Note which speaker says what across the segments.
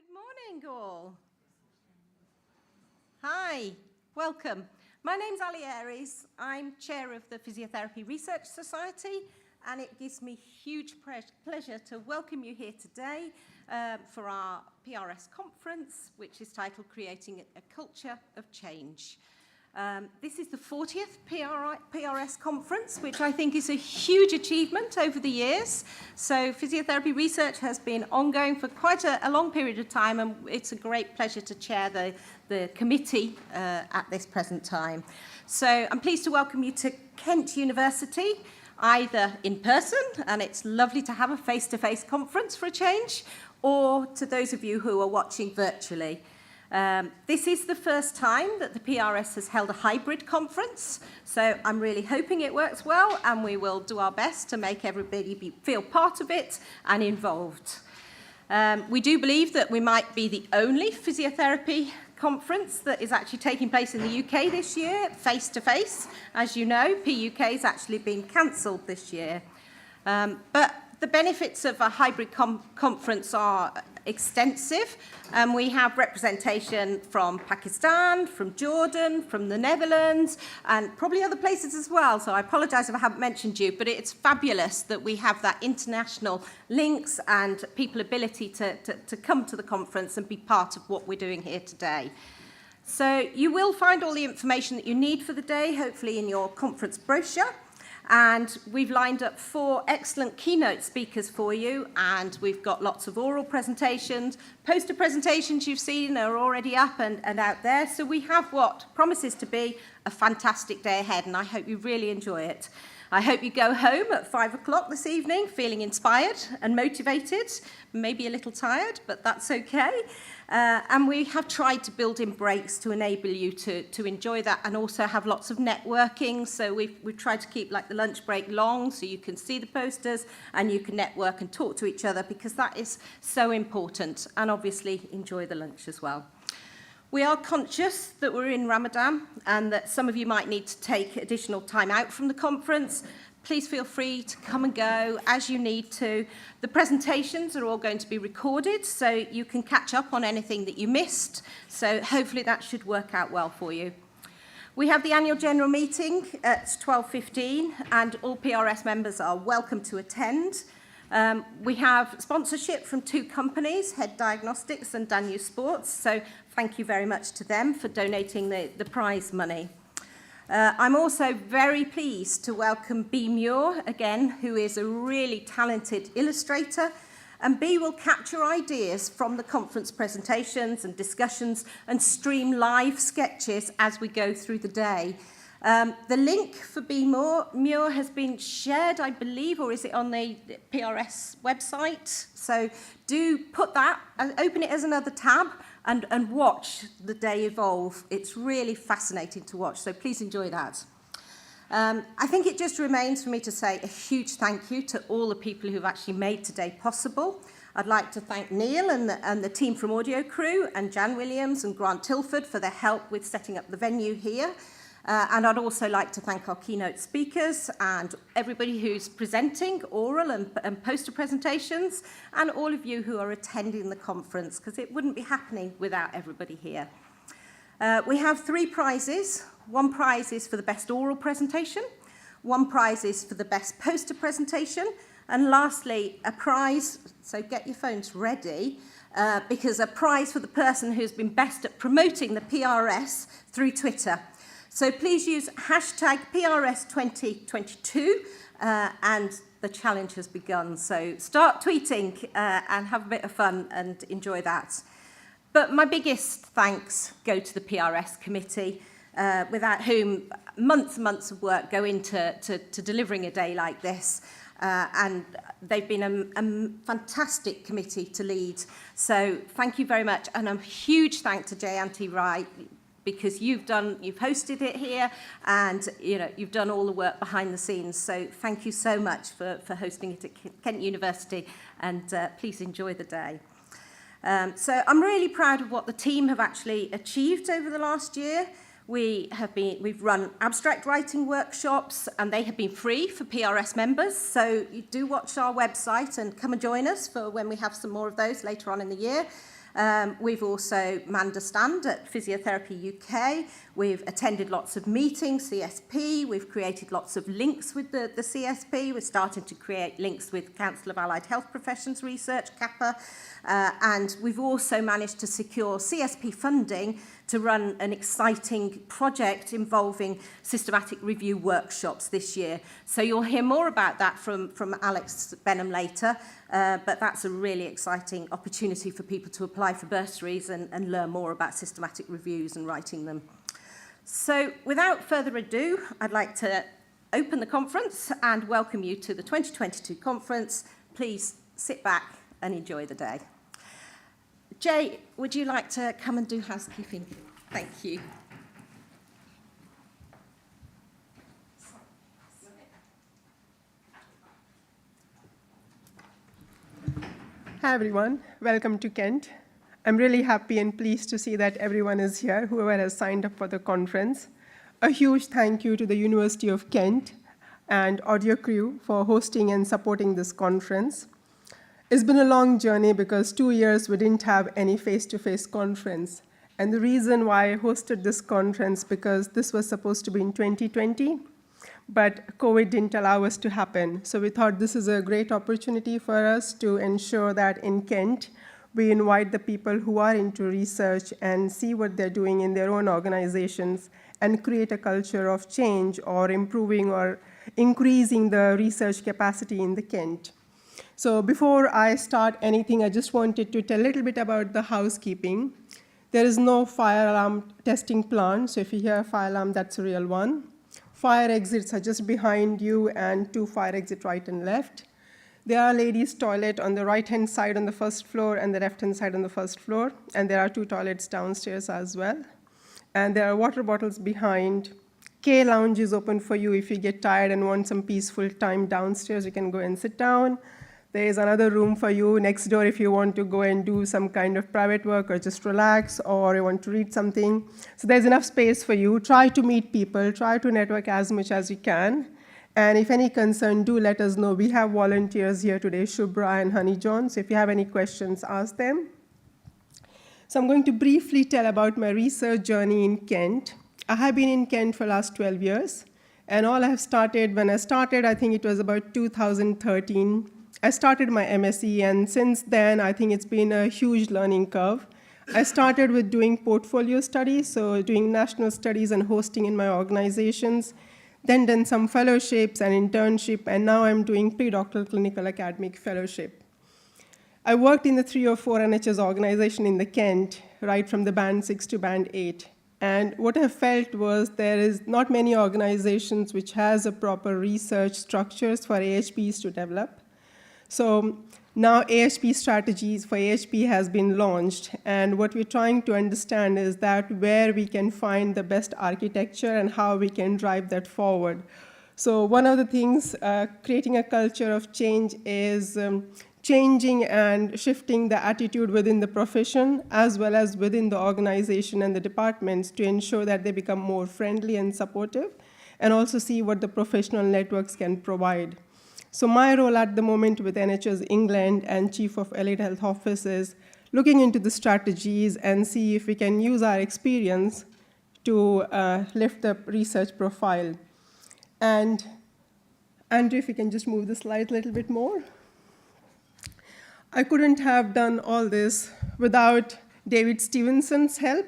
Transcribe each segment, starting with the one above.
Speaker 1: Good morning, all. Hi, welcome. My name's Ali Aries. I'm chair of the Physiotherapy Research Society, and it gives me huge pleasure to welcome you here today for our PRS conference, which is titled Creating a Culture of Change. This is the 40th PRS conference, which I think is a huge achievement over the years. So physiotherapy research has been ongoing for quite a long period of time, and it's a great pleasure to chair the committee at this present time. So I'm pleased to welcome you to Kent University, either in person, and it's lovely to have a face-to-face conference for a change, or to those of you who are watching virtually. This is the first time that the PRS has held a hybrid conference, so I'm really hoping it works well, and we will do our best to make everybody feel part of it and involved. We do believe that we might be the only physiotherapy conference that is actually taking place in the UK this year, face-to-face. As you know, PUK has actually been cancelled this year. But the benefits of a hybrid conference are extensive, and we have representation from Pakistan, from Jordan, from the Netherlands, and probably other places as well. So I apologise if I haven't mentioned you, but it's fabulous that we have that international links and people ability to come to the conference and be part of what we're doing here today. So you will find all the information that you need for the day, hopefully in your conference brochure. And we've lined up 4 excellent keynote speakers for you, and we've got lots of oral presentations. Poster presentations you've seen are already up and out there, so we have what promises to be a fantastic day ahead, and I hope you really enjoy it. I hope you go home at 5 o'clock this evening feeling inspired and motivated, maybe a little tired, but that's okay. And we have tried to build in breaks to enable you to enjoy that and also have lots of networking. So we've tried to keep like the lunch break long so you can see the posters and you can network and talk to each other, because that is so important, and obviously enjoy the lunch as well. We are conscious that we're in Ramadan and that some of you might need to take additional time out from the conference. Please feel free to come and go as you need to. The presentations are all going to be recorded, so you can catch up on anything that you missed. So hopefully that should work out well for you. We have the annual general meeting at 12:15, and all PRS members are welcome to attend. We have sponsorship from 2 companies, Head Diagnostics and Danu Sports, so thank you very much to them for donating the prize money. I'm also very pleased to welcome Bea Muir again, who is a really talented illustrator, and Bea will capture ideas from the conference presentations and discussions and stream live sketches as we go through the day. The link for Bea Muir has been shared, I believe, or is it on the PRS website? So do put that, open it as another tab, and watch the day evolve. It's really fascinating to watch, so please enjoy that. I think it just remains for me to say a huge thank you to all the people who've actually made today possible. I'd like to thank Neil and the team from Audio Crew, and Jan Williams and Grant Tilford for their help with setting up the venue here. And I'd also like to thank our keynote speakers and everybody who's presenting oral and poster presentations, and all of you who are attending the conference, because it wouldn't be happening without everybody here. We have 3 prizes. 1 prize is for the best oral presentation, 1 prize is for the best poster presentation, and lastly, a prize, so get your phones ready, because a prize for the person who's been best at promoting the PRS through Twitter. So please use hashtag PRS2022, and the challenge has begun. So start tweeting and have a bit of fun and enjoy that. But my biggest thanks go to the PRS committee, without whom months and months of work go into delivering a day like this. And they've been a fantastic committee to lead. So thank you very much. And a huge thank to Jayanti Rai, because you've hosted it here, and you've done all the work behind the scenes. So thank you so much for hosting it at Kent University, and please enjoy the day. So I'm really proud of what the team have actually achieved over the last year. We've run abstract writing workshops, and they have been free for PRS members. So you do watch our website and come and join us for when we have some more of those later on in the year. We've also manned a stand at Physiotherapy UK. We've attended lots of meetings, CSP. We've created lots of links with the CSP. We're starting to create links with Council of Allied Health Professions Research, CAPA. And we've also managed to secure CSP funding to run an exciting project involving systematic review workshops this year. So you'll hear more about that from Alex Benham later, but that's a really exciting opportunity for people to apply for bursaries and learn more about systematic reviews and writing them. So without further ado, I'd like to open the conference and welcome you to the 2022 conference. Please sit back and enjoy the day. Jay, would you like to come and do housekeeping? Thank you.
Speaker 2: Hi everyone, welcome to Kent. I'm really happy and pleased to see that everyone is here, whoever has signed up for the conference. A huge thank you to the University of Kent and audio crew for hosting and supporting this conference. It's been a long journey because 2 years we didn't have any face-to-face conference. And the reason why I hosted this conference, because this was supposed to be in 2020, but COVID didn't allow us to happen. So we thought this is a great opportunity for us to ensure that in Kent, we invite the people who are into research and see what they're doing in their own organizations and create a culture of change or improving or increasing the research capacity in the Kent. So before I start anything, I just wanted to tell a little bit about the housekeeping. There is no fire alarm testing plan, so if you hear a fire alarm, that's a real one. Fire exits are just behind you and 2 fire exits right and left. There are ladies' toilet on the right-hand side on the first floor and the left-hand side on the first floor, and there are 2 toilets downstairs as well. And there are water bottles behind. K Lounge is open for you if you get tired and want some peaceful time downstairs. You can go and sit down. There is another room for you next door if you want to go and do some kind of private work or just relax or you want to read something. So there's enough space for you. Try to meet people. Try to network as much as you can. And if any concern, do let us know. We have volunteers here today, Shubhra and Honey John. So if you have any questions, ask them. So I'm going to briefly tell about my research journey in Kent. I have been in Kent for the last 12 years. And all I have started, when I started, I think it was about 2013. I started my MSc, and since then, I think it's been a huge learning curve. I started with doing portfolio studies, so doing national studies and hosting in my organizations, then done some fellowships and internship, and now I'm doing pre-doctoral clinical academic fellowship. I worked in the 3 or 4 NHS organizations in the Kent, right from the band 6 to band 8. And what I felt was there is not many organizations which has a proper research structures for AHPs to develop. So now AHP strategies for AHP has been launched, and what we're trying to understand is that where we can find the best architecture and how we can drive that forward. So one of the things, creating a culture of change is changing and shifting the attitude within the profession as well as within the organization and the departments to ensure that they become more friendly and supportive, and also see what the professional networks can provide. So my role at the moment with NHS England and Chief of Allied Health Office is looking into the strategies and see if we can use our experience to lift the research profile. And Andrew, if you can just move the slide a little bit more. I couldn't have done all this without David Stevenson's help,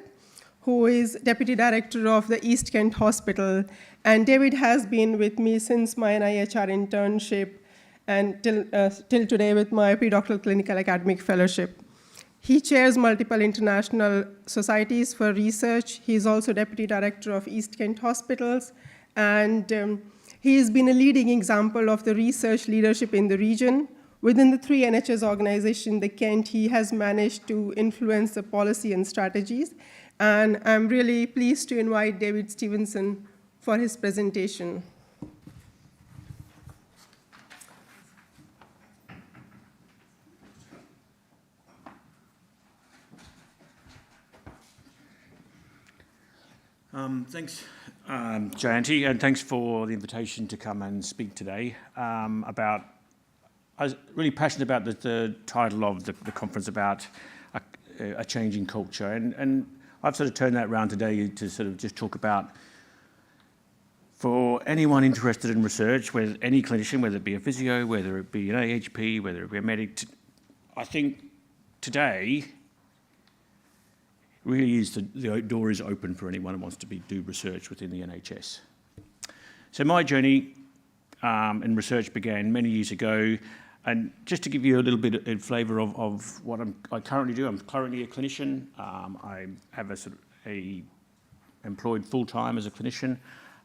Speaker 2: who is Deputy Director of the East Kent Hospital. And David has been with me since my NIHR internship and till today with my pre-doctoral clinical academic fellowship. He chairs multiple international societies for research. He's also Deputy Director of East Kent Hospitals. And he has been a leading example of the research leadership in the region. Within the 3 NHS organizations in the Kent, he has managed to influence the policy and strategies. And I'm really pleased to invite David Stevenson for his presentation.
Speaker 3: Thanks, Jayanti, and thanks for the invitation to come and speak today I was really passionate about the title of the conference about a changing culture. And I've sort of turned that around today to sort of just talk about, for anyone interested in research, whether any clinician, whether it be a physio, whether it be an AHP, whether it be a medic, I think today really is the door is open for anyone who wants to do research within the NHS. So my journey in research began many years ago, and just to give you a little bit of flavour of what I currently do, I'm currently a clinician. I have employed full-time as a clinician,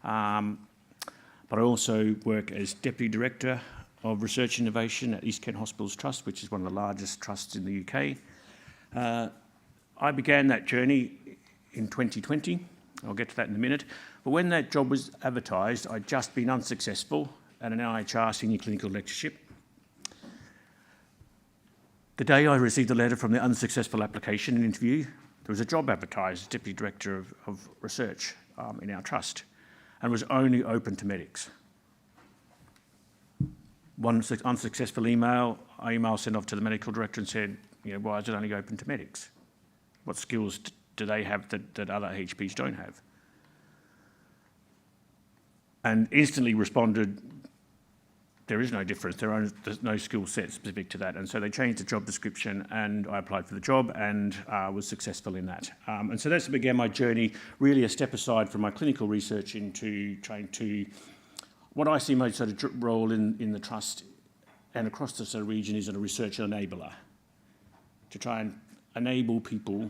Speaker 3: but I also work as Deputy Director of Research Innovation at East Kent Hospitals Trust, which is one of the largest trusts in the UK. I began that journey in 2020. I'll get to that in a minute. But when that job was advertised, I'd just been unsuccessful at an IHR senior clinical lectureship. The day I received a letter from the unsuccessful application and interview, there was a job advertised as Deputy Director of Research in our trust, and was only open to medics. One unsuccessful email sent off to the medical director and said, why is it only open to medics? What skills do they have that other HPs don't have? And instantly responded, there is no difference. There's no skill set specific to that. And so they changed the job description, and I applied for the job and was successful in that. And so that's began my journey, really a step aside from my clinical research into trying to, what I see my sort of role in the trust and across the sort of region is a research enabler, to try and enable people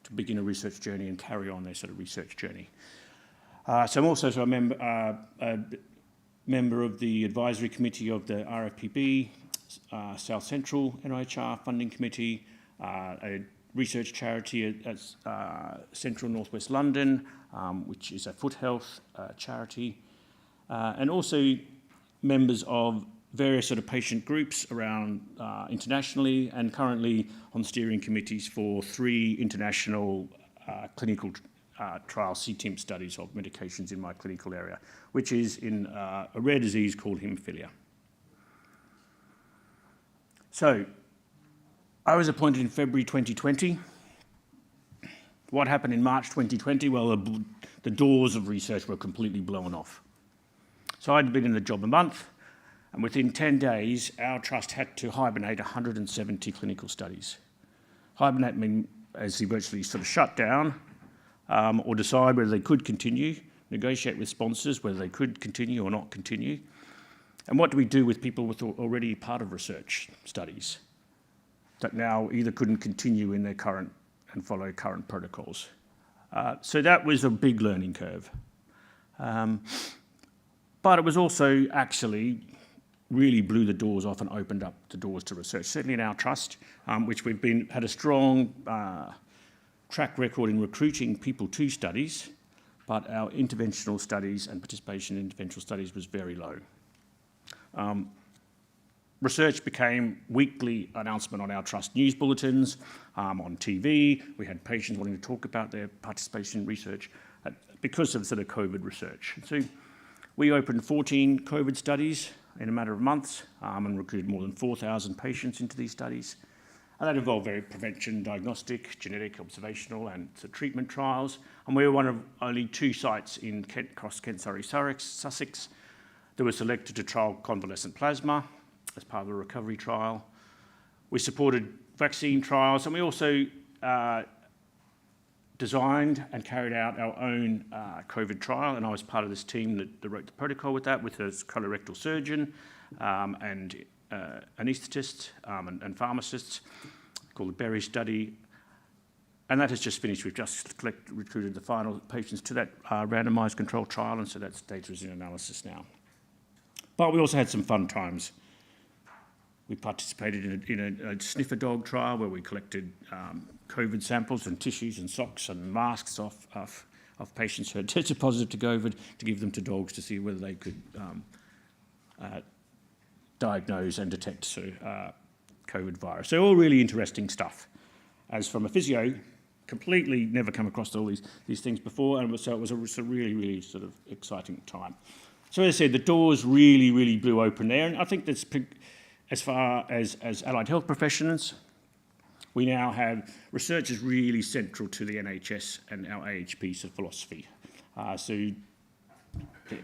Speaker 3: to begin a research journey and carry on their sort of research journey. So I'm also a member of the advisory committee of the RFPB, South Central NIHR funding committee, a research charity at Central Northwest London, which is a foot health charity, and also members of various sort of patient groups around internationally, and currently on steering committees for 3 international clinical trial CTIMP studies of medications in my clinical area, which is in a rare disease called haemophilia. So, I was appointed in February 2020. What happened in March 2020? Well, the doors of research were completely blown off. So I'd been in the job a month, and within 10 days, our trust had to hibernate 170 clinical studies. Hibernate means as he virtually sort of shut down, or decide whether they could continue, negotiate with sponsors whether they could continue or not continue. And what do we do with people with already part of research studies that now either couldn't continue in their current and follow current protocols? So that was a big learning curve. But it was also actually really blew the doors off and opened up the doors to research, certainly in our trust, which we've had a strong track record in recruiting people to studies, but our interventional studies and participation in interventional studies was very low. Research became weekly announcement on our trust news bulletins, on TV. We had patients wanting to talk about their participation in research because of sort of COVID research. So we opened 14 COVID studies in a matter of months and recruited more than 4,000 patients into these studies. And that involved prevention, diagnostic, genetic, observational, and treatment trials. And we were one of only 2 sites in Sussex that were selected to trial convalescent plasma as part of the recovery trial. We supported vaccine trials, and we also designed and carried out our own COVID trial, and I was part of this team that wrote the protocol with that, with a colorectal surgeon and anaesthetists and pharmacists, called the Berry study. And that has just finished. We've just recruited the final patients to that randomised controlled trial, and so that data is in analysis now. But we also had some fun times. We participated in a sniffer dog trial where we collected COVID samples and tissues and socks and masks off patients who had tested positive to COVID to give them to dogs to see whether they could diagnose and detect COVID virus. So all really interesting stuff. As from a physio, completely never come across all these things before, and so it was a really, really sort of exciting time. So as I said, the doors really, really blew open there, and I think that's as far as allied health professionals, We now have research is really central to the NHS and our AHP sort of philosophy. So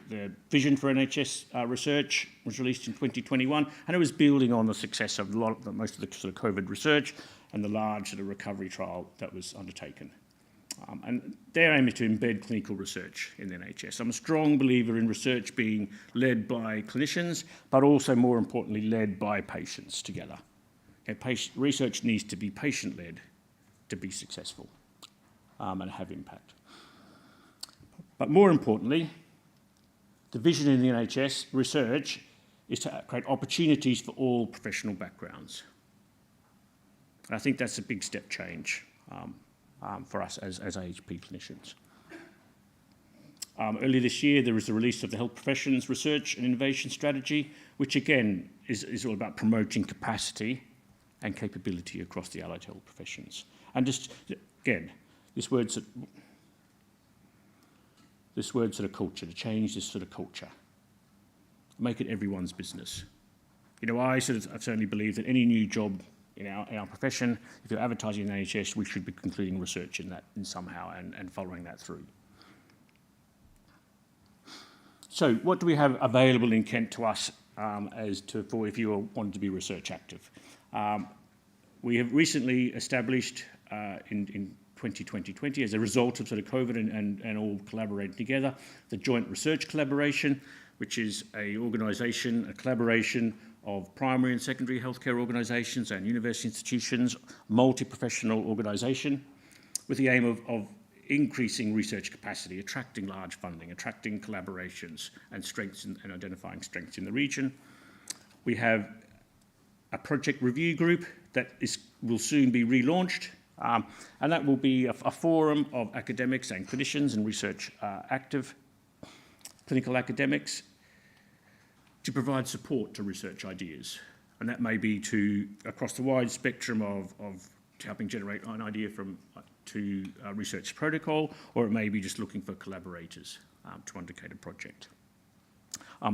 Speaker 3: the vision for NHS research was released in 2021, and it was building on the success of most of the sort of COVID research and the large sort of recovery trial that was undertaken. And their aim is to embed clinical research in the NHS. I'm a strong believer in research being led by clinicians, but also more importantly led by patients together. Research needs to be patient-led to be successful and have impact. But more importantly, the vision in the NHS research is to create opportunities for all professional backgrounds. I think that's a big step change for us as AHP clinicians. Earlier this year, there was the release of the Health Professions Research and Innovation Strategy, which again is all about promoting capacity and capability across the allied health professions. And just, again, this word sort of culture, to change this sort of culture. Make it everyone's business. You know, I certainly believe that any new job in our profession, if you're advertising in the NHS, we should be concluding research in that somehow and following that through. So what do we have available in Kent to us for if you want to be research active? We have recently established in 2020 as a result of sort of COVID and all collaborating together, the Joint Research Collaboration, which is a collaboration of primary and secondary healthcare organisations and university institutions, multi-professional organisation, with the aim of increasing research capacity, attracting large funding, attracting collaborations and strengths and identifying strengths in the region. We have a project review group that will soon be relaunched, and that will be a forum of academics and clinicians and research active clinical academics to provide support to research ideas. And that may be across the wide spectrum of helping generate an idea to research protocol, or it may be just looking for collaborators to undertake a project.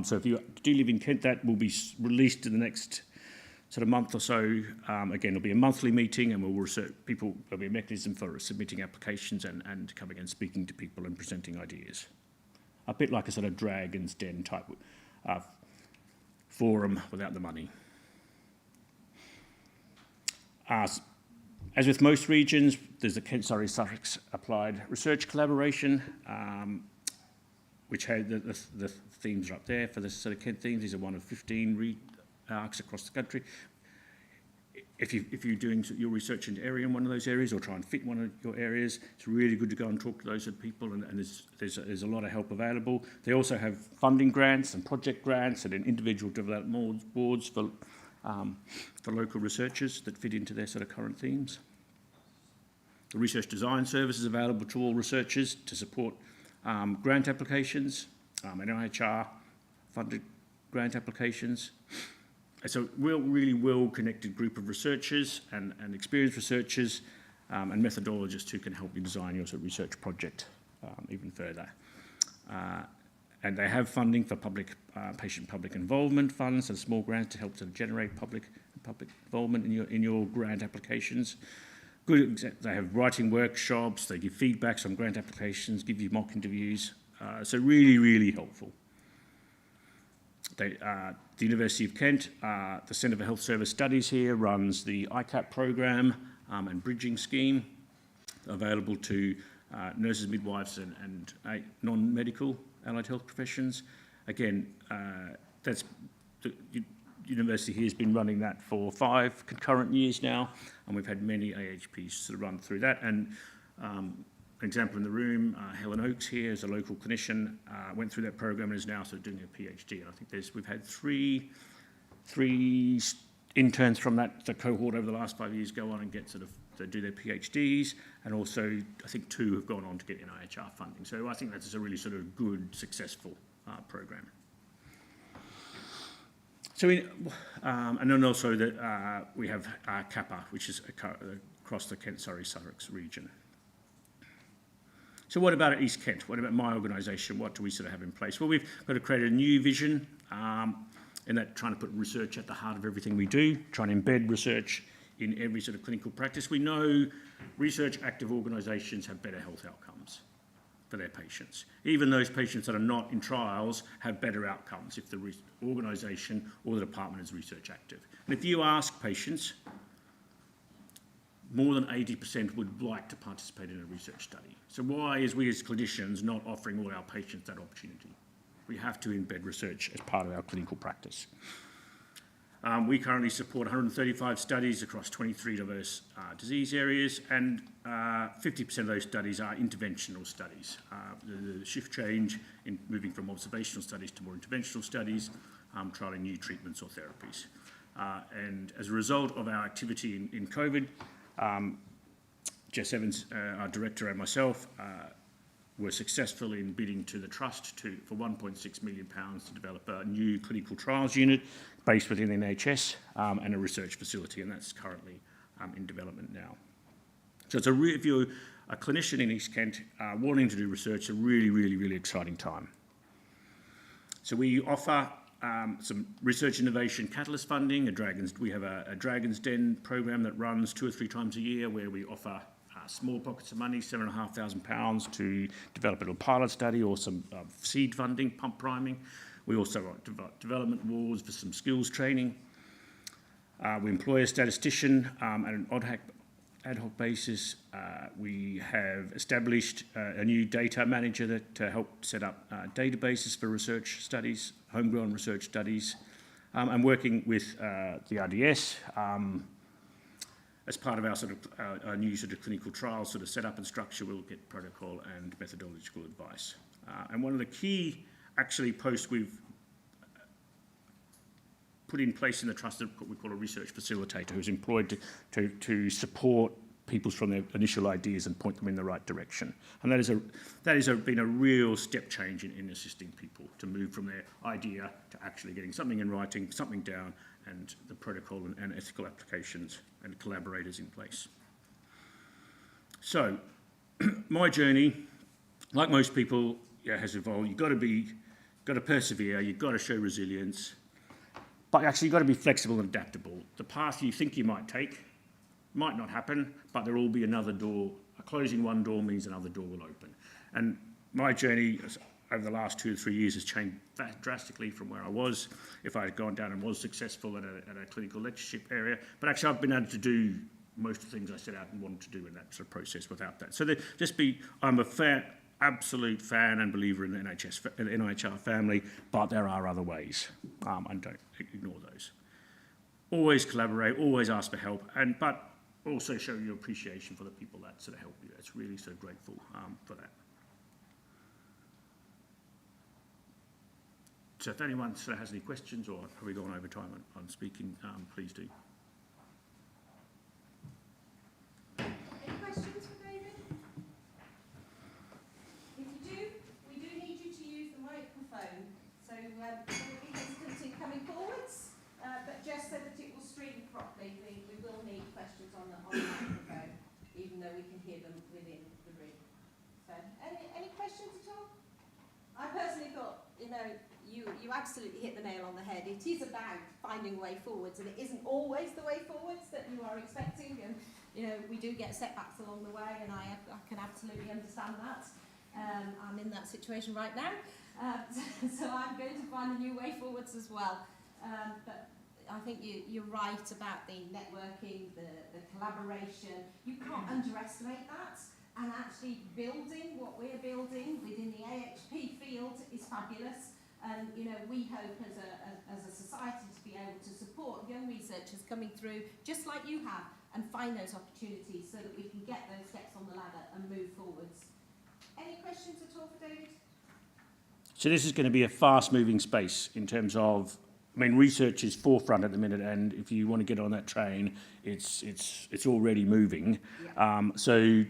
Speaker 3: So if you do live in Kent, that will be released in the next sort of month or so. Again, it'll be a monthly meeting, and there'll be a mechanism for submitting applications and coming and speaking to people and presenting ideas. A bit like a sort of Dragon's Den type forum without the money. As with most regions, there's the Kent, Surrey, Sussex Applied Research Collaboration, which had the themes are up there for the sort of Kent themes. These are one of 15 arcs across the country. If you're doing your research into area in one of those areas or try and fit one of your areas, it's really good to go and talk to those people, and there's a lot of help available. They also have funding grants and project grants and individual development boards for local researchers that fit into their sort of current themes. The Research Design Service is available to all researchers to support grant applications, NIHR funded grant applications. It's a really well-connected group of researchers and experienced researchers and methodologists who can help you design your sort of research project even further. And they have funding for patient public involvement funds and small grants to help to generate public involvement in your grant applications. They have writing workshops, they give feedbacks on grant applications, give you mock interviews. So really helpful. The University of Kent, the Centre for Health Service Studies here runs the ICAP program and bridging scheme available to nurses, midwives and non-medical allied health professions. Again, the university here has been running that for 5 concurrent years now, and we've had many AHPs sort of run through that. And an example in the room, Helen Oakes here is a local clinician, went through that program and is now sort of doing a PhD. And I think we've had three interns from the cohort over the last 5 years go on and get to do their PhDs, and also I think 2 have gone on to get NIHR funding. So I think that's a really sort of good, successful program. So, and then also that we have CAPA, which is across the Kent, Surrey, Sussex region. So what about at East Kent? What about my organisation? What do we sort of have in place? Well, we've got to create a new vision in that trying to put research at the heart of everything we do, trying to embed research in every sort of clinical practice. We know research active organisations have better health outcomes for their patients. Even those patients that are not in trials have better outcomes if the organisation or the department is research active. And if you ask patients, more than 80% would like to participate in a research study. So why is we as clinicians not offering all our patients that opportunity? We have to embed research as part of our clinical practice. We currently support 135 studies across 23 diverse disease areas, and 50% of those studies are interventional studies. The shift change in moving from observational studies to more interventional studies, trialling new treatments or therapies. And as a result of our activity in COVID, Jess Evans, our director, and myself were successful in bidding to the Trust for £1.6 million to develop a new clinical trials unit based within the NHS and a research facility, and that's currently in development now. So it's if you're a clinician in East Kent wanting to do research, a really, really, really exciting time. So we offer some research innovation catalyst funding. We have a Dragon's Den program that runs 2 or 3 times a year where we offer small pockets of money, £7,500 to develop a little pilot study or some seed funding, pump priming. We also write development awards for some skills training. We employ a statistician at an ad hoc basis. We have established a new data manager to help set up databases for research studies, homegrown research studies, and working with the RDS as part of our new sort of clinical trial sort of setup and structure. We'll get protocol and methodological advice. And one of the key actually posts we've put in place in the Trust is what we call a research facilitator, who's employed to support people from their initial ideas and point them in the right direction. And that has been a real step change in assisting people to move from their idea to actually getting something in writing, something down, and the protocol and ethical applications and collaborators in place. So my journey, like most people, has evolved. You've got to persevere, you've got to show resilience, but actually you've got to be flexible and adaptable. The path you think you might take might not happen, but there will be another door. Closing one door means another door will open. And my journey over the last 2 or 3 years has changed drastically from where I was if I had gone down and was successful at a clinical lectureship area. But actually I've been able to do most of the things I set out and wanted to do in that sort of process without that. So I'm a absolute fan and believer in the NIHR family, but there are other ways, and don't ignore those. Always collaborate, always ask for help, but also show your appreciation for the people that sort of help you. It's really so grateful for that. So if anyone sort of has any questions, or have we gone over time on speaking, please do.
Speaker 1: Any questions for David? If you do, we do need you to use the microphone. So don't be hesitant in coming forwards, but just so that it will stream properly, we will need questions on the microphone, even though we can hear them within the room. So any questions at all? I personally thought, you absolutely hit the nail on the head. It is about finding a way forwards, and it isn't always the way forwards that you are expecting. And we do get setbacks along the way, and I can absolutely understand that. I'm in that situation right now, so I'm going to find a new way forwards as well. But I think you're right about the networking, the collaboration. You can't underestimate that. And actually building what we're building within the AHP field is fabulous. And we hope as a society to be able to support young researchers coming through, just like you have, and find those opportunities so that we can get those steps on the ladder and move forwards. Any questions at all for David?
Speaker 3: So this is going to be a fast-moving space in terms of, research is forefront at the minute, and if you want to get on that train, it's already moving. Yeah. So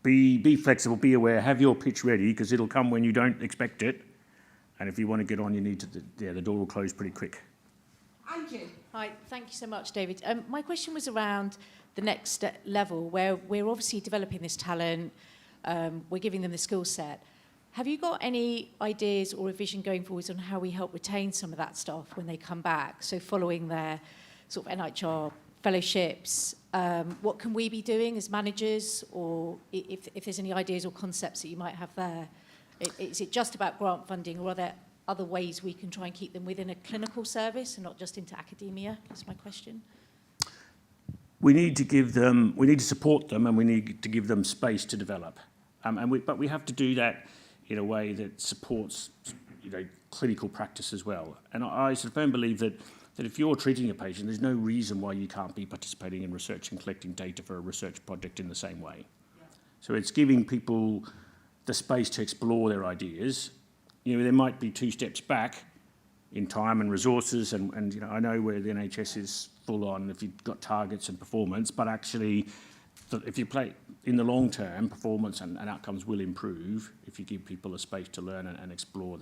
Speaker 3: be flexible, be aware, have your pitch ready, because it'll come when you don't expect it. And if you want to get on, you need to, the door will close pretty quick.
Speaker 1: Anju.
Speaker 4: Hi, thank you so much, David. My question was around the next level, where we're obviously developing this talent, we're giving them the skill set. Have you got any ideas or a vision going forwards on how we help retain some of that staff when they come back? So following their sort of NIHR fellowships, what can we be doing as managers, or if there's any ideas or concepts that you might have there? Is it just about grant funding, or are there other ways we can try and keep them within a clinical service and not just into academia? That's my question.
Speaker 3: We need to support them, and we need to give them space to develop. But we have to do that in a way that supports, clinical practice as well. And I sort of firmly believe that if you're treating a patient, there's no reason why you can't be participating in research and collecting data for a research project in the same way. Yeah. So it's giving people the space to explore their ideas. There might be 2 steps back in time and resources, and I know where the NHS is full on if you've got targets and performance, but actually, if you play in the long term, performance and outcomes will improve if you give people a space to learn and explore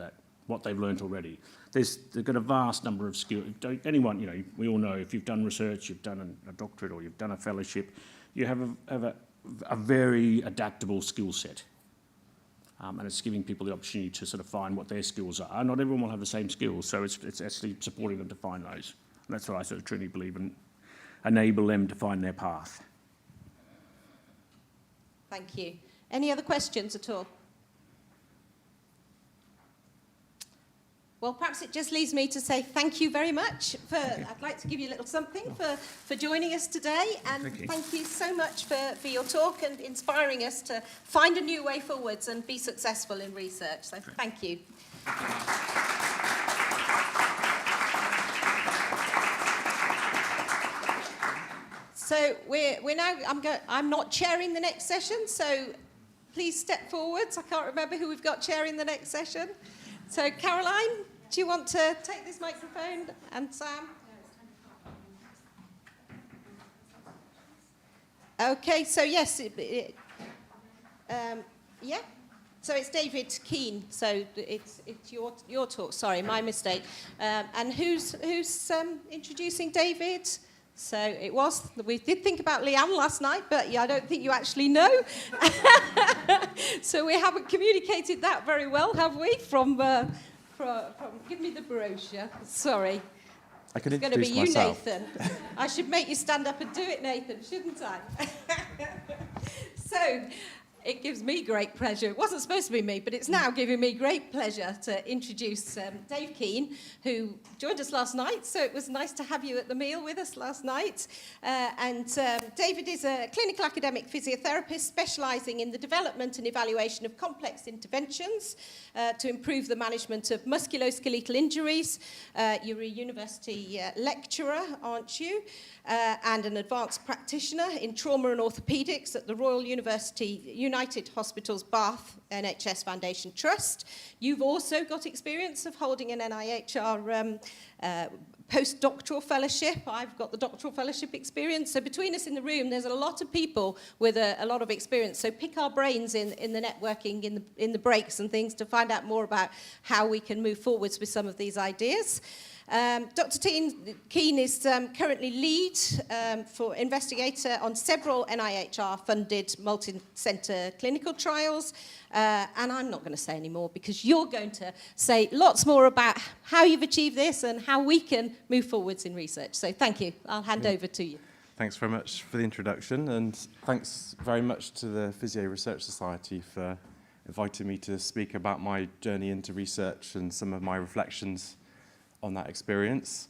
Speaker 3: what they've learned already. They've got a vast number of skills. Anyone, we all know if you've done research, you've done a doctorate, or you've done a fellowship, you have a very adaptable skill set. And it's giving people the opportunity to sort of find what their skills are. Not everyone will have the same skills, so it's actually supporting them to find those. And that's what I sort of truly believe in, enable them to find their path.
Speaker 1: Thank you. Any other questions at all? Well, perhaps it just leaves me to say thank you very much. I'd like to give you a little something for joining us today. And thank you so much for your talk and inspiring us to find a new way forwards and be successful in research. So thank you. So we're now, I'm not chairing the next session, so please step forwards. I can't remember who we've got chairing the next session. So Caroline, do you want to take this microphone? And Sam? Okay, so yes, yeah. So it's David Keene. So it's your talk. Sorry, my mistake. And who's introducing David? So we did think about Leanne last night, but I don't think you actually know. So we haven't communicated that very well, have we? Give me the brochure. Sorry.
Speaker 5: I could
Speaker 1: introduce myself. It's going to be you, Nathan. I should make you stand up and do it, Nathan, shouldn't I? So it gives me great pleasure. It wasn't supposed to be me, but it's now giving me great pleasure to introduce Dave Keene, who joined us last night. So it was nice to have you at the meal with us last night. David is a clinical academic physiotherapist specialising in the development and evaluation of complex interventions to improve the management of musculoskeletal injuries. You're a university lecturer, aren't you? And an advanced practitioner in trauma and orthopaedics at the Royal United Hospitals Bath NHS Foundation Trust. You've also got experience of holding an NIHR postdoctoral fellowship. I've got the doctoral fellowship experience. So between us in the room, there's a lot of people with a lot of experience. So pick our brains in the networking, in the breaks and things to find out more about how we can move forwards with some of these ideas. Dr. Keene is currently lead for investigator on several NIHR-funded multi-centre clinical trials. And I'm not going to say any more because you're going to say lots more about how you've achieved this and how we can move forwards in research. So thank you. I'll hand over to you.
Speaker 5: Thanks very much for the introduction, and thanks very much to the Physio Research Society for inviting me to speak about my journey into research and some of my reflections on that experience.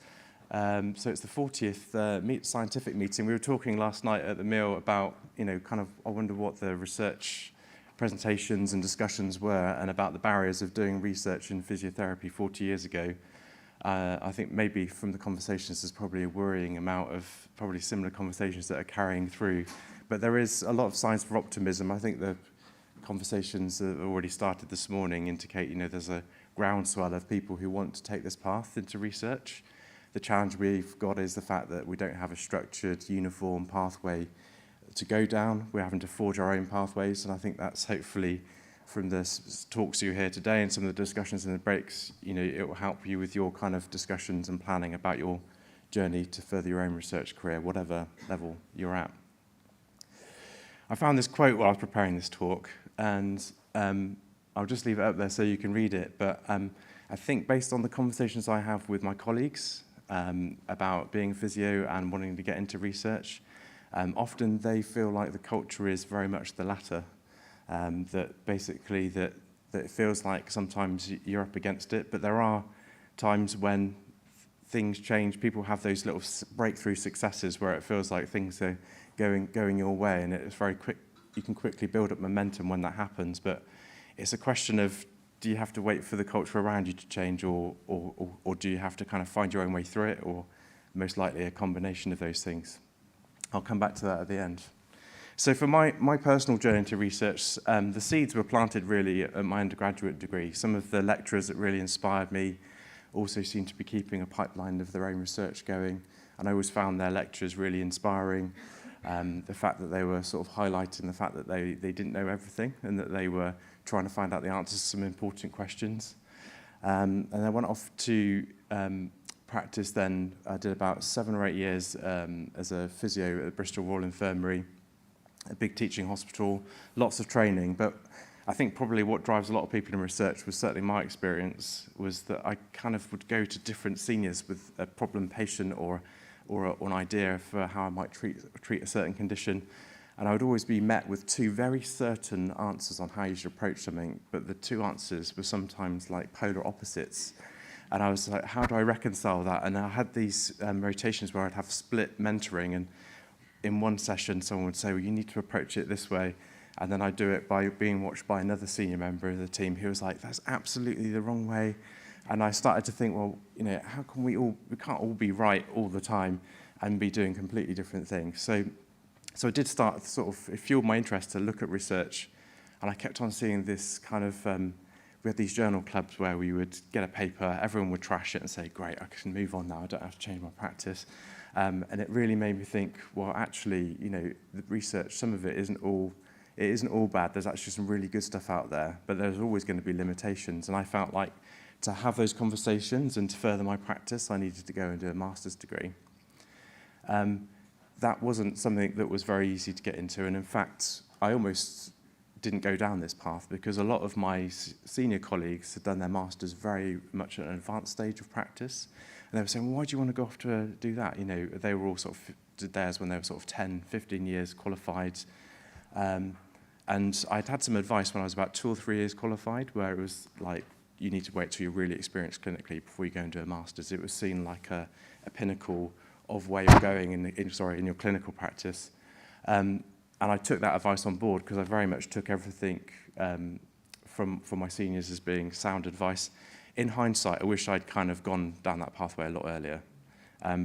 Speaker 5: So it's the 40th scientific meeting. We were talking last night at the meal about, I wonder what the research presentations and discussions were and about the barriers of doing research in physiotherapy 40 years ago. I think maybe from the conversations there's probably a worrying amount of probably similar conversations that are carrying through. But there is a lot of signs for optimism. I think the conversations that already started this morning indicate, there's a groundswell of people who want to take this path into research. The challenge we've got is the fact that we don't have a structured, uniform pathway to go down. We're having to forge our own pathways, and I think that's hopefully from the talks you hear today and some of the discussions in the breaks, it will help you with your kind of discussions and planning about your journey to further your own research career, whatever level you're at. I found this quote while I was preparing this talk, and I'll just leave it up there so you can read it. But I think based on the conversations I have with my colleagues about being a physio and wanting to get into research. Often they feel like the culture is very much the latter, that basically that it feels like sometimes you're up against it, but there are times when things change. People have those little breakthrough successes where it feels like things are going your way, and it's very quick. You can quickly build up momentum when that happens, but it's a question of, do you have to wait for the culture around you to change, or do you have to kind of find your own way through it, or most likely a combination of those things? I'll come back to that at the end. So for my personal journey into research, the seeds were planted really at my undergraduate degree. Some of the lecturers that really inspired me also seemed to be keeping a pipeline of their own research going, and I always found their lectures really inspiring. The fact that they were sort of highlighting the fact that they didn't know everything, and that they were trying to find out the answers to some important questions. And I went off to practice then. I did about 7 or 8 years as a physio at the Bristol Royal Infirmary, a big teaching hospital, lots of training. But I think probably what drives a lot of people in research, was certainly my experience, was that I kind of would go to different seniors with a problem patient or an idea for how I might treat a certain condition. And I would always be met with 2 very certain answers on how you should approach something, but the 2 answers were sometimes like polar opposites. And I was like, how do I reconcile that? And I had these rotations where I'd have split mentoring, and in one session someone would say, well, you need to approach it this way. And then I'd do it by being watched by another senior member of the team who was like, that's absolutely the wrong way. And I started to think, well, how can we can't all be right all the time and be doing completely different things. So I did start it fueled my interest to look at research, and I kept on seeing this kind of, we had these journal clubs where we would get a paper, everyone would trash it and say, great, I can move on now, I don't have to change my practice. And it really made me think, well, actually, the research, some of it isn't all bad. There's actually some really good stuff out there, but there's always going to be limitations. And I felt like to have those conversations and to further my practice, I needed to go and do a master's degree. That wasn't something that was very easy to get into, and in fact, I almost didn't go down this path because a lot of my senior colleagues had done their masters very much at an advanced stage of practice, and they were saying, well, why do you want to go off to do that? They were all sort of did theirs when they were sort of 10, 15 years qualified. And I'd had some advice when I was about 2 or 3 years qualified, where it was like, you need to wait till you're really experienced clinically before you go and do a master's. It was seen like a pinnacle of way of going in your clinical practice. And I took that advice on board because I very much took everything from my seniors as being sound advice. In hindsight, I wish I'd kind of gone down that pathway a lot earlier,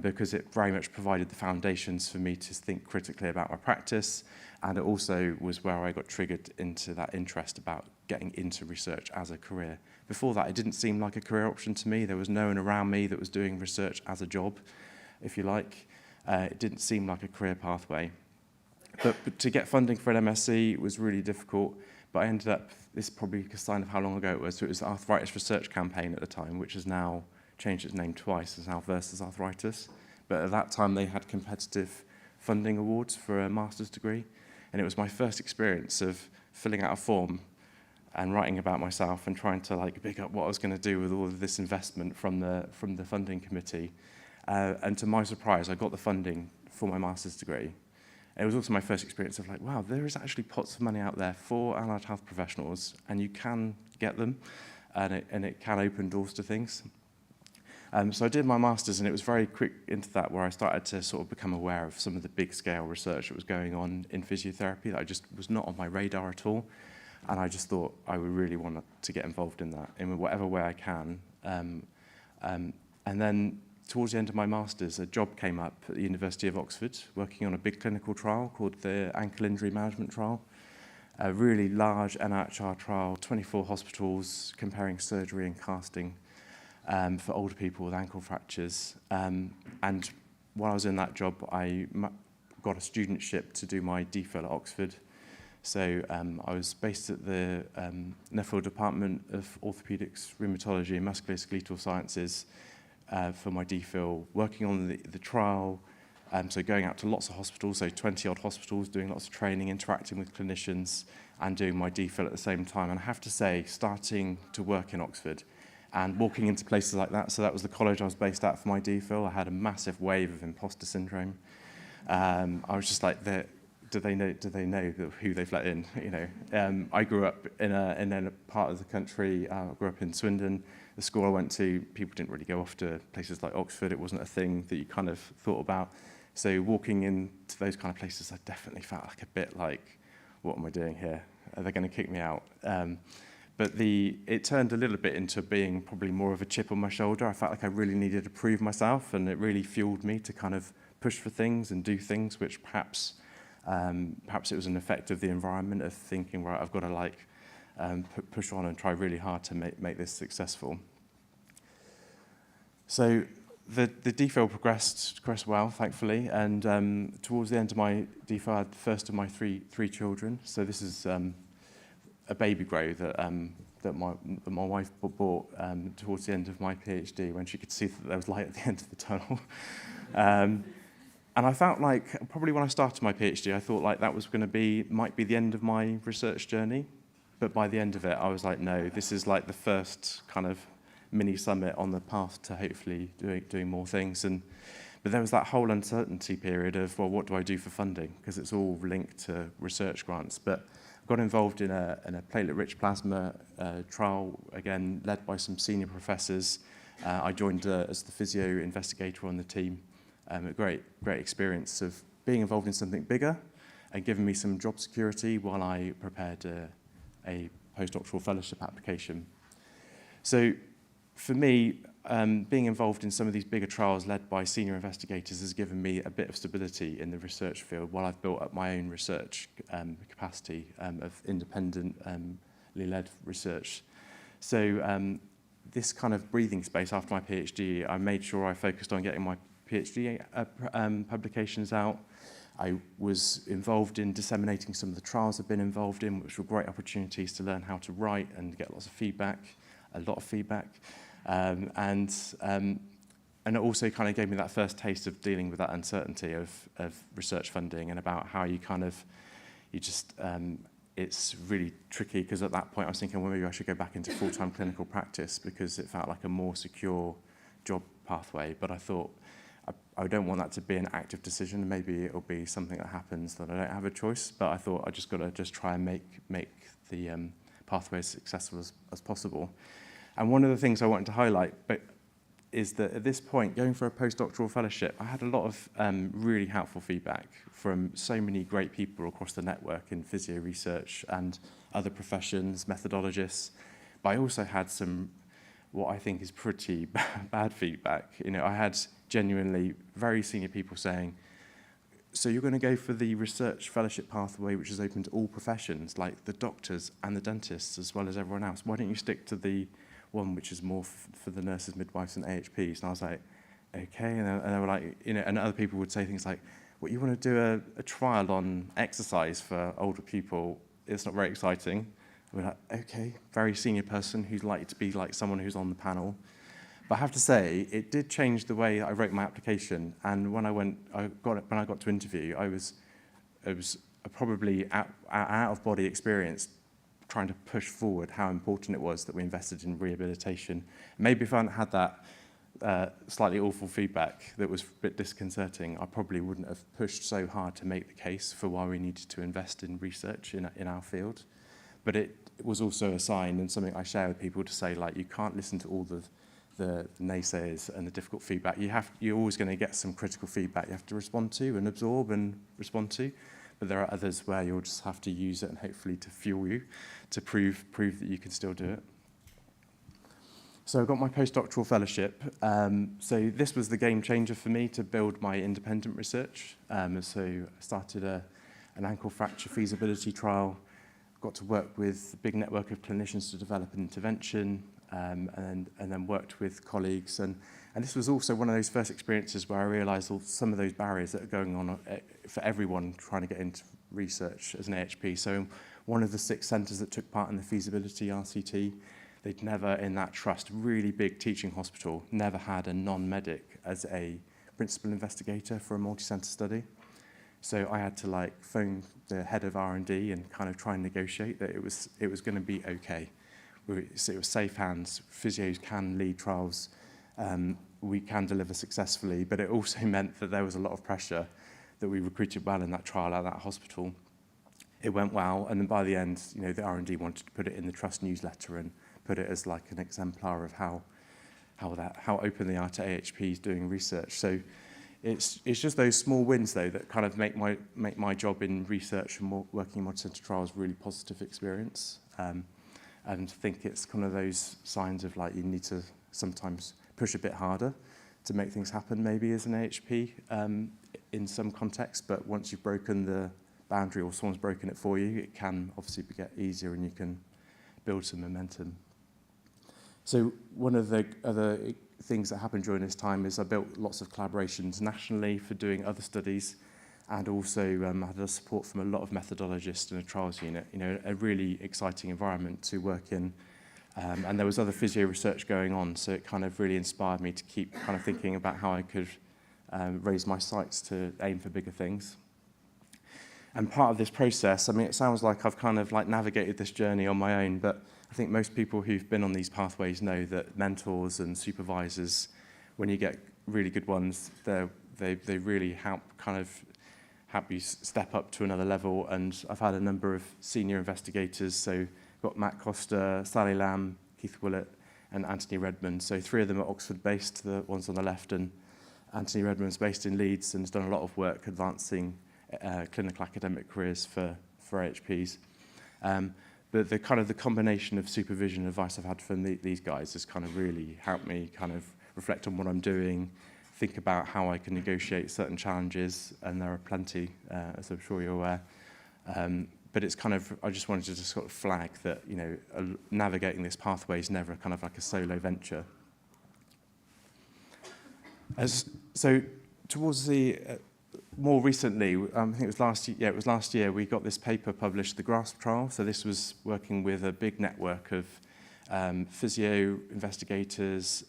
Speaker 5: because it very much provided the foundations for me to think critically about my practice, and it also was where I got triggered into that interest about getting into research as a career. Before that, it didn't seem like a career option to me. There was no one around me that was doing research as a job, if you like. It didn't seem like a career pathway. But to get funding for an MSc was really difficult, but I ended up, this is probably a sign of how long ago it was, so it was the Arthritis Research Campaign at the time, which has now changed its name twice, it's now Versus Arthritis. But at that time, they had competitive funding awards for a master's degree, and it was my first experience of filling out a form and writing about myself and trying to pick up what I was going to do with all of this investment from the funding committee. And to my surprise, I got the funding for my master's degree. It was also my first experience of wow, there is actually pots of money out there for allied health professionals, and you can get them, and it can open doors to things. So I did my master's, and it was very quick into that where I started to sort of become aware of some of the big scale research that was going on in physiotherapy that I just was not on my radar at all. And I just thought I would really want to get involved in that in whatever way I can. And then towards the end of my master's, a job came up at the University of Oxford, working on a big clinical trial called the Ankle Injury Management Trial. A really large NIHR trial, 24 hospitals, comparing surgery and casting for older people with ankle fractures. And while I was in that job, I got a studentship to do my DPhil at Oxford. So I was based at the Nuffield Department of Orthopaedics, Rheumatology and Musculoskeletal Sciences for my DPhil, working on the trial, so going out to lots of hospitals, so 20-odd hospitals, doing lots of training, interacting with clinicians, and doing my DPhil at the same time. And I have to say, starting to work in Oxford and walking into places like that. So that was the college I was based at for my DPhil. I had a massive wave of imposter syndrome. I was just like, do they know who they've let in? You know, I grew up in a part of the country. I grew up in Swindon. The school I went to, people didn't really go off to places like Oxford. It wasn't a thing that you kind of thought about. So walking into those kind of places, I definitely felt like a bit like, what am I doing here? Are they going to kick me out? But it turned a little bit into being probably more of a chip on my shoulder. I felt like I really needed to prove myself, and it really fueled me to kind of push for things and do things which perhaps it was an effect of the environment, of thinking, right, I've got to push on and try really hard to make this successful. So the DPhil progressed well, thankfully, and towards the end of my DPhil, I had the first of my three children. So this is a baby grow that my wife bought towards the end of my PhD, when she could see that there was light at the end of the tunnel. And I felt like, probably when I started my PhD, I thought like that was going to might be the end of my research journey. But by the end of it, I was like, no, this is like the first kind of mini summit on the path to hopefully doing more things. But there was that whole uncertainty period of, well, what do I do for funding? Because it's all linked to research grants. But I got involved in a platelet-rich plasma trial, again, led by some senior professors. I joined as the physio investigator on the team. A great experience of being involved in something bigger and giving me some job security while I prepared a postdoctoral fellowship application. So for me, being involved in some of these bigger trials led by senior investigators has given me a bit of stability in the research field while I've built up my own research capacity of independently led research. So this kind of breathing space after my PhD, I made sure I focused on getting my PhD publications out. I was involved in disseminating some of the trials I've been involved in, which were great opportunities to learn how to write and get lots of feedback, a lot of feedback. And it also kind of gave me that first taste of dealing with that uncertainty of research funding, and about how it's really tricky, because at that point I was thinking, well, maybe I should go back into full-time clinical practice, because it felt like a more secure job pathway. But I thought, I don't want that to be an active decision. Maybe it'll be something that happens that I don't have a choice. But I thought I just got to try and make the pathway as successful as possible. And one of the things I wanted to highlight is that at this point, going for a postdoctoral fellowship, I had a lot of really helpful feedback from so many great people across the network in physio research and other professions, methodologists. But I also had some, what I think is pretty bad feedback. You know, I had genuinely very senior people saying, so you're going to go for the research fellowship pathway, which is open to all professions, like the doctors and the dentists, as well as everyone else. Why don't you stick to the one which is more for the nurses, midwives, and AHPs? And I was like, okay. And they were like, you know, and other people would say things like, well, you want to do a trial on exercise for older people? It's not very exciting. We're like, okay, very senior person who'd like to be like someone who's on the panel. But I have to say, it did change the way I wrote my application. And when I got to interview, it was probably out of body experience, trying to push forward how important it was that we invested in rehabilitation. Maybe if I hadn't had that slightly awful feedback that was a bit disconcerting, I probably wouldn't have pushed so hard to make the case for why we needed to invest in research in our field. But it was also a sign, and something I share with people, to say, like, you can't listen to all the naysayers and the difficult feedback. You're always going to get some critical feedback you have to respond to and absorb and respond to. But there are others where you'll just have to use it, and hopefully to fuel you, to prove that you can still do it. So I got my postdoctoral fellowship. So this was the game changer for me to build my independent research. So I started an ankle fracture feasibility trial, got to work with a big network of clinicians to develop an intervention, and then worked with colleagues. And this was also one of those first experiences where I realised some of those barriers that are going on for everyone trying to get into research as an AHP. So one of the 6 centres that took part in the feasibility RCT, they'd never, in that trust, really big teaching hospital, never had a non-medic as a principal investigator for a multi-centre study. So I had to phone the head of R&D and kind of try and negotiate that it was going to be okay it was safe hands. Physios can lead trials. We can deliver successfully, but it also meant that there was a lot of pressure that we recruited well in that trial at that hospital. It went well, and then by the end, the R&D wanted to put it in the trust newsletter and put it as like an exemplar of how open they are to AHPs doing research. So it's just those small wins though that kind of make my job in research and working in multi-centre trials really positive experience. And I think it's kind of those signs of like you need to sometimes push a bit harder to make things happen maybe as an AHP in some context, but once you've broken the boundary or someone's broken it for you, it can obviously get easier and you can build some momentum. So one of the other things that happened during this time is I built lots of collaborations nationally for doing other studies, and also had the support from a lot of methodologists in a trials unit, a really exciting environment to work in. And there was other physio research going on, so it kind of really inspired me to keep kind of thinking about how I could raise my sights to aim for bigger things. And part of this process, I mean, it sounds like I've kind of like navigated this journey on my own, but I think most people who've been on these pathways know that mentors and supervisors, when you get really good ones, they really help you step up to another level. And I've had a number of senior investigators, so got Matt Costa, Sally Lamb, Keith Willett, and Anthony Redmond. So 3 of them are Oxford-based, the ones on the left, and Anthony Redmond's based in Leeds and has done a lot of work advancing clinical academic careers for AHPs. But the combination of supervision and advice I've had from these guys has kind of really helped me kind of reflect on what I'm doing, think about how I can negotiate certain challenges, and there are plenty, as I'm sure you're aware. But it's kind of, I just wanted to just sort of flag that, navigating this pathway is never kind of like a solo venture. So towards the, more recently, I think it was last year, we got this paper published, the GRASP trial. So this was working with a big network of physio investigators,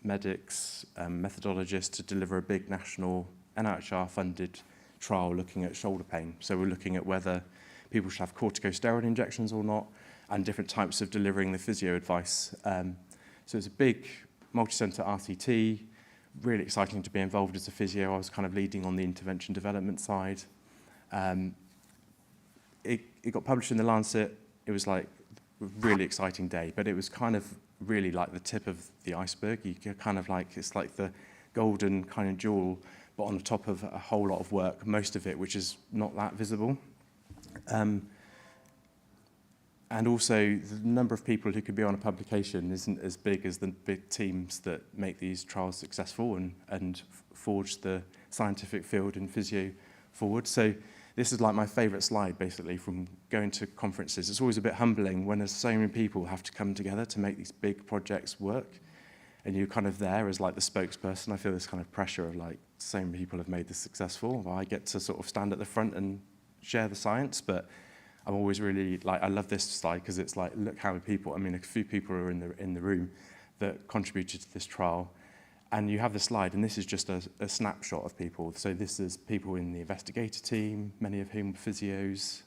Speaker 5: medics, methodologists to deliver a big national NIHR-funded trial looking at shoulder pain. So we're looking at whether people should have corticosteroid injections or not, and different types of delivering the physio advice. So it's a big multi-centre RCT, really exciting to be involved as a physio. I was kind of leading on the intervention development side. It got published in The Lancet. It was like a really exciting day, but it was kind of really like the tip of the iceberg. You kind of like, it's like the golden kind of jewel, but on the top of a whole lot of work, most of it which is not that visible. And also, the number of people who could be on a publication isn't as big as the big teams that make these trials successful and forge the scientific field in physio forward. So this is like my favourite slide, basically, from going to conferences. It's always a bit humbling when there's so many people have to come together to make these big projects work, and you're kind of there as like the spokesperson. I feel this kind of pressure of like, so many people have made this successful. Well, I get to sort of stand at the front and share the science, but I'm always really like, I love this slide because it's like, look how many people, I mean, a few people are in the room that contributed to this trial. And you have the slide, and this is just a snapshot of people. So this is people in the investigator team, many of whom are physios,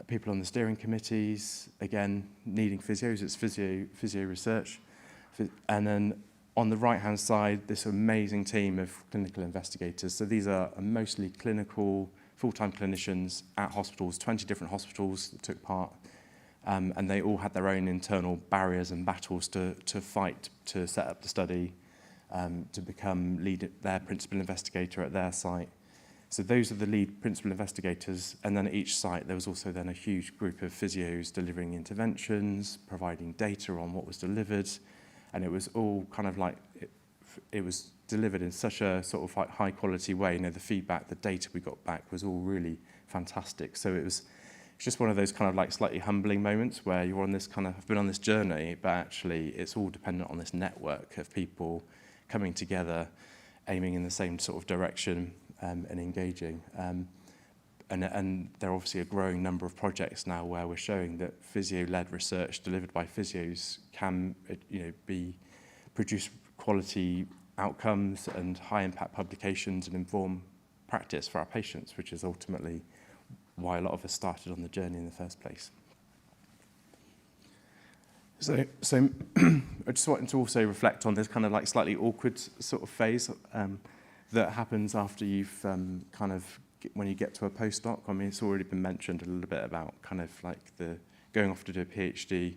Speaker 5: people on the steering committees, again, needing physios, it's physio research. And then on the right-hand side, this amazing team of clinical investigators. So these are mostly clinical, full-time clinicians at hospitals, 20 different hospitals that took part, and they all had their own internal barriers and battles to fight to set up the study, to become their principal investigator at their site. So those are the lead principal investigators, and then at each site there was also then a huge group of physios delivering interventions, providing data on what was delivered, and it was all kind of like, it was delivered in such a sort of like high quality way. You know, the feedback, the data we got back was all really fantastic. So it's just one of those kind of like slightly humbling moments where you're on this kind of, I've been on this journey, but actually it's all dependent on this network of people coming together, aiming in the same sort of direction, and engaging. And there are obviously a growing number of projects now where we're showing that physio-led research delivered by physios can, produce quality outcomes and high-impact publications and inform practice for our patients, which is ultimately why a lot of us started on the journey in the first place. So I just wanted to also reflect on this kind of like slightly awkward sort of phase that happens after you've when you get to a postdoc. I mean, it's already been mentioned a little bit about kind of like the going off to do a PhD.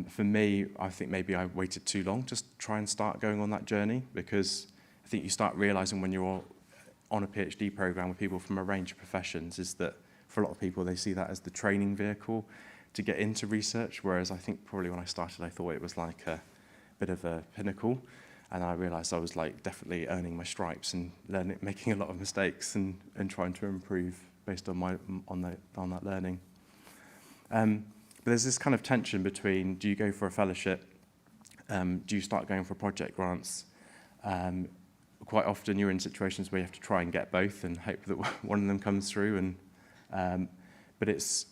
Speaker 5: For me, I think maybe I waited too long to try and start going on that journey, because I think you start realizing when you're on a PhD program with people from a range of professions is that for a lot of people, they see that as the training vehicle to get into research, whereas I think probably when I started, I thought it was like a bit of a pinnacle, and I realized I was like definitely earning my stripes and making a lot of mistakes and trying to improve based on that learning. But there's this kind of tension between, do you go for a fellowship, do you start going for project grants? Quite often you're in situations where you have to try and get both and hope that one of them comes through. But it's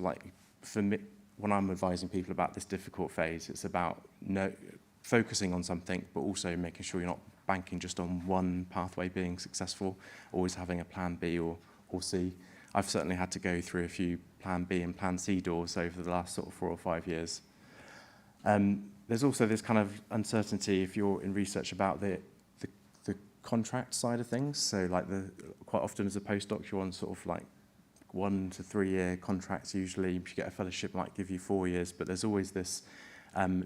Speaker 5: like, for me, when I'm advising people about this difficult phase, it's about focusing on something, but also making sure you're not banking just on one pathway being successful, always having a plan B or C. I've certainly had to go through a few plan B and plan C doors over the last sort of 4 or 5 years. There's also this kind of uncertainty if you're in research about the contract side of things. So like quite often as a postdoc, you're on sort of like 1 to 3 year contracts usually. If you get a fellowship, it might give you 4 years, but there's always this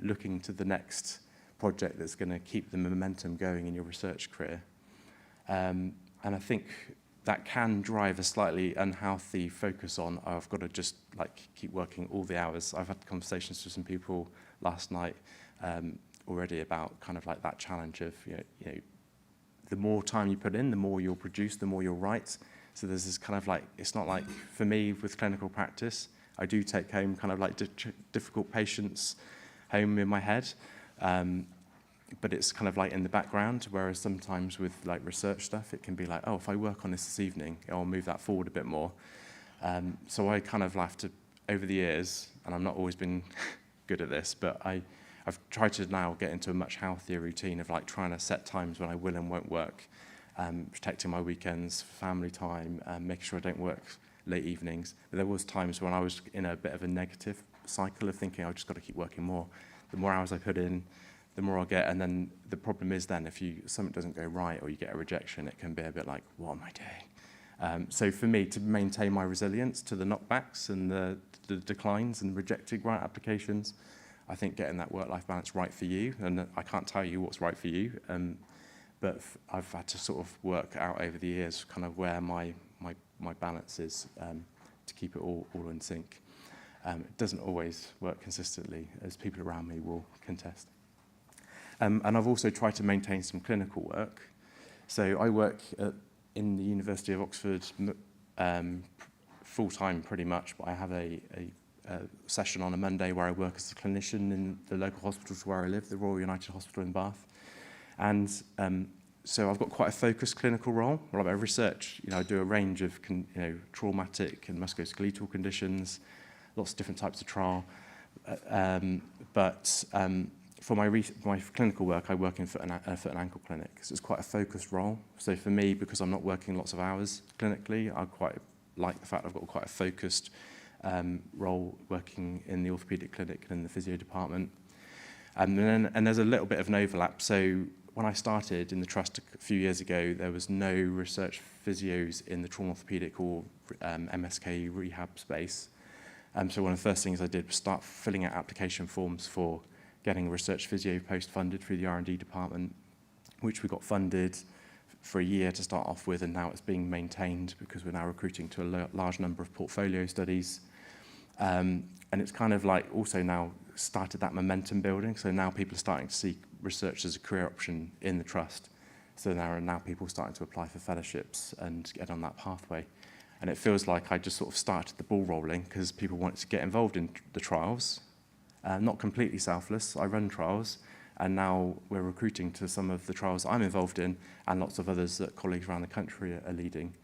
Speaker 5: looking to the next project that's going to keep the momentum going in your research career. And I think that can drive a slightly unhealthy focus on, oh, I've got to just like keep working all the hours. I've had conversations with some people last night already about kind of like that challenge of, you know, the more time you put in, the more you'll produce, the more you'll write. So there's this kind of like, it's not like, for me with clinical practice, I do take home kind of like difficult patients home in my head, but it's kind of like in the background, whereas sometimes with like research stuff, it can be like, oh, if I work on this evening, I'll move that forward a bit more. So I kind of have to, over the years, and I've not always been good at this, but I've tried to now get into a much healthier routine of like trying to set times when I will and won't work, protecting my weekends, family time, making sure I don't work late evenings. But there was times when I was in a bit of a negative cycle of thinking, I've just got to keep working more. The more hours I put in, the more I'll get. And then the problem is then if something doesn't go right or you get a rejection, it can be a bit like, what am I doing? So for me, to maintain my resilience to the knockbacks and the declines and rejected grant applications, I think getting that work-life balance right for you, and I can't tell you what's right for you, but I've had to sort of work out over the years kind of where my balance is to keep it all in sync. It doesn't always work consistently, as people around me will contest. And I've also tried to maintain some clinical work. So I work in the University of Oxford full-time pretty much, but I have a session on a Monday where I work as a clinician in the local hospitals where I live, the Royal United Hospital in Bath. And so I've got quite a focused clinical role. Well, I research, I do a range of traumatic and musculoskeletal conditions, lots of different types of trial. But for my clinical work, I work in foot and ankle clinic. So it's quite a focused role. So for me, because I'm not working lots of hours clinically, I quite like the fact I've got quite a focused role working in the orthopaedic clinic and in the physio department. And there's a little bit of an overlap. So when I started in the trust a few years ago, there was no research physios in the trauma orthopaedic or MSK rehab space. So one of the first things I did was start filling out application forms for getting a research physio post funded through the R&D department, which we got funded for a year to start off with, and now it's being maintained because we're now recruiting to a large number of portfolio studies. And it's kind of like also now started that momentum building. So now people are starting to see research as a career option in the trust. So now people are starting to apply for fellowships and get on that pathway. And it feels like I just sort of started the ball rolling because people wanted to get involved in the trials. Not completely selfless, I run trials, and now we're recruiting to some of the trials I'm involved in and lots of others that colleagues around the country are leading.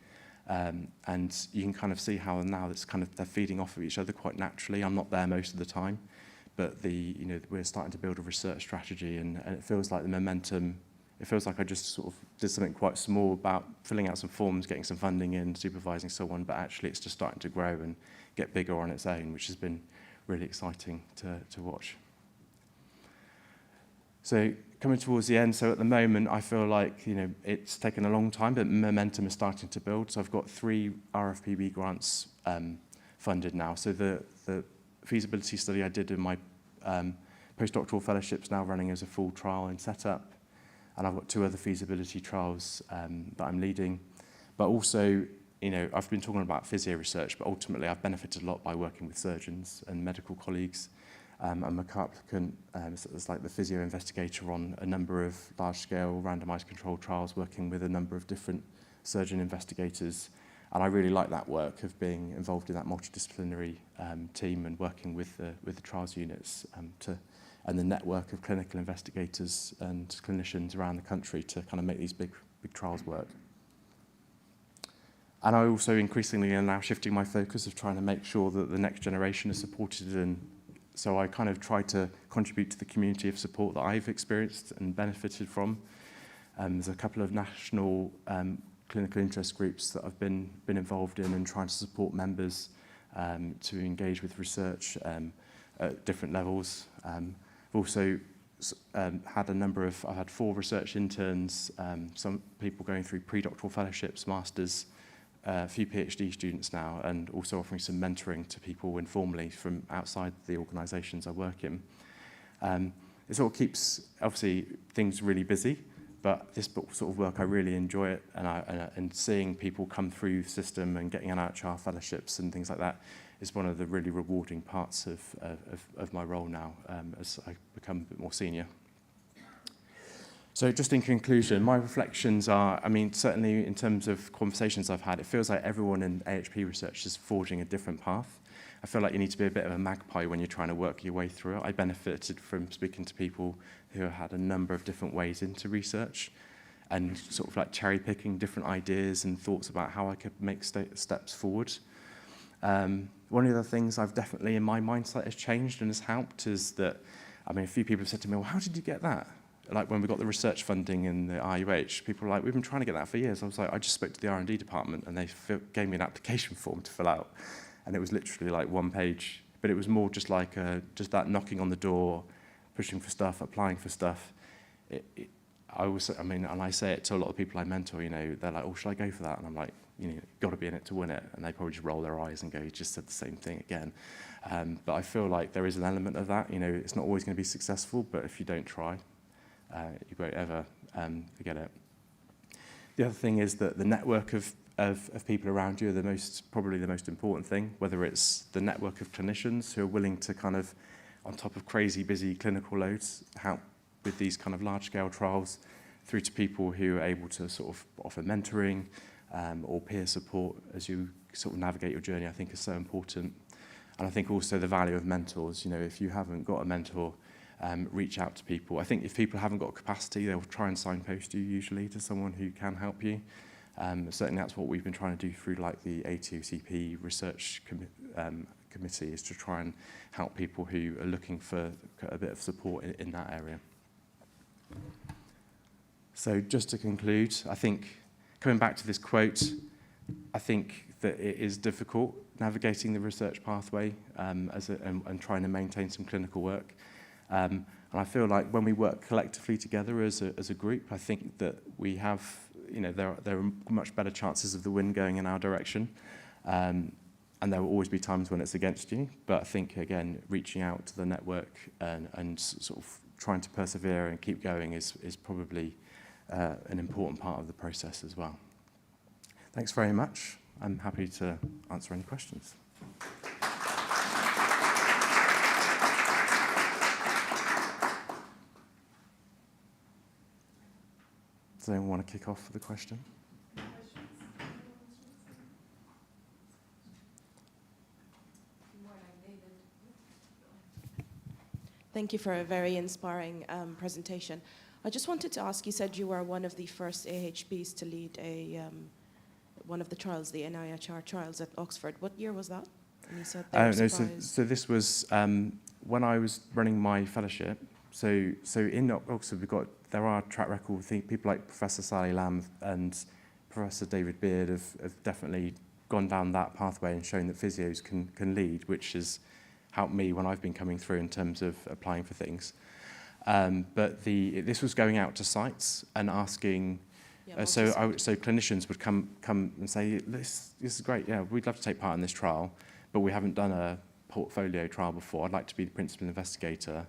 Speaker 5: And you can kind of see how now it's kind of they're feeding off of each other quite naturally. I'm not there most of the time, but we're starting to build a research strategy, and it feels like the momentum. It feels like I just sort of did something quite small about filling out some forms, getting some funding in, supervising someone, but actually it's just starting to grow and get bigger on its own, which has been really exciting to watch. So coming towards the end, so at the moment I feel like it's taken a long time, but momentum is starting to build. So I've got 3 RFPB grants funded now. So the feasibility study I did in my postdoctoral fellowship's now running as a full trial in setup, and I've got 2 other feasibility trials that I'm leading. But also, I've been talking about physio research, but ultimately I've benefited a lot by working with surgeons and medical colleagues. I'm a co-applicant as like the physio investigator on a number of large-scale randomised controlled trials, working with a number of different surgeon investigators. And I really like that work of being involved in that multidisciplinary team and working with the trials units and the network of clinical investigators and clinicians around the country to kind of make these big trials work. And I also increasingly am now shifting my focus of trying to make sure that the next generation is supported, and so I kind of try to contribute to the community of support that I've experienced and benefited from. There's a couple of national clinical interest groups that I've been involved in and trying to support members to engage with research at different levels. I've also I've had 4 research interns, some people going through pre-doctoral fellowships, masters, a few PhD students now, and also offering some mentoring to people informally from outside the organisations I work in. It sort of keeps, obviously, things really busy, but this sort of work, I really enjoy it, and seeing people come through the system and getting NIHR fellowships and things like that is one of the really rewarding parts of my role now as I become a bit more senior. So just in conclusion, my reflections are, certainly in terms of conversations I've had, it feels like everyone in AHP research is forging a different path. I feel like you need to be a bit of a magpie when you're trying to work your way through it. I benefited from speaking to people who had a number of different ways into research and sort of like cherry picking different ideas and thoughts about how I could make steps forward. One of the things I've definitely in my mindset has changed and has helped is that, a few people have said to me, well, how did you get that? Like when we got the research funding in the RUH, people were like, we've been trying to get that for years. I was like, I just spoke to the R&D department and they gave me an application form to fill out. And it was literally like 1 page, but it was more just like just that knocking on the door, pushing for stuff, applying for stuff. And I say it to a lot of people I mentor, they're like, oh, should I go for that? And I'm like, you've got to be in it to win it. And they probably just roll their eyes and go, you just said the same thing again. But I feel like there is an element of that. It's not always going to be successful, but if you don't try, you won't ever get it. The other thing is that the network of people around you are probably the most important thing, whether it's the network of clinicians who are willing to kind of, on top of crazy busy clinical loads, help with these kind of large-scale trials, through to people who are able to sort of offer mentoring or peer support as you sort of navigate your journey, I think is so important. And I think also the value of mentors. If you haven't got a mentor, reach out to people. I think if people haven't got capacity, they'll try and signpost you usually to someone who can help you. Certainly that's what we've been trying to do through like the A2CP research committee, is to try and help people who are looking for a bit of support in that area. So just to conclude, I think coming back to this quote, I think that it is difficult navigating the research pathway and trying to maintain some clinical work. And I feel like when we work collectively together as a group, I think that we have, there are much better chances of the wind going in our direction. And there will always be times when it's against you. But I think, again, reaching out to the network and sort of trying to persevere and keep going is probably an important part of the process as well. Thanks very much. I'm happy to answer any questions. Does anyone want to kick off with a question?
Speaker 6: Thank you for a very inspiring presentation. I just wanted to ask, you said you were one of the first AHPs to lead one of the trials, the NIHR trials at Oxford. What year was that? And you said
Speaker 5: so this was when I was running my fellowship. So in Oxford, there are track record people like Professor Sally Lamb and Professor David Beard have definitely gone down that pathway and shown that physios can lead, which is helped me when I've been coming through in terms of applying for things. But this was going out to sites and asking. So clinicians would come and say, this is great, yeah, we'd love to take part in this trial, but we haven't done a portfolio trial before. I'd like to be the principal investigator.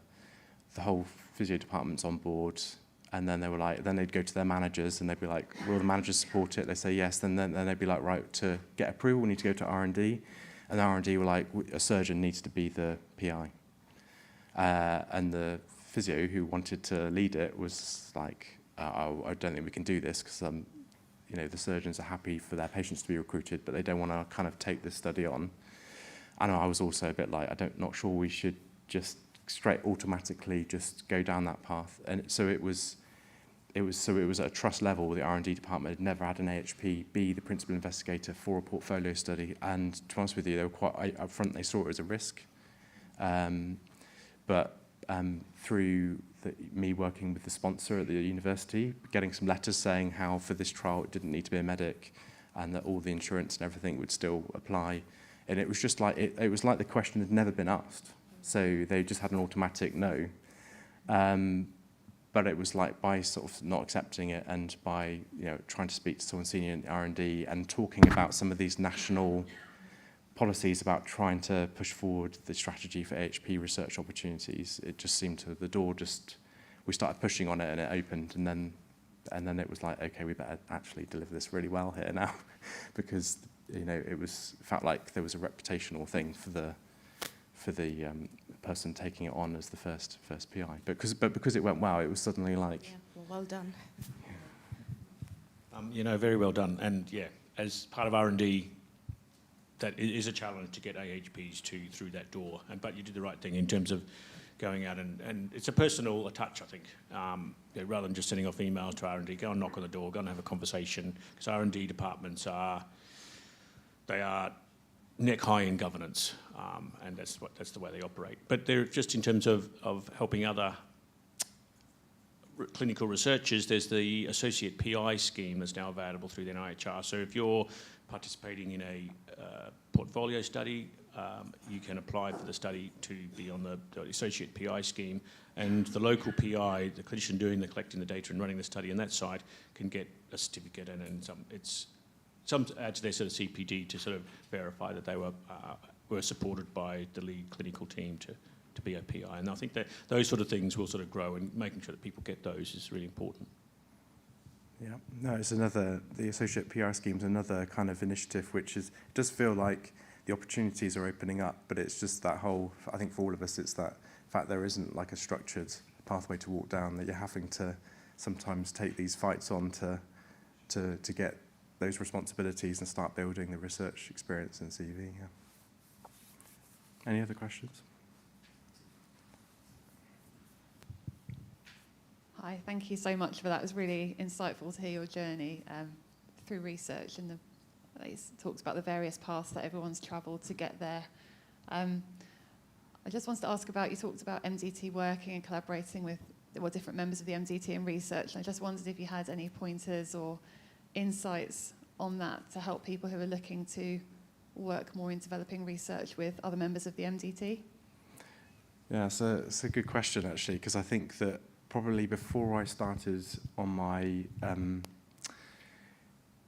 Speaker 5: The whole physio department's on board. And then they were like, then they'd go to their managers and they'd be like, will the managers support it? They say yes. Then they'd be like, right, to get approval, we need to go to R&D. And the R&D were like, a surgeon needs to be the PI. And the physio who wanted to lead it was like, I don't think we can do this because the surgeons are happy for their patients to be recruited, but they don't want to kind of take this study on. And I was also a bit like, not sure we should just automatically just go down that path. And so it was at a trust level. The R&D department had never had an AHP be the principal investigator for a portfolio study. And to be honest with you, they were quite upfront. They saw it as a risk. But through me working with the sponsor at the university, getting some letters saying how for this trial it didn't need to be a medic and that all the insurance and everything would still apply. And it was just like, it was like the question had never been asked. So they just had an automatic no. But it was like by sort of not accepting it and by trying to speak to someone senior in R&D and talking about some of these national policies about trying to push forward the strategy for AHP research opportunities, it just seemed to, the door just, we started pushing on it and it opened, and then it was like, okay, we better actually deliver this really well here now, because felt like there was a reputational thing for the person taking it on as the first PI. But because it went well, it was suddenly like,
Speaker 6: yeah, well done.
Speaker 3: Very well done. And yeah, as part of R&D, that is a challenge to get AHPs through that door. But you did the right thing in terms of going out and it's a personal touch, I think. Rather than just sending off emails to R&D, go and knock on the door, go and have a conversation. Because R&D departments are neck high in governance, and that's the way they operate. But they're just in terms of helping other clinical researchers, there's the associate PI scheme that's now available through the NIHR. So if you're participating in a portfolio study, you can apply for the study to be on the associate PI scheme, and the local PI, the clinician collecting the data and running the study on that side, can get a certificate, and some add to their sort of CPD to sort of verify that they were supported by the lead clinical team to be a PI. And I think that those sort of things will sort of grow, and making sure that people get those is really important.
Speaker 5: Yeah, no, the associate PR scheme is another kind of initiative which it does feel like the opportunities are opening up, but it's just that whole, I think for all of us, it's that fact there isn't like a structured pathway to walk down, that you're having to sometimes take these fights on to get those responsibilities and start building the research experience in CV. Yeah. Any other questions?
Speaker 7: Hi, thank you so much for that. It was really insightful to hear your journey through research, and it talks about the various paths that everyone's travelled to get there. I just wanted to ask you talked about MDT working and collaborating with different members of the MDT in research, and I just wondered if you had any pointers or insights on that to help people who are looking to work more in developing research with other members of the MDT?
Speaker 5: Yeah, so it's a good question actually, because I think that probably before I started on my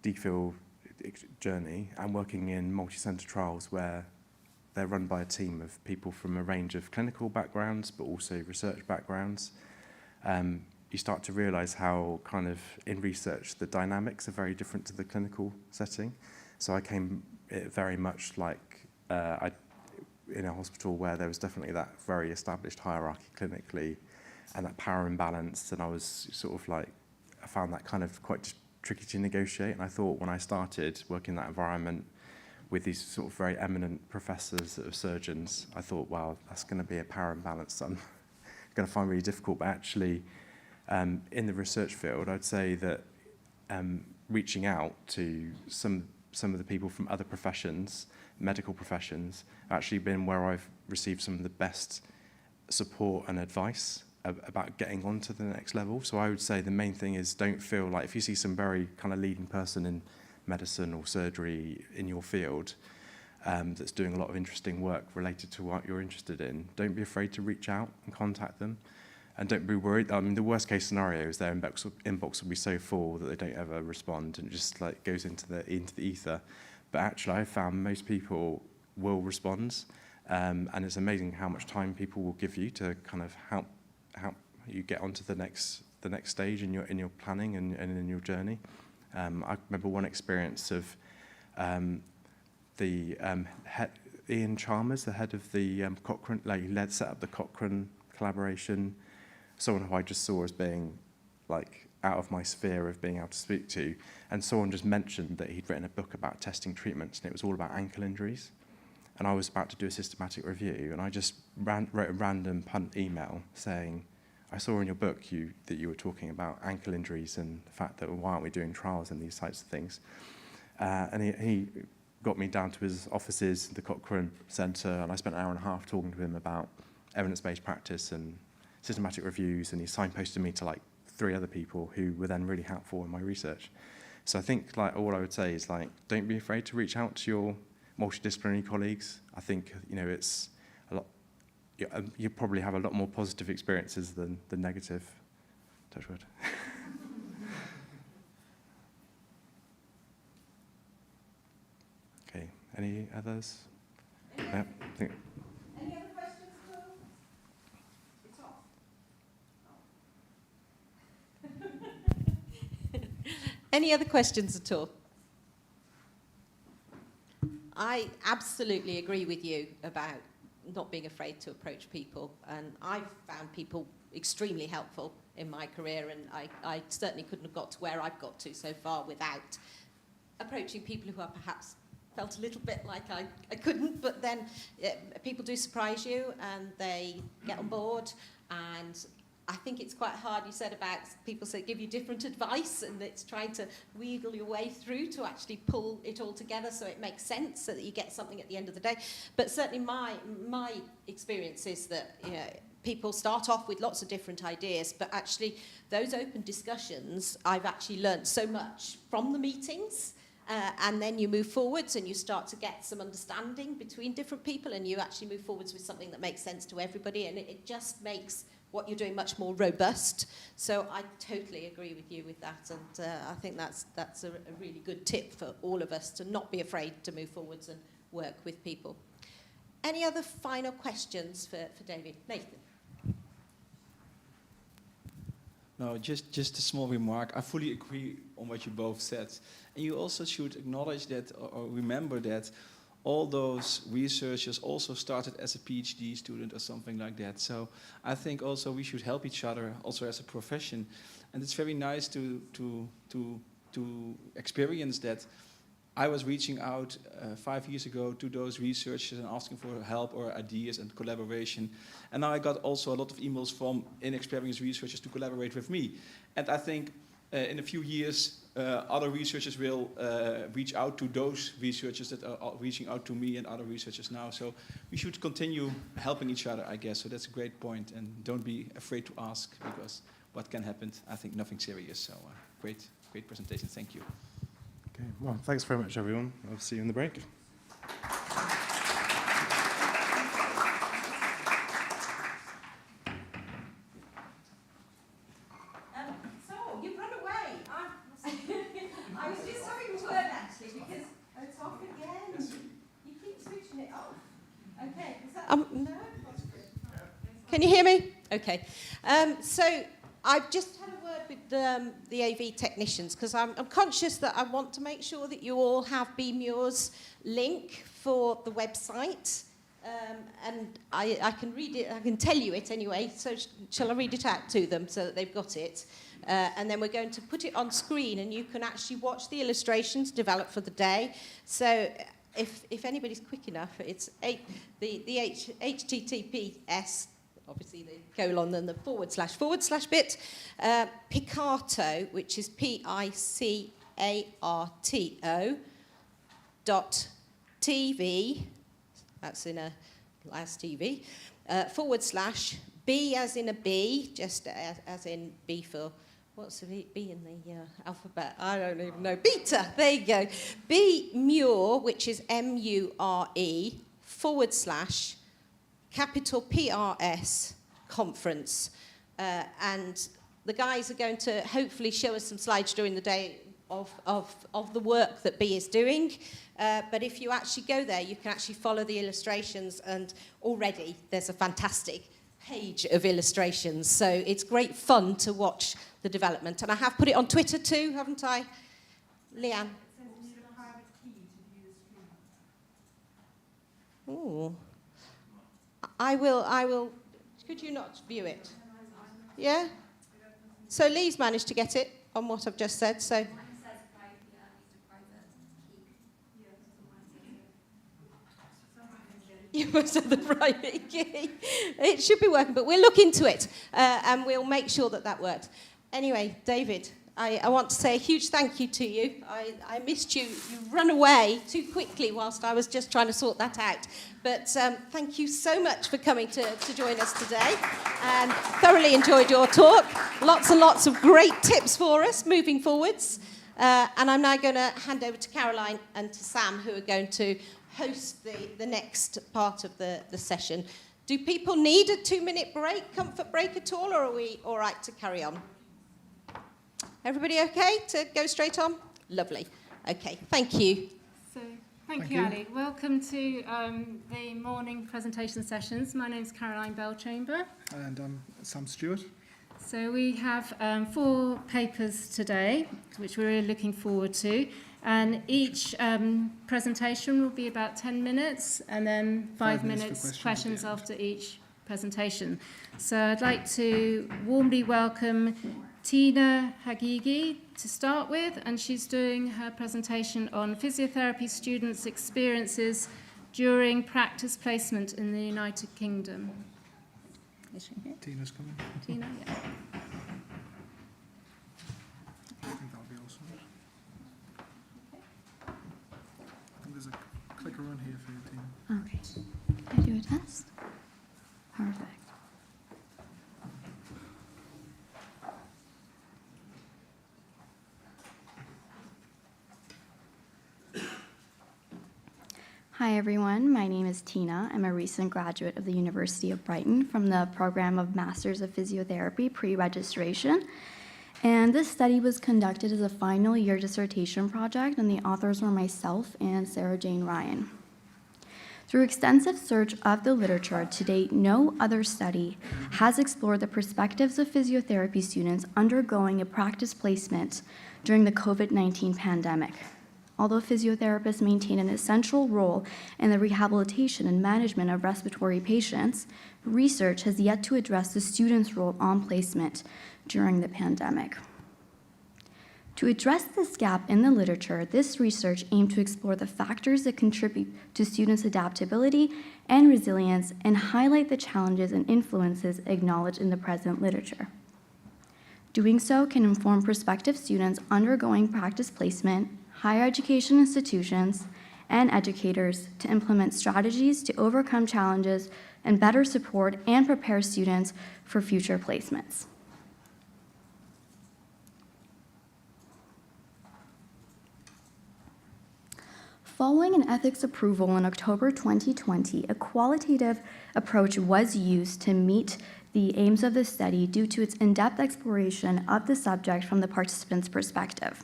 Speaker 5: DPhil journey and working in multi-centre trials where they're run by a team of people from a range of clinical backgrounds but also research backgrounds, you start to realise how kind of in research the dynamics are very different to the clinical setting. So I came very much like in a hospital where there was definitely that very established hierarchy clinically and that power imbalance, and I was sort of like, I found that kind of quite tricky to negotiate, and I thought when I started working in that environment with these sort of very eminent professors of surgeons, I thought, wow, that's going to be a power imbalance that I'm going to find really difficult. But actually, in the research field, I'd say that reaching out to some of the people from other professions, medical professions, actually been where I've received some of the best support and advice about getting on to the next level. So I would say the main thing is don't feel like, if you see some very kind of leading person in medicine or surgery in your field, that's doing a lot of interesting work related to what you're interested in, don't be afraid to reach out and contact them. And don't be worried. I mean, the worst case scenario is their inbox will be so full that they don't ever respond and it just like goes into the ether. But actually, I've found most people will respond, and it's amazing how much time people will give you to kind of help you get onto the next stage in your planning and in your journey. I remember one experience of Ian Chalmers, the head of the Cochrane, set up the Cochrane collaboration. Someone who I just saw as being like out of my sphere of being able to speak to, and someone just mentioned that he'd written a book about testing treatments, and it was all about ankle injuries. And I was about to do a systematic review, and I just wrote a random punt email saying, I saw in your book that you were talking about ankle injuries and the fact that why aren't we doing trials and these types of things. And he got me down to his offices, the Cochrane Centre, and I spent an hour and a half talking to him about evidence-based practice and systematic reviews, and he signposted me to like 3 other people who were then really helpful in my research. So I think like all I would say is like, don't be afraid to reach out to your multidisciplinary colleagues. I think, you know, it's a lot, you probably have a lot more positive experiences than negative. Touch wood. Okay, any others? No, I think.
Speaker 1: Any other questions at all? It's off. Any other questions at all? I absolutely agree with you about not being afraid to approach people, and I've found people extremely helpful in my career, and I certainly couldn't have got to where I've got to so far without approaching people who are perhaps felt a little bit like I couldn't, but then people do surprise you and they get on board, and I think it's quite hard. You said about people give you different advice, and it's trying to wheedle your way through to actually pull it all together so it makes sense, so that you get something at the end of the day. But certainly my experience is that, you know, people start off with lots of different ideas, but actually those open discussions, I've actually learned so much from the meetings. And then you move forwards and you start to get some understanding between different people, and you actually move forwards with something that makes sense to everybody, and it just makes what you're doing much more robust. So I totally agree with you with that, and I think that's a really good tip for all of us, to not be afraid to move forwards and work with people. Any other final questions for David? Nathan?
Speaker 8: No, just a small remark. I fully agree on what you both said. And you also should acknowledge that, or remember that, all those researchers also started as a PhD student or something like that. So I think also we should help each other also as a profession. And it's very nice to experience that. I was reaching out 5 years ago to those researchers and asking for help or ideas and collaboration. And now I got also a lot of emails from inexperienced researchers to collaborate with me. And I think in a few years, other researchers will reach out to those researchers that are reaching out to me and other researchers now. So we should continue helping each other, I guess. So that's a great point. And don't be afraid to ask, because what can happen? I think nothing serious. So great presentation. Thank you.
Speaker 5: Okay, well, thanks very much, everyone. I'll see you in the break.
Speaker 1: So, you've run away. I was just having a word, actually, because it's off again. You keep switching it off. Okay. Is that, no? Can you hear me? Okay. So, I've just had a word with the AV technicians, because I'm conscious that I want to make sure that you all have BMUR's link for the website. And I can read it, I can tell you it anyway, so shall I read it out to them so that they've got it? And then we're going to put it on screen, and you can actually watch the illustrations developed for the day. So if anybody's quick enough, it's the HTTPS, obviously the colon and the / bit, Picarto, which is PICARTO.TV, that's in a last TV, / B as in a B, just as in B for What's the B in the alphabet? I don't even know. Beta, there you go. BMURE, which is MURE, / capital PRS conference. And the guys are going to hopefully show us some slides during the day of the work that B is doing. But if you actually go there, you can actually follow the illustrations, and already there's a fantastic page of illustrations. So it's great fun to watch the development. And I have put it on Twitter too, haven't I? Leanne? Ooh. I will, could you not view it? Yeah? So Lee's managed to get it on what I've just said, so. You must have the private key. It should be working, but we'll look into it, and we'll make sure that that works. Anyway, David, I want to say a huge thank you to you. I missed you. You ran away too quickly whilst I was just trying to sort that out. But thank you so much for coming to join us today, and thoroughly enjoyed your talk. Lots and lots of great tips for us moving forwards. And I'm now going to hand over to Caroline and to Sam, who are going to host the next part of the session. Do people need a 2-minute break, comfort break at all, or are we all right to carry on? Everybody okay to go straight on? Lovely. Okay, thank you.
Speaker 9: So, thank you, Ali. Welcome to the morning presentation sessions. My name's Caroline Bellchamber.
Speaker 10: And I'm Sam Stewart.
Speaker 9: So we have 4 papers today, which we're really looking forward to. And each presentation will be about 10 minutes, and then 5 minutes questions after each presentation. So I'd like to warmly welcome Tina Hagigi to start with, and she's doing her presentation on physiotherapy students' experiences during practice placement in the United Kingdom. Is she here?
Speaker 10: Tina's coming.
Speaker 9: Tina, yeah.
Speaker 10: I think that'll be awesome. I think there's a clicker on here for you, Tina.
Speaker 11: Okay. Can I do a test? Perfect. Hi everyone, my name is Tina. I'm a recent graduate of the University of Brighton from the program of Masters of Physiotherapy pre-registration. And this study was conducted as a final year dissertation project, and the authors were myself and Sarah Jane Ryan. Through extensive search of the literature, to date, no other study has explored the perspectives of physiotherapy students undergoing a practice placement during the COVID-19 pandemic. Although physiotherapists maintain an essential role in the rehabilitation and management of respiratory patients, research has yet to address the students' role on placement during the pandemic. To address this gap in the literature, this research aimed to explore the factors that contribute to students' adaptability and resilience and highlight the challenges and influences acknowledged in the present literature. Doing so can inform prospective students undergoing practice placement, higher education institutions, and educators to implement strategies to overcome challenges and better support and prepare students for future placements. Following an ethics approval in October 2020, a qualitative approach was used to meet the aims of the study due to its in-depth exploration of the subject from the participants' perspective.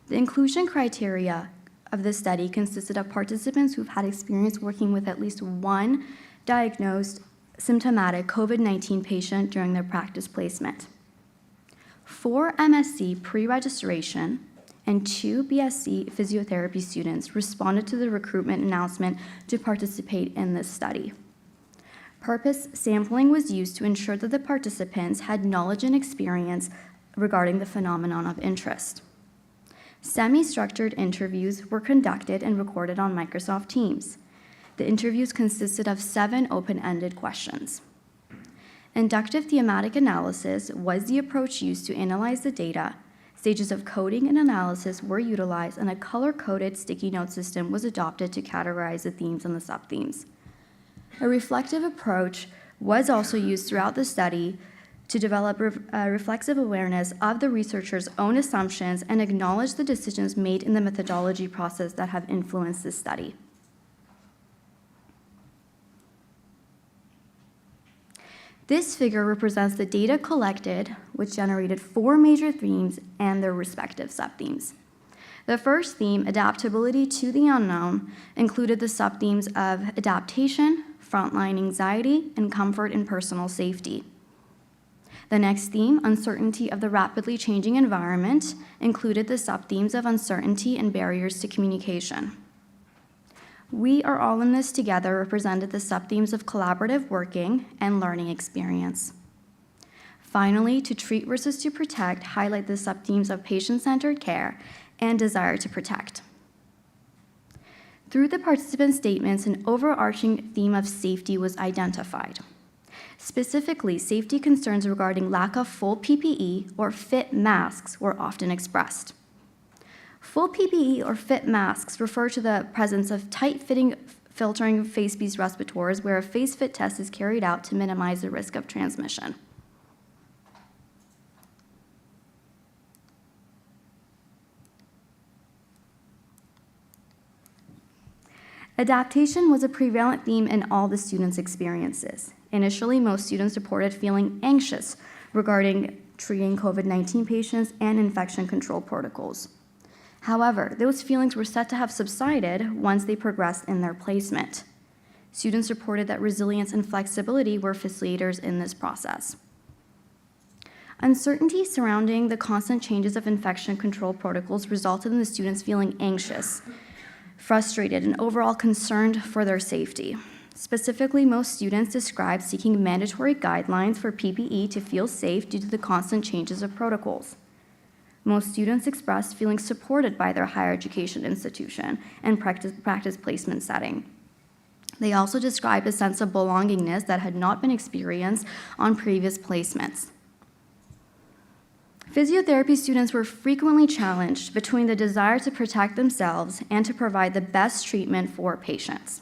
Speaker 11: The inclusion criteria of the study consisted of participants who've had experience working with at least one diagnosed symptomatic COVID-19 patient during their practice placement. 4 MSc pre-registration and 2 BSc physiotherapy students responded to the recruitment announcement to participate in this study. Purpose sampling was used to ensure that the participants had knowledge and experience regarding the phenomenon of interest. Semi-structured interviews were conducted and recorded on Microsoft Teams. The interviews consisted of 7 open-ended questions. Inductive thematic analysis was the approach used to analyze the data. Stages of coding and analysis were utilized, and a color-coded sticky note system was adopted to categorize the themes and the sub-themes. A reflective approach was also used throughout the study to develop reflexive awareness of the researcher's own assumptions and acknowledge the decisions made in the methodology process that have influenced this study. This figure represents the data collected, which generated 4 major themes and their respective subthemes. The first theme, adaptability to the unknown, included the subthemes of adaptation, frontline anxiety, and comfort and personal safety. The next theme, uncertainty of the rapidly changing environment, included the subthemes of uncertainty and barriers to communication. We are all in this together represented the subthemes of collaborative working and learning experience. Finally, to treat versus to protect highlight the subthemes of patient-centered care and desire to protect. Through the participant statements, an overarching theme of safety was identified. Specifically, safety concerns regarding lack of full PPE or fit masks were often expressed. Full PPE or fit masks refer to the presence of tight-fitting filtering face piece respirators where a face fit test is carried out to minimize the risk of transmission. Adaptation was a prevalent theme in all the students' experiences. Initially, most students reported feeling anxious regarding treating COVID-19 patients and infection control protocols. However, those feelings were said to have subsided once they progressed in their placement. Students reported that resilience and flexibility were facilitators in this process. Uncertainty surrounding the constant changes of infection control protocols resulted in the students feeling anxious, frustrated, and overall concerned for their safety. Specifically, most students described seeking mandatory guidelines for PPE to feel safe due to the constant changes of protocols. Most students expressed feeling supported by their higher education institution and practice placement setting. They also described a sense of belongingness that had not been experienced on previous placements. Physiotherapy students were frequently challenged between the desire to protect themselves and to provide the best treatment for patients.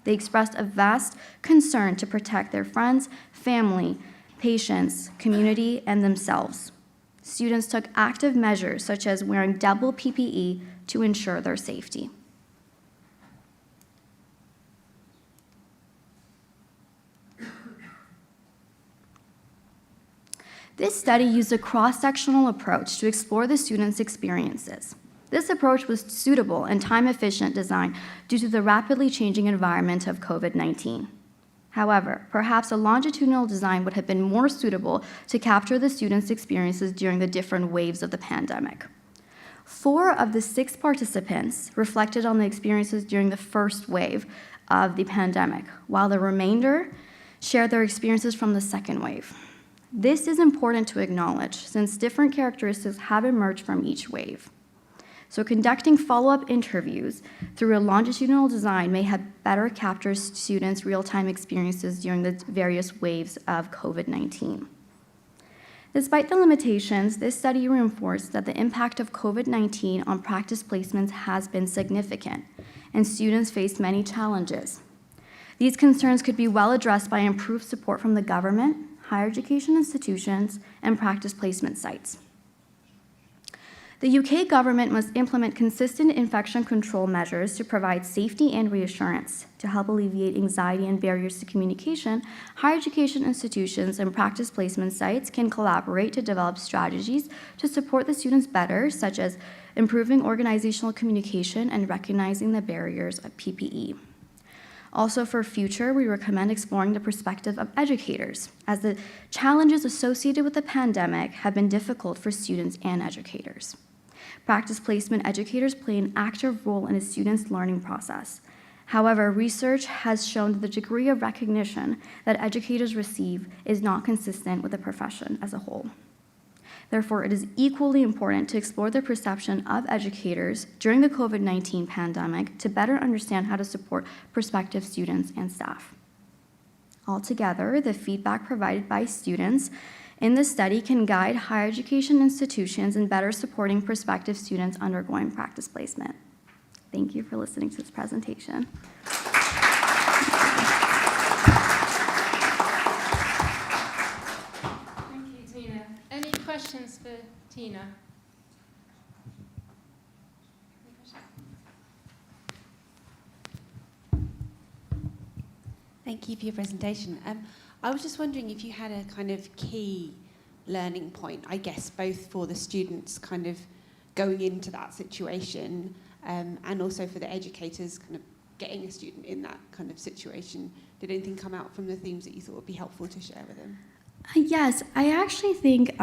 Speaker 11: They expressed a vast concern to protect their friends, family, patients, community, and themselves. Students took active measures such as wearing double PPE to ensure their safety. This study used a cross-sectional approach to explore the students' experiences. This approach was suitable and time-efficient design due to the rapidly changing environment of COVID-19. However, perhaps a longitudinal design would have been more suitable to capture the students' experiences during the different waves of the pandemic. 4 of the 6 participants reflected on the experiences during the first wave of the pandemic, while the remainder shared their experiences from the second wave. This is important to acknowledge since different characteristics have emerged from each wave. So conducting follow-up interviews through a longitudinal design may have better captured students' real-time experiences during the various waves of COVID-19. Despite the limitations, this study reinforced that the impact of COVID-19 on practice placements has been significant, and students face many challenges. These concerns could be well addressed by improved support from the government, higher education institutions, and practice placement sites. The UK government must implement consistent infection control measures to provide safety and reassurance. To help alleviate anxiety and barriers to communication, higher education institutions and practice placement sites can collaborate to develop strategies to support the students better, such as improving organizational communication and recognizing the barriers of PPE. Also for future, we recommend exploring the perspective of educators, as the challenges associated with the pandemic have been difficult for students and educators. Practice placement educators play an active role in a student's learning process. However, research has shown that the degree of recognition that educators receive is not consistent with the profession as a whole. Therefore, it is equally important to explore the perception of educators during the COVID-19 pandemic to better understand how to support prospective students and staff. Altogether, the feedback provided by students in this study can guide higher education institutions in better supporting prospective students undergoing practice placement. Thank you for listening to this presentation.
Speaker 1: Thank
Speaker 9: Tina.
Speaker 12: Thank you for your presentation. I was just wondering if you had a kind of key learning point, I guess, both for the students kind of going into that situation and also for the educators kind of getting a student in that kind of situation. Did anything come out from the themes that you thought would be helpful to share with them?
Speaker 11: Yes, I actually think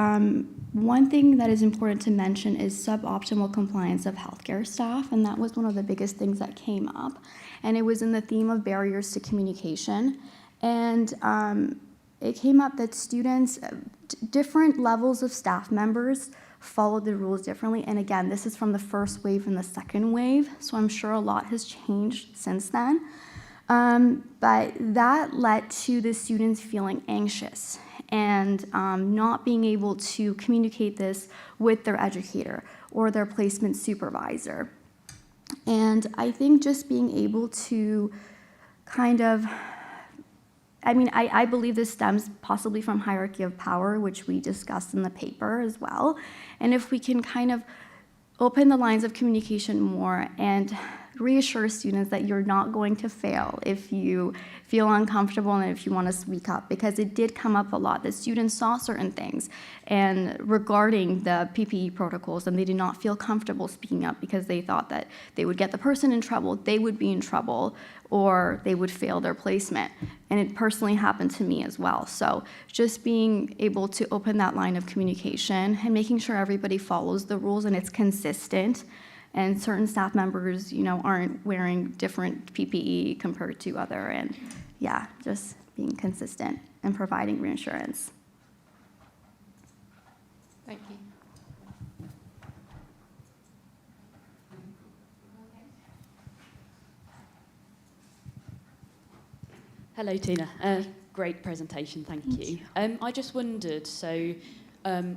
Speaker 11: one thing that is important to mention is suboptimal compliance of healthcare staff, and that was one of the biggest things that came up. And it was in the theme of barriers to communication. And it came up that students, different levels of staff members followed the rules differently. And again, this is from the first wave and the second wave, so I'm sure a lot has changed since then. But that led to the students feeling anxious and not being able to communicate this with their educator or their placement supervisor. And I think just being able to kind of, I believe this stems possibly from hierarchy of power, which we discussed in the paper as well. And if we can kind of open the lines of communication more and reassure students that you're not going to fail if you feel uncomfortable and if you want to speak up, because it did come up a lot that students saw certain things and regarding the PPE protocols, and they did not feel comfortable speaking up because they thought that they would get the person in trouble, they would be in trouble, or they would fail their placement. And it personally happened to me as well. So just being able to open that line of communication and making sure everybody follows the rules and it's consistent, and certain staff members, aren't wearing different PPE compared to other, and yeah, just being consistent and providing reassurance.
Speaker 9: Thank you.
Speaker 13: Hello, Tina. Great presentation, thank you. I just wondered, so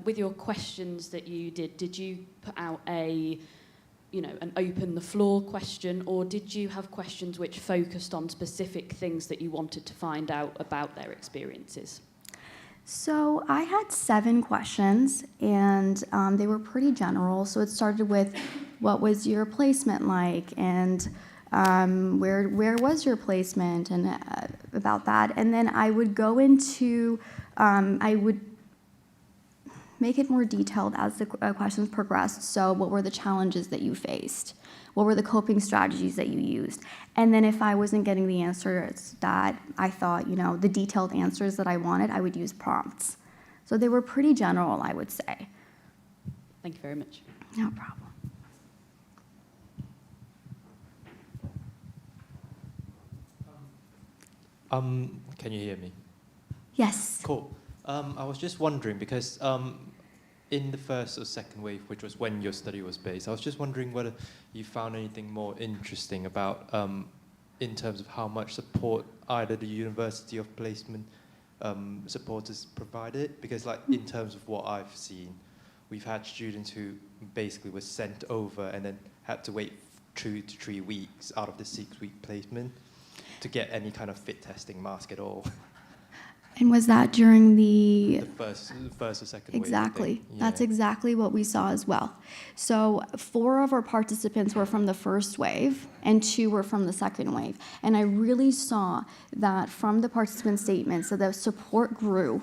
Speaker 13: with your questions that you did you put out an open the floor question, or did you have questions which focused on specific things that you wanted to find out about their experiences?
Speaker 11: So I had 7 questions, and they were pretty general. So it started with, what was your placement like, and where was your placement, and about that. And then I would go into, I would make it more detailed as the questions progressed. So what were the challenges that you faced? What were the coping strategies that you used? And then if I wasn't getting the answers that I thought, the detailed answers that I wanted, I would use prompts. So they were pretty general, I would say.
Speaker 13: Thank you very much.
Speaker 11: No problem.
Speaker 14: Can you hear me?
Speaker 11: Yes.
Speaker 14: Cool. I was just wondering, because in the first or second wave, which was when your study was based, I was just wondering whether you found anything more interesting about, in terms of how much support either the University of Placement supporters provided, because in terms of what I've seen, we've had students who basically were sent over and then had to wait 2 to 3 weeks out of the 6-week placement to get any kind of fit testing mask at all.
Speaker 11: And was that during the
Speaker 14: first or second
Speaker 11: exactly.
Speaker 14: wave? Yeah.
Speaker 11: That's exactly what we saw as well. So 4 of our participants were from the first wave and 2 were from the second wave. And I really saw that from the participant statements that the support grew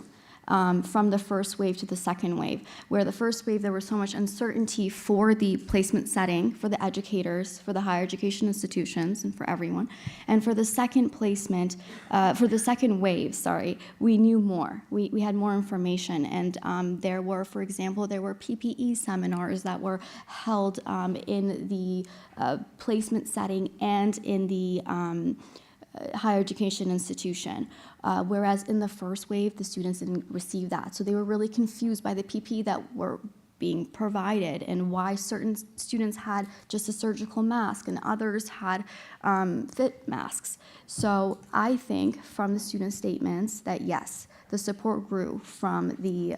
Speaker 11: from the first wave to the second wave, where the first wave there was so much uncertainty for the placement setting, for the educators, for the higher education institutions, and for everyone. And for the second placement, for the second wave, we knew more. We had more information, and there were, for example, there were PPE seminars that were held in the placement setting and in the higher education institution, whereas in the first wave, the students didn't receive that. So they were really confused by the PPE that were being provided and why certain students had just a surgical mask and others had fit masks. So I think from the student statements that yes, the support grew from the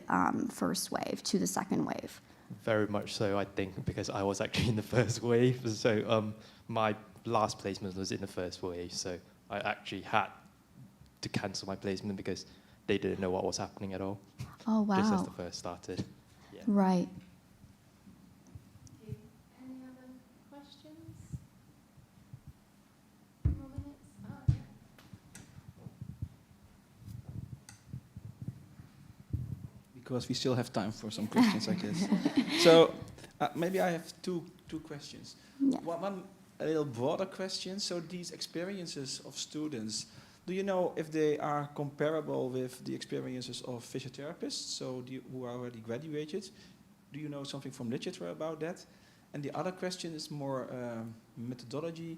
Speaker 11: first wave to the second wave.
Speaker 14: Very much so, I think, because I was actually in the first wave. So my last placement was in the first wave, so I actually had to cancel my placement because they didn't know what was happening at all.
Speaker 11: Oh, wow.
Speaker 14: Just as the first started. Yeah.
Speaker 11: Right.
Speaker 8: because we still have time for some questions, I guess. So maybe I have two questions.
Speaker 11: Yeah.
Speaker 8: One a little broader question. So these experiences of students, do you know if they are comparable with the experiences of physiotherapists, so who are already graduated? Do you know something from literature about that? And the other question is more methodology.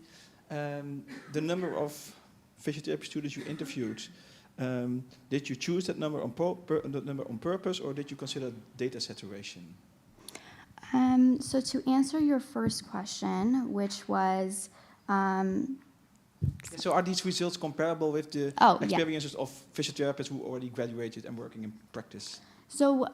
Speaker 8: The number of physiotherapy students you interviewed, did you choose that number on purpose, or did you consider data saturation?
Speaker 11: So to answer your first question, which was...
Speaker 8: So are these results comparable with the experiences of physiotherapists who already graduated and working in practice?
Speaker 11: So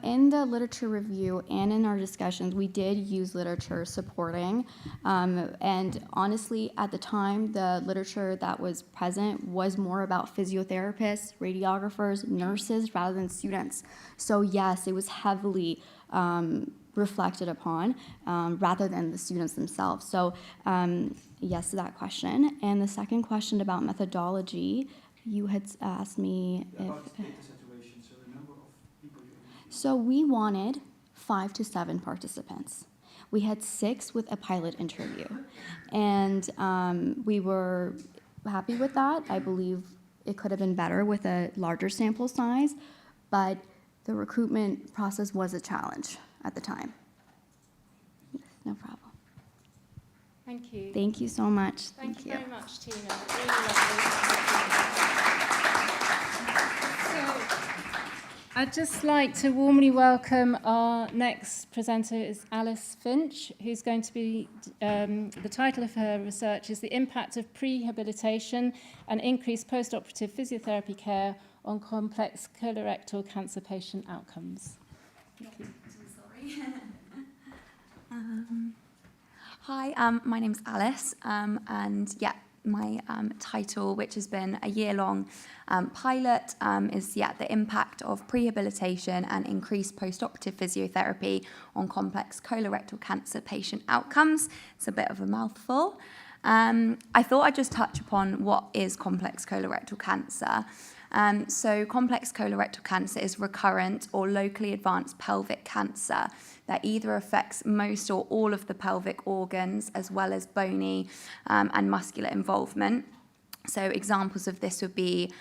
Speaker 11: in the literature review and in our discussions, we did use literature supporting. And honestly, at the time, the literature that was present was more about physiotherapists, radiographers, nurses, rather than students. So yes, it was heavily reflected upon rather than the students themselves. So yes to that question. And the second question about methodology, you had asked me So we wanted 5 to 7 participants. We had 6 with a pilot interview. And we were happy with that. I believe it could have been better with a larger sample size, but the recruitment process was a challenge at the time. No problem.
Speaker 9: Thank you.
Speaker 11: Thank you so much.
Speaker 9: Thank you very much, Tina. Really lovely. I'd just like to warmly welcome our next presenter is Alice Finch, who's going to be, the title of her research is The Impact of Prehabilitation and Increased Post-Operative Physiotherapy Care on Complex Colorectal Cancer Patient Outcomes. Thank you.
Speaker 15: Hi, my name's Alice, and my title, which has been a year-long pilot, is the impact of prehabilitation and increased post-operative physiotherapy on complex colorectal cancer patient outcomes. It's a bit of a mouthful. I thought I'd just touch upon what is complex colorectal cancer. So complex colorectal cancer is recurrent or locally advanced pelvic cancer that either affects most or all of the pelvic organs as well as bony and muscular involvement. So examples of this would be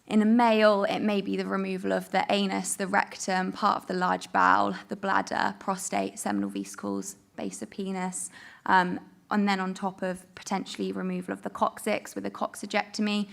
Speaker 15: in a male, it may be the removal of the anus, the rectum, part of the large bowel, the bladder, prostate, seminal vesicles, base of penis, and then on top of potentially removal of the coccyx with a coccygectomy.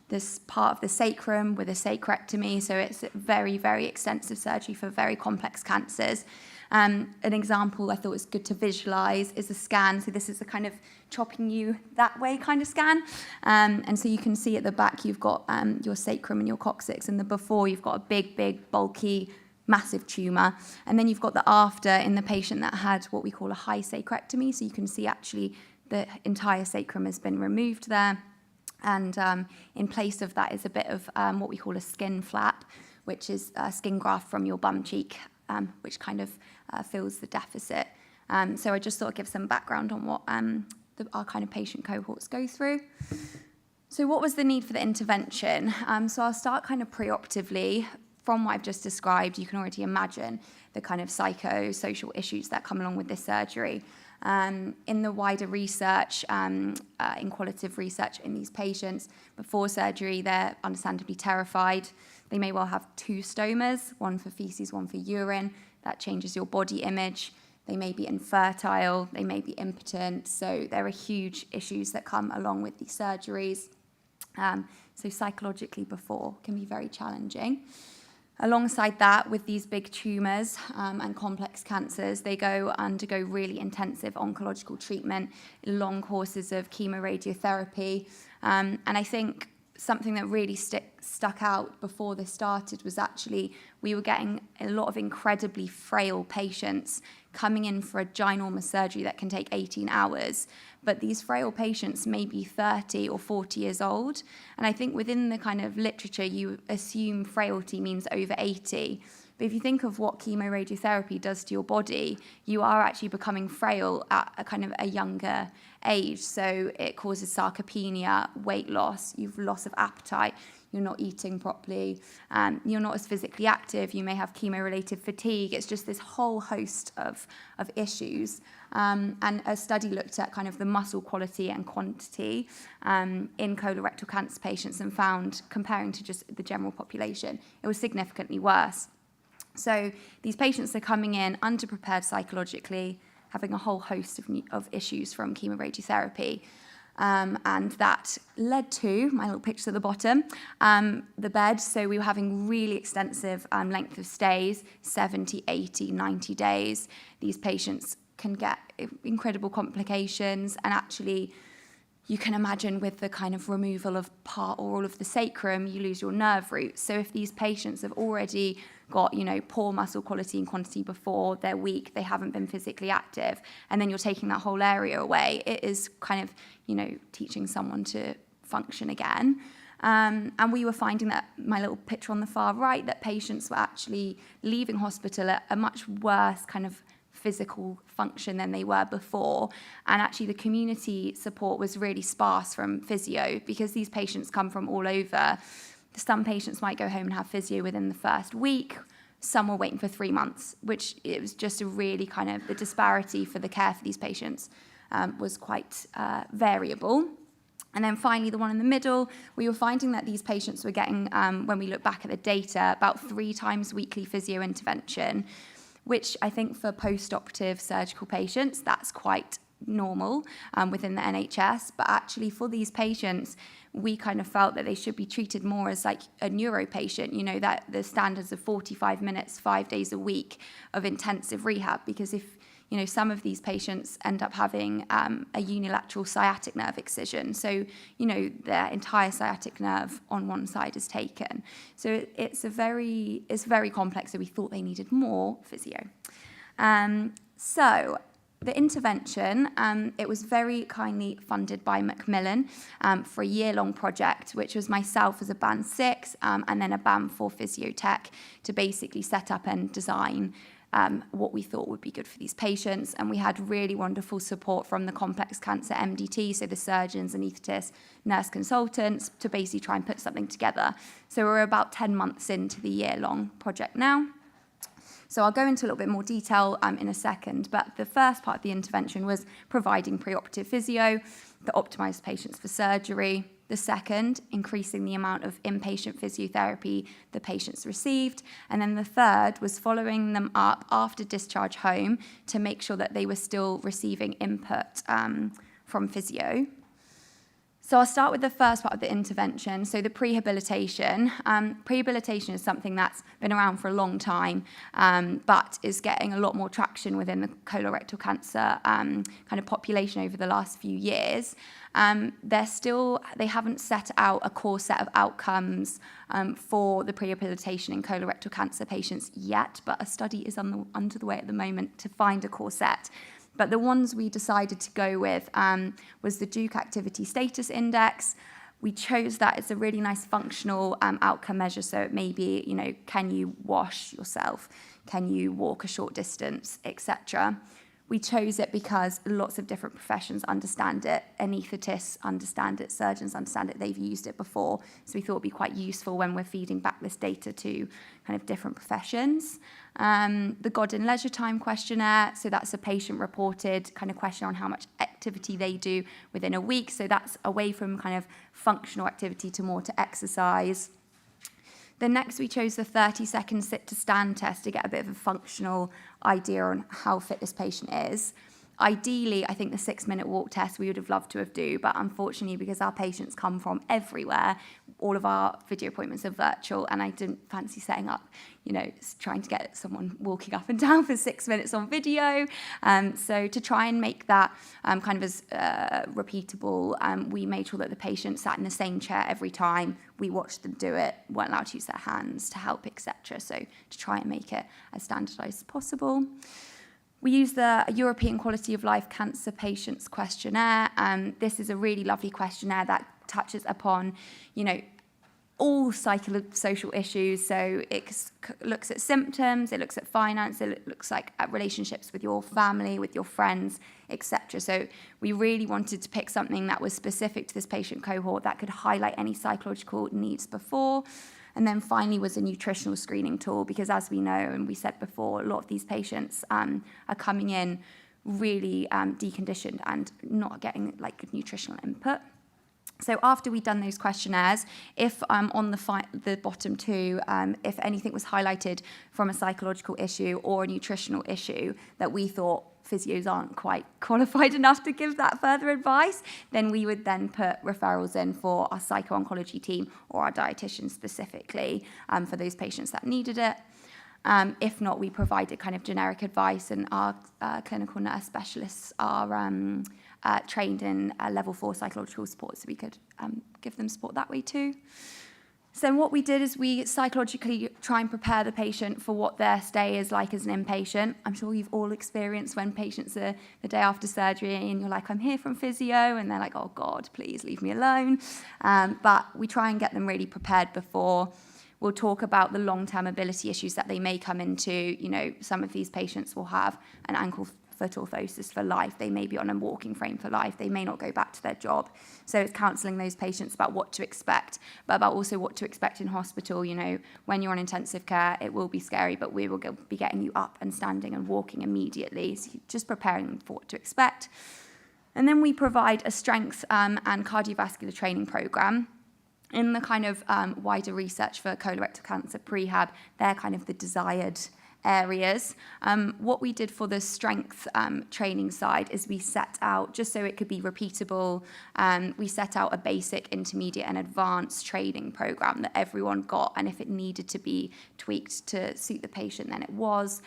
Speaker 15: This part of the sacrum with a sacrectomy, so it's very, very extensive surgery for very complex cancers. An example I thought was good to visualize is a scan. So this is a kind of chopping you that way kind of scan. And so you can see at the back you've got your sacrum and your coccyx, and the before you've got a big, big, bulky, massive tumour. And then you've got the after in the patient that had what we call a high sacrectomy. So you can see actually the entire sacrum has been removed there. And in place of that is a bit of what we call a skin flap, which is a skin graft from your bum cheek, which kind of fills the deficit. So I just thought I'd give some background on what our kind of patient cohorts go through. So what was the need for the intervention? So I'll start kind of preoperatively. From what I've just described, you can already imagine the kind of psychosocial issues that come along with this surgery. In the wider research, in qualitative research in these patients, before surgery, they're understandably terrified. They may well have 2 stomas, one for feces, one for urine. That changes your body image. They may be infertile. They may be impotent. So there are huge issues that come along with these surgeries. So psychologically before can be very challenging. Alongside that, with these big tumours and complex cancers, they undergo really intensive oncological treatment, long courses of chemoradiotherapy. And I think something that really stuck out before this started was actually we were getting a lot of incredibly frail patients coming in for a ginormous surgery that can take 18 hours. But these frail patients may be 30 or 40 years old. And I think within the kind of literature, you assume frailty means over 80. But if you think of what chemoradiotherapy does to your body, you are actually becoming frail at a kind of a younger age. So it causes sarcopenia, weight loss, you've loss of appetite, you're not eating properly, you're not as physically active, you may have chemo-related fatigue. It's just this whole host of issues. And a study looked at kind of the muscle quality and quantity in colorectal cancer patients and found, comparing to just the general population, it was significantly worse. So these patients are coming in underprepared psychologically, having a whole host of issues from chemoradiotherapy. And that led to, my little picture at the bottom, the bed. So we were having really extensive length of stays, 70, 80, 90 days. These patients can get incredible complications, and actually you can imagine with the kind of removal of part or all of the sacrum, you lose your nerve root. So if these patients have already got, poor muscle quality and quantity before, they're weak, they haven't been physically active, and then you're taking that whole area away, it is kind of, teaching someone to function again. And we were finding that, my little picture on the far right, that patients were actually leaving hospital at a much worse kind of physical function than they were before. And actually the community support was really sparse from physio, because these patients come from all over. Some patients might go home and have physio within the first week. Some were waiting for 3 months, which it was just a really kind of, the disparity for the care for these patients was quite variable. And then finally, the one in the middle, we were finding that these patients were getting, when we look back at the data, about 3 times weekly physio intervention, which I think for post-operative surgical patients, that's quite normal within the NHS. But actually for these patients, we kind of felt that they should be treated more as like a neuro patient, that the standards of 45 minutes, 5 days a week of intensive rehab. Because if, some of these patients end up having a unilateral sciatic nerve excision. So, their entire sciatic nerve on one side is taken. So it's very complex. So we thought they needed more physio. So the intervention, it was very kindly funded by Macmillan for a year-long project, which was myself as a Band 6 and then a Band 4 physiotech to basically set up and design what we thought would be good for these patients. And we had really wonderful support from the complex cancer MDT, so the surgeons, anaesthetists, nurse consultants, to basically try and put something together. So we're about 10 months into the year-long project now. So I'll go into a little bit more detail in a second, but the first part of the intervention was providing preoperative physio that optimised patients for surgery. The second, increasing the amount of inpatient physiotherapy the patients received. And then the third was following them up after discharge home to make sure that they were still receiving input from physio. So I'll start with the first part of the intervention, so the prehabilitation. Prehabilitation is something that's been around for a long time, but is getting a lot more traction within the colorectal cancer kind of population over the last few years. They haven't set out a core set of outcomes for the prehabilitation in colorectal cancer patients yet, but a study is under the way at the moment to find a core set. But the ones we decided to go with was the Duke Activity Status Index. We chose that as a really nice functional outcome measure. So it may be, can you wash yourself? Can you walk a short distance, etc. We chose it because lots of different professions understand it. Anaesthetists understand it, surgeons understand it, they've used it before. So we thought it would be quite useful when we're feeding back this data to kind of different professions. The God in Leisure Time questionnaire, so that's a patient-reported kind of question on how much activity they do within a week. So that's away from kind of functional activity to more to exercise. Then next we chose the 30-second sit-to-stand test to get a bit of a functional idea on how fit this patient is. Ideally, I think the 6-minute walk test we would have loved to have do, but unfortunately, because our patients come from everywhere, all of our video appointments are virtual, and I didn't fancy setting up, trying to get someone walking up and down for 6 minutes on video. So to try and make that kind of as repeatable, we made sure that the patient sat in the same chair every time. We watched them do it, weren't allowed to use their hands to help, etc. So to try and make it as standardised as possible. We use the European Quality of Life Cancer Patients Questionnaire. This is a really lovely questionnaire that touches upon, all psychosocial issues. So it looks at symptoms, it looks at finance, it looks like at relationships with your family, with your friends, etc. So we really wanted to pick something that was specific to this patient cohort that could highlight any psychological needs before. And then finally was a nutritional screening tool, because as we know, and we said before, a lot of these patients are coming in really deconditioned and not getting like good nutritional input. So after we'd done those questionnaires, if on the bottom two, if anything was highlighted from a psychological issue or a nutritional issue that we thought physios aren't quite qualified enough to give that further advice, then we would then put referrals in for our psycho-oncology team or our dietitian specifically for those patients that needed it. If not, we provided kind of generic advice, and our clinical nurse specialists are trained in level 4 psychological support, so we could give them support that way too. So what we did is we psychologically try and prepare the patient for what their stay is like as an inpatient. I'm sure you've all experienced when patients are the day after surgery and you're like, I'm here from physio, and they're like, oh God, please leave me alone. But we try and get them really prepared before. We'll talk about the long-term mobility issues that they may come into. You know, some of these patients will have an ankle foot orthosis for life. They may be on a walking frame for life. They may not go back to their job. So it's counselling those patients about what to expect, but about also what to expect in hospital. You know, when you're on intensive care, it will be scary, but we will be getting you up and standing and walking immediately. So just preparing them for what to expect. And then we provide a strength and cardiovascular training program. In the kind of wider research for colorectal cancer prehab, they're kind of the desired areas. What we did for the strength training side is we set out, just so it could be repeatable, we set out a basic, intermediate and advanced training program that everyone got, and if it needed to be tweaked to suit the patient, then it was,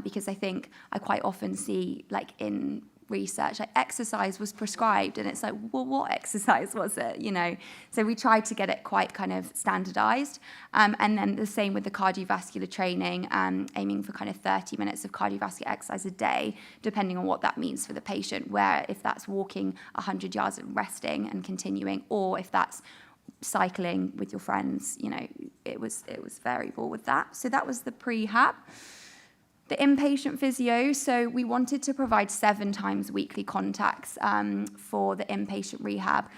Speaker 15: because I think I quite often see, like in research, like exercise was prescribed, and it's like, well, what exercise was it, you know? So we tried to get it quite kind of standardized, and then the same with the cardiovascular training, aiming for kind of 30 minutes of cardiovascular exercise a day, depending on what that means for the patient, where if that's walking 100 yards and resting and continuing, or if that's cycling with your friends, you know, it was variable with that. So that was the prehab. The inpatient physio, so we wanted to provide 7 times weekly contacts for the inpatient rehab.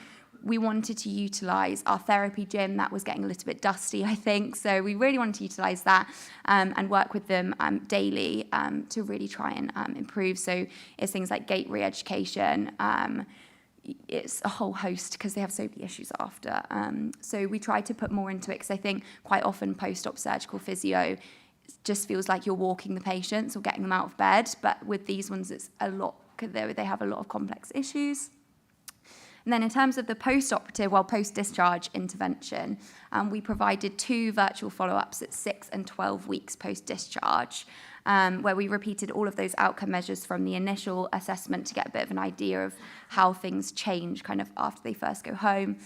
Speaker 15: We wanted to utilise our therapy gym that was getting a little bit dusty, I think. So we really wanted to utilise that and work with them daily to really try and improve. So it's things like gait re-education. It's a whole host because they have so many issues after. So we tried to put more into it because I think quite often post-op surgical physio just feels like you're walking the patients or getting them out of bed, but with these ones it's a lot, because they have a lot of complex issues. And then in terms of the post-operative, post-discharge intervention, we provided 2 virtual follow-ups at 6 and 12 weeks post-discharge, where we repeated all of those outcome measures from the initial assessment to get a bit of an idea of how things change kind of after they first go home.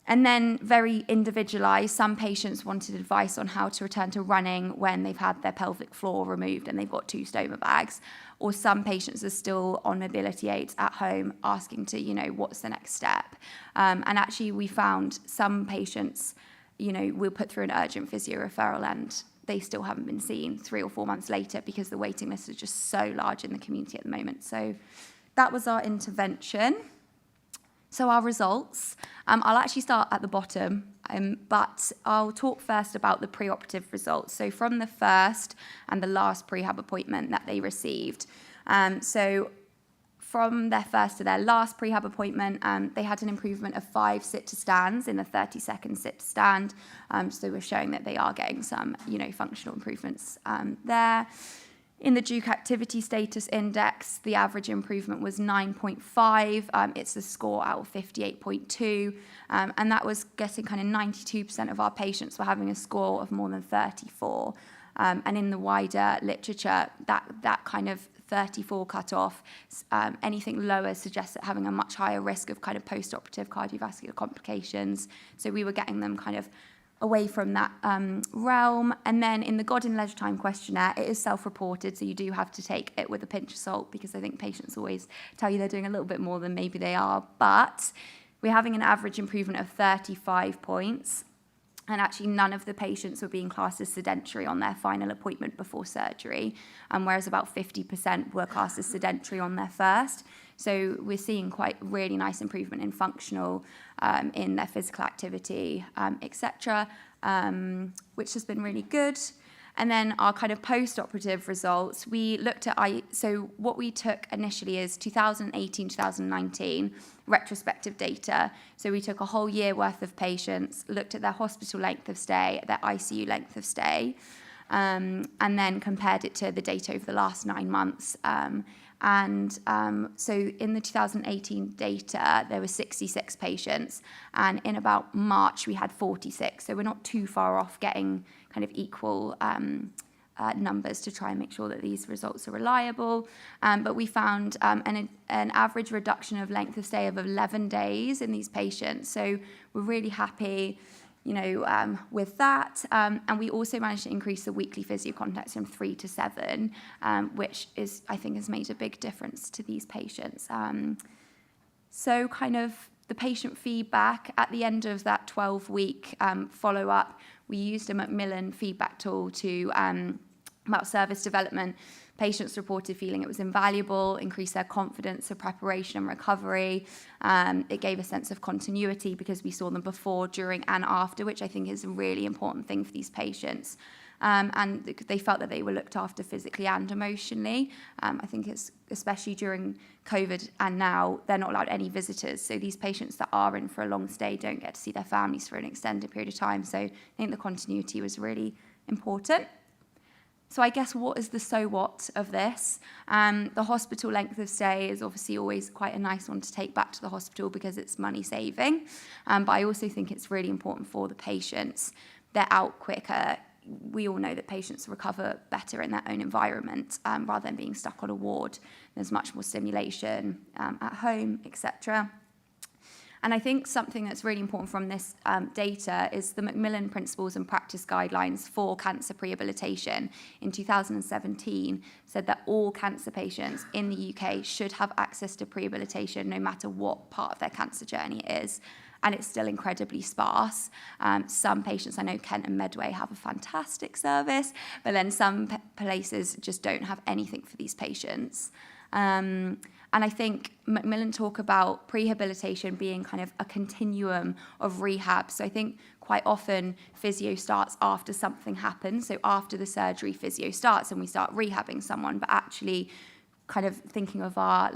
Speaker 15: And then very individualised, some patients wanted advice on how to return to running when they've had their pelvic floor removed and they've got 2 stoma bags. Or some patients are still on mobility aids at home asking to, you know, what's the next step? And actually we found some patients, you know, we'll put through an urgent physio referral and they still haven't been seen 3 or 4 months later because the waiting list is just so large in the community at the moment. So that was our intervention. So our results, I'll actually start at the bottom, but I'll talk first about the preoperative results. So from the first and the last prehab appointment that they received. So from their first to their last prehab appointment, they had an improvement of 5 sit-to-stands in a 30-second sit-to-stand. So we're showing that they are getting some, you know, functional improvements there. In the Duke Activity Status Index, the average improvement was 9.5. It's a score out of 58.2. And that was getting kind of 92% of our patients were having a score of more than 34. And in the wider literature, that kind of 34 cutoff, anything lower suggests that having a much higher risk of kind of post-operative cardiovascular complications. So we were getting them kind of away from that realm. And then in the Godin Leisure Time questionnaire, it is self-reported, so you do have to take it with a pinch of salt because I think patients always tell you they're doing a little bit more than maybe they are. But we're having an average improvement of 35 points. And actually none of the patients were being classed as sedentary on their final appointment before surgery, whereas about 50% were classed as sedentary on their first. So we're seeing quite really nice improvement in functional, in their physical activity, etc., which has been really good. And then our kind of post-operative results, we looked at, so what we took initially is 2018, 2019 retrospective data. So we took a whole year worth of patients, looked at their hospital length of stay, their ICU length of stay, and then compared it to the data over the last 9 months. So in the 2018 data, there were 66 patients, and in about March, we had 46. So we're not too far off getting kind of equal numbers to try and make sure that these results are reliable. But we found an average reduction of length of stay of 11 days in these patients. So we're really happy, with that. And we also managed to increase the weekly physio contacts from 3 to 7, which I think has made a big difference to these patients. So kind of the patient feedback at the end of that 12-week follow-up, we used a Macmillan feedback tool to about service development. Patients reported feeling it was invaluable, increased their confidence of preparation and recovery. It gave a sense of continuity because we saw them before, during, and after, which I think is a really important thing for these patients. And they felt that they were looked after physically and emotionally. I think it's especially during COVID and now, they're not allowed any visitors. So these patients that are in for a long stay don't get to see their families for an extended period of time. So I think the continuity was really important. So I guess what is the so what of this? The hospital length of stay is obviously always quite a nice one to take back to the hospital because it's money saving. But I also think it's really important for the patients. They're out quicker. We all know that patients recover better in their own environment rather than being stuck on a ward. There's much more stimulation at home, etc. And I think something that's really important from this data is the Macmillan Principles and Practice Guidelines for Cancer Prehabilitation in 2017 said that all cancer patients in the UK should have access to prehabilitation no matter what part of their cancer journey it is. And it's still incredibly sparse. Some patients, I know Kent and Medway have a fantastic service, but then some places just don't have anything for these patients. And I think Macmillan talk about prehabilitation being kind of a continuum of rehab. So I think quite often physio starts after something happens. So after the surgery, physio starts and we start rehabbing someone, but actually kind of thinking of our,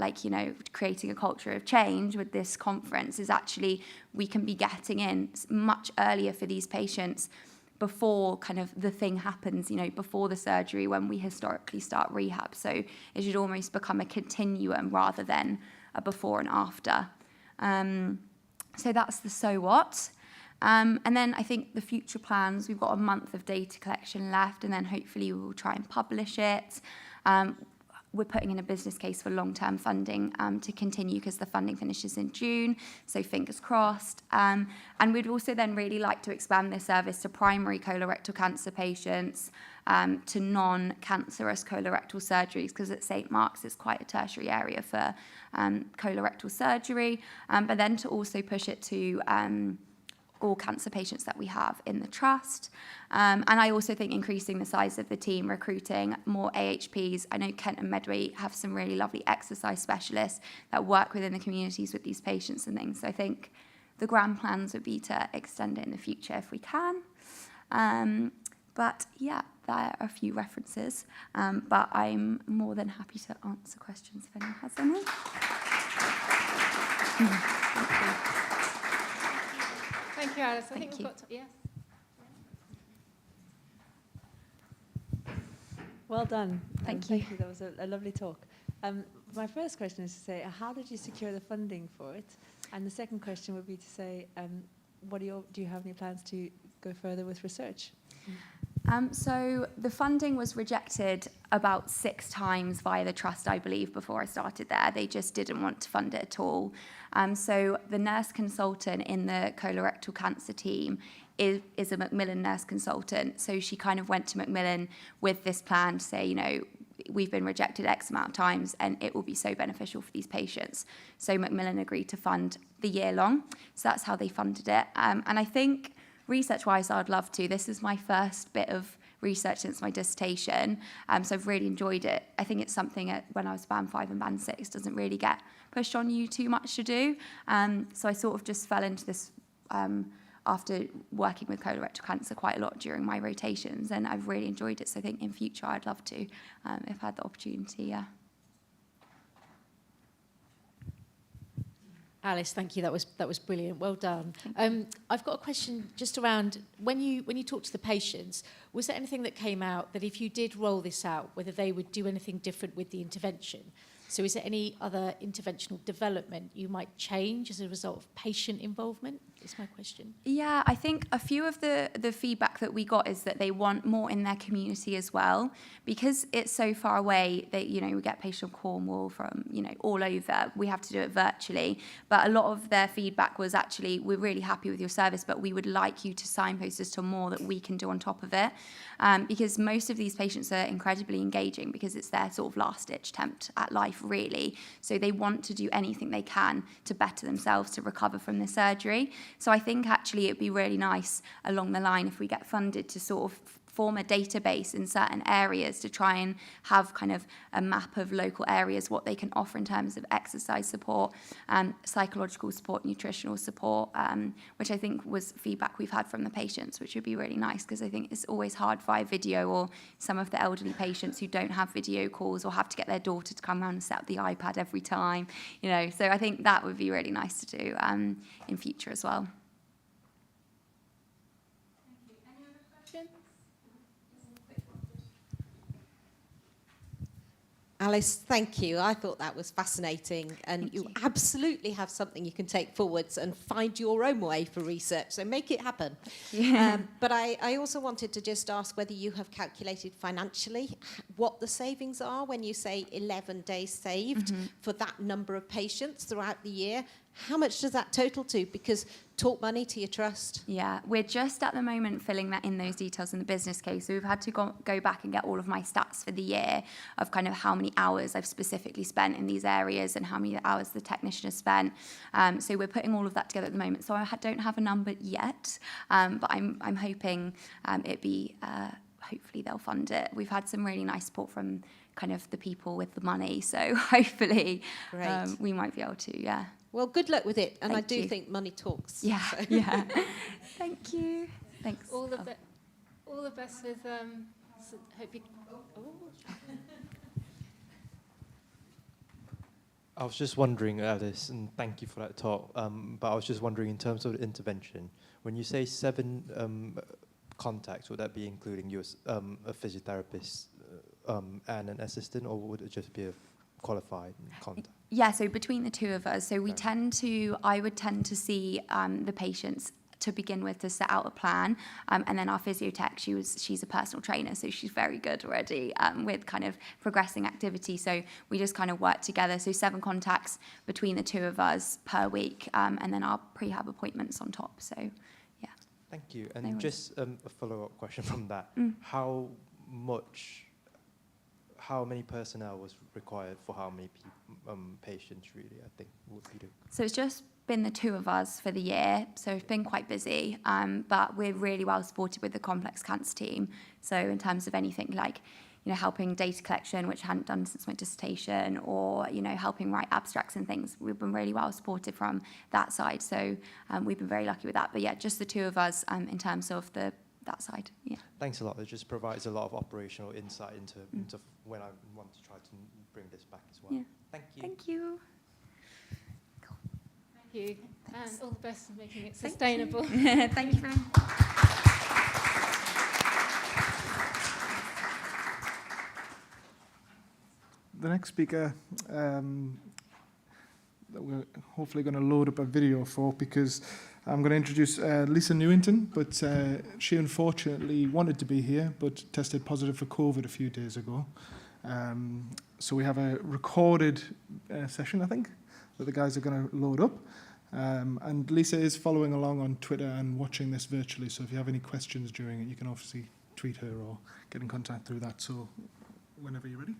Speaker 15: creating a culture of change with this conference is actually we can be getting in much earlier for these patients before kind of the thing happens, before the surgery when we historically start rehab. So it should almost become a continuum rather than a before and after. So that's the so what. And then I think the future plans, we've got a month of data collection left and then hopefully we will try and publish it. We're putting in a business case for long-term funding to continue because the funding finishes in June, so fingers crossed. And we'd also then really like to expand this service to primary colorectal cancer patients, to non-cancerous colorectal surgeries, because at St Mark's is quite a tertiary area for colorectal surgery, but then to also push it to all cancer patients that we have in the trust. And I also think increasing the size of the team, recruiting more AHPs. I know Kent and Medway have some really lovely exercise specialists that work within the communities with these patients and things. So I think the grand plans would be to extend it in the future if we can. But yeah, there are a few references. But I'm more than happy to answer questions if anyone has any.
Speaker 9: Thank you, Alice. I
Speaker 15: Thank
Speaker 9: think we've
Speaker 15: you.
Speaker 9: got yes.
Speaker 16: Well done.
Speaker 15: Thank you.
Speaker 16: That was a lovely talk. My first question is to say, how did you secure the funding for it? And the second question would be to say, do you have any plans to go further with research?
Speaker 15: So the funding was rejected about 6 times via the trust, I believe, before I started there. They just didn't want to fund it at all. So the nurse consultant in the colorectal cancer team is a Macmillan nurse consultant. So she kind of went to Macmillan with this plan to say, we've been rejected X amount of times and it will be so beneficial for these patients. So Macmillan agreed to fund the year long. So that's how they funded it. And I think research-wise, I'd love to. This is my first bit of research since my dissertation, so I've really enjoyed it. I think it's something when I was Band 5 and Band 6 doesn't really get pushed on you too much to do. So I sort of just fell into this after working with colorectal cancer quite a lot during my rotations, and I've really enjoyed it. So I think in future I'd love to, if I had the opportunity, yeah.
Speaker 4: Alice, thank you. That was brilliant. Well done. I've got a question just around when you talk to the patients. Was there anything that came out that if you did roll this out, whether they would do anything different with the intervention? So is there any other interventional development you might change as a result of patient involvement? Is my question.
Speaker 15: Yeah, I think a few of the feedback that we got is that they want more in their community as well, because it's so far away that, you know, we get patients from Cornwall, from, you know, all over. We have to do it virtually. But a lot of their feedback was actually, we're really happy with your service, but we would like you to signpost us to more that we can do on top of it. Because most of these patients are incredibly engaging because it's their sort of last-ditch attempt at life, really. So they want to do anything they can to better themselves, to recover from the surgery. So I think actually it'd be really nice along the line if we get funded to sort of form a database in certain areas to try and have kind of a map of local areas, what they can offer in terms of exercise support, psychological support, nutritional support, which I think was feedback we've had from the patients, which would be really nice, because I think it's always hard via video, or some of the elderly patients who don't have video calls or have to get their daughter to come around and set up the iPad every time, you know. So I think that would be really nice to do in future as well.
Speaker 1: Alice, thank you. I thought that was fascinating, and you absolutely have something you can take forwards and find your own way for research, so make it happen.
Speaker 15: Yeah.
Speaker 1: But I also wanted to just ask whether you have calculated financially what the savings are when you say 11 days saved for that number of patients throughout the year. How much does that total to? Because talk money to your trust.
Speaker 15: Yeah, we're just at the moment filling that in, those details in the business case. So we've had to go back and get all of my stats for the year of kind of how many hours I've specifically spent in these areas and how many hours the technician has spent. So we're putting all of that together at the moment. So I don't have a number yet, but I'm hoping it'd be, hopefully they'll fund it. We've had some really nice support from kind of the people with the money. So hopefully we might be able to, yeah.
Speaker 1: Well, good luck with it, and
Speaker 15: Thank
Speaker 1: I do
Speaker 15: you.
Speaker 1: think money talks.
Speaker 15: Yeah,
Speaker 1: so.
Speaker 15: yeah. Thank you. Thanks.
Speaker 9: All the best with. Hope you.
Speaker 14: I was just wondering, Alice, and thank you for that talk, but I was just wondering in terms of the intervention, when you say 7 contacts, would that be including you as a physiotherapist and an assistant, or would it just be a qualified contact?
Speaker 15: Yeah, so between the two of us, so we I would tend to see the patients to begin with to set out a plan, and then our physiotech, she's a personal trainer, so she's very good already with kind of progressing activity. So we just kind of work together. So 7 contacts between the two of us per week, and then our prehab appointments on top. So yeah.
Speaker 14: Thank you. And just a follow-up question from that: how many personnel was required for how many patients, really, I think would be the...
Speaker 15: So it's just been the two of us for the year, so it's been quite busy, but we're really well supported with the complex cancer team. So in terms of anything like, you know, helping data collection, which I hadn't done since my dissertation, or, you know, helping write abstracts and things, we've been really well supported from that side. So we've been very lucky with that. But yeah, just the two of us in terms of that side. Yeah.
Speaker 14: Thanks a lot. It just provides a lot of operational insight into when I want to try to bring this back as well.
Speaker 15: Yeah.
Speaker 14: Thank you.
Speaker 15: Thank you.
Speaker 9: Thank you, and all the best in making it sustainable.
Speaker 15: Thank you very much.
Speaker 10: The next speaker that we're hopefully going to load up a video for, because I'm going to introduce Lisa Newington, but she unfortunately wanted to be here but tested positive for COVID a few days ago. So we have a recorded session, I think, that the guys are going to load up. And Lisa is following along on Twitter and watching this virtually, so if you have any questions during it, you can obviously tweet her or get in contact through that. So whenever you're ready.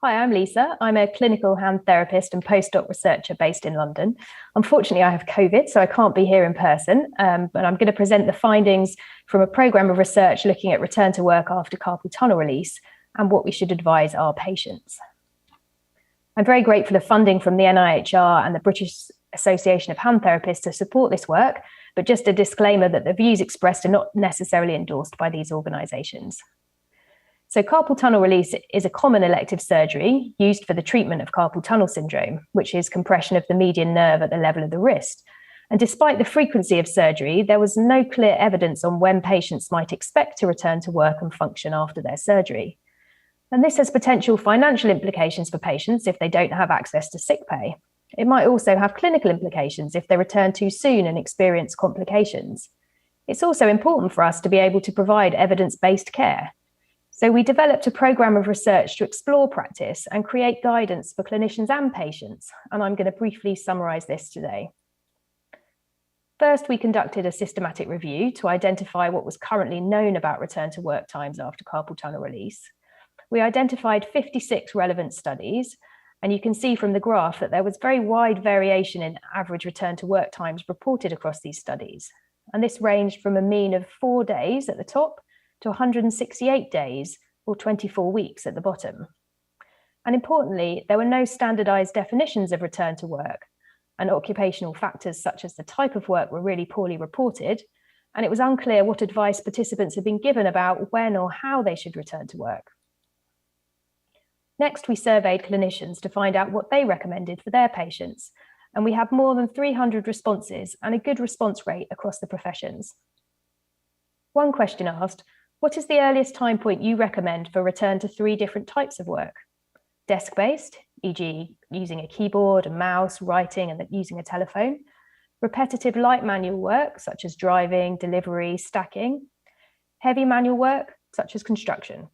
Speaker 17: Hi, I'm Lisa. I'm a clinical hand therapist and postdoc researcher based in London. Unfortunately, I have COVID, so I can't be here in person, but I'm going to present the findings from a programme of research looking at return to work after carpal tunnel release and what we should advise our patients. I'm very grateful of funding from the NIHR and the British Association of Hand Therapists to support this work, but just a disclaimer that the views expressed are not necessarily endorsed by these organisations. So carpal tunnel release is a common elective surgery used for the treatment of carpal tunnel syndrome, which is compression of the median nerve at the level of the wrist. And despite the frequency of surgery, there was no clear evidence on when patients might expect to return to work and function after their surgery. And this has potential financial implications for patients if they don't have access to sick pay. It might also have clinical implications if they return too soon and experience complications. It's also important for us to be able to provide evidence-based care. So we developed a programme of research to explore practice and create guidance for clinicians and patients, and I'm going to briefly summarise this today. First, we conducted a systematic review to identify what was currently known about return to work times after carpal tunnel release. We identified 56 relevant studies, and you can see from the graph that there was very wide variation in average return to work times reported across these studies. And this ranged from a mean of 4 days at the top to 168 days or 24 weeks at the bottom. And importantly, there were no standardized definitions of return to work, and occupational factors such as the type of work were really poorly reported, and it was unclear what advice participants had been given about when or how they should return to work. Next, we surveyed clinicians to find out what they recommended for their patients, and we had more than 300 responses and a good response rate across the professions. One question asked, what is the earliest time point you recommend for return to 3 different types of work? Desk-based, e.g. using a keyboard, a mouse, writing and using a telephone. Repetitive light manual work, such as driving, delivery, stacking. Heavy manual work, such as construction.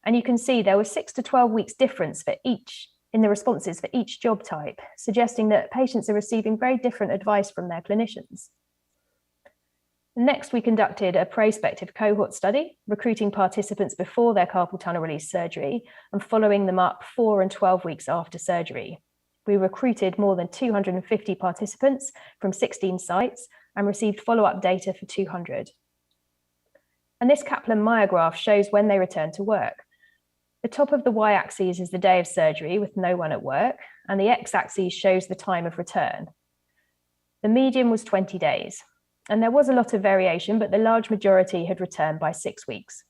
Speaker 17: And you can see there was 6 to 12 weeks difference for each in the responses for each job type, suggesting that patients are receiving very different advice from their clinicians. Next, we conducted a prospective cohort study, recruiting participants before their carpal tunnel release surgery and following them up 4 and 12 weeks after surgery. We recruited more than 250 participants from 16 sites and received follow-up data for 200. And this Kaplan-Meier graph shows when they returned to work. The top of the y-axis is the day of surgery with no one at work, and the x-axis shows the time of return. The median was 20 days. And there was a lot of variation, but the large majority had returned by 6 weeks.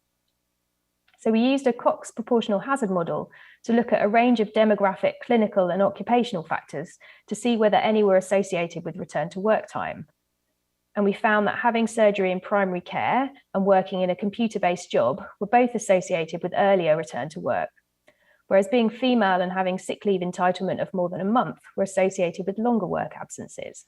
Speaker 17: So we used a Cox proportional hazard model to look at a range of demographic, clinical and occupational factors to see whether any were associated with return to work time. And we found that having surgery in primary care and working in a computer-based job were both associated with earlier return to work, whereas being female and having sick leave entitlement of more than a month were associated with longer work absences.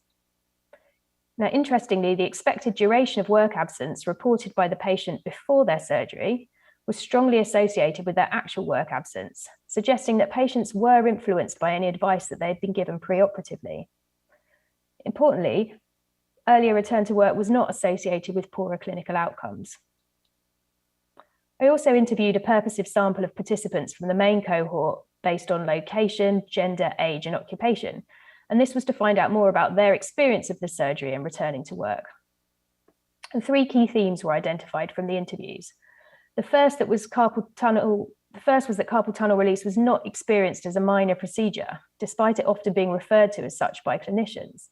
Speaker 17: Now, interestingly, the expected duration of work absence reported by the patient before their surgery was strongly associated with their actual work absence, suggesting that patients were influenced by any advice that they had been given preoperatively. Importantly, earlier return to work was not associated with poorer clinical outcomes. I also interviewed a purposive sample of participants from the main cohort based on location, gender, age, and occupation. And this was to find out more about their experience of the surgery and returning to work. And 3 key themes were identified from the interviews. The first was that carpal tunnel release was not experienced as a minor procedure, despite it often being referred to as such by clinicians.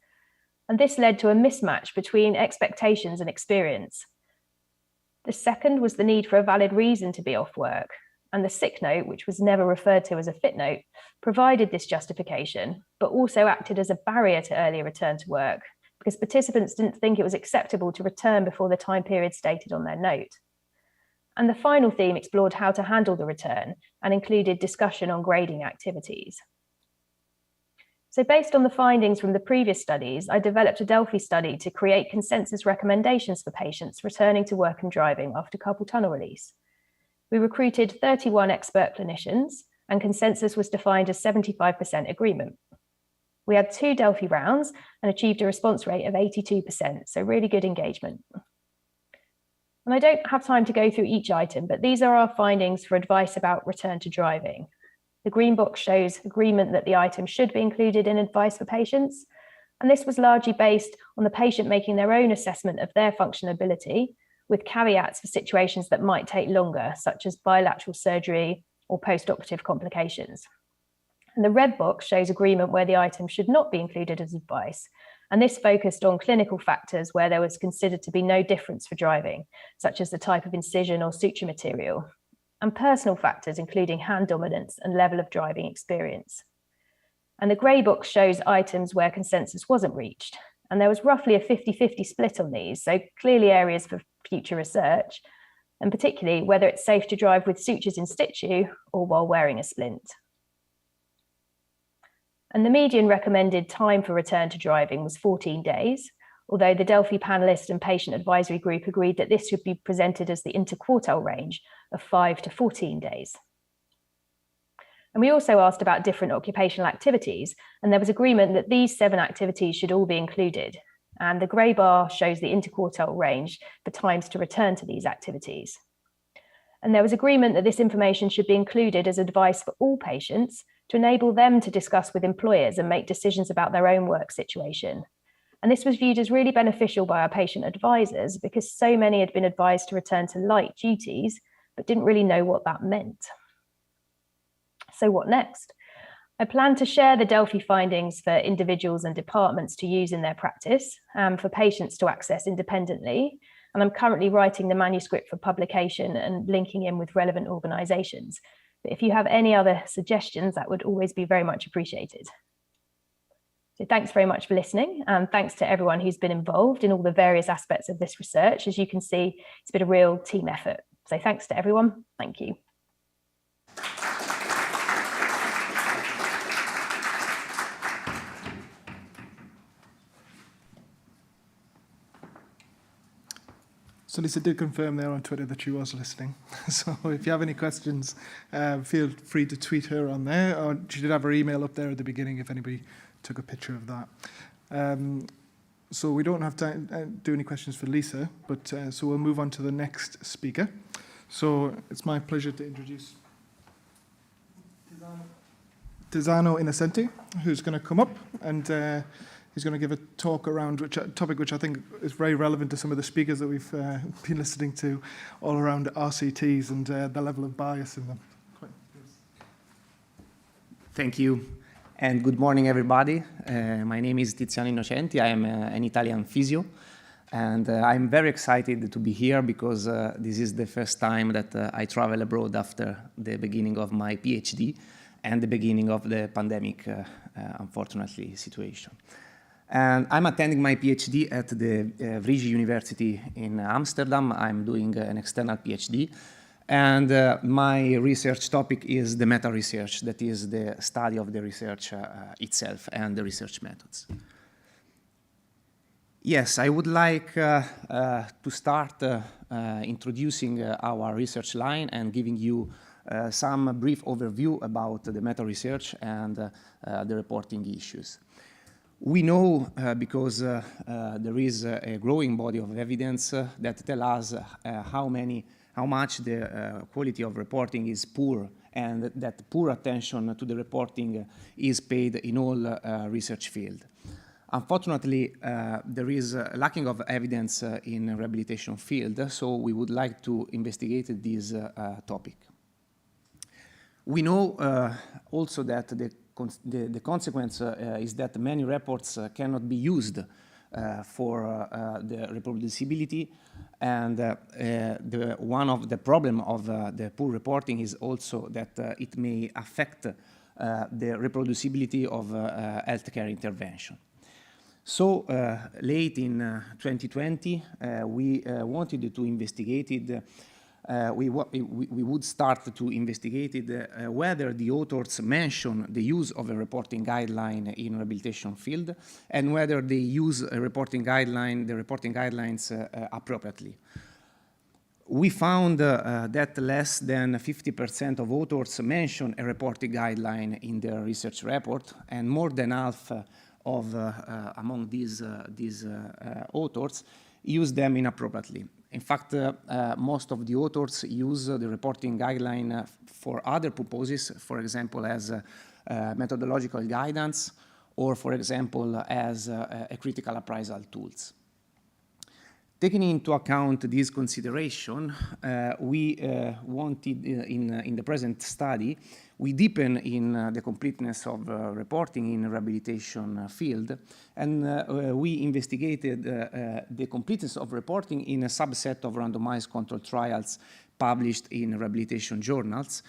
Speaker 17: And this led to a mismatch between expectations and experience. The second was the need for a valid reason to be off work. And the sick note, which was never referred to as a fit note, provided this justification, but also acted as a barrier to earlier return to work because participants didn't think it was acceptable to return before the time period stated on their note. And the final theme explored how to handle the return and included discussion on grading activities. So based on the findings from the previous studies, I developed a Delphi study to create consensus recommendations for patients returning to work and driving after carpal tunnel release. We recruited 31 expert clinicians, and consensus was defined as 75% agreement. We had 2 Delphi rounds and achieved a response rate of 82%, so really good engagement. And I don't have time to go through each item, but these are our findings for advice about return to driving. The green box shows agreement that the item should be included in advice for patients. And this was largely based on the patient making their own assessment of their functionability, with caveats for situations that might take longer, such as bilateral surgery or post-operative complications. And the red box shows agreement where the item should not be included as advice. And this focused on clinical factors where there was considered to be no difference for driving, such as the type of incision or suture material, and personal factors, including hand dominance and level of driving experience. And the grey box shows items where consensus wasn't reached. And there was roughly a 50-50 split on these, so clearly areas for future research, and particularly whether it's safe to drive with sutures in situ or while wearing a splint. And the median recommended time for return to driving was 14 days, although the Delphi panelist and patient advisory group agreed that this should be presented as the interquartile range of 5 to 14 days. And we also asked about different occupational activities, and there was agreement that these 7 activities should all be included. And the grey bar shows the interquartile range for times to return to these activities. And there was agreement that this information should be included as advice for all patients to enable them to discuss with employers and make decisions about their own work situation. And this was viewed as really beneficial by our patient advisors because so many had been advised to return to light duties, but didn't really know what that meant. So what next? I plan to share the Delphi findings for individuals and departments to use in their practice and for patients to access independently. And I'm currently writing the manuscript for publication and linking in with relevant organisations. But if you have any other suggestions, that would always be very much appreciated. So thanks very much for listening, and thanks to everyone who's been involved in all the various aspects of this research. As you can see, it's been a real team effort. So thanks to everyone. Thank you.
Speaker 10: So Lisa did confirm there on Twitter that she was listening. So if you have any questions, feel free to tweet her on there. Or she did have her email up there at the beginning if anybody took a picture of that. So we don't have time to do any questions for Lisa, but so we'll move on to the next speaker. So it's my pleasure to introduce Tisano Innocenti, who's going to come up and he's going to give a talk around a topic which I think is very relevant to some of the speakers that we've been listening to all around RCTs and the level of bias in them.
Speaker 18: Thank you, and good morning, everybody. My name is Tiziano Innocenti. I am an Italian physio, and I'm very excited to be here because this is the first time that I travel abroad after the beginning of my PhD and the beginning of the pandemic, unfortunately, situation. And I'm attending my PhD at the Vrije University in Amsterdam. I'm doing an external PhD. And my research topic is the meta-research, that is the study of the research itself and the research methods. Yes, I would like to start introducing our research line and giving you some brief overview about the meta-research and the reporting issues. We know, because there is a growing body of evidence that tell us how much the quality of reporting is poor, and that poor attention to the reporting is paid in all research field. Unfortunately, there is a lacking of evidence in rehabilitation field, so we would like to investigate this topic. We know also that the consequence is that many reports cannot be used for the reproducibility, and one of the problem of the poor reporting is also that it may affect the reproducibility of healthcare intervention. So late in 2020, we wanted to investigate it. We would start to investigate it, whether the authors mention the use of a reporting guideline in rehabilitation field, and whether they use a reporting guideline, the reporting guidelines appropriately. We found that less than 50% of authors mention a reporting guideline in their research report, and more than half of among these authors use them inappropriately. In fact, most of the authors use the reporting guideline for other purposes, for example, as methodological guidance, or for example, as a critical appraisal tools. Taking into account this consideration, we wanted, in the present study, we deepen in the completeness of reporting in rehabilitation field, and we investigated the completeness of reporting in a subset of randomized controlled trials published in rehabilitation journals,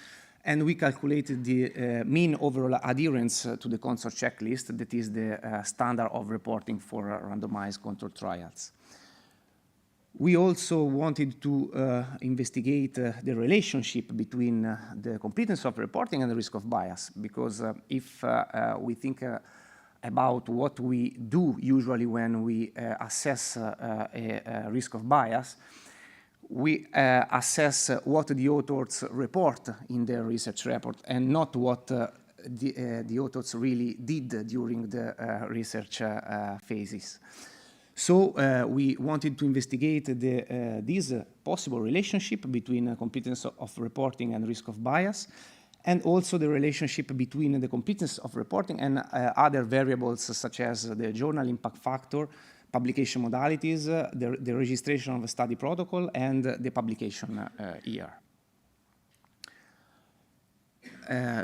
Speaker 18: and we calculated the mean overall adherence to the consort checklist, that is the standard of reporting for randomized controlled trials. We also wanted to investigate the relationship between the completeness of reporting and the risk of bias, because if we think about what we do usually when we assess a risk of bias, we assess what the authors report in their research report and not what the authors really did during the research phases. So we wanted to investigate this possible relationship between completeness of reporting and risk of bias, and also the relationship between the completeness of reporting and other variables such as the journal impact factor, publication modalities, the registration of a study protocol, and the publication year.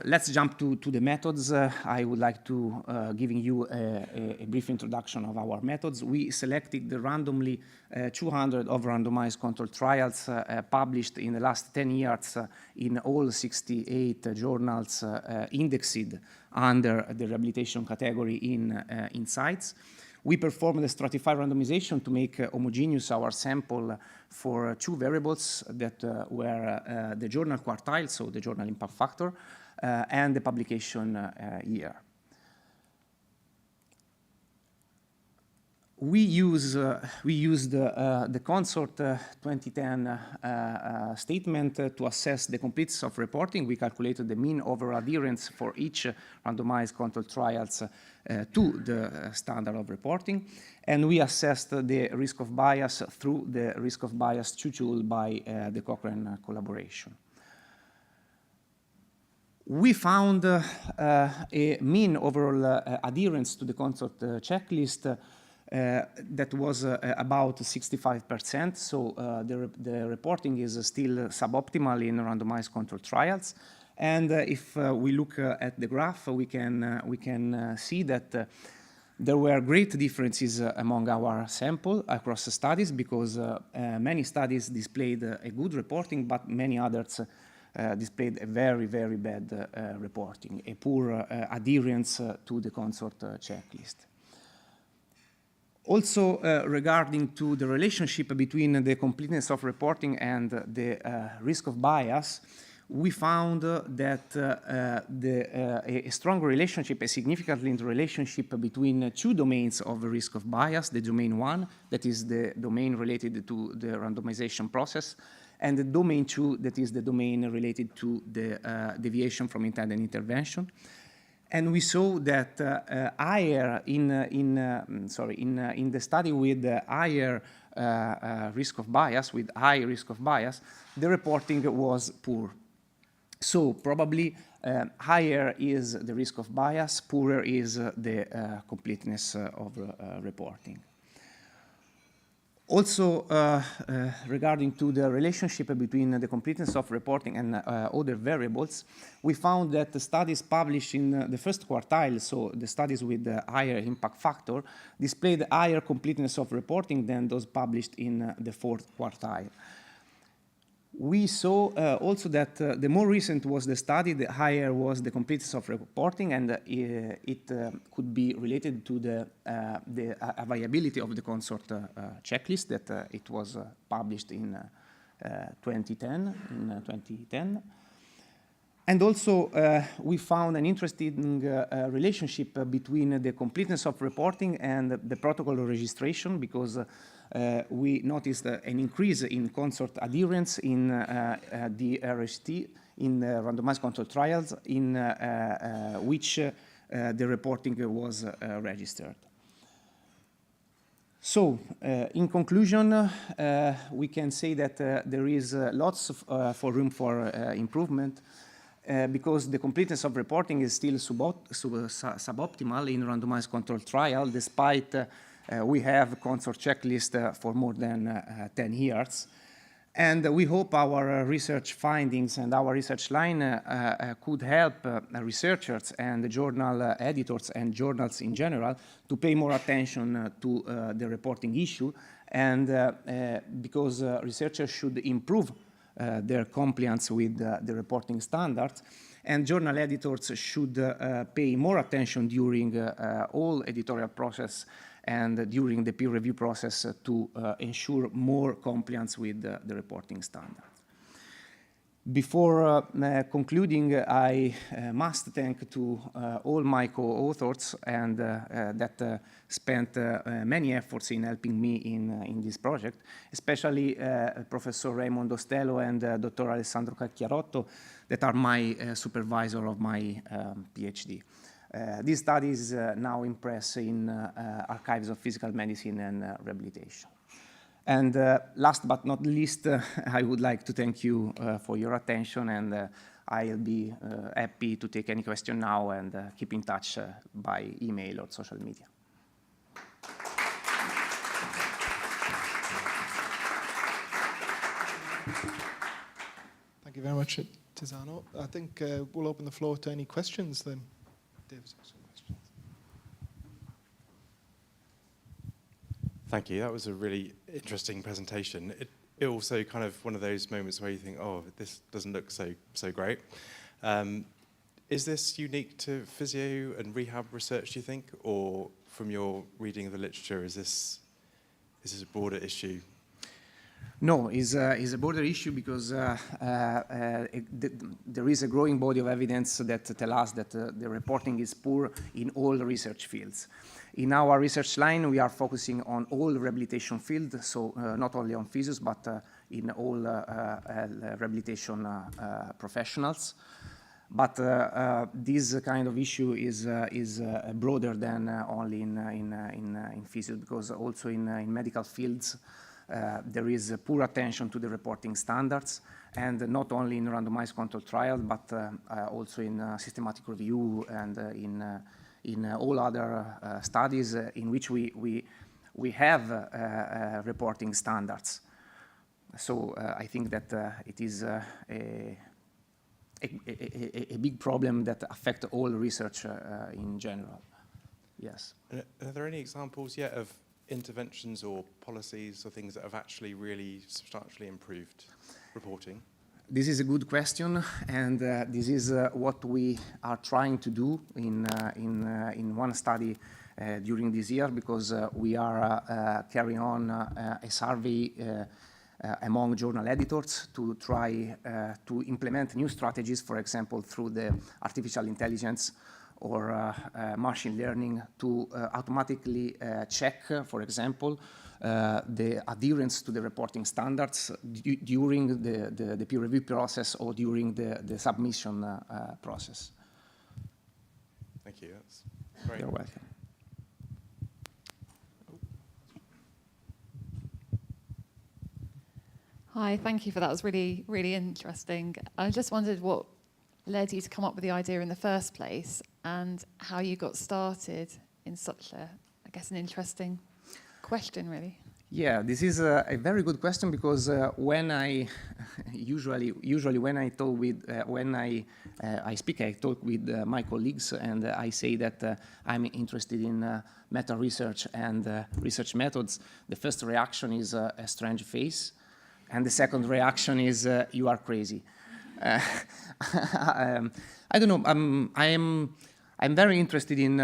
Speaker 18: Let's jump to the methods. I would like to giving you a brief introduction of our methods. We selected randomly 200 of randomized controlled trials published in the last 10 years in all 68 journals indexed under the rehabilitation category in CITES. We performed a stratified randomization to make homogeneous our sample for two variables that were the journal quartile, so the journal impact factor, and the publication year. We used the Consort 2010 statement to assess the completeness of reporting. We calculated the mean overall adherence for each randomized controlled trials to the standard of reporting, and we assessed the risk of bias through the risk of bias tool by the Cochrane collaboration. We found a mean overall adherence to the Consort checklist that was about 65%, so the reporting is still suboptimal in randomized controlled trials. And if we look at the graph, we can see that there were great differences among our sample across the studies, because many studies displayed a good reporting, but many others displayed a very, very bad reporting, a poor adherence to the Consort checklist. Also, regarding to the relationship between the completeness of reporting and the risk of bias, we found that a strong relationship, a significant relationship between two domains of risk of bias, the domain 1, that is the domain related to the randomization process, and the domain 2, that is the domain related to the deviation from intended intervention. And we saw that higher in the study with higher risk of bias, with high risk of bias, the reporting was poor. So probably higher is the risk of bias, poorer is the completeness of reporting. Also, regarding to the relationship between the completeness of reporting and other variables, we found that the studies published in the first quartile, so the studies with the higher impact factor, displayed higher completeness of reporting than those published in the fourth quartile. We saw also that the more recent was the study, the higher was the completeness of reporting, and it could be related to the availability of the Consort checklist that it was published in 2010. And also, we found an interesting relationship between the completeness of reporting and the protocol registration, because we noticed an increase in Consort adherence in the RST, in randomized controlled trials, in which the reporting was registered. So, in conclusion, we can say that there is lots for room for improvement because the completeness of reporting is still suboptimal in randomized controlled trial, despite we have consort checklist for more than 10 years. And we hope our research findings and our research line could help researchers and journal editors and journals in general to pay more attention to the reporting issue, and because researchers should improve their compliance with the reporting standards, and journal editors should pay more attention during all editorial process and during the peer review process to ensure more compliance with the reporting standard. Before concluding, I must thank to all my co-authors and that spent many efforts in helping me in this project, especially Professor Raymond Ostello and Dr. Alessandro Cacchiarotto, that are my supervisor of my PhD. This study is now in press in Archives of Physical Medicine and Rehabilitation. And last but not least, I would like to thank you for your attention, and I'll be happy to take any question now and keep in touch by email or social media.
Speaker 10: Thank you very much, Tiziano. I think we'll open the floor to any questions then. David's got some questions.
Speaker 5: Thank you. That was a really interesting presentation. It also kind of one of those moments where you think, oh, this doesn't look so great. Is this unique to physio and rehab research, do you think? Or from your reading of the literature, is this a broader issue?
Speaker 18: No, it's a broader issue because there is a growing body of evidence that tell us that the reporting is poor in all research fields. In our research line, we are focusing on all rehabilitation fields, so not only on physios, but in all rehabilitation professionals. But this kind of issue is broader than only in physio, because also in medical fields, there is poor attention to the reporting standards, and not only in randomized controlled trial, but also in systematic review and in all other studies in which we have reporting standards. So I think that it is a big problem that affects all research in general. Yes.
Speaker 5: Are there any examples yet of interventions or policies or things that have actually really substantially improved reporting?
Speaker 18: This is a good question, and this is what we are trying to do in one study during this year, because we are carrying on a survey among journal editors to try to implement new strategies, for example, through the artificial intelligence or machine learning to automatically check, for example, the adherence to the reporting standards during the peer review process or during the submission process.
Speaker 5: Thank you. That's great.
Speaker 18: You're welcome.
Speaker 7: Hi, thank you for that. It was really, really interesting. I just wondered what led you to come up with the idea in the first place, and how you got started in such a, I guess, an interesting question, really.
Speaker 18: Yeah, this is a very good question, because when I usually when I talk with I speak, I talk with my colleagues, and I say that I'm interested in meta research and research methods. The first reaction is a strange face, and the second reaction is you are crazy. I don't know. I'm very interested in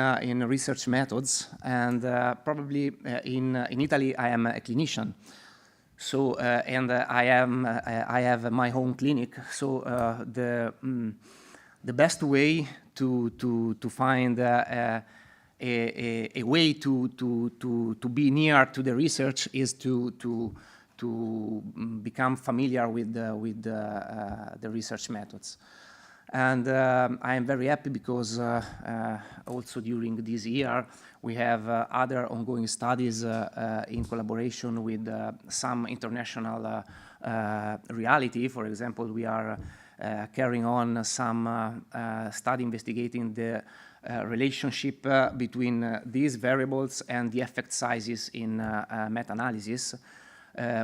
Speaker 18: research methods, and probably in Italy I am a clinician. So and I have my own clinic. So the best way to find a way to be near to the research is to become familiar with the research methods. And I am very happy because also during this year we have other ongoing studies in collaboration with some international reality. For example, we are carrying on some study investigating the relationship between these variables and the effect sizes in meta-analysis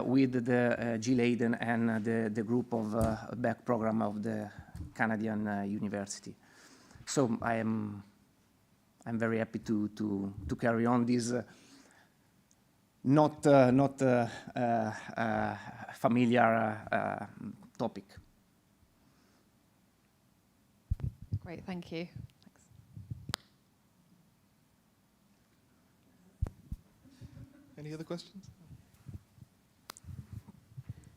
Speaker 18: with the G. Leiden and the group of back program of the Canadian University. So I'm very happy to carry on this not familiar topic.
Speaker 7: Great, thank you. Thanks.
Speaker 10: Any other questions?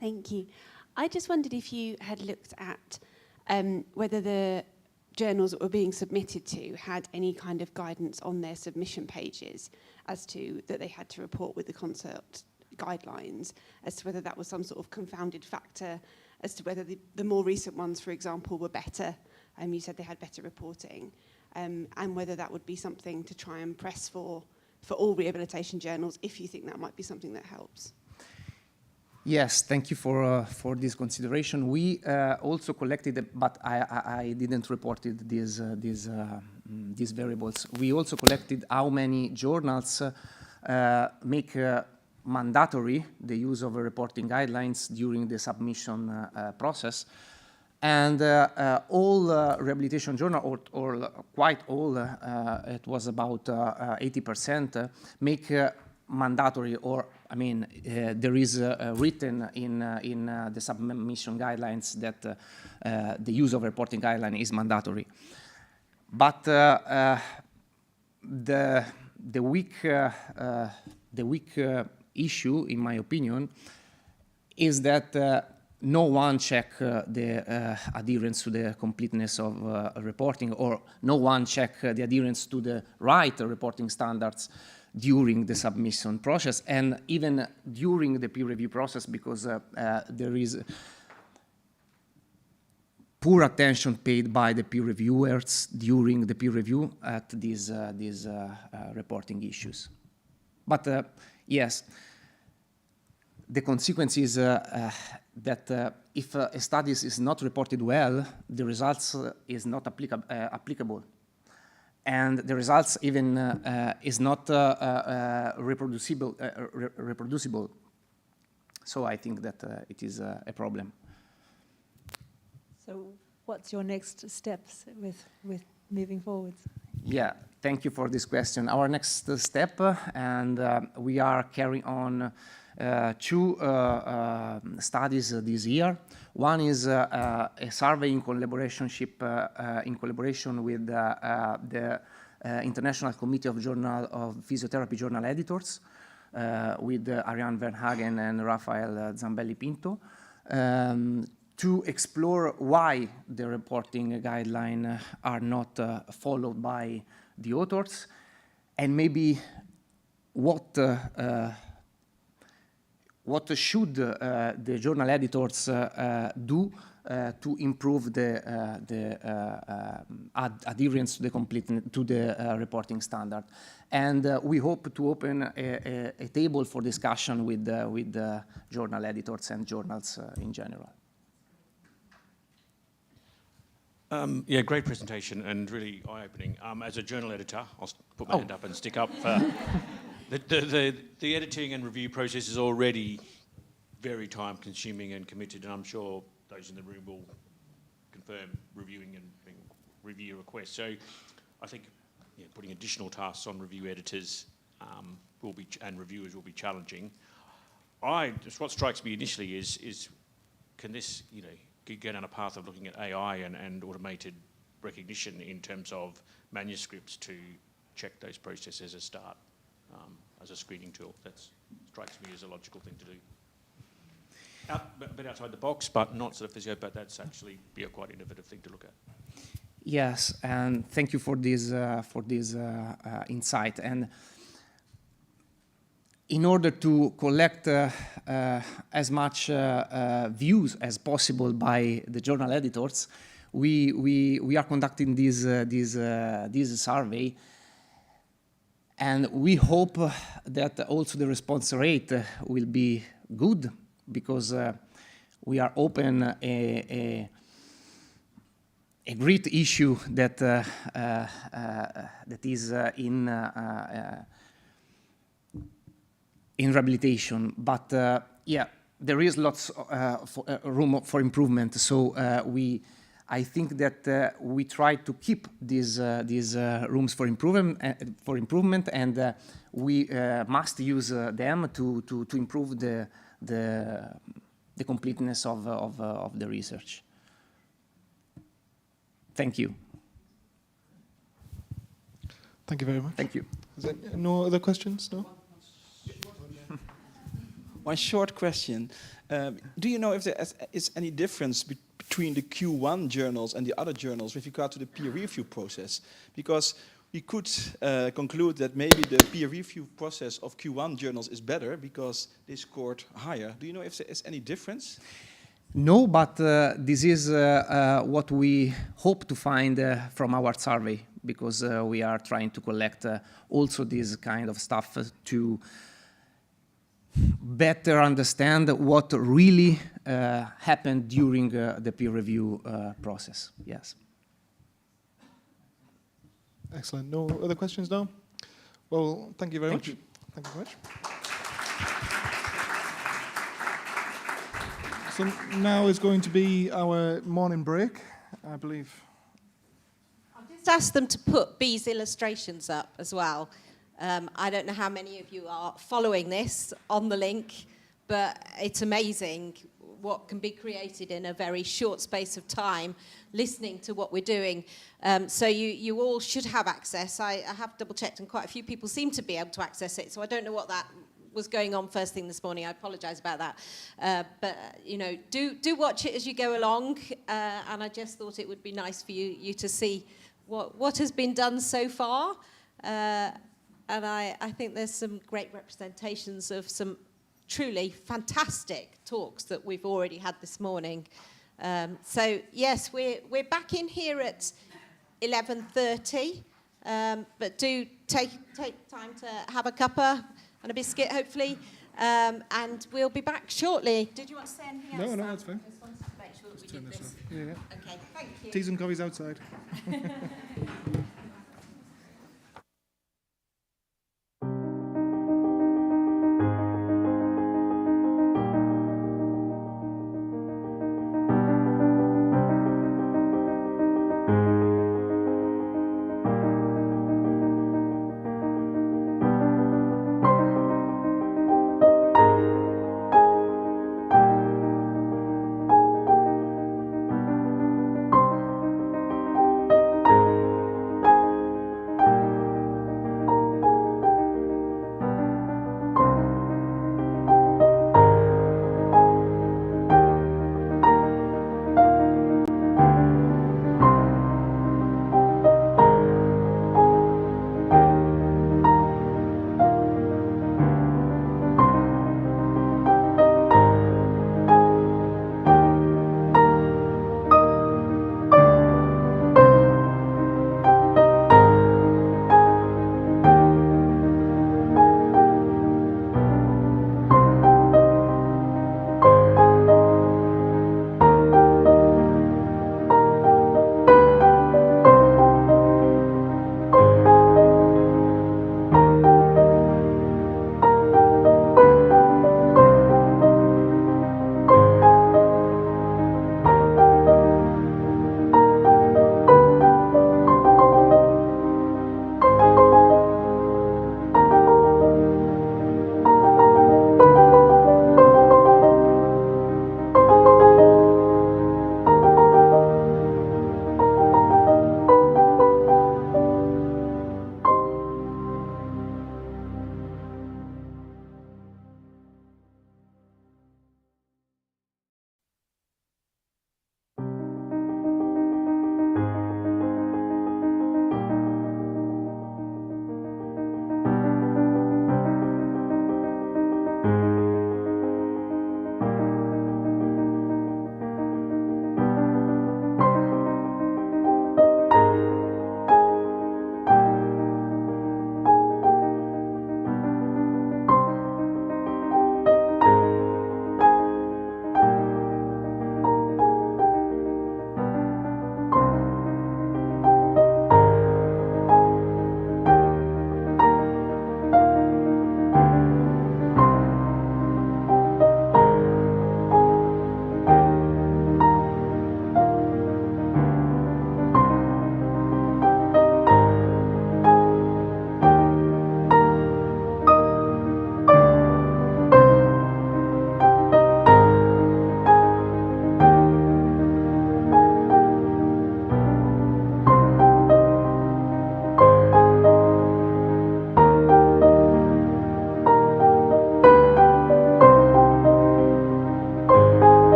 Speaker 12: Thank you. I just wondered if you had looked at whether the journals that were being submitted to had any kind of guidance on their submission pages as to that they had to report with the consult guidelines, as to whether that was some sort of confounded factor, as to whether the more recent ones, for example, were better. You said they had better reporting, and whether that would be something to try and press for all rehabilitation journals, if you think that might be something that helps.
Speaker 18: Yes, thank you for this consideration. We also collected, but I didn't report it, these variables. We also collected how many journals make mandatory the use of reporting guidelines during the submission process. And all rehabilitation journals, or quite all, it was about 80%, make mandatory, or I mean, there is written in the submission guidelines that the use of reporting guideline is mandatory. But the weak issue, in my opinion, is that no one check the adherence to the completeness of reporting, or no one check the adherence to the right reporting standards during the submission process, and even during the peer review process, because there is poor attention paid by the peer reviewers during the peer review at these reporting issues. But yes, the consequence is that if a study is not reported well, the results is not applicable. And the results even is not reproducible. So I think that it is a problem.
Speaker 16: So what's your next steps with moving forwards?
Speaker 18: Yeah, thank you for this question. Our next step, and we are carrying on two studies this year. One is a survey in collaboration with the International Committee of Physiotherapy Journal Editors, with Ariane Verhagen and Rafael Zambelli Pinto, to explore why the reporting guidelines are not followed by the authors, and maybe what should the journal editors do to improve the adherence to the reporting standard. And we hope to open a table for discussion with the journal editors and journals in general.
Speaker 3: Yeah, great presentation and really eye-opening. As a journal editor, I'll put my hand up and stick up. The editing and review process is already very time-consuming and committed, and I'm sure those in the room will confirm reviewing and review requests. So I think putting additional tasks on review editors and reviewers will be challenging. What strikes me initially is can this go down a path of looking at AI and automated recognition in terms of manuscripts to check those processes as a start, as a screening tool. That strikes me as a logical thing to do. A bit outside the box, but not sort of physio, but that's actually be a quite innovative thing to look at.
Speaker 18: Yes, and thank you for this insight. And in order to collect as much views as possible by the journal editors, we are conducting this survey, and we hope that also the response rate will be good, because we are open a great issue that that is in rehabilitation. But yeah, there is lots room for improvement. So I think that we try to keep these rooms for improvement, and we must use them to improve the completeness of the research. Thank you.
Speaker 10: Thank you very much.
Speaker 18: Thank you.
Speaker 10: Is there no other questions? No?
Speaker 8: One short question. Do you know if there is any difference between the Q1 journals and the other journals with regard to the peer review process? Because we could conclude that maybe the peer review process of Q1 journals is better because they scored higher. Do you know if there is any difference?
Speaker 18: No, but this is what we hope to find from our survey, because we are trying to collect also this kind of stuff to better understand what really happened during the peer review process. Yes.
Speaker 10: Excellent. No other questions now? Well, thank you very much. Thank you very much. So now is going to be our morning break, I believe.
Speaker 1: I'll just ask them to put B's illustrations up as well. I don't know how many of you are following this on the link, but it's amazing what can be created in a very short space of time, listening to what we're doing. So you all should have access. I have double-checked, and quite a few people seem to be able to access it, so I don't know what that was going on first thing this morning. I apologise about that. But, you know, do watch it as you go along, and I just thought it would be nice for you to see what has been done so far. And I think there's some great representations of some truly fantastic talks that we've already had this morning. So yes, we're back in here at 11:30, but do take time to have a cuppa and a biscuit, hopefully, and we'll be back shortly. Did you want to say anything else?
Speaker 10: No, that's fine.
Speaker 1: I just wanted to make sure that we did this.
Speaker 10: Yeah.
Speaker 1: Okay, thank you.
Speaker 10: Teas and coffees outside.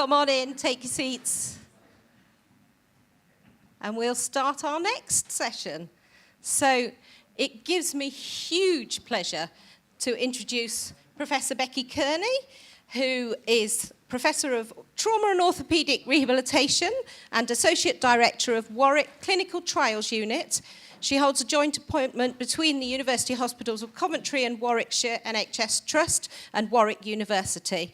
Speaker 1: come on in, take your seats. And we'll start our next session. So it gives me huge pleasure to introduce Professor Rebecca Kearney, who is Professor of Trauma and Orthopaedic Rehabilitation and Associate Director of Warwick Clinical Trials Unit. She holds a joint appointment between the University Hospitals of Coventry and Warwickshire NHS Trust and Warwick University.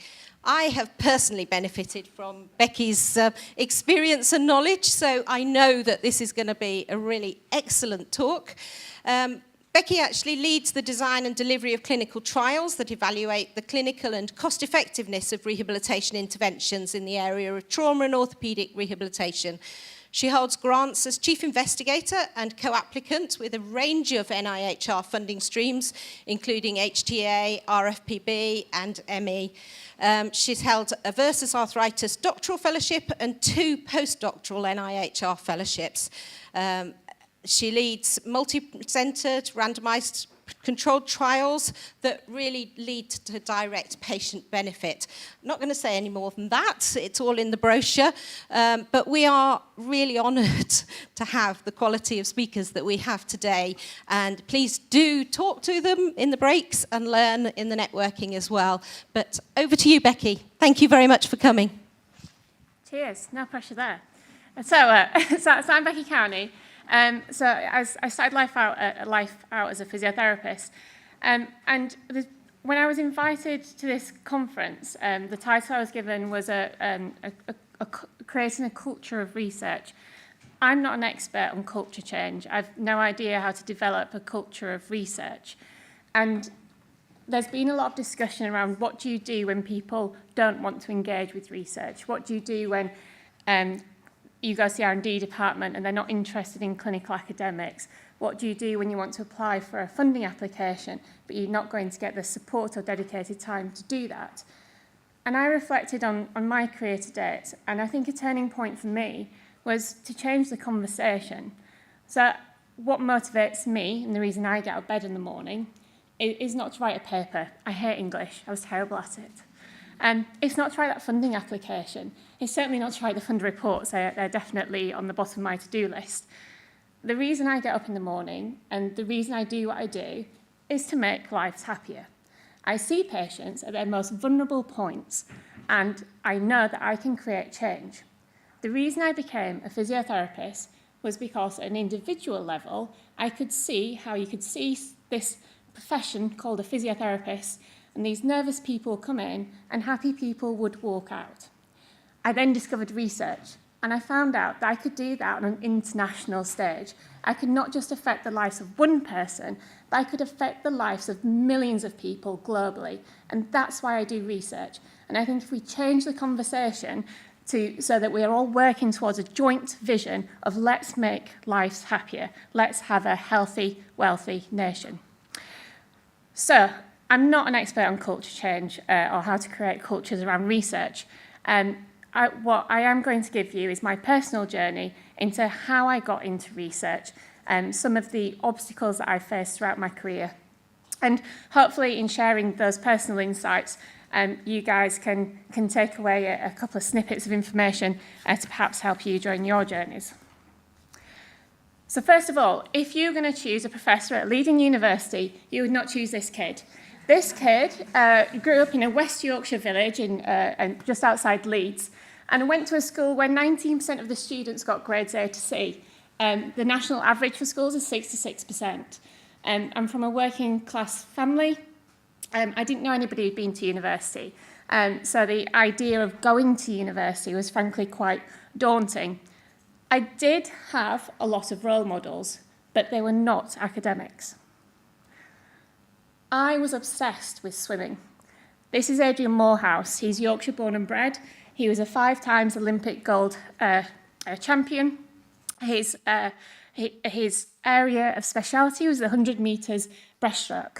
Speaker 1: I have personally benefited from Becky's experience and knowledge, so I know that this is going to be a really excellent talk. Becky actually leads the design and delivery of clinical trials that evaluate the clinical and cost-effectiveness of rehabilitation interventions in the area of trauma and orthopaedic rehabilitation. She holds grants as Chief Investigator and co-applicant with a range of NIHR funding streams, including HTA, RFPB, and ME. She's held a Versus Arthritis Doctoral Fellowship and 2 postdoctoral NIHR fellowships. She leads multi-centered, randomized controlled trials that really lead to direct patient benefit. I'm not going to say any more than that. It's all in the brochure. But we are really honoured to have the quality of speakers that we have today. And please do talk to them in the breaks and learn in the networking as well. But over to you, Becky. Thank you very much for coming.
Speaker 9: Cheers. No pressure there. So I'm Rebecca Kearney. So I started life out as a physiotherapist. And when I was invited to this conference, the title I was given was creating a culture of research. I'm not an expert on culture change. I've no idea how to develop a culture of research. And there's been a lot of discussion around what do you do when people don't want to engage with research? What do you do when you go to the R&D department and they're not interested in clinical academics? What do you do when you want to apply for a funding application, but you're not going to get the support or dedicated time to do that? And I reflected on my career to date, and I think a turning point for me was to change the conversation. So what motivates me, and the reason I get out of bed in the morning, is not to write a paper. I hate English. I was terrible at it. It's not to write that funding application. It's certainly not to write the fund reports. They're definitely on the bottom of my to-do list. The reason I get up in the morning and the reason I do what I do is to make lives happier. I see patients at their most vulnerable points, and I know that I can create change. The reason I became a physiotherapist was because at an individual level, I could see how you could see this profession called a physiotherapist, and these nervous people come in and happy people would walk out. I then discovered research, and I found out that I could do that on an international stage. I could not just affect the lives of one person, but I could affect the lives of millions of people globally, and that's why I do research. And I think if we change the conversation so that we are all working towards a joint vision of let's make lives happier, let's have a healthy, wealthy nation. So, I'm not an expert on culture change or how to create cultures around research. What I am going to give you is my personal journey into how I got into research and some of the obstacles that I faced throughout my career. And hopefully in sharing those personal insights, you guys can take away a couple of snippets of information to perhaps help you during your journeys. So first of all, if you're going to choose a professor at a leading university, you would not choose this kid. This kid grew up in a West Yorkshire village just outside Leeds and went to a school where 19% of the students got grades A to C. The national average for schools is 66%. I'm from a working class family. I didn't know anybody who'd been to university. So the idea of going to university was frankly quite daunting. I did have a lot of role models, but they were not academics. I was obsessed with swimming. This is Adrian Morehouse. He's Yorkshire born and bred. He was a 5-time Olympic gold champion. His area of speciality was the 100 metres breaststroke.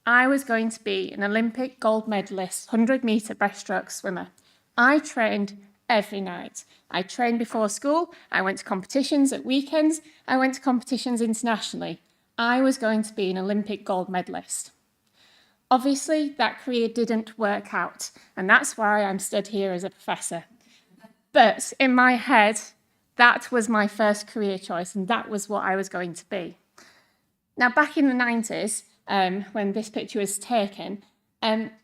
Speaker 9: I was going to be an Olympic gold medalist, 100-metre breaststroke swimmer. I trained every night. I trained before school. I went to competitions at weekends. I went to competitions internationally. I was going to be an Olympic gold medalist. Obviously, that career didn't work out, and that's why I'm stood here as a professor. But in my head, that was my first career choice, and that was what I was going to be. Now, back in the 90s, when this picture was taken,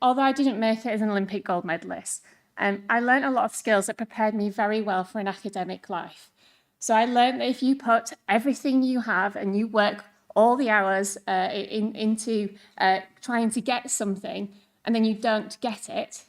Speaker 9: although I didn't make it as an Olympic gold medalist, I learned a lot of skills that prepared me very well for an academic life. So I learned that if you put everything you have and you work all the hours into trying to get something, and then you don't get it,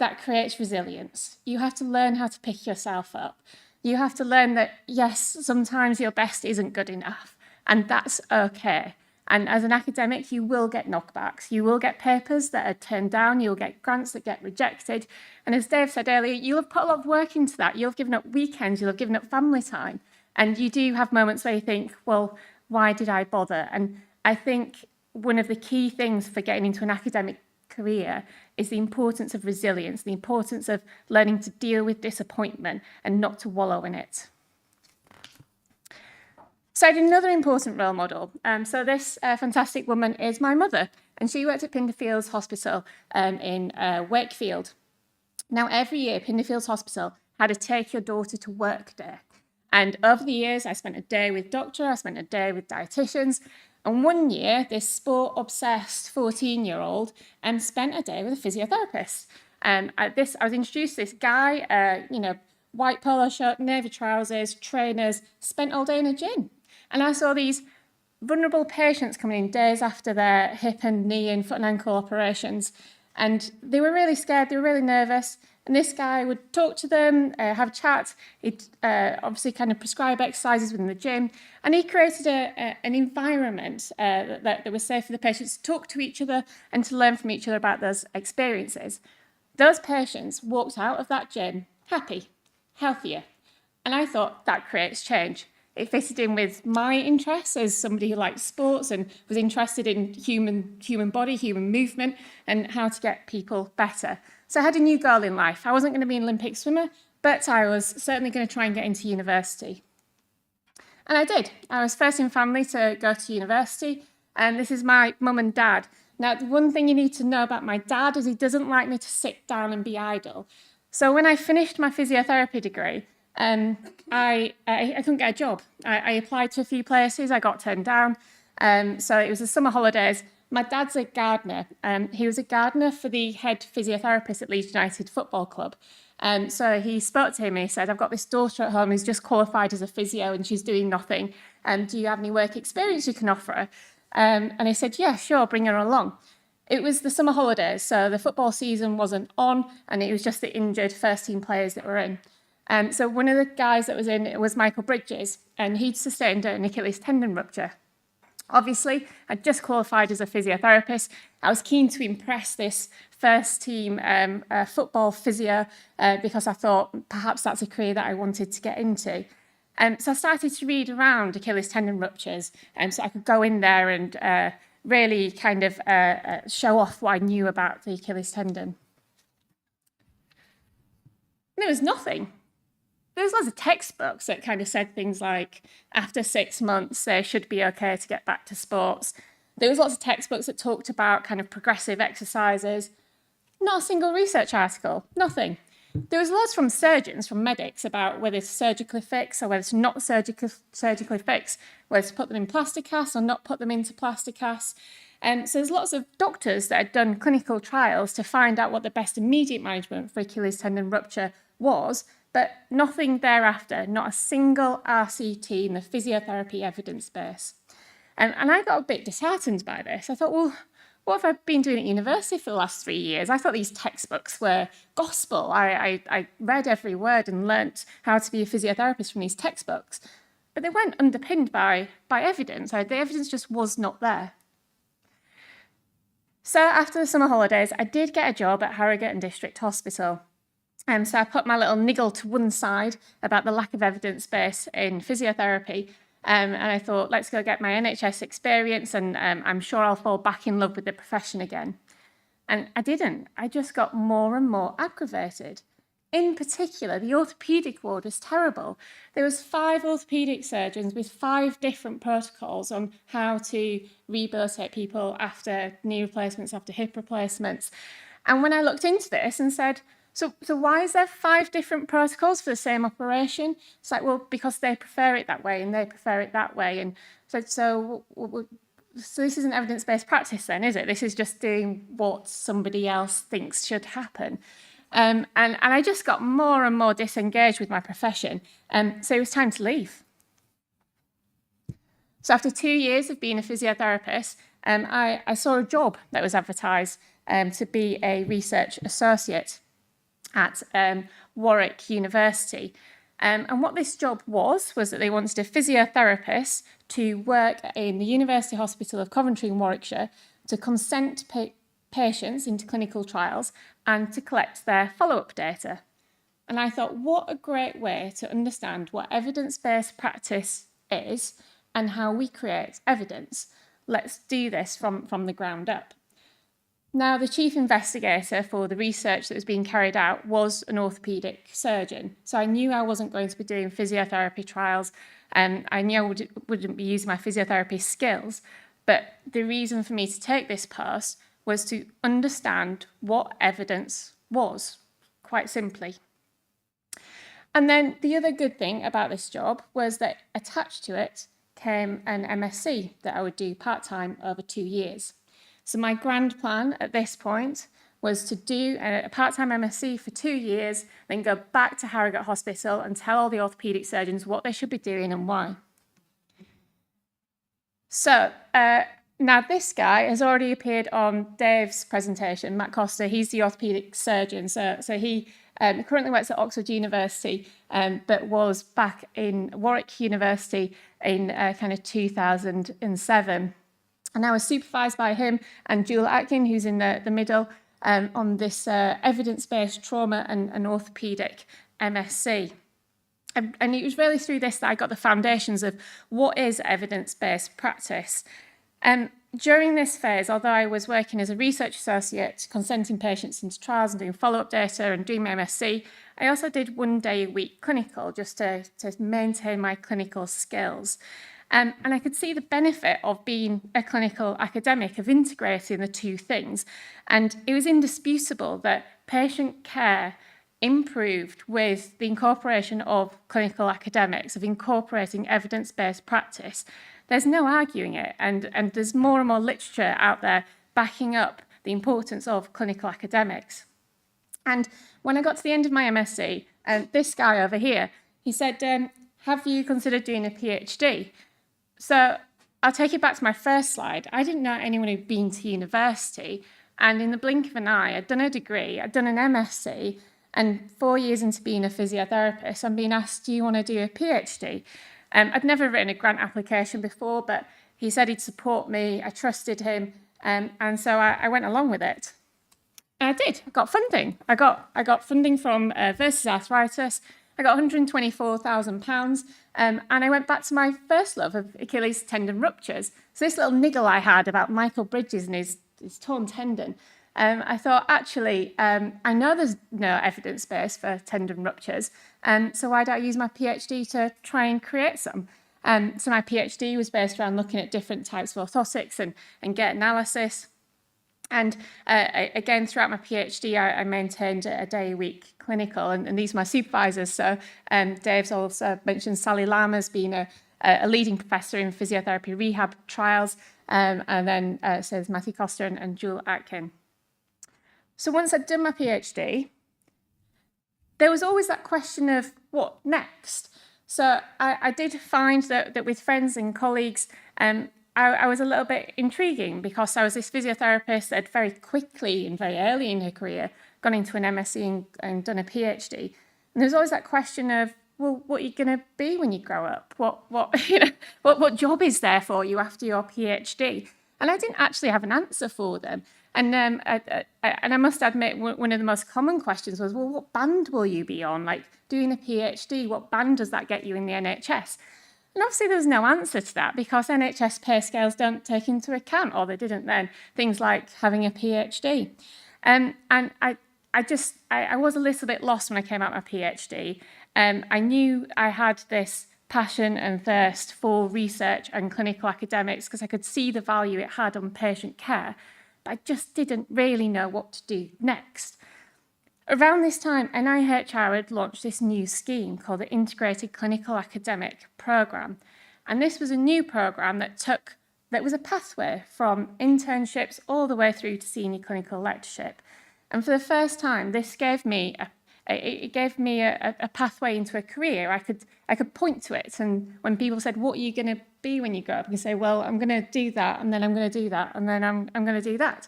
Speaker 9: that creates resilience. You have to learn how to pick yourself up. You have to learn that, yes, sometimes your best isn't good enough, and that's okay. And as an academic, you will get knockbacks. You will get papers that are turned down. You'll get grants that get rejected. And as Dave said earlier, you'll have put a lot of work into that. You'll have given up weekends. You'll have given up family time. And you do have moments where you think, well, why did I bother? And I think one of the key things for getting into an academic career is the importance of resilience, the importance of learning to deal with disappointment and not to wallow in it. So I had another important role model. So this fantastic woman is my mother, and she worked at Pinderfields Hospital in Wakefield. Now, every year, Pinderfields Hospital had a Take Your Daughter to Work day. And over the years, I spent a day with doctor, I spent a day with dietitians, and one year, this sport-obsessed 14-year-old spent a day with a physiotherapist. I was introduced to this guy, white polo shirt, navy trousers, trainers, spent all day in a gym. And I saw these vulnerable patients coming in days after their hip and knee and foot and ankle operations. And they were really scared, they were really nervous. And this guy would talk to them, have a chat. He'd obviously kind of prescribe exercises within the gym. And he created an environment that was safe for the patients to talk to each other and to learn from each other about those experiences. Those patients walked out of that gym happy, healthier. And I thought that creates change. It fitted in with my interests as somebody who liked sports and was interested in human body, human movement, and how to get people better. So I had a new goal in life. I wasn't going to be an Olympic swimmer, but I was certainly going to try and get into university. And I did. I was first in family to go to university, and this is my mum and dad. Now, the one thing you need to know about my dad is he doesn't like me to sit down and be idle. So when I finished my physiotherapy degree, I couldn't get a job. I applied to a few places, I got turned down. So it was the summer holidays. My dad's a gardener. He was a gardener for the head physiotherapist at Leeds United Football Club. So he spoke to him and he said, I've got this daughter at home who's just qualified as a physio and she's doing nothing. Do you have any work experience you can offer her? And I said, yeah, sure, bring her along. It was the summer holidays, so the football season wasn't on and it was just the injured first team players that were in. So one of the guys that was in was Michael Bridges, and he'd sustained an Achilles tendon rupture. Obviously, I'd just qualified as a physiotherapist. I was keen to impress this first team football physio because I thought perhaps that's a career that I wanted to get into. So I started to read around Achilles tendon ruptures so I could go in there and really kind of show off what I knew about the Achilles tendon. And there was nothing. There was lots of textbooks that kind of said things like, after 6 months, they should be okay to get back to sports. There was lots of textbooks that talked about kind of progressive exercises. Not a single research article, nothing. There was lots from surgeons, from medics, about whether to surgically fix or whether to not surgically fix, whether to put them in plastic casts or not put them into plastic casts. So there's lots of doctors that had done clinical trials to find out what the best immediate management for Achilles tendon rupture was, but nothing thereafter, not a single RCT in the physiotherapy evidence base. And I got a bit disheartened by this. I thought, well, what have I been doing at university for the last 3 years? I thought these textbooks were gospel. I read every word and learnt how to be a physiotherapist from these textbooks. But they weren't underpinned by evidence. The evidence just was not there. So after the summer holidays, I did get a job at Harrogate and District Hospital. So I put my little niggle to one side about the lack of evidence base in physiotherapy. And I thought, let's go get my NHS experience and I'm sure I'll fall back in love with the profession again. And I didn't. I just got more and more aggravated. In particular, the orthopaedic ward was terrible. There was 5 orthopaedic surgeons with 5 different protocols on how to rehabilitate people after knee replacements, after hip replacements. And when I looked into this and said,
Speaker 19: So why is there 5 different protocols for the same operation? It's like, well, because they prefer it that way and they prefer it that way. And so this isn't evidence-based practice then, is it? This is just doing what somebody else thinks should happen. And I just got more and more disengaged with my profession. So it was time to leave. So after 2 years of being a physiotherapist, I saw a job that was advertised to be a research associate at Warwick University. And what this job was that they wanted a physiotherapist to work in the University Hospital of Coventry in Warwickshire to consent patients into clinical trials and to collect their follow-up data. And I thought, what a great way to understand what evidence-based practice is and how we create evidence. Let's do this from the ground up. Now, the chief investigator for the research that was being carried out was an orthopaedic surgeon. So I knew I wasn't going to be doing physiotherapy trials, and I knew I wouldn't be using my physiotherapy skills. But the reason for me to take this post was to understand what evidence was, quite simply. And then the other good thing about this job was that attached to it came an MSc that I would do part-time over 2 years. So my grand plan at this point was to do a part-time MSc for 2 years, then go back to Harrogate Hospital and tell all the orthopaedic surgeons what they should be doing and why. So now this guy has already appeared on Dave's presentation, Matt Costa. He's the orthopaedic surgeon. So he currently works at Oxford University, but was back in Warwick University in kind of 2007. And I was supervised by him and Jewel Atkin, who's in the middle, on this evidence-based trauma and orthopaedic MSc. And it was really through this that I got the foundations of what is evidence-based practice. During this phase, although I was working as a research associate, consenting patients into trials and doing follow-up data and doing my MSc, I also did 1 day a week clinical just to maintain my clinical skills. And I could see the benefit of being a clinical academic, of integrating the two things. And it was indisputable that patient care improved with the incorporation of clinical academics, of incorporating evidence-based practice. There's no arguing it, and there's more and more literature out there backing up the importance of clinical academics. And when I got to the end of my MSc, this guy over here, he said, have you considered doing a PhD? So I'll take it back to my first slide. I didn't know anyone who'd been to university, and in the blink of an eye, I'd done a degree, I'd done an MSc, and 4 years into being a physiotherapist, I'm being asked, do you want to do a PhD? I'd never written a grant application before, but he said he'd support me, I trusted him, and so I went along with it. And I did, I got funding. I got funding from Versus Arthritis. I got £124,000, and I went back to my first love of Achilles tendon ruptures. So this little niggle I had about Michael Bridges and his torn tendon, I thought, actually, I know there's no evidence base for tendon ruptures, so why don't I use my PhD to try and create some? So my PhD was based around looking at different types of orthotics and gait analysis. And again, throughout my PhD, I maintained a day-a-week clinical, and these are my supervisors. So Dave's also mentioned Sally Lam as being a leading professor in physiotherapy rehab trials, and then so there's Matthew Costa and Jewel Atkin. So once I'd done my PhD, there was always that question of what next? So I did find that with friends and colleagues, I was a little bit intriguing because I was this physiotherapist that had very quickly and very early in her career gone into an MSc and done a PhD. And there was always that question of, well, what are you going to be when you grow up? What job is there for you after your PhD? And I didn't actually have an answer for them. And I must admit, one of the most common questions was, well, what band will you be on? Like doing a PhD, what band does that get you in the NHS? And obviously there was no answer to that because NHS pay scales don't take into account, or they didn't then, things like having a PhD. And I was a little bit lost when I came out my PhD. I knew I had this passion and thirst for research and clinical academics because I could see the value it had on patient care, but I just didn't really know what to do next. Around this time, NIHR had launched this new scheme called the Integrated Clinical Academic Programme. And this was a new programme that was a pathway from internships all the way through to senior clinical lectureship. And for the first time, this gave me a pathway into a career. I could point to it, and when people said, "What are you going to be when you grow up?" I could say, "Well, I'm going to do that, and then I'm going to do that, and then I'm going to do that."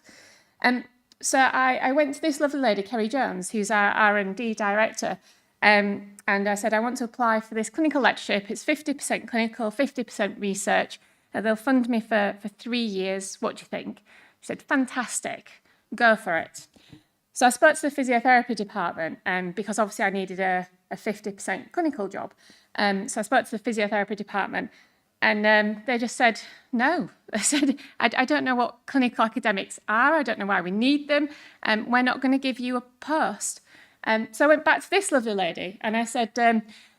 Speaker 19: And so I went to this lovely lady, Kerry Jones, who's our R&D director, and I said, "I want to apply for this clinical lectureship. It's 50% clinical, 50% research. They'll fund me for 3 years. What do you think?" She said, "Fantastic, go for it." So I spoke to the physiotherapy department because obviously I needed a 50% clinical job. So I spoke to the physiotherapy department, and they just said no. They said, I don't know what clinical academics are. I don't know why we need them. We're not going to give you a post. So I went back to this lovely lady and I said,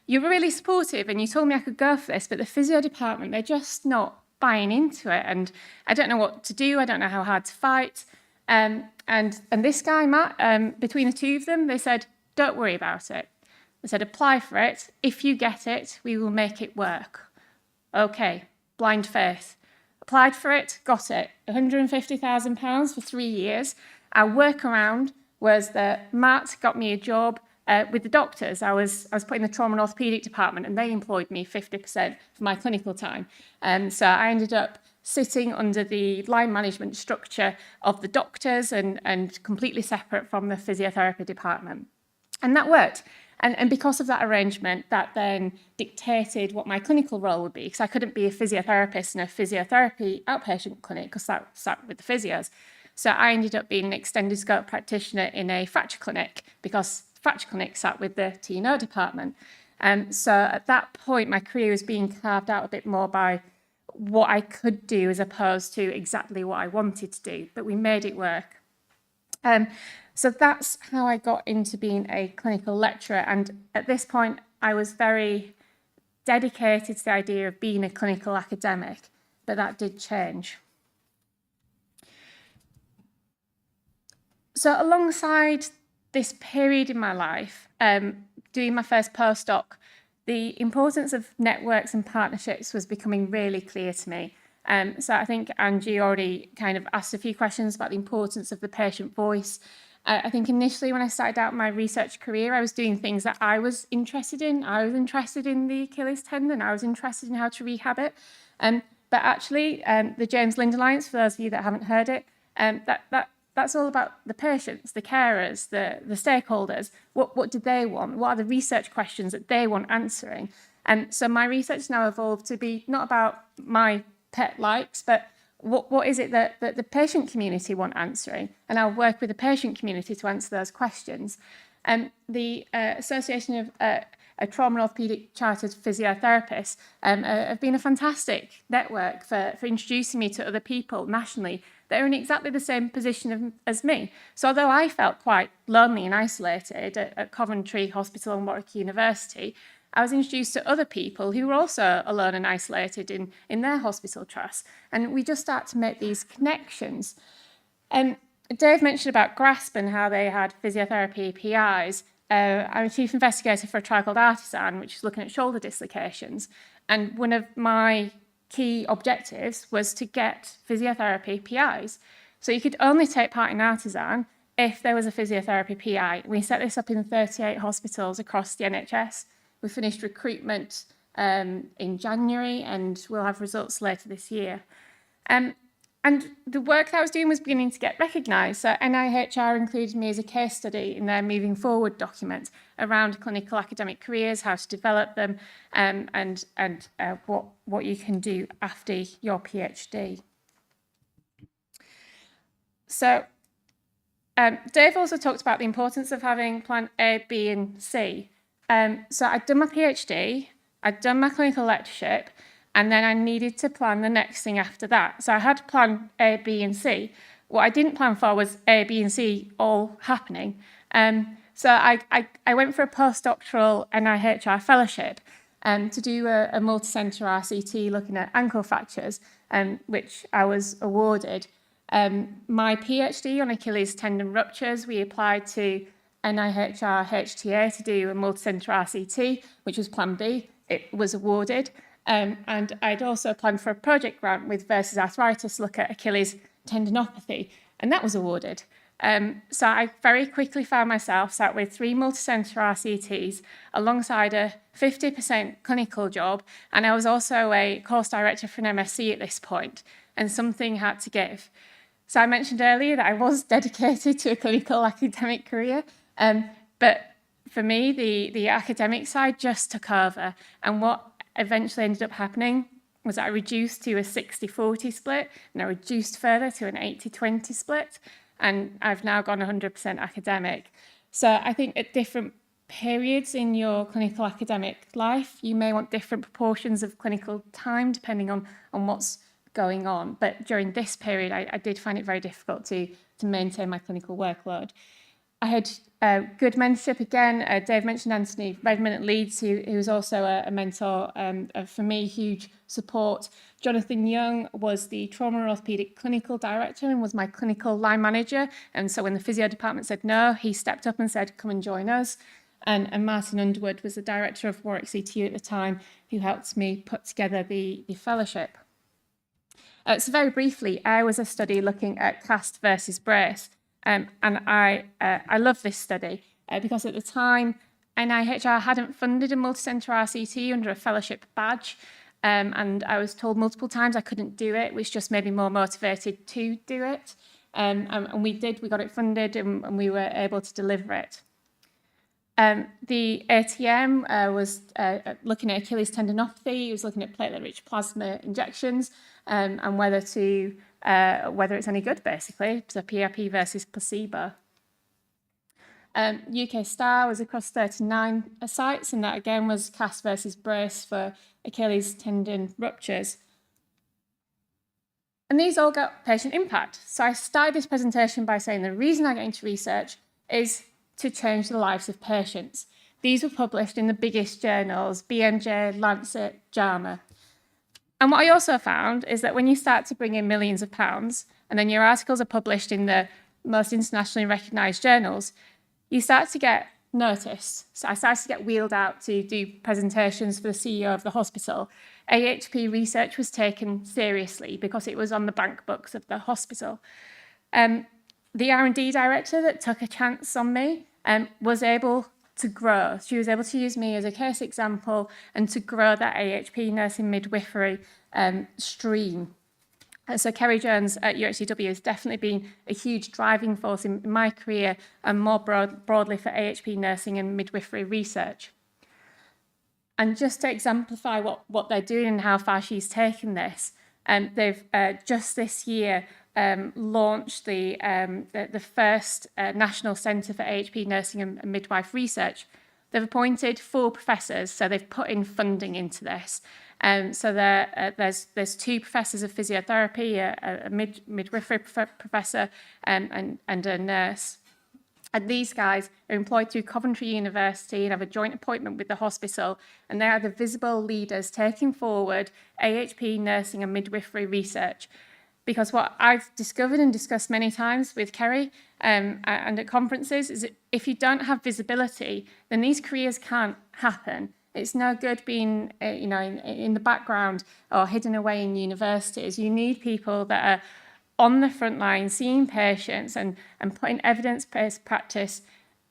Speaker 19: you were really supportive and you told me I could go for this, but the physio department, they're just not buying into it. And I don't know what to do. I don't know how hard to fight. And this guy, Matt, between the two of them, they said, don't worry about it. They said, apply for it. If you get it, we will make it work. Okay, blind faith. Applied for it, got it. £150,000 for 3 years. Our workaround was that Matt got me a job with the doctors. I was put in the trauma and orthopaedic department, and they employed me 50% for my clinical time. So I ended up sitting under the line management structure of the doctors and completely separate from the physiotherapy department. And that worked. And because of that arrangement, that then dictated what my clinical role would be, because I couldn't be a physiotherapist in a physiotherapy outpatient clinic because that sat with the physios. So I ended up being an extended scope practitioner in a fracture clinic because fracture clinic sat with the T&O department. So at that point, my career was being carved out a bit more by what I could do as opposed to exactly what I wanted to do, but we made it work. So that's how I got into being a clinical lecturer. And at this point, I was very dedicated to the idea of being a clinical academic, but that did change. So alongside this period in my life, doing my first postdoc, the importance of networks and partnerships was becoming really clear to me. So I think Anju already kind of asked a few questions about the importance of the patient voice. I think initially when I started out my research career, I was doing things that I was interested in. I was interested in the Achilles tendon. I was interested in how to rehab it. But actually, the James Lind Alliance, for those of you that haven't heard it, that's all about the patients, the carers, the stakeholders. What do they want? What are the research questions that they want answering? And so my research now evolved to be not about my pet likes, but what is it that the patient community want answering? And I'll work with the patient community to answer those questions. The Association of Trauma and Orthopaedic Chartered Physiotherapists have been a fantastic network for introducing me to other people nationally that are in exactly the same position as me. So although I felt quite lonely and isolated at Coventry Hospital and Warwick University, I was introduced to other people who were also alone and isolated in their hospital trusts. And we just start to make these connections. Dave mentioned about GRASP and how they had physiotherapy PIs. I'm a chief investigator for a trial called Artisan, which is looking at shoulder dislocations. And one of my key objectives was to get physiotherapy PIs. So you could only take part in Artisan if there was a physiotherapy PI. We set this up in 38 hospitals across the NHS. We finished recruitment in January, and we'll have results later this year. And the work that I was doing was beginning to get recognised. So NIHR included me as a case study in their Moving Forward document around clinical academic careers, how to develop them, and what you can do after your PhD. So Dave also talked about the importance of having plan A, B, and C. So I'd done my PhD, I'd done my clinical lectureship, and then I needed to plan the next thing after that. So I had plan A, B, and C. What I didn't plan for was A, B, and C all happening. So I went for a postdoctoral NIHR fellowship to do a multi-centre RCT looking at ankle fractures, which I was awarded. My PhD on Achilles tendon ruptures, we applied to NIHR HTA to do a multi-centre RCT, which was Plan B. It was awarded. And I'd also planned for a project grant with Versus Arthritis to look at Achilles tendinopathy, and that was awarded. So I very quickly found myself sat with 3 multi-centre RCTs alongside a 50% clinical job, and I was also a course director for an MSc at this point, and something had to give. So I mentioned earlier that I was dedicated to a clinical academic career, but for me, the academic side just took over, and what eventually ended up happening was I reduced to a 60-40 split, and I reduced further to an 80-20 split, and I've now gone 100% academic. So I think at different periods in your clinical academic life, you may want different proportions of clinical time depending on what's going on. But during this period, I did find it very difficult to maintain my clinical workload. I had good mentorship again. Dave mentioned Anthony Redmond at Leeds, who was also a mentor for me, huge support. Jonathan Young was the trauma and orthopaedic clinical director and was my clinical line manager. And so when the physio department said no, he stepped up and said, come and join us. And Martin Underwood was the director of Warwick CTU at the time, who helped me put together the fellowship. So very briefly, I was a study looking at cast versus brace. And I love this study because at the time, NIHR hadn't funded a multi-centre RCT under a fellowship badge. And I was told multiple times I couldn't do it, which just made me more motivated to do it. And we did, we got it funded and we were able to deliver it. The ATM was looking at Achilles tendinopathy. It was looking at platelet-rich plasma injections and whether it's any good, basically. So PRP versus placebo. UK STAR was across 39 sites, and that again was cast versus brace for Achilles tendon ruptures. And these all got patient impact. So I started this presentation by saying the reason I got into research is to change the lives of patients. These were published in the biggest journals, BMJ, Lancet, JAMA. And what I also found is that when you start to bring in millions of pounds, and then your articles are published in the most internationally recognised journals, you start to get noticed. So I started to get wheeled out to do presentations for the CEO of the hospital. AHP research was taken seriously because it was on the bank books of the hospital. The R&D director that took a chance on me was able to grow. She was able to use me as a case example and to grow that AHP nursing midwifery stream. So Kerry Jones at UHCW has definitely been a huge driving force in my career and more broadly for AHP nursing and midwifery research. And just to exemplify what they're doing and how far she's taken this, they've just this year launched the first National Centre for AHP Nursing and Midwife Research. They've appointed 4 professors, so they've put in funding into this. So there's 2 professors of physiotherapy, a midwifery professor and a nurse. And these guys are employed through Coventry University and have a joint appointment with the hospital, and they are the visible leaders taking forward AHP nursing and midwifery research. Because what I've discovered and discussed many times with Kerry and at conferences is that if you don't have visibility, then these careers can't happen. It's no good being in the background or hidden away in universities. You need people that are on the front line, seeing patients and putting evidence-based practice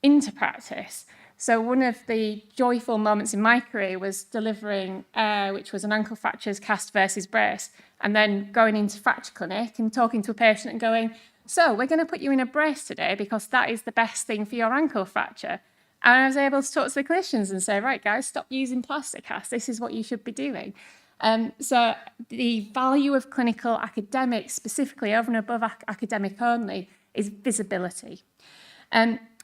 Speaker 19: into practice. So one of the joyful moments in my career was delivering which was an ankle fractures cast versus brace, and then going into fracture clinic and talking to a patient and going, so we're going to put you in a brace today because that is the best thing for your ankle fracture. And I was able to talk to the clinicians and say, right, guys, stop using plaster casts. This is what you should be doing. So the value of clinical academics, specifically over and above academic only, is visibility.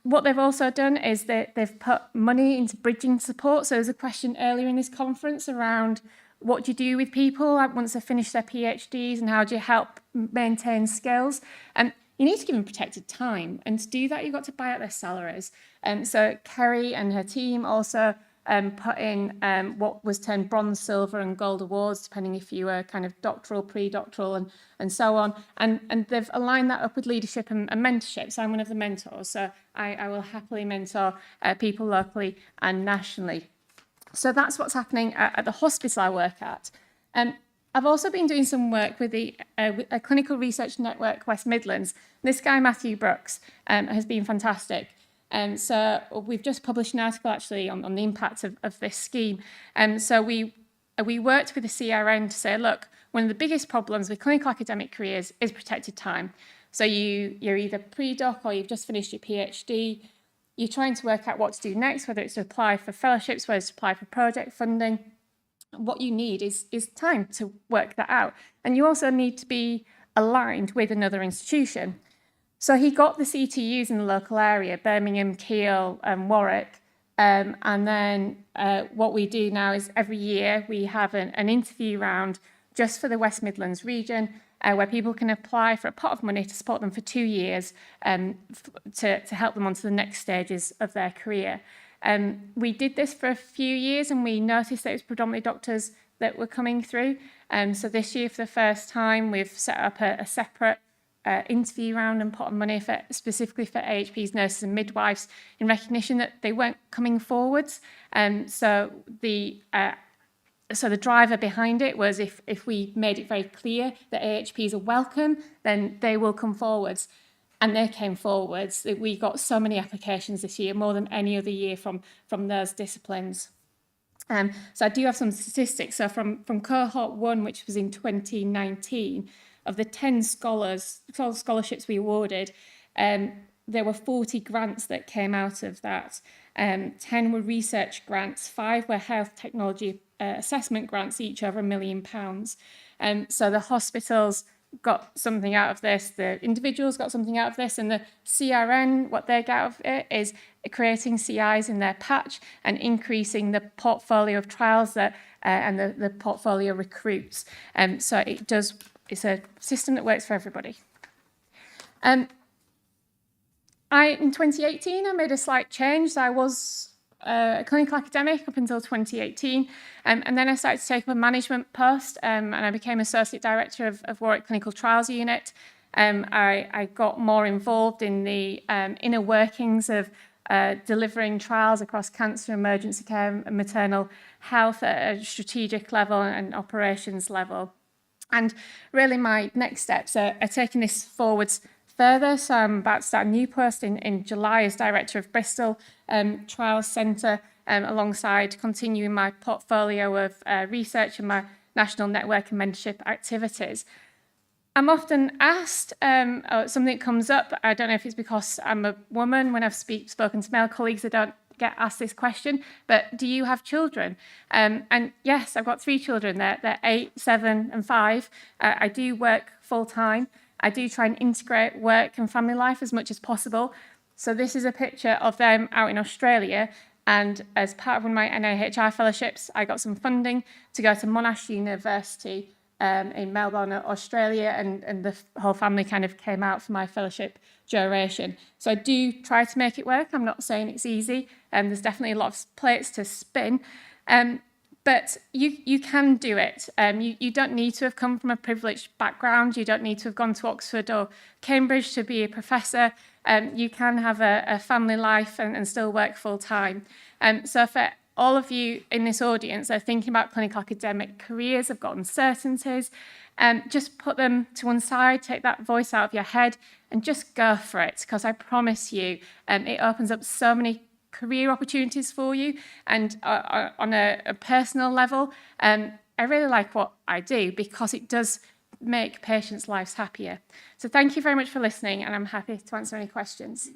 Speaker 19: What they've also done is that they've put money into bridging support. So there's a question earlier in this conference around what do you do with people once they've finished their PhDs and how do you help maintain skills? You need to give them protected time. And to do that, you've got to buy out their salaries. So Kerry and her team also put in what was termed bronze, silver and gold awards, depending if you were kind of doctoral, pre-doctoral and so on. And they've aligned that up with leadership and mentorship. So I'm one of the mentors. So I will happily mentor people locally and nationally. So that's what's happening at the hospital I work at. I've also been doing some work with the a Clinical Research Network West Midlands. This guy, Matthew Brooks, has been fantastic. So we've just published an article actually on the impact of this scheme. So we worked with the CRN to say, look, one of the biggest problems with clinical academic careers is protected time. So you're either pre-doc or you've just finished your PhD. You're trying to work out what to do next, whether it's to apply for fellowships, whether it's to apply for project funding. What you need is time to work that out. And you also need to be aligned with another institution. So he got the CTUs in the local area, Birmingham, Keele and Warwick. And then what we do now is every year we have an interview round just for the West Midlands region where people can apply for a pot of money to support them for 2 years to help them onto the next stages of their career. We did this for a few years and we noticed that it was predominantly doctors that were coming through. So this year, for the first time, we've set up a separate interview round and pot of money specifically for AHPs, nurses and midwives in recognition that they weren't coming forwards. So the driver behind it was if we made it very clear that AHPs are welcome, then they will come forwards. And they came forwards. We got so many applications this year, more than any other year from those disciplines. So I do have some statistics. So from cohort 1, which was in 2019, of the 10 scholarships we awarded, there were 40 grants that came out of that. 10 were research grants, 5 were health technology assessment grants, each over £1 million. So the hospitals got something out of this, the individuals got something out of this, and the CRN, what they get out of it is creating CIs in their patch and increasing the portfolio of trials that and the portfolio recruits. So it's a system that works for everybody. In 2018, I made a slight change. So I was a clinical academic up until 2018. And then I started to take up a management post and I became Associate Director of Warwick Clinical Trials Unit. I got more involved in the inner workings of delivering trials across cancer, emergency care and maternal health at a strategic level and operations level. And really my next steps are taking this forwards further. So I'm about to start a new post in July as Director of Bristol Trials Centre, alongside continuing my portfolio of research and my national network and mentorship activities. I'm often asked, something comes up, I don't know if it's because I'm a woman, when I've spoken to male colleagues, I don't get asked this question, but do you have children? And yes, I've got 3 children, they're 8, 7 and 5. I do work full time. I do try and integrate work and family life as much as possible. So this is a picture of them out in Australia. And as part of one of my NIHR fellowships, I got some funding to go to Monash University in Melbourne, Australia, and the whole family kind of came out for my fellowship duration. So I do try to make it work. I'm not saying it's easy. There's definitely a lot of plates to spin. But you can do it. You don't need to have come from a privileged background. You don't need to have gone to Oxford or Cambridge to be a professor. You can have a family life and still work full time. So for all of you in this audience that are thinking about clinical academic careers, have got uncertainties, just put them to one side, take that voice out of your head and just go for it, because I promise you it opens up so many career opportunities for you. And on a personal level, I really like what I do because it does make patients' lives happier. So thank you very much for listening, and I'm happy to answer any questions.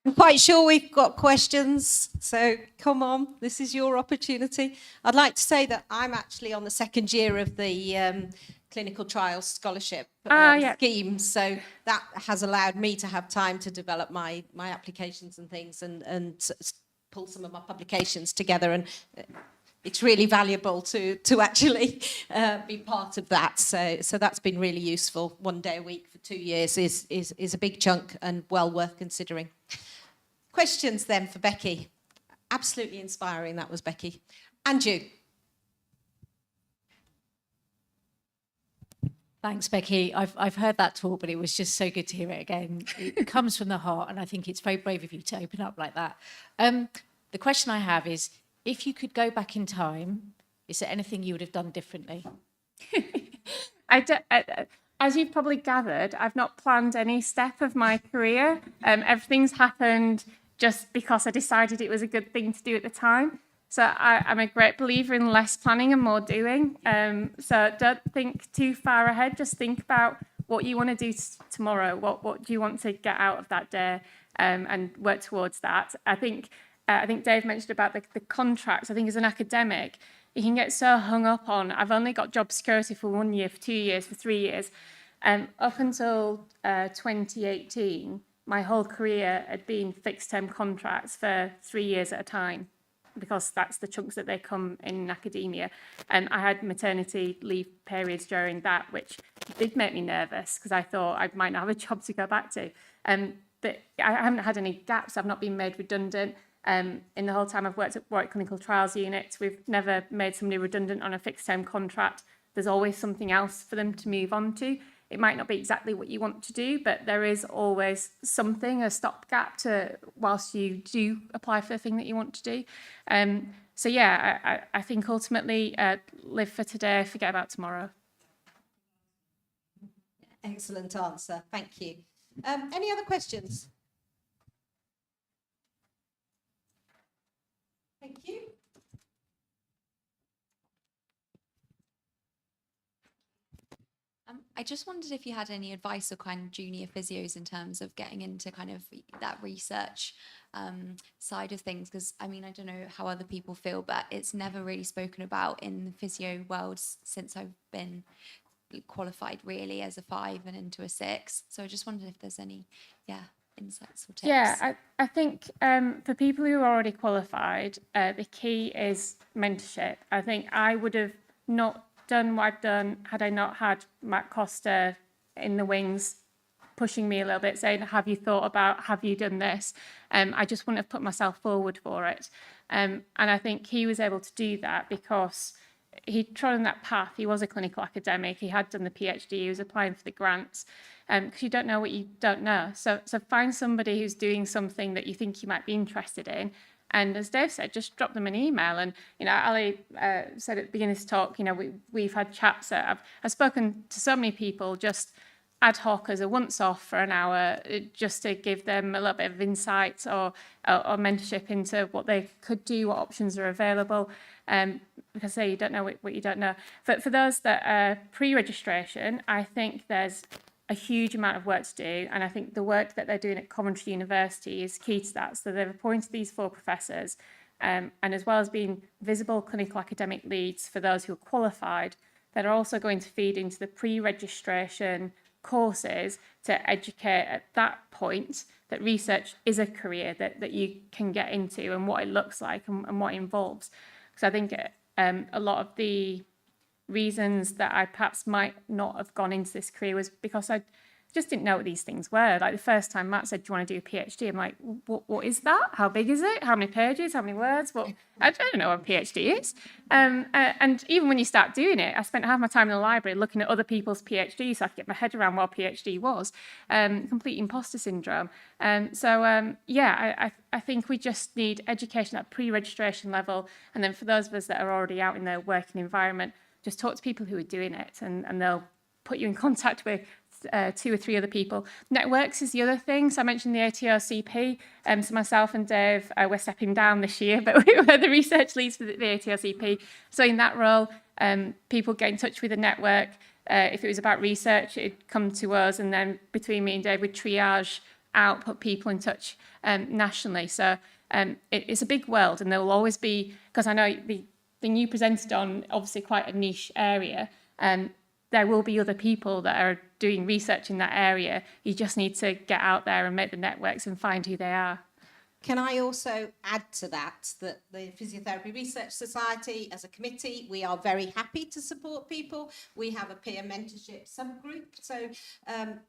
Speaker 1: I'm quite sure we've got questions, so come on, this is your opportunity. I'd like to say that I'm actually on the 2nd year of the clinical trials scholarship scheme, so that has allowed me to have time to develop my applications and things and pull some of my publications together. And it's really valuable to actually be part of that. So that's been really useful. 1 day a week for 2 years is a big chunk and well worth considering. Questions then for Becky. Absolutely inspiring, that was Becky. Anju.
Speaker 4: Thanks, Becky. I've heard that talk, but it was just so good to hear it again. It comes from the heart, and I think it's very brave of you to open up like that. The question I have is, if you could go back in time, is there anything you would have done differently?
Speaker 19: As you've probably gathered, I've not planned any step of my career. Everything's happened just because I decided it was a good thing to do at the time. So I'm a great believer in less planning and more doing. So don't think too far ahead. Just think about what you want to do tomorrow. What do you want to get out of that day, and work towards that. I think Dave mentioned about the contracts. I think as an academic, you can get so hung up on, I've only got job security for 1 year, for 2 years, for 3 years. Up until 2018, my whole career had been fixed-term contracts for 3 years at a time, because that's the chunks that they come in academia. And I had maternity leave periods during that, which did make me nervous because I thought I might not have a job to go back to. But I haven't had any gaps. I've not been made redundant. In the whole time I've worked at Warwick Clinical Trials Unit, we've never made somebody redundant on a fixed-term contract. There's always something else for them to move on to. It might not be exactly what you want to do, but there is always something, a stopgap to whilst you do apply for the thing that you want to do. So yeah, I think ultimately live for today, forget about tomorrow.
Speaker 1: Excellent answer. Thank you. Any other questions? Thank you.
Speaker 15: I just wondered if you had any advice for kind of junior physios in terms of getting into kind of that research side of things, because I mean, I don't know how other people feel, but it's never really spoken about in the physio world since I've been qualified really as a 5 and into a 6. So I just wondered if there's any insights or tips.
Speaker 19: Yeah, I think for people who are already qualified, the key is mentorship. I think I would have not done what I've done had I not had Matt Costa in the wings pushing me a little bit, saying, have you thought about, have you done this? I just wouldn't have put myself forward for it. And I think he was able to do that because he'd trodden that path. He was a clinical academic. He had done the PhD. He was applying for the grants because you don't know what you don't know. So find somebody who's doing something that you think you might be interested in. And as Dave said, just drop them an email. And, you know, Ali said at the beginning of this talk, you know, we've had chats. I've spoken to so many people just ad hoc as a once off for an hour, just to give them a little bit of insight or mentorship into what they could do, what options are available. Because say you don't know what you don't know. But for those that are pre-registration, I think there's a huge amount of work to do, and I think the work that they're doing at Coventry University is key to that. So they've appointed these 4 professors, and as well as being visible clinical academic leads for those who are qualified, they're also going to feed into the pre-registration courses to educate at that point that research is a career that you can get into and what it looks like and what it involves. Because I think a lot of the reasons that I perhaps might not have gone into this career was because I just didn't know what these things were. Like the first time Matt said, do you want to do a PhD? I'm like, what is that? How big is it? How many pages? How many words? I don't know what a PhD is. And even when you start doing it, I spent half my time in the library looking at other people's PhDs so I could get my head around what a PhD was. Complete imposter syndrome. I think we just need education at pre-registration level. And then for those of us that are already out in the working environment, just talk to people who are doing it and they'll put you in contact with 2 or 3 other people. Networks is the other thing. So I mentioned the ATRCP. So myself and Dave, we're stepping down this year, but we were the research leads for the ATRCP. So in that role, people get in touch with the network. If it was about research, it'd come to us, and then between me and Dave, we'd triage out, put people in touch nationally. So it's a big world, and there will always be, because I know the thing you presented on, obviously quite a niche area, there will be other people that are doing research in that area. You just need to get out there and make the networks and find who they are.
Speaker 1: can I also add to that the Physiotherapy Research Society, as a committee, we are very happy to support people. We have a peer mentorship subgroup, so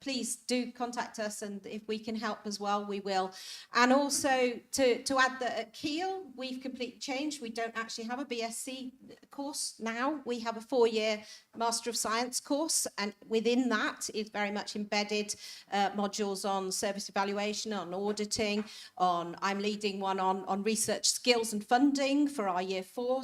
Speaker 1: please do contact us, and if we can help as well, we will. And also to add that at Kiel, we've completely changed. We don't actually have a BSc course now. We have a 4-year Master of Science course, and within that is very much embedded modules on service evaluation, on auditing, I'm leading one on research skills and funding for our Year 4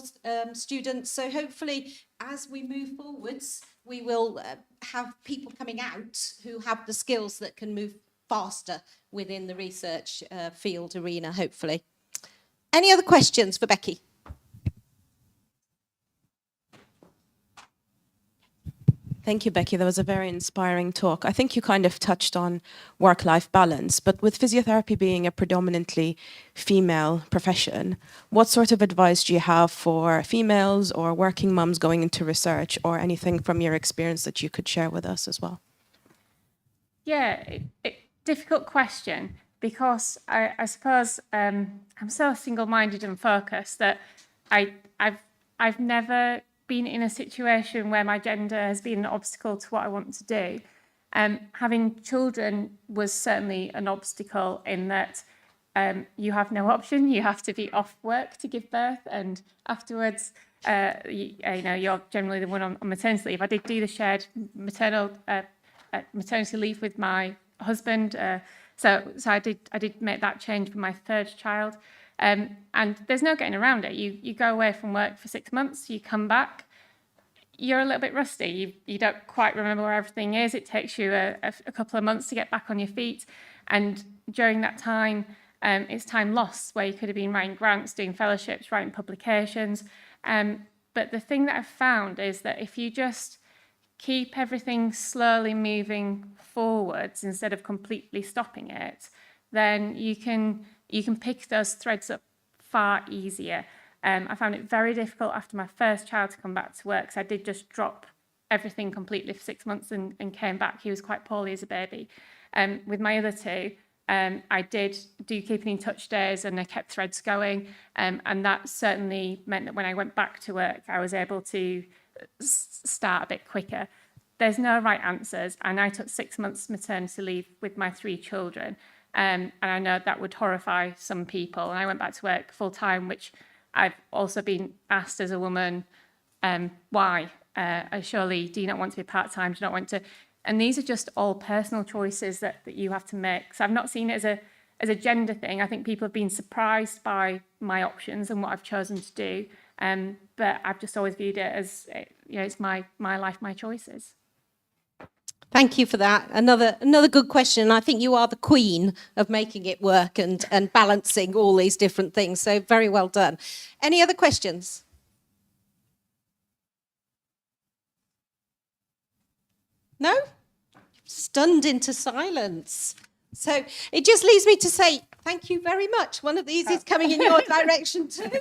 Speaker 1: students. So hopefully, as we move forwards, we will have people coming out who have the skills that can move faster within the research field arena, hopefully. Any other questions for Becky?
Speaker 6: Thank you, Becky. That was a very inspiring talk. I think you kind of touched on work-life balance, but with physiotherapy being a predominantly female profession, what sort of advice do you have for females or working mums going into research, or anything from your experience that you could share with us as well?
Speaker 19: Yeah, difficult question, because I suppose I'm so single-minded and focused that I've never been in a situation where my gender has been an obstacle to what I want to do. Having children was certainly an obstacle in that you have no option. You have to be off work to give birth, and afterwards, you're generally the one on maternity leave. I did do the shared maternity leave with my husband, so I did make that change for my third child. And there's no getting around it. You go away from work for 6 months, you come back, you're a little bit rusty. You don't quite remember where everything is. It takes you a couple of months to get back on your feet. And during that time, it's time lost, where you could have been writing grants, doing fellowships, writing publications. But the thing that I've found is that if you just keep everything slowly moving forwards instead of completely stopping it, then you can pick those threads up far easier. I found it very difficult after my first child to come back to work, so I did just drop everything completely for 6 months and came back. He was quite poorly as a baby. With my other two, I did do keeping in touch days, and I kept threads going, and that certainly meant that when I went back to work, I was able to start a bit quicker. There's no right answers, and I took 6 months maternity leave with my 3 children. And I know that would horrify some people. And I went back to work full time, which I've also been asked as a woman, why? Surely, do you not want to be part-time? Do you not want to? And these are just all personal choices that you have to make. So I've not seen it as a gender thing. I think people have been surprised by my options and what I've chosen to do. But I've just always viewed it as, it's my life, my choices.
Speaker 1: Thank you for that. Another good question. I think you are the queen of making it work and balancing all these different things. So very well done. Any other questions? No? Stunned into silence. So it just leaves me to say thank you very much. One of these is coming in your direction too.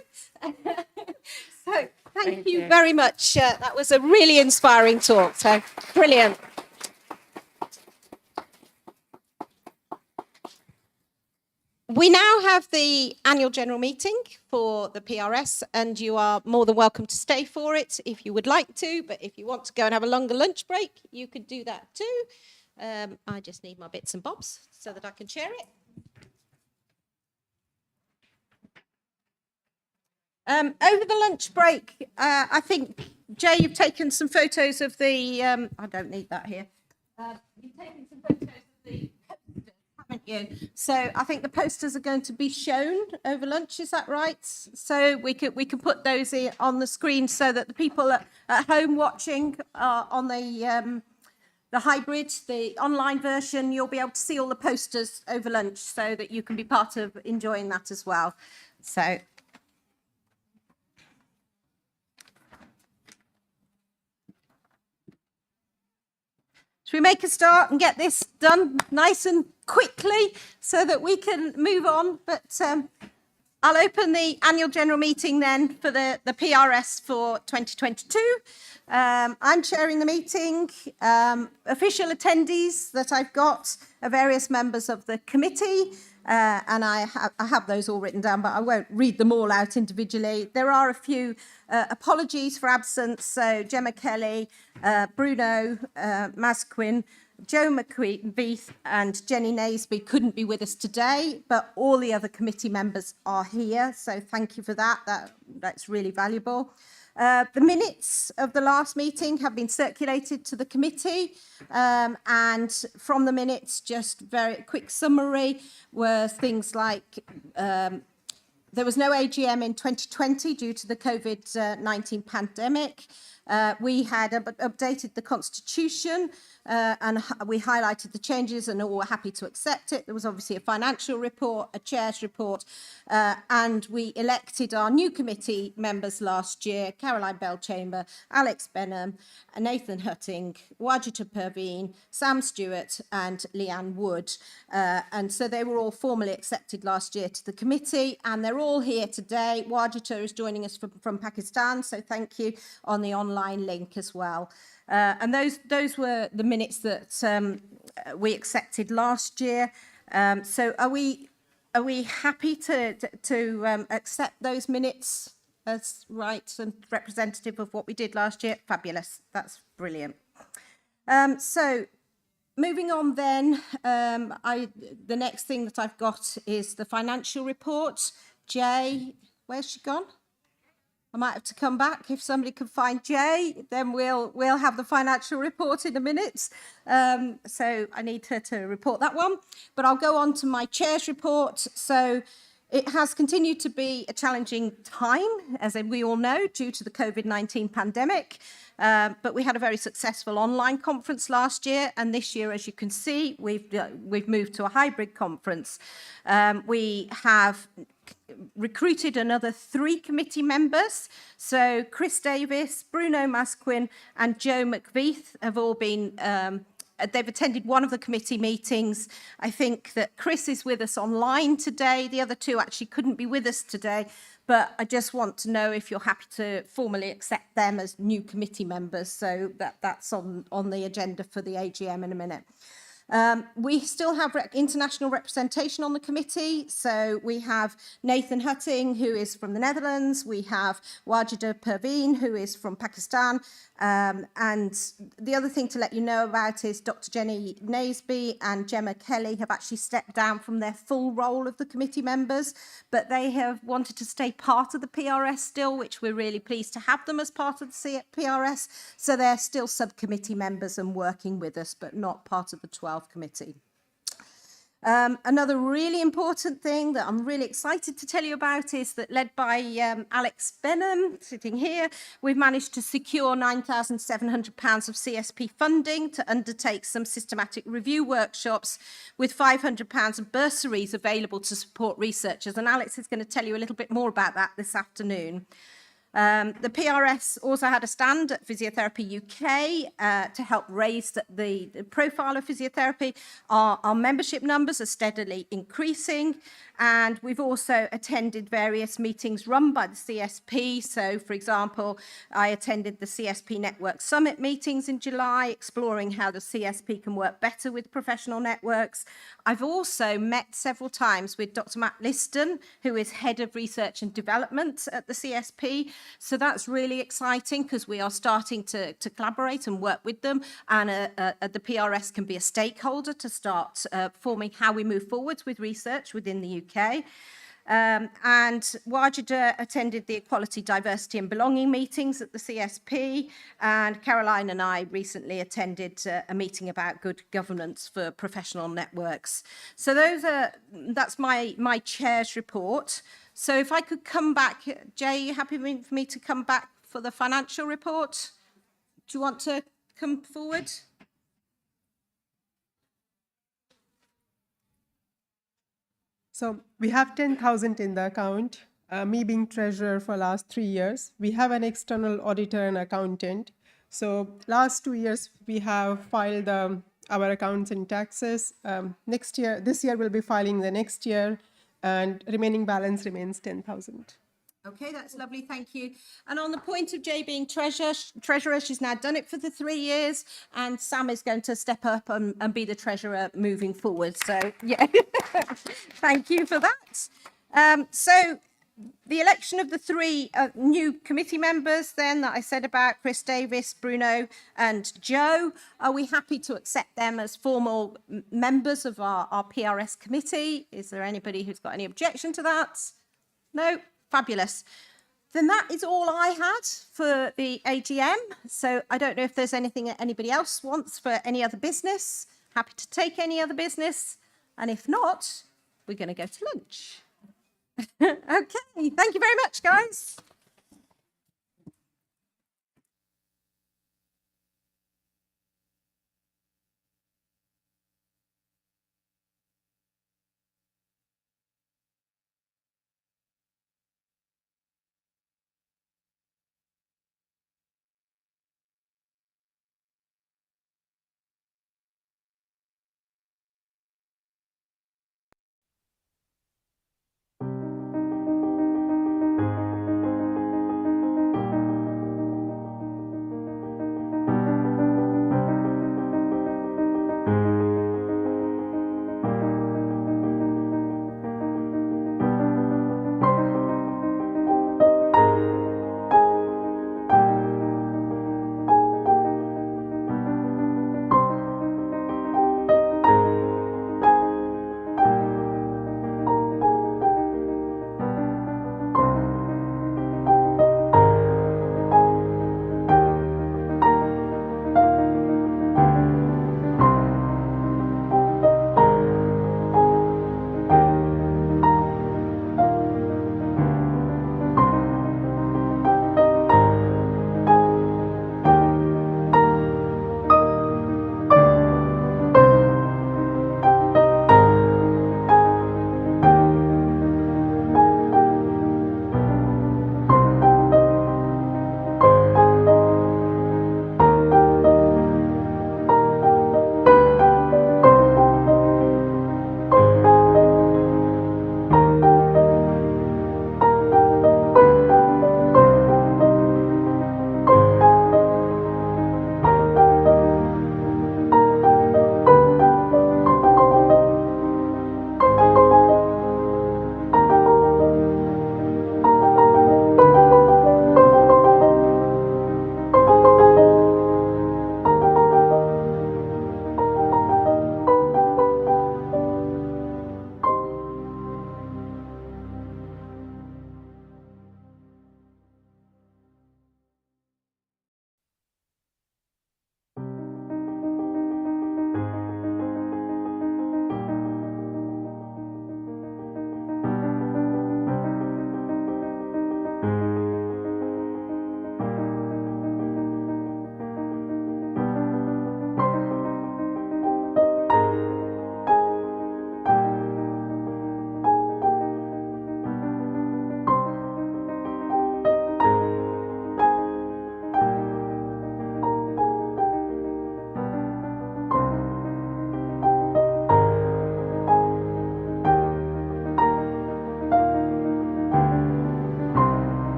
Speaker 1: So thank you very much. That was a really inspiring talk. So brilliant. We now have the annual general meeting for the PRS, and you are more than welcome to stay for it if you would like to, but if you want to go and have a longer lunch break, you could do that too. I just need my bits and bobs so that I can share it. Over the lunch break, I think, Jay, you've taken some photos of the, I don't need that here. You've taken some photos of the posters, haven't you? So I think the posters are going to be shown over lunch, is that right? So we can put those on the screen so that the people at home watching on the hybrid, the online version, you'll be able to see all the posters over lunch so that you can be part of enjoying that as well. So. Should we make a start and get this done nice and quickly so that we can move on? But I'll open the annual general meeting then for the PRS for 2022. I'm chairing the meeting. Official attendees that I've got are various members of the committee, and I have those all written down, but I won't read them all out individually. There are a few apologies for absence, so Gemma Kelly, Bruno Masquin, Joe McVeith and Jenny Naisby couldn't be with us today, but all the other committee members are here, so thank you for that. That's really valuable. The minutes of the last meeting have been circulated to the committee, and from the minutes, just very quick summary were things like there was no AGM in 2020 due to the COVID-19 pandemic. We had updated the constitution and we highlighted the changes and all were happy to accept it. There was obviously a financial report, a chair's report, and we elected our new committee members last year, Caroline Bell-Chamber, Alex Benham, Nathan Hutting, Wajida Perveen, Sam Stewart and Leanne Wood. And so they were all formally accepted last year to the committee, and they're all here today. Wajida is joining us from Pakistan, so thank you, on the online link as well. And those were the minutes that we accepted last year. So are we happy to accept those minutes as right and representative of what we did last year? Fabulous, that's brilliant. So moving on then, the next thing that I've got is the financial report. Jay, where's she gone? I might have to come back. If somebody can find Jay, then we'll have the financial report in a minute. So I need her to report that one. But I'll go on to my chair's report. So it has continued to be a challenging time, as we all know, due to the COVID-19 pandemic. But we had a very successful online conference last year, and this year, as you can see, we've moved to a hybrid conference. We have recruited another 3 committee members. So Chris Davis, Bruno Masquin and Joe McVeith have all been, they've attended one of the committee meetings. I think that Chris is with us online today. The other 2 actually couldn't be with us today, but I just want to know if you're happy to formally accept them as new committee members. So that's on the agenda for the AGM in a minute. We still have international representation on the committee. So we have Nathan Hutting, who is from the Netherlands. We have Wajida Perveen, who is from Pakistan. And the other thing to let you know about is Dr. Jenny Naisby and Gemma Kelly have actually stepped down from their full role of the committee members, but they have wanted to stay part of the PRS still, which we're really pleased to have them as part of the PRS. So they're still subcommittee members and working with us, but not part of the 12 committee. Another really important thing that I'm really excited to tell you about is that, led by Alex Benham, sitting here, we've managed to secure £9,700 of CSP funding to undertake some systematic review workshops with £500 of bursaries available to support researchers. And Alex is going to tell you a little bit more about that this afternoon. The PRS also had a stand at Physiotherapy UK to help raise the profile of physiotherapy. Our membership numbers are steadily increasing, and we've also attended various meetings run by the CSP. So, for example, I attended the CSP Network Summit meetings in July, exploring how the CSP can work better with professional networks. I've also met several times with Dr. Matt Liston, who is Head of Research and Development at the CSP. So that's really exciting because we are starting to collaborate and work with them, and the PRS can be a stakeholder to start forming how we move forwards with research within the UK. And Wajida attended the Equality, Diversity and Belonging meetings at the CSP, and Caroline and I recently attended a meeting about good governance for professional networks. So that's my chair's report. So if I could come back, Jay, are you happy for me to come back for the financial report? Do you want to come forward?
Speaker 2: So we have 10,000 in the account, me being treasurer for last 3 years. We have an external auditor and accountant. So last 2 years, we have filed our accounts and taxes. This year we'll be filing the next year. and remaining balance remains 10,000.
Speaker 1: Okay, that's lovely, thank you. And on the point of Jay being treasurer, she's now done it for the 3 years, and Sam is going to step up and be the treasurer moving forward. So, yeah, thank you for that. So, the election of the 3 new committee members then that I said about, Chris Davis, Bruno and Joe, are we happy to accept them as formal members of our PRS committee? Is there anybody who's got any objection to that? No? Fabulous. Then that is all I had for the AGM. So I don't know if there's anything that anybody else wants for any other business. Happy to take any other business. And if not, we're going to go to lunch. Okay, thank you very much, guys.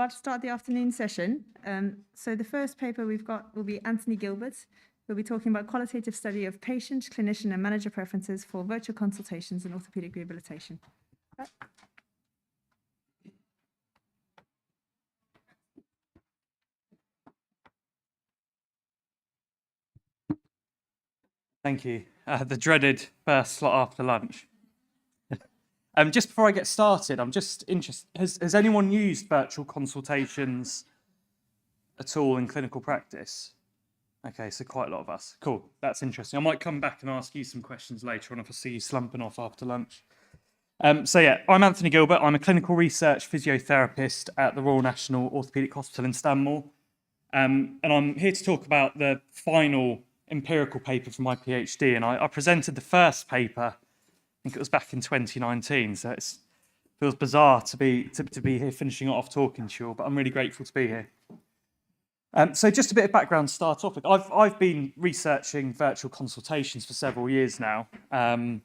Speaker 20: about to start the afternoon session. So the first paper we've got will be Anthony Gilbert. We'll be talking about qualitative study of patient, clinician and manager preferences for virtual consultations in orthopaedic rehabilitation.
Speaker 21: Thank you. The dreaded first slot after lunch. Just before I get started, I'm just interested, has anyone used virtual consultations at all in clinical practice? Okay, so quite a lot of us. Cool, that's interesting. I might come back and ask you some questions later on if I see you slumping off after lunch. So yeah, I'm Anthony Gilbert. I'm a clinical research physiotherapist at the Royal National Orthopaedic Hospital in Stanmore. And I'm here to talk about the final empirical paper for my PhD. And I presented the first paper, I think it was back in 2019. So it feels bizarre to be here finishing it off talking to you all, but I'm really grateful to be here. So just a bit of background to start off with. I've been researching virtual consultations for several years now. And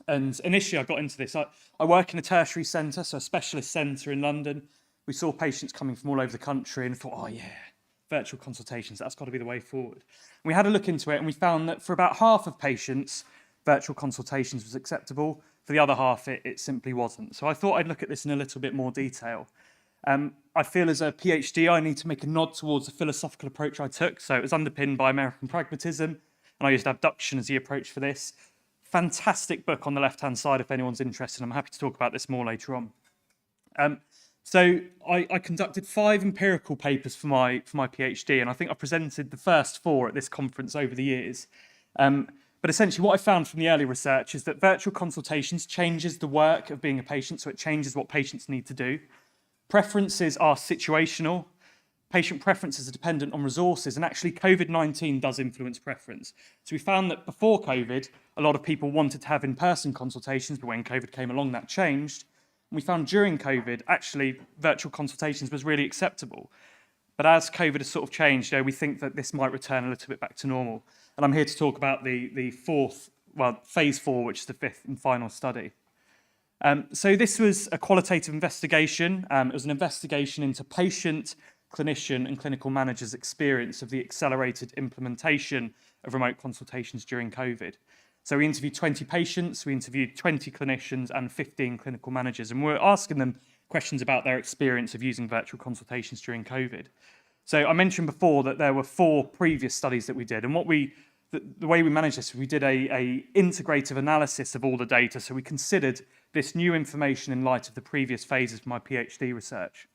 Speaker 21: initially I got into this. I work in a tertiary centre, so a specialist centre in London. We saw patients coming from all over the country and thought, oh yeah, virtual consultations, that's got to be the way forward. And we had a look into it and we found that for about half of patients, virtual consultations was acceptable. For the other half, it simply wasn't. So I thought I'd look at this in a little bit more detail. I feel as a PhD, I need to make a nod towards the philosophical approach I took. So it was underpinned by American pragmatism, and I used abduction as the approach for this. Fantastic book on the left-hand side if anyone's interested. I'm happy to talk about this more later on. So I conducted 5 empirical papers for my PhD, and I think I presented the first 4 at this conference over the years. But essentially what I found from the early research is that virtual consultations changes the work of being a patient, so it changes what patients need to do. Preferences are situational. Patient preferences are dependent on resources, and actually COVID-19 does influence preference. So we found that before COVID, a lot of people wanted to have in-person consultations, but when COVID came along, that changed. And we found during COVID, actually, virtual consultations was really acceptable. But as COVID has sort of changed, we think that this might return a little bit back to normal. And I'm here to talk about the phase 4, which is the 5th and final study. So this was a qualitative investigation. It was an investigation into patient, clinician and clinical managers' experience of the accelerated implementation of remote consultations during COVID. So we interviewed 20 patients, we interviewed 20 clinicians and 15 clinical managers, and we're asking them questions about their experience of using virtual consultations during COVID. So I mentioned before that there were 4 previous studies that we did, and the way we managed this, we did a integrative analysis of all the data, so we considered this new information in light of the previous phases of my PhD research.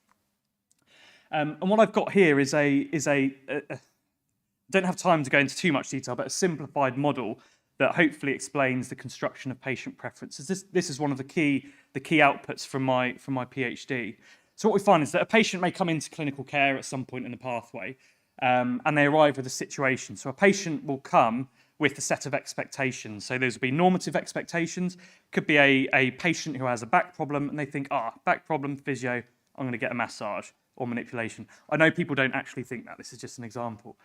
Speaker 21: And what I've got here is I don't have time to go into too much detail, but a simplified model that hopefully explains the construction of patient preferences. This is one of the key outputs from my PhD. So what we find is that a patient may come into clinical care at some point in the pathway, and they arrive with a situation. So a patient will come with a set of expectations. So those will be normative expectations. Could be a patient who has a back problem and they think, back problem, physio, I'm going to get a massage or manipulation. I know people don't actually think that. This is just an example.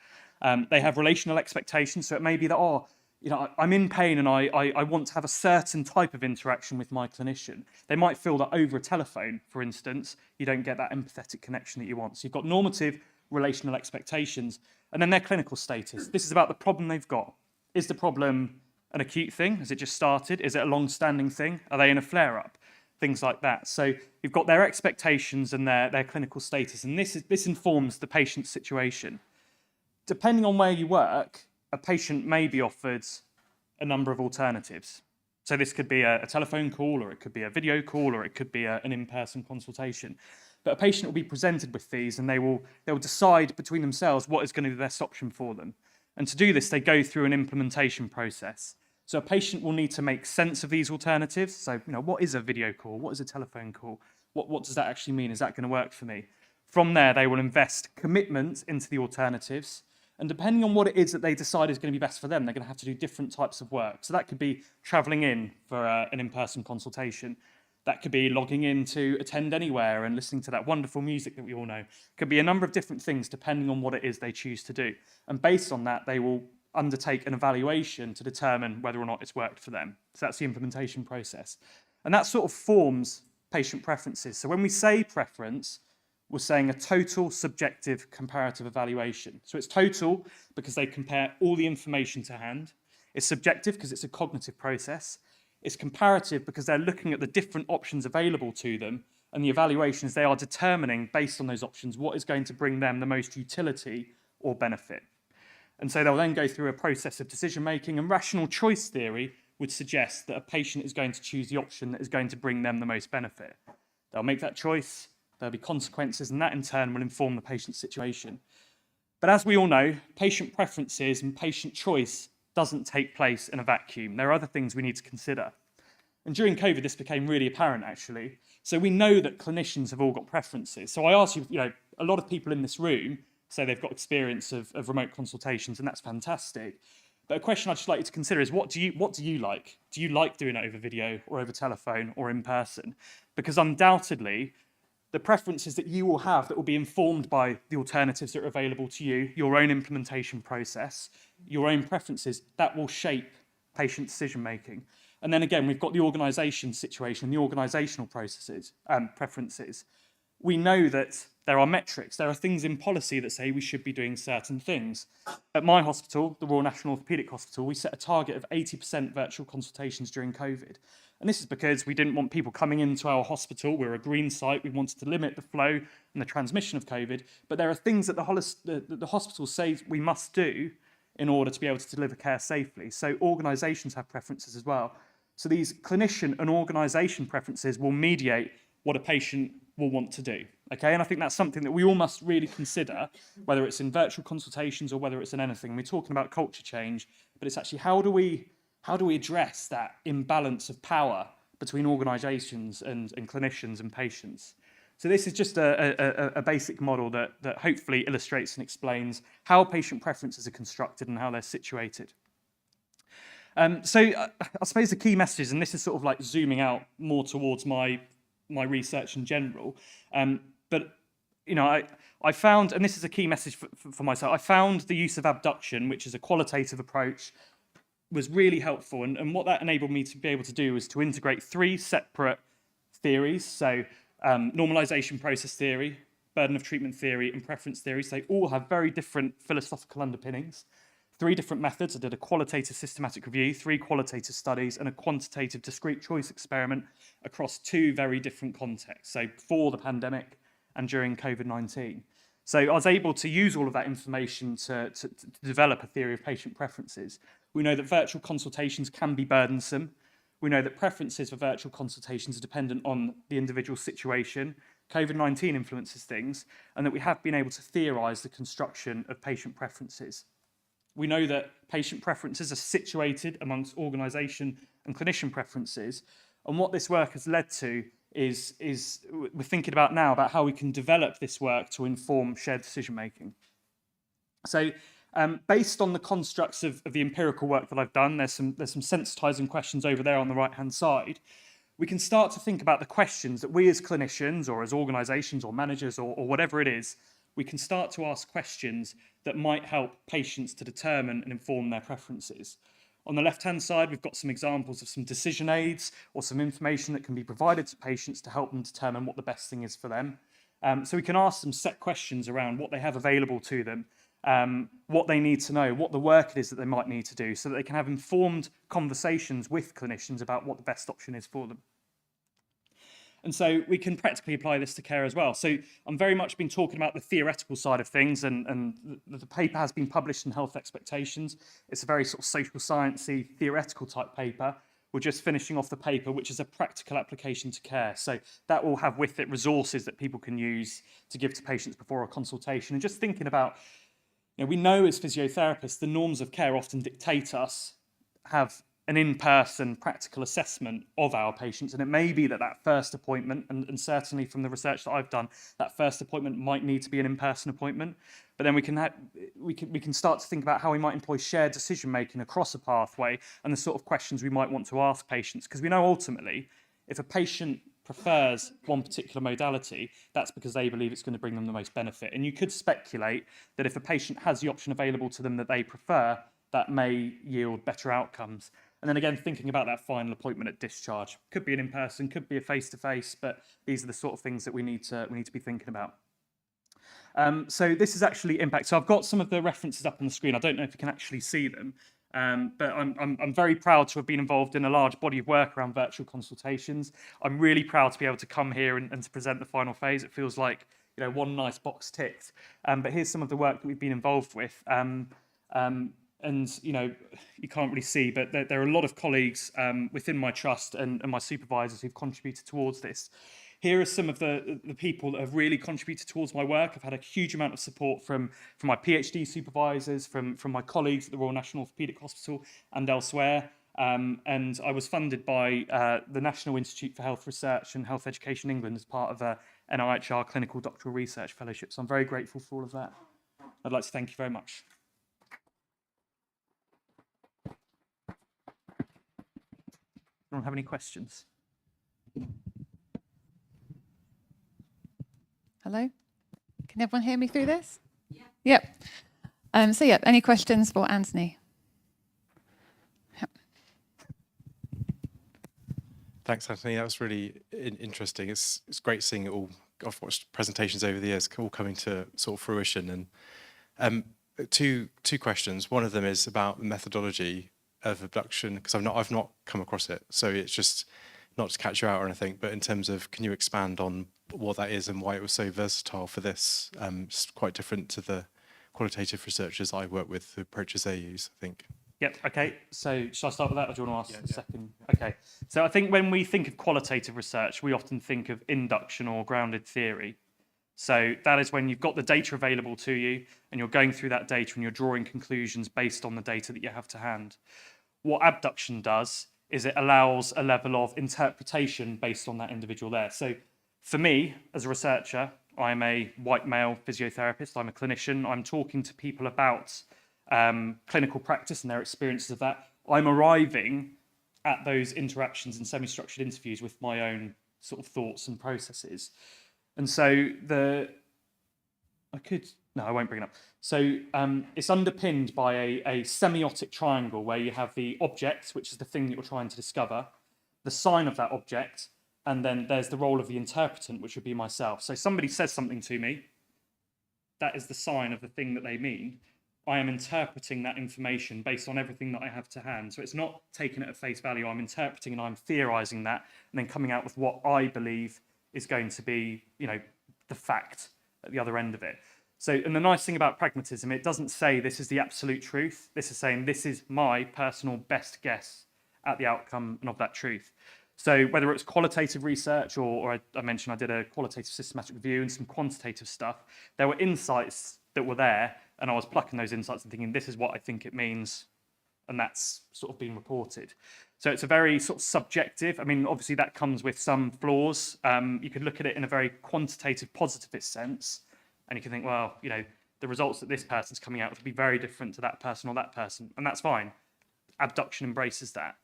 Speaker 21: They have relational expectations. So it may be that, I'm in pain and I want to have a certain type of interaction with my clinician. They might feel that over a telephone, for instance, you don't get that empathetic connection that you want. So you've got normative relational expectations, and then their clinical status. This is about the problem they've got. Is the problem an acute thing? Has it just started? Is it a long-standing thing? Are they in a flare-up? Things like that. So you've got their expectations and their clinical status, and this informs the patient's situation. Depending on where you work, a patient may be offered a number of alternatives. So this could be a telephone call, or it could be a video call, or it could be an in-person consultation. But a patient will be presented with these, and they will decide between themselves what is going to be the best option for them. And to do this, they go through an implementation process. So a patient will need to make sense of these alternatives. So, what is a video call? What is a telephone call? What does that actually mean? Is that going to work for me? From there, they will invest commitment into the alternatives. And depending on what it is that they decide is going to be best for them, they're going to have to do different types of work. So that could be traveling in for an in-person consultation. That could be logging in to attend anywhere and listening to that wonderful music that we all know. It could be a number of different things depending on what it is they choose to do. And based on that, they will undertake an evaluation to determine whether or not it's worked for them. So that's the implementation process. And that sort of forms patient preferences. So when we say preference, was saying a total subjective comparative evaluation. So it's total because they compare all the information to hand. It's subjective because it's a cognitive process. It's comparative because they're looking at the different options available to them, and the evaluations they are determining based on those options what is going to bring them the most utility or benefit. And so they'll then go through a process of decision making, and rational choice theory would suggest that a patient is going to choose the option that is going to bring them the most benefit. They'll make that choice, there'll be consequences, and that in turn will inform the patient's situation. But as we all know, patient preferences and patient choice doesn't take place in a vacuum. There are other things we need to consider. And during COVID, this became really apparent, actually. So we know that clinicians have all got preferences. So I ask you, a lot of people in this room say they've got experience of remote consultations, and that's fantastic. But a question I'd just like you to consider is, what do you like? Do you like doing it over video or over telephone or in person? Because undoubtedly, the preferences that you will have that will be informed by the alternatives that are available to you, your own implementation process, your own preferences, that will shape patient decision-making. And then again, we've got the organisation situation, the organisational processes, preferences. We know that there are metrics, there are things in policy that say we should be doing certain things. At my hospital, the Royal National Orthopaedic Hospital, we set a target of 80% virtual consultations during COVID. And this is because we didn't want people coming into our hospital. We're a green site. We wanted to limit the flow and the transmission of COVID. But there are things that the hospital says we must do in order to be able to deliver care safely. So organisations have preferences as well. So these clinician and organisation preferences will mediate what a patient will want to do. Okay, and I think that's something that we all must really consider, whether it's in virtual consultations or whether it's in anything. We're talking about culture change, but it's actually how do we address that imbalance of power between organisations and clinicians and patients? So this is just a basic model that hopefully illustrates and explains how patient preferences are constructed and how they're situated. So I suppose the key messages, and this is sort of like zooming out more towards my research in general, but I found, and this is a key message for myself, I found the use of abduction, which is a qualitative approach, was really helpful. And what that enabled me to be able to do was to integrate 3 separate theories. So normalization process theory, burden of treatment theory, and preference theory. So they all have very different philosophical underpinnings. 3 different methods. I did a qualitative systematic review, 3 qualitative studies, and a quantitative discrete choice experiment across 2 very different contexts. So for the pandemic and during COVID-19. So I was able to use all of that information to develop a theory of patient preferences. We know that virtual consultations can be burdensome. We know that preferences for virtual consultations are dependent on the individual situation. COVID-19 influences things, and that we have been able to theorise the construction of patient preferences. We know that patient preferences are situated amongst organisation and clinician preferences. And what this work has led to is we're thinking about now about how we can develop this work to inform shared decision-making. So based on the constructs of the empirical work that I've done, there's some sensitising questions over there on the right-hand side. We can start to think about the questions that we as clinicians or as organisations or managers or whatever it is, we can start to ask questions that might help patients to determine and inform their preferences. On the left-hand side, we've got some examples of some decision aids or some information that can be provided to patients to help them determine what the best thing is for them. So we can ask them set questions around what they have available to them, what they need to know, what the work it is that they might need to do, so that they can have informed conversations with clinicians about what the best option is for them. And so we can practically apply this to care as well. So I'm very much been talking about the theoretical side of things, and the paper has been published in Health Expectations. It's a very sort of social sciencey, theoretical type paper. We're just finishing off the paper, which is a practical application to care. So that will have with it resources that people can use to give to patients before a consultation. And just thinking about, we know as physiotherapists, the norms of care often dictate us have an in-person practical assessment of our patients, and it may be that first appointment, and certainly from the research that I've done, that first appointment might need to be an in-person appointment. But then we can start to think about how we might employ shared decision-making across a pathway and the sort of questions we might want to ask patients, because we know ultimately if a patient prefers one particular modality, that's because they believe it's going to bring them the most benefit. And you could speculate that if a patient has the option available to them that they prefer, that may yield better outcomes. And then again, thinking about that final appointment at discharge. Could be an in-person, could be a face-to-face, but these are the sort of things that we need to be thinking about. So this is actually impact. So I've got some of the references up on the screen. I don't know if you can actually see them, but I'm very proud to have been involved in a large body of work around virtual consultations. I'm really proud to be able to come here and to present the final phase. It feels like, you know, one nice box ticked. But here's some of the work that we've been involved with. And, you know, you can't really see, but there are a lot of colleagues within my trust and my supervisors who've contributed towards this. Here are some of the people that have really contributed towards my work. I've had a huge amount of support from my PhD supervisors, from my colleagues at the Royal National Orthopaedic Hospital and elsewhere. And I was funded by the National Institute for Health Research and Health Education England as part of a NIHR Clinical Doctoral Research Fellowship. So I'm very grateful for all of that. I'd like to thank you very much. Anyone have any questions?
Speaker 7: Hello? Can everyone hear me through this? Yeah. Yep. So, any questions for Anthony? Yep.
Speaker 5: Thanks, Anthony. That was really interesting. It's great seeing it all. I've watched presentations over the years all coming to sort of fruition. And two questions. One of them is about the methodology of abduction, because I've not come across it. So it's just not to catch you out or anything, but in terms of, can you expand on what that is and why it was so versatile for this? It's quite different to the qualitative researchers I work with, the approaches they use, I think.
Speaker 21: Yep, okay. So should I start with that, or do you want to ask a second? Okay. So I think when we think of qualitative research, we often think of induction or grounded theory. So that is when you've got the data available to you and you're going through that data and you're drawing conclusions based on the data that you have to hand. What abduction does is it allows a level of interpretation based on that individual there. So for me, as a researcher, I'm a white male physiotherapist, I'm a clinician, I'm talking to people about clinical practice and their experiences of that. I'm arriving at those interactions and semi-structured interviews with my own sort of thoughts and processes. And so I won't bring it up. So it's underpinned by a semiotic triangle where you have the object, which is the thing that you're trying to discover, the sign of that object, and then there's the role of the interpretant, which would be myself. So somebody says something to me, that is the sign of the thing that they mean. I am interpreting that information based on everything that I have to hand. So it's not taking it at face value, I'm interpreting and I'm theorizing that, and then coming out with what I believe is going to be, you know, the fact at the other end of it. So, and the nice thing about pragmatism, it doesn't say this is the absolute truth. This is saying this is my personal best guess at the outcome and of that truth. So whether it's qualitative research or I mentioned I did a qualitative systematic review and some quantitative stuff, there were insights that were there and I was plucking those insights and thinking, this is what I think it means. And that's sort of been reported. So it's a very sort of subjective, I mean, obviously that comes with some flaws. You could look at it in a very quantitative positivist sense. And you can think, well, you know, the results that this person's coming out with will be very different to that person or that person. And that's fine. Abduction embraces that.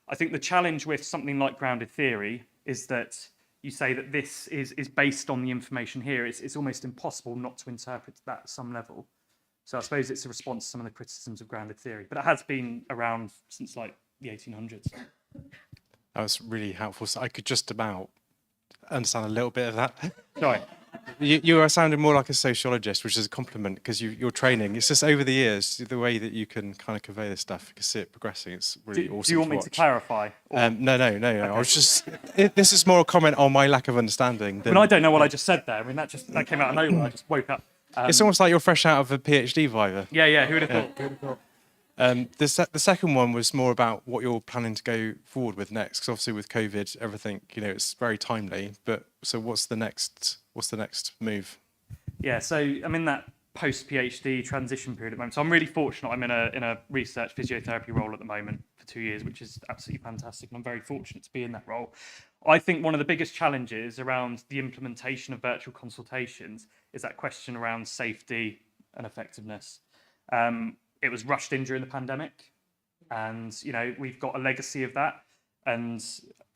Speaker 21: I think the challenge with something like grounded theory is that you say that this is based on the information here. It's almost impossible not to interpret that at some level. So I suppose it's a response to some of the criticisms of grounded theory. But it has been around since like the 1800s.
Speaker 5: That was really helpful. So I could just about understand a little bit of that.
Speaker 21: Sorry.
Speaker 5: You are sounding more like a sociologist, which is a compliment because your training. It's just over the years, the way that you can kind of convey this stuff, you can see it progressing. It's really awesome.
Speaker 21: Do you want me to clarify?
Speaker 5: No.
Speaker 21: Okay.
Speaker 5: I was just. This is more a comment on my lack of understanding.
Speaker 21: I don't know what I just said there. I mean, that came out of nowhere. I just woke up.
Speaker 5: It's almost like you're fresh out of a PhD viva.
Speaker 21: Yeah. Who would have thought?
Speaker 5: The second one was more about what you're planning to go forward with next, because obviously with COVID, everything, you know, it's very timely. But so what's the next move?
Speaker 21: Yeah, so I'm in that post-PhD transition period at the moment. So I'm really fortunate. I'm in a research physiotherapy role at the moment for 2 years, which is absolutely fantastic. And I'm very fortunate to be in that role. I think one of the biggest challenges around the implementation of virtual consultations is that question around safety and effectiveness. It was rushed in during the pandemic, and you know we've got a legacy of that. And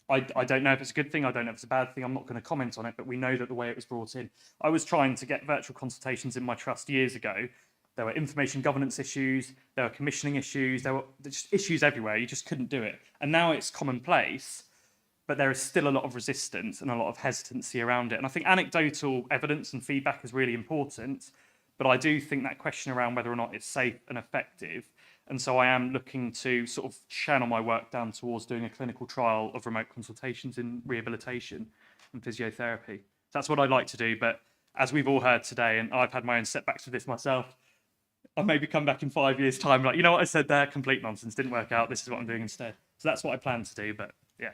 Speaker 21: I don't know if it's a good thing, I don't know if it's a bad thing, I'm not going to comment on it, but we know that the way it was brought in. I was trying to get virtual consultations in my trust years ago. There were information governance issues, there were commissioning issues, there were just issues everywhere, you just couldn't do it. And now it's commonplace. but there is still a lot of resistance and a lot of hesitancy around it. And I think anecdotal evidence and feedback is really important, but I do think that question around whether or not it's safe and effective. And so I am looking to sort of channel my work down towards doing a clinical trial of remote consultations in rehabilitation and physiotherapy. So that's what I'd like to do. But as we've all heard today, and I've had my own setbacks with this myself, I'll maybe come back in 5 years' time, like, you know what I said there? Complete nonsense, didn't work out. This is what I'm doing instead. So that's what I plan to do, but yeah.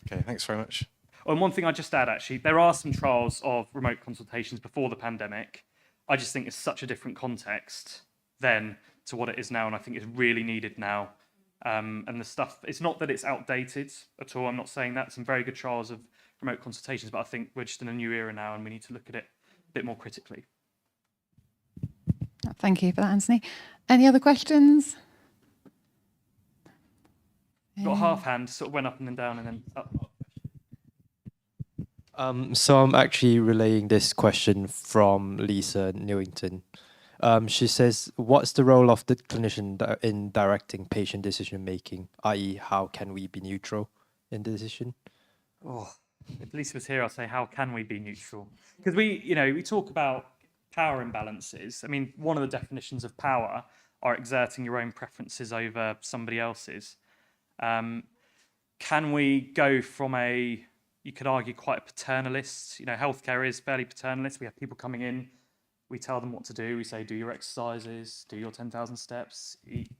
Speaker 5: Okay, thanks very much.
Speaker 21: And one thing I just add, actually, there are some trials of remote consultations before the pandemic. I just think it's such a different context then to what it is now, and I think it's really needed now. And the stuff, it's not that it's outdated at all. I'm not saying that. Some very good trials of remote consultations, but I think we're just in a new era now, and we need to look at it a bit more critically.
Speaker 7: Thank you for that, Anthony. Any other questions?
Speaker 21: Got a half hand, sort of went up and then down and then up.
Speaker 14: So I'm actually relaying this question from Lisa Newington. She says, what's the role of the clinician in directing patient decision making, i.e. how can we be neutral in the decision?
Speaker 21: Oh, if Lisa was here, I'd say, how can we be neutral? Because we talk about power imbalances. I mean, one of the definitions of power are exerting your own preferences over somebody else's. Can we go from you could argue quite a paternalist, healthcare is fairly paternalist. We have people coming in, we tell them what to do. We say, do your exercises, do your 10,000 steps, eat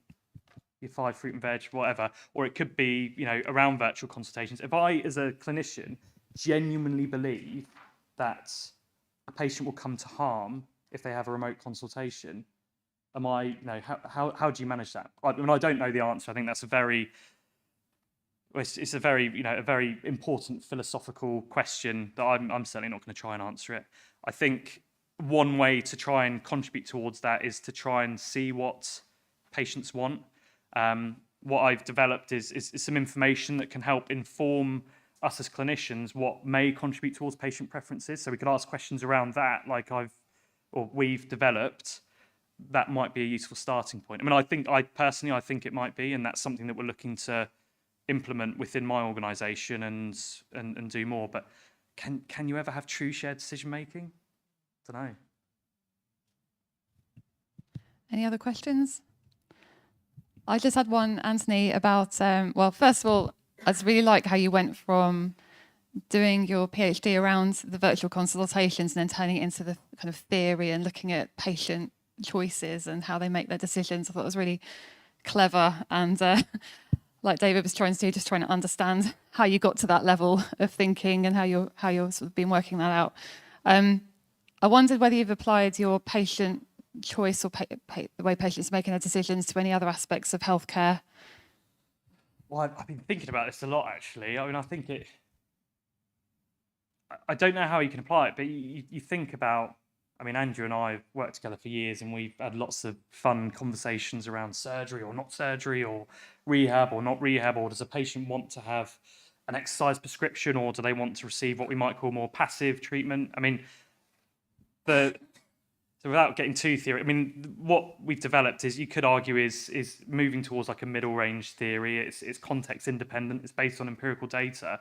Speaker 21: your 5 fruit and veg, whatever. Or it could be, around virtual consultations. If I, as a clinician, genuinely believe that a patient will come to harm if they have a remote consultation, how do you manage that? I mean, I don't know the answer. I think that's a very important philosophical question that I'm certainly not going to try and answer it. I think one way to try and contribute towards that is to try and see what patients want. What I've developed is some information that can help inform us as clinicians what may contribute towards patient preferences. So we could ask questions around that, like we've developed. That might be a useful starting point. I mean, I personally think it might be, and that's something that we're looking to implement within my organisation and do more. But can you ever have true shared decision making? I don't know.
Speaker 7: Any other questions? I just had one, Anthony, about, well, first of all, I just really like how you went from doing your PhD around the virtual consultations and then turning it into the kind of theory and looking at patient choices and how they make their decisions. I thought it was really clever, and like David was trying to do, just trying to understand how you got to that level of thinking and how you're sort of been working that out. I wondered whether you've applied your patient choice or the way patients are making their decisions to any other aspects of healthcare.
Speaker 21: Well, I've been thinking about this a lot, actually. I mean, I don't know how you can apply it, but you think about, I mean, Anju and I have worked together for years, and we've had lots of fun conversations around surgery or not surgery, or rehab or not rehab, or does a patient want to have an exercise prescription, or do they want to receive what we might call more passive treatment? I mean, so without getting too theory, I mean, what we've developed is, you could argue, is moving towards like a middle range theory. It's context independent. It's based on empirical data.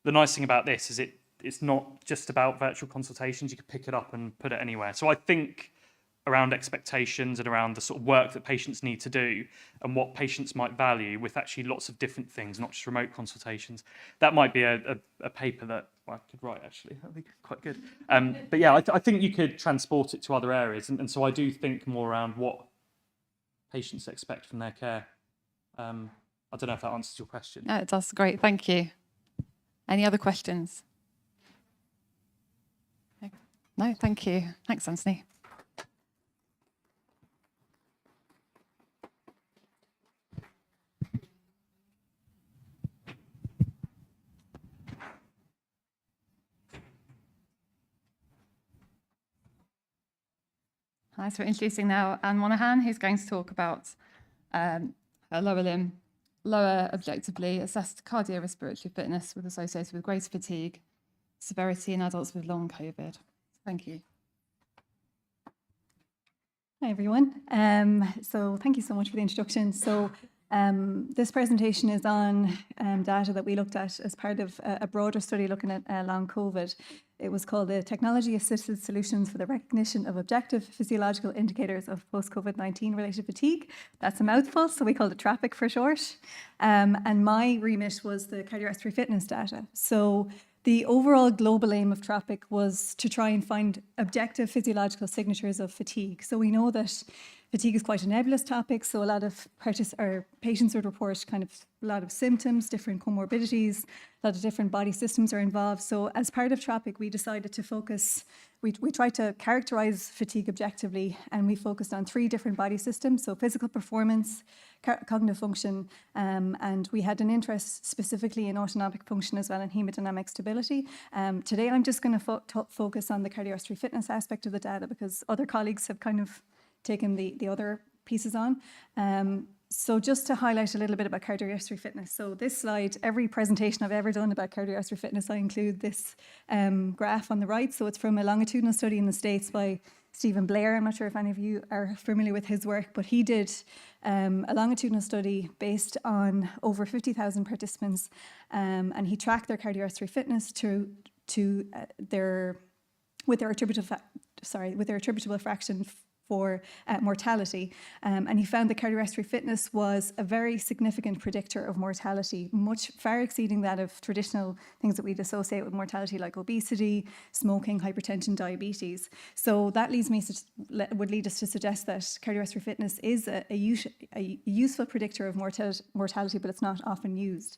Speaker 21: The nice thing about this is it's not just about virtual consultations. You could pick it up and put it anywhere. So I think around expectations and around the sort of work that patients need to do and what patients might value, with actually lots of different things, not just remote consultations. That might be a paper that I could write, actually. That would be quite good. But yeah, I think you could transport it to other areas. And so I do think more around what patients expect from their care. I don't know if that answers your question.
Speaker 7: No, it does. Great. Thank you. Any other questions? No, thank you. Thanks, Anthony. Hi, so we're introducing now Anne Monaghan, who's going to talk about her lower limb, lower objectively assessed cardiorespiratory fitness with associated with greater fatigue, severity in adults with long COVID. Thank you.
Speaker 13: Hi, everyone. So thank you so much for the introduction. So This presentation is on data that we looked at as part of a broader study looking at long COVID. It was called the Technology-Assisted Solutions for the Recognition of Objective Physiological Indicators of Post-COVID-19 Related Fatigue. That's a mouthful, so we called it TRAPIC for short. And my remit was the cardiorespiratory fitness data. So the overall global aim of TRAPIC was to try and find objective physiological signatures of fatigue. So we know that fatigue is quite a nebulous topic, so a lot of patients would report kind of a lot of symptoms, different comorbidities, a lot of different body systems are involved. So as part of TRAPIC, we decided to focus, we tried to characterize fatigue objectively, and we focused on 3 different body systems, so physical performance, cognitive function, and we had an interest specifically in autonomic function as well and hemodynamic stability. Today, I'm just going to focus on the cardiorespiratory fitness aspect of the data because other colleagues have kind of taken the other pieces on. So just to highlight a little bit about cardiorespiratory fitness. So this slide, every presentation I've ever done about cardiorespiratory fitness, I include this graph on the right. So it's from a longitudinal study in the States by Stephen Blair. I'm not sure if any of you are familiar with his work, but he did a longitudinal study based on over 50,000 participants, and he tracked their cardiorespiratory fitness with their attributable fraction for mortality, and he found that cardiorespiratory fitness was a very significant predictor of mortality, much far exceeding that of traditional things that we'd associate with mortality like obesity, smoking, hypertension, diabetes. So that would lead us to suggest that cardiorespiratory fitness is a useful predictor of mortality, but it's not often used.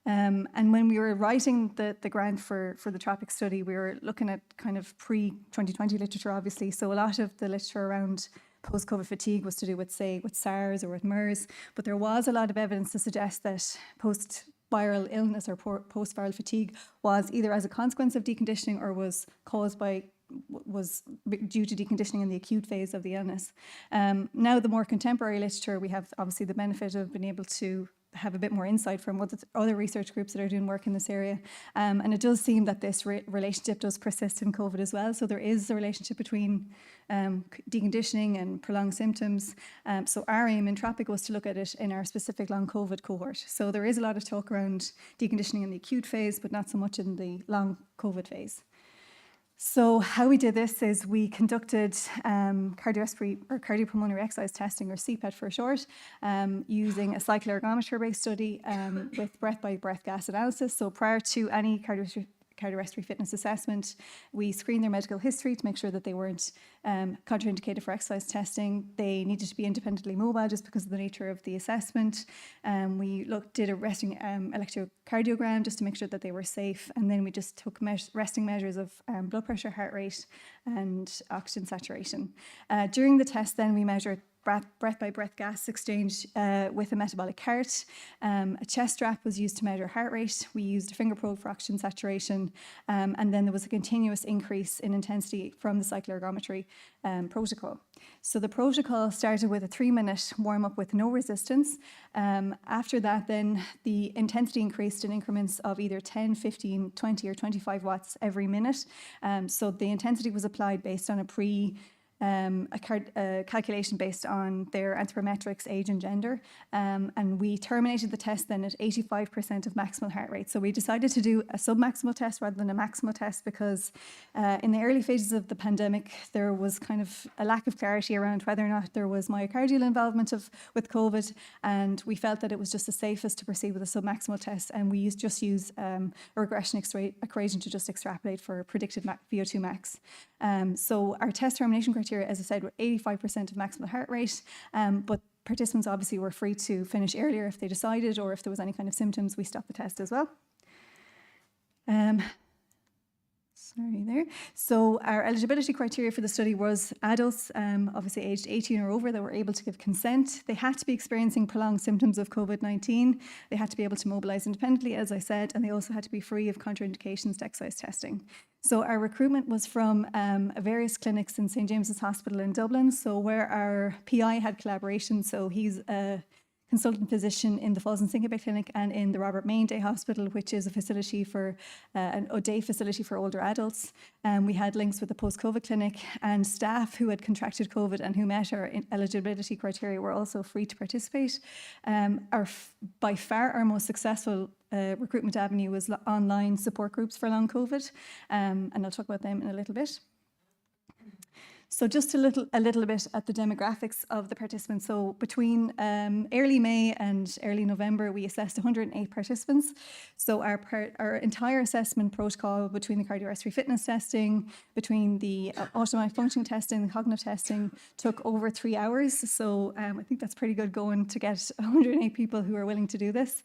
Speaker 13: And when we were writing the grant for the TRAPIC study, we were looking at kind of pre-2020 literature, obviously. So a lot of the literature around post-COVID fatigue was to do with, say, with SARS or with MERS. But there was a lot of evidence to suggest that post-viral illness or post-viral fatigue was either as a consequence of deconditioning or was due to deconditioning in the acute phase of the illness. Now, the more contemporary literature, we have obviously the benefit of being able to have a bit more insight from other research groups that are doing work in this area. And it does seem that this relationship does persist in COVID as well. So there is a relationship between deconditioning and prolonged symptoms. So our aim in TRAPIC was to look at it in our specific long COVID cohort. So there is a lot of talk around deconditioning in the acute phase, but not so much in the long COVID phase. So how we did this is we conducted cardiopulmonary exercise testing, or CPET for short, using a cycle ergometer-based study with breath-by-breath gas analysis. So prior to any cardiorespiratory fitness assessment, we screened their medical history to make sure that they weren't contraindicated for exercise testing. They needed to be independently mobile just because of the nature of the assessment. We did a resting electrocardiogram just to make sure that they were safe. And then we just took resting measures of blood pressure, heart rate, and oxygen saturation. During the test, then we measured breath-by-breath gas exchange with a metabolic cart. A chest strap was used to measure heart rate. We used a finger probe for oxygen saturation. And then there was a continuous increase in intensity from the cycle ergometry protocol. So the protocol started with a 3-minute warm-up with no resistance. After that, then the intensity increased in increments of either 10, 15, 20, or 25 watts every minute. So the intensity was applied based on a calculation based on their anthropometrics, age and gender. And we terminated the test then at 85% of maximal heart rate. So we decided to do a submaximal test rather than a maximal test because in the early phases of the pandemic, there was kind of a lack of clarity around whether or not there was myocardial involvement with COVID. And we felt that it was just the safest to proceed with a submaximal test. And we just use a regression equation to just extrapolate for predicted VO2 max. So our test termination criteria, as I said, were 85% of maximal heart rate, but participants obviously were free to finish earlier if they decided, or if there was any kind of symptoms, we stopped the test as well. So our eligibility criteria for the study was adults, obviously aged 18 or over, that were able to give consent. They had to be experiencing prolonged symptoms of COVID-19. They had to be able to mobilise independently, as I said, and they also had to be free of contraindications to exercise testing. So our recruitment was from various clinics in St James's Hospital in Dublin, so where our PI had collaboration. So he's a consultant physician in the Falls and Syncope Clinic and in the Robert Main Day Hospital, which is a facility for a day facility for older adults. We had links with the post-COVID clinic, and staff who had contracted COVID and who met our eligibility criteria were also free to participate. By far our most successful recruitment avenue was online support groups for long COVID, and I'll talk about them in a little bit. So just a little bit at the demographics of the participants. So between early May and early November, we assessed 108 participants. So our entire assessment protocol, between the cardiorespiratory fitness testing, between the autonomic functioning testing, the cognitive testing, took over 3 hours. So I think that's pretty good going to get 108 people who are willing to do this.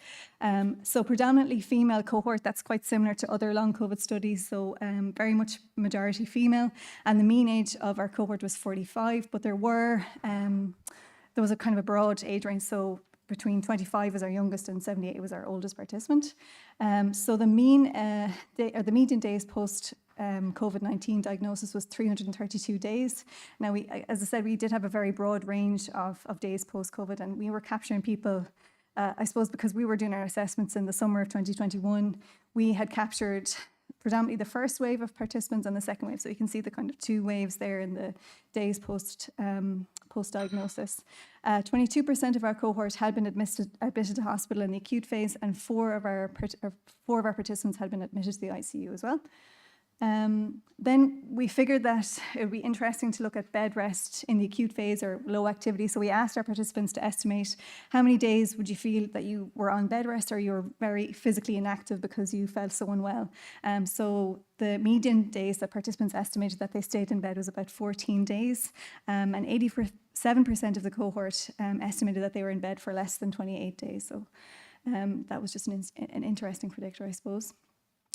Speaker 13: So predominantly female cohort, that's quite similar to other long COVID studies. So very much majority female, and the mean age of our cohort was 45, but there was a kind of a broad age range. So between 25 was our youngest and 78 was our oldest participant. So the median days post COVID-19 diagnosis was 332 days. Now, as I said, we did have a very broad range of days post-COVID, and we were capturing people, I suppose because we were doing our assessments in the summer of 2021, we had captured predominantly the first wave of participants and the second wave. So you can see the kind of two waves there in the days post-diagnosis. 22% of our cohort had been admitted to hospital in the acute phase, and four of our participants had been admitted to the ICU as well. Then we figured that it would be interesting to look at bed rest in the acute phase or low activity. So we asked our participants to estimate how many days would you feel that you were on bed rest or you were very physically inactive because you felt so unwell. So the median days that participants estimated that they stayed in bed was about 14 days, and 87% of the cohort estimated that they were in bed for less than 28 days. So that was just an interesting predictor, I suppose.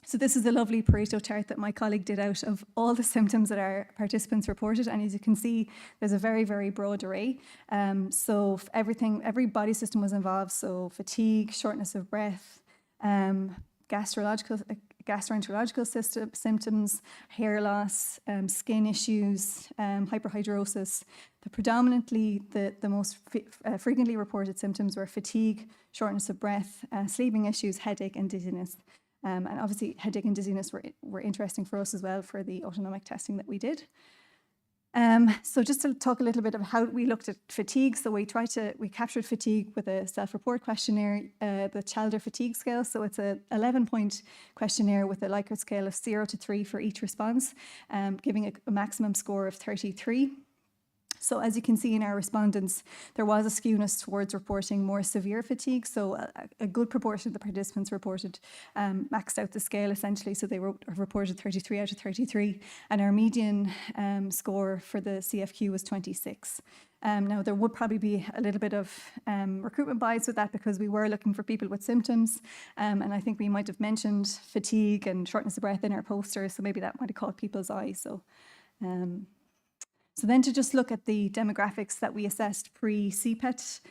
Speaker 13: So this is a lovely Pareto chart that my colleague did out of all the symptoms that our participants reported. And as you can see, there's a very, very broad array. So every body system was involved. So fatigue, shortness of breath, gastroenterological symptoms, hair loss, skin issues, hyperhidrosis. The most frequently reported symptoms were fatigue, shortness of breath, sleeping issues, headache, and dizziness. And obviously headache and dizziness were interesting for us as well for the autonomic testing that we did. So just to talk a little bit about how we looked at fatigue. So we captured fatigue with a self-report questionnaire, the Chalder fatigue scale. So it's a 11-point questionnaire with a Likert scale of 0 to 3 for each response, giving a maximum score of 33. So as you can see in our respondents, there was a skewness towards reporting more severe fatigue. So a good proportion of the participants reported maxed out the scale essentially. So they reported 33 out of 33. And our median score for the CFQ was 26. Now, there would probably be a little bit of recruitment bias with that because we were looking for people with symptoms. And I think we might have mentioned fatigue and shortness of breath in our poster. So maybe that might have caught people's eye. So then to just look at the demographics that we assessed pre-CPET.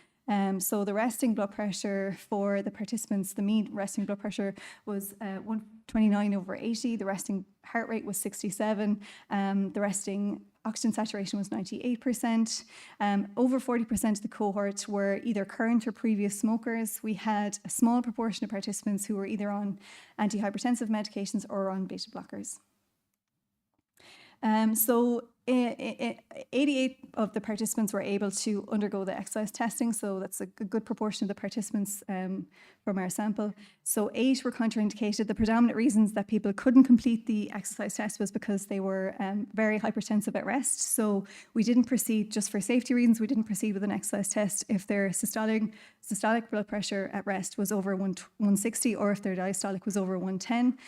Speaker 13: So the resting blood pressure for the participants, the mean resting blood pressure was 129/80. The resting heart rate was 67. The resting oxygen saturation was 98%. Over 40% of the cohort were either current or previous smokers. We had a small proportion of participants who were either on antihypertensive medications or on beta blockers. So 88 of the participants were able to undergo the exercise testing, so that's a good portion of the participants from our sample. So 8 were contraindicated. The predominant reasons that people couldn't complete the exercise test was because they were very hypertensive at rest. So we didn't proceed, just for safety reasons, we didn't proceed with an exercise test if their systolic blood pressure at rest was over 160 or if their diastolic was over 110.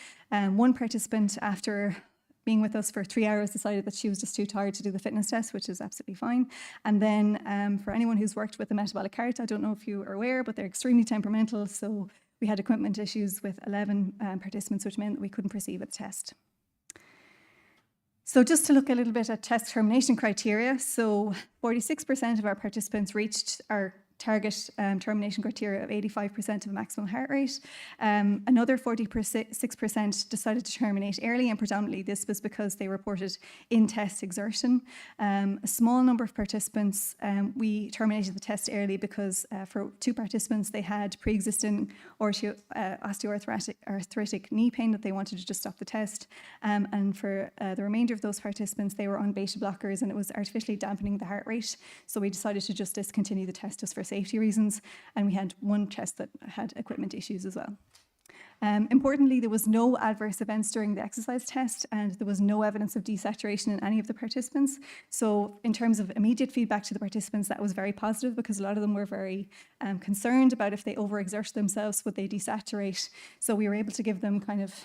Speaker 13: One participant, after being with us for 3 hours, decided that she was just too tired to do the fitness test, which is absolutely fine. And then for anyone who's worked with a metabolic cart, I don't know if you are aware, but they're extremely temperamental. So we had equipment issues with 11 participants, which meant that we couldn't proceed with the test. So just to look a little bit at test termination criteria. So 46% of our participants reached our target termination criteria of 85% of maximum heart rate. Another 46% decided to terminate early, and predominantly this was because they reported in-test exertion. A small number of participants, we terminated the test early because for 2 participants, they had pre-existing osteoarthritic knee pain that they wanted to just stop the test. And for the remainder of those participants, they were on beta blockers and it was artificially dampening the heart rate. So we decided to just discontinue the test just for safety reasons. And we had 1 test that had equipment issues as well. Importantly, there was no adverse events during the exercise test and there was no evidence of desaturation in any of the participants. So in terms of immediate feedback to the participants, that was very positive because a lot of them were very concerned about if they overexert themselves, would they desaturate? So we were able to give them kind of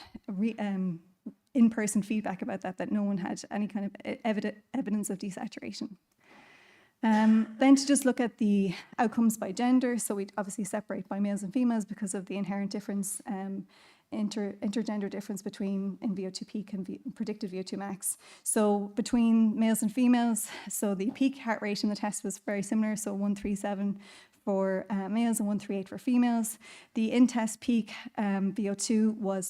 Speaker 13: in-person feedback about that no one had any kind of evidence of desaturation. Then to just look at the outcomes by gender, so we obviously separate by males and females because of the inherent difference, intergender difference between in VO2 peak and predicted VO2 max. So between males and females, so the peak heart rate in the test was very similar, so 137 for males and 138 for females. The in-test peak VO2 was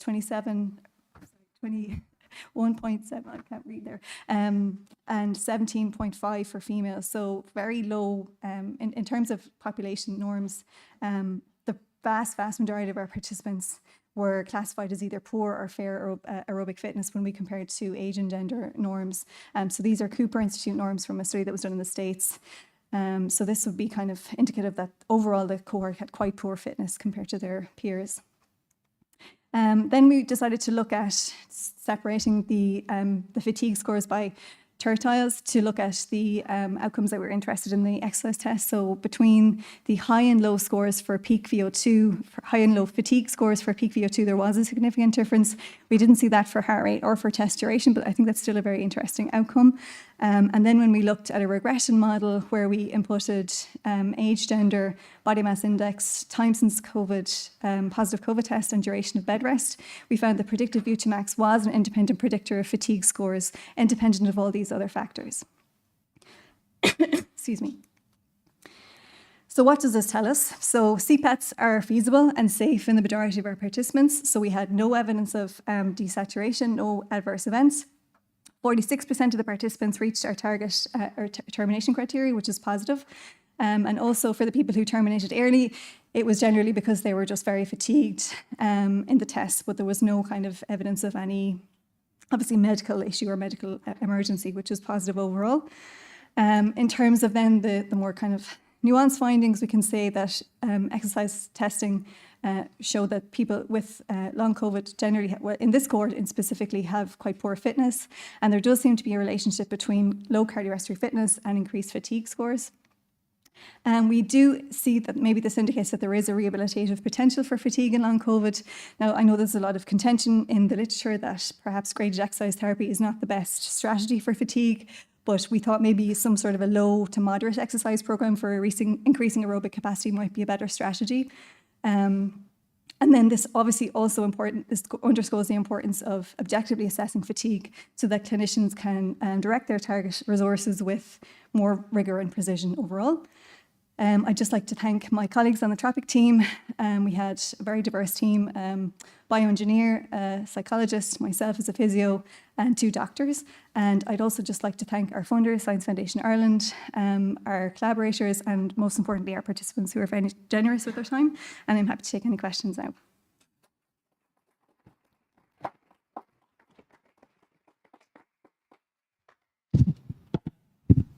Speaker 13: 1.7, I can't read there, and 17.5 for females. So very low in terms of population norms. The vast majority of our participants were classified as either poor or fair aerobic fitness when we compared to age and gender norms. So these are Cooper Institute norms from a study that was done in the States. So this would be kind of indicative that overall the cohort had quite poor fitness compared to their peers. Then we decided to look at separating the fatigue scores by tertiles to look at the outcomes that we're interested in the exercise test. So between the high and low scores for peak VO2, high and low fatigue scores for peak VO2, there was a significant difference. We didn't see that for heart rate or for test duration, but I think that's still a very interesting outcome. And then when we looked at a regression model where we inputted age, gender, body mass index, time since COVID, positive COVID test and duration of bed rest, we found that predicted VO2 max was an independent predictor of fatigue scores, independent of all these other factors. Excuse me. So what does this tell us? So CPATs are feasible and safe in the majority of our participants. So we had no evidence of desaturation, no adverse events. 46% of the participants reached our target or termination criteria, which is positive. And also for the people who terminated early, it was generally because they were just very fatigued in the test, but there was no kind of evidence of any, obviously, medical issue or medical emergency, which is positive overall. In terms of then the more kind of nuanced findings, we can say that exercise testing show that people with long COVID generally, in this cohort in specifically, have quite poor fitness. And there does seem to be a relationship between low cardiorespiratory fitness and increased fatigue scores. And we do see that maybe this indicates that there is a rehabilitative potential for fatigue in long COVID. Now, I know there's a lot of contention in the literature that perhaps graded exercise therapy is not the best strategy for fatigue, but we thought maybe some sort of a low to moderate exercise program for increasing aerobic capacity might be a better strategy. And then this obviously also important, this underscores the importance of objectively assessing fatigue so that clinicians can direct their target resources with more rigor and precision overall. I'd just like to thank my colleagues on the TROPIC team. We had a very diverse team, bioengineer, a psychologist, myself as a physio, and 2 doctors. And I'd also just like to thank our funders, Science Foundation Ireland, our collaborators, and most importantly, our participants who are very generous with their time. And I'm happy to take any questions now.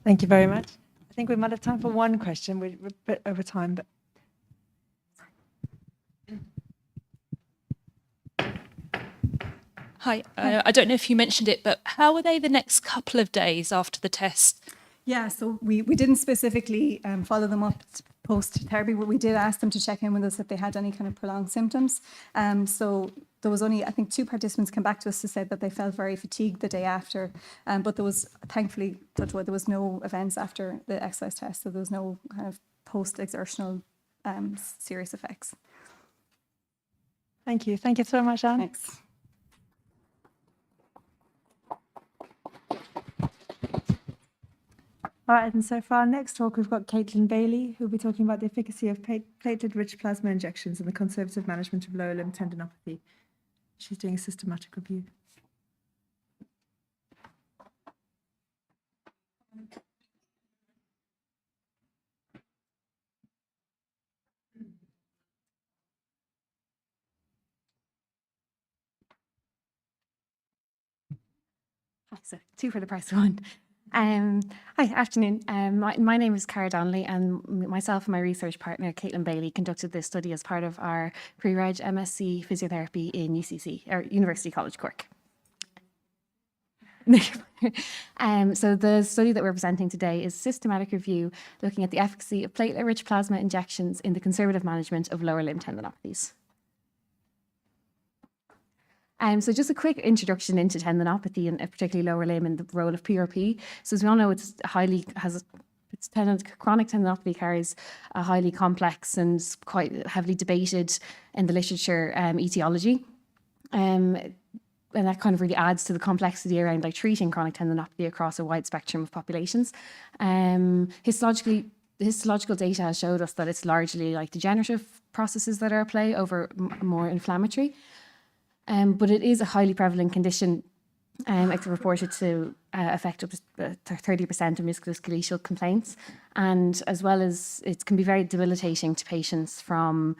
Speaker 16: Thank you very much. I think we might have time for one question. We're a bit over time, but.
Speaker 11: Hi, I don't know if you mentioned it, but how were they the next couple of days after the test?
Speaker 13: Yeah, so we didn't specifically follow them up post-therapy, but we did ask them to check in with us if they had any kind of prolonged symptoms. So there was only, I think, 2 participants came back to us to say that they felt very fatigued the day after, but there was, thankfully, touch wood, there was no events after the exercise test, so there was no kind of post-exertional serious effects.
Speaker 16: Thank you. Thank you so much, Anne.
Speaker 13: Thanks.
Speaker 20: All right, and so for our next talk, we've got Caitlin Bailey, who'll be talking about the efficacy of platelet-rich plasma injections and the conservative management of lower limb tendinopathy. She's doing a systematic review.
Speaker 17: So 2 for the price of 1. Hi, afternoon. My name is Cara Donnelly, and myself and my research partner, Caitlin Bailey, conducted this study as part of our pre-reg MSc Physiotherapy in UCC, or University College Cork. So the study that we're presenting today is a systematic review looking at the efficacy of platelet-rich plasma injections in the conservative management of lower limb tendinopathies. So just a quick introduction into tendinopathy, and particularly lower limb, and the role of PRP. So as we all know, chronic tendinopathy carries a highly complex and quite heavily debated in the literature etiology. And that kind of really adds to the complexity around treating chronic tendinopathy across a wide spectrum of populations. The histological data has showed us that it's largely degenerative processes that are at play over more inflammatory. But it is a highly prevalent condition. It's reported to affect up to 30% of musculoskeletal complaints, and as well as it can be very debilitating to patients from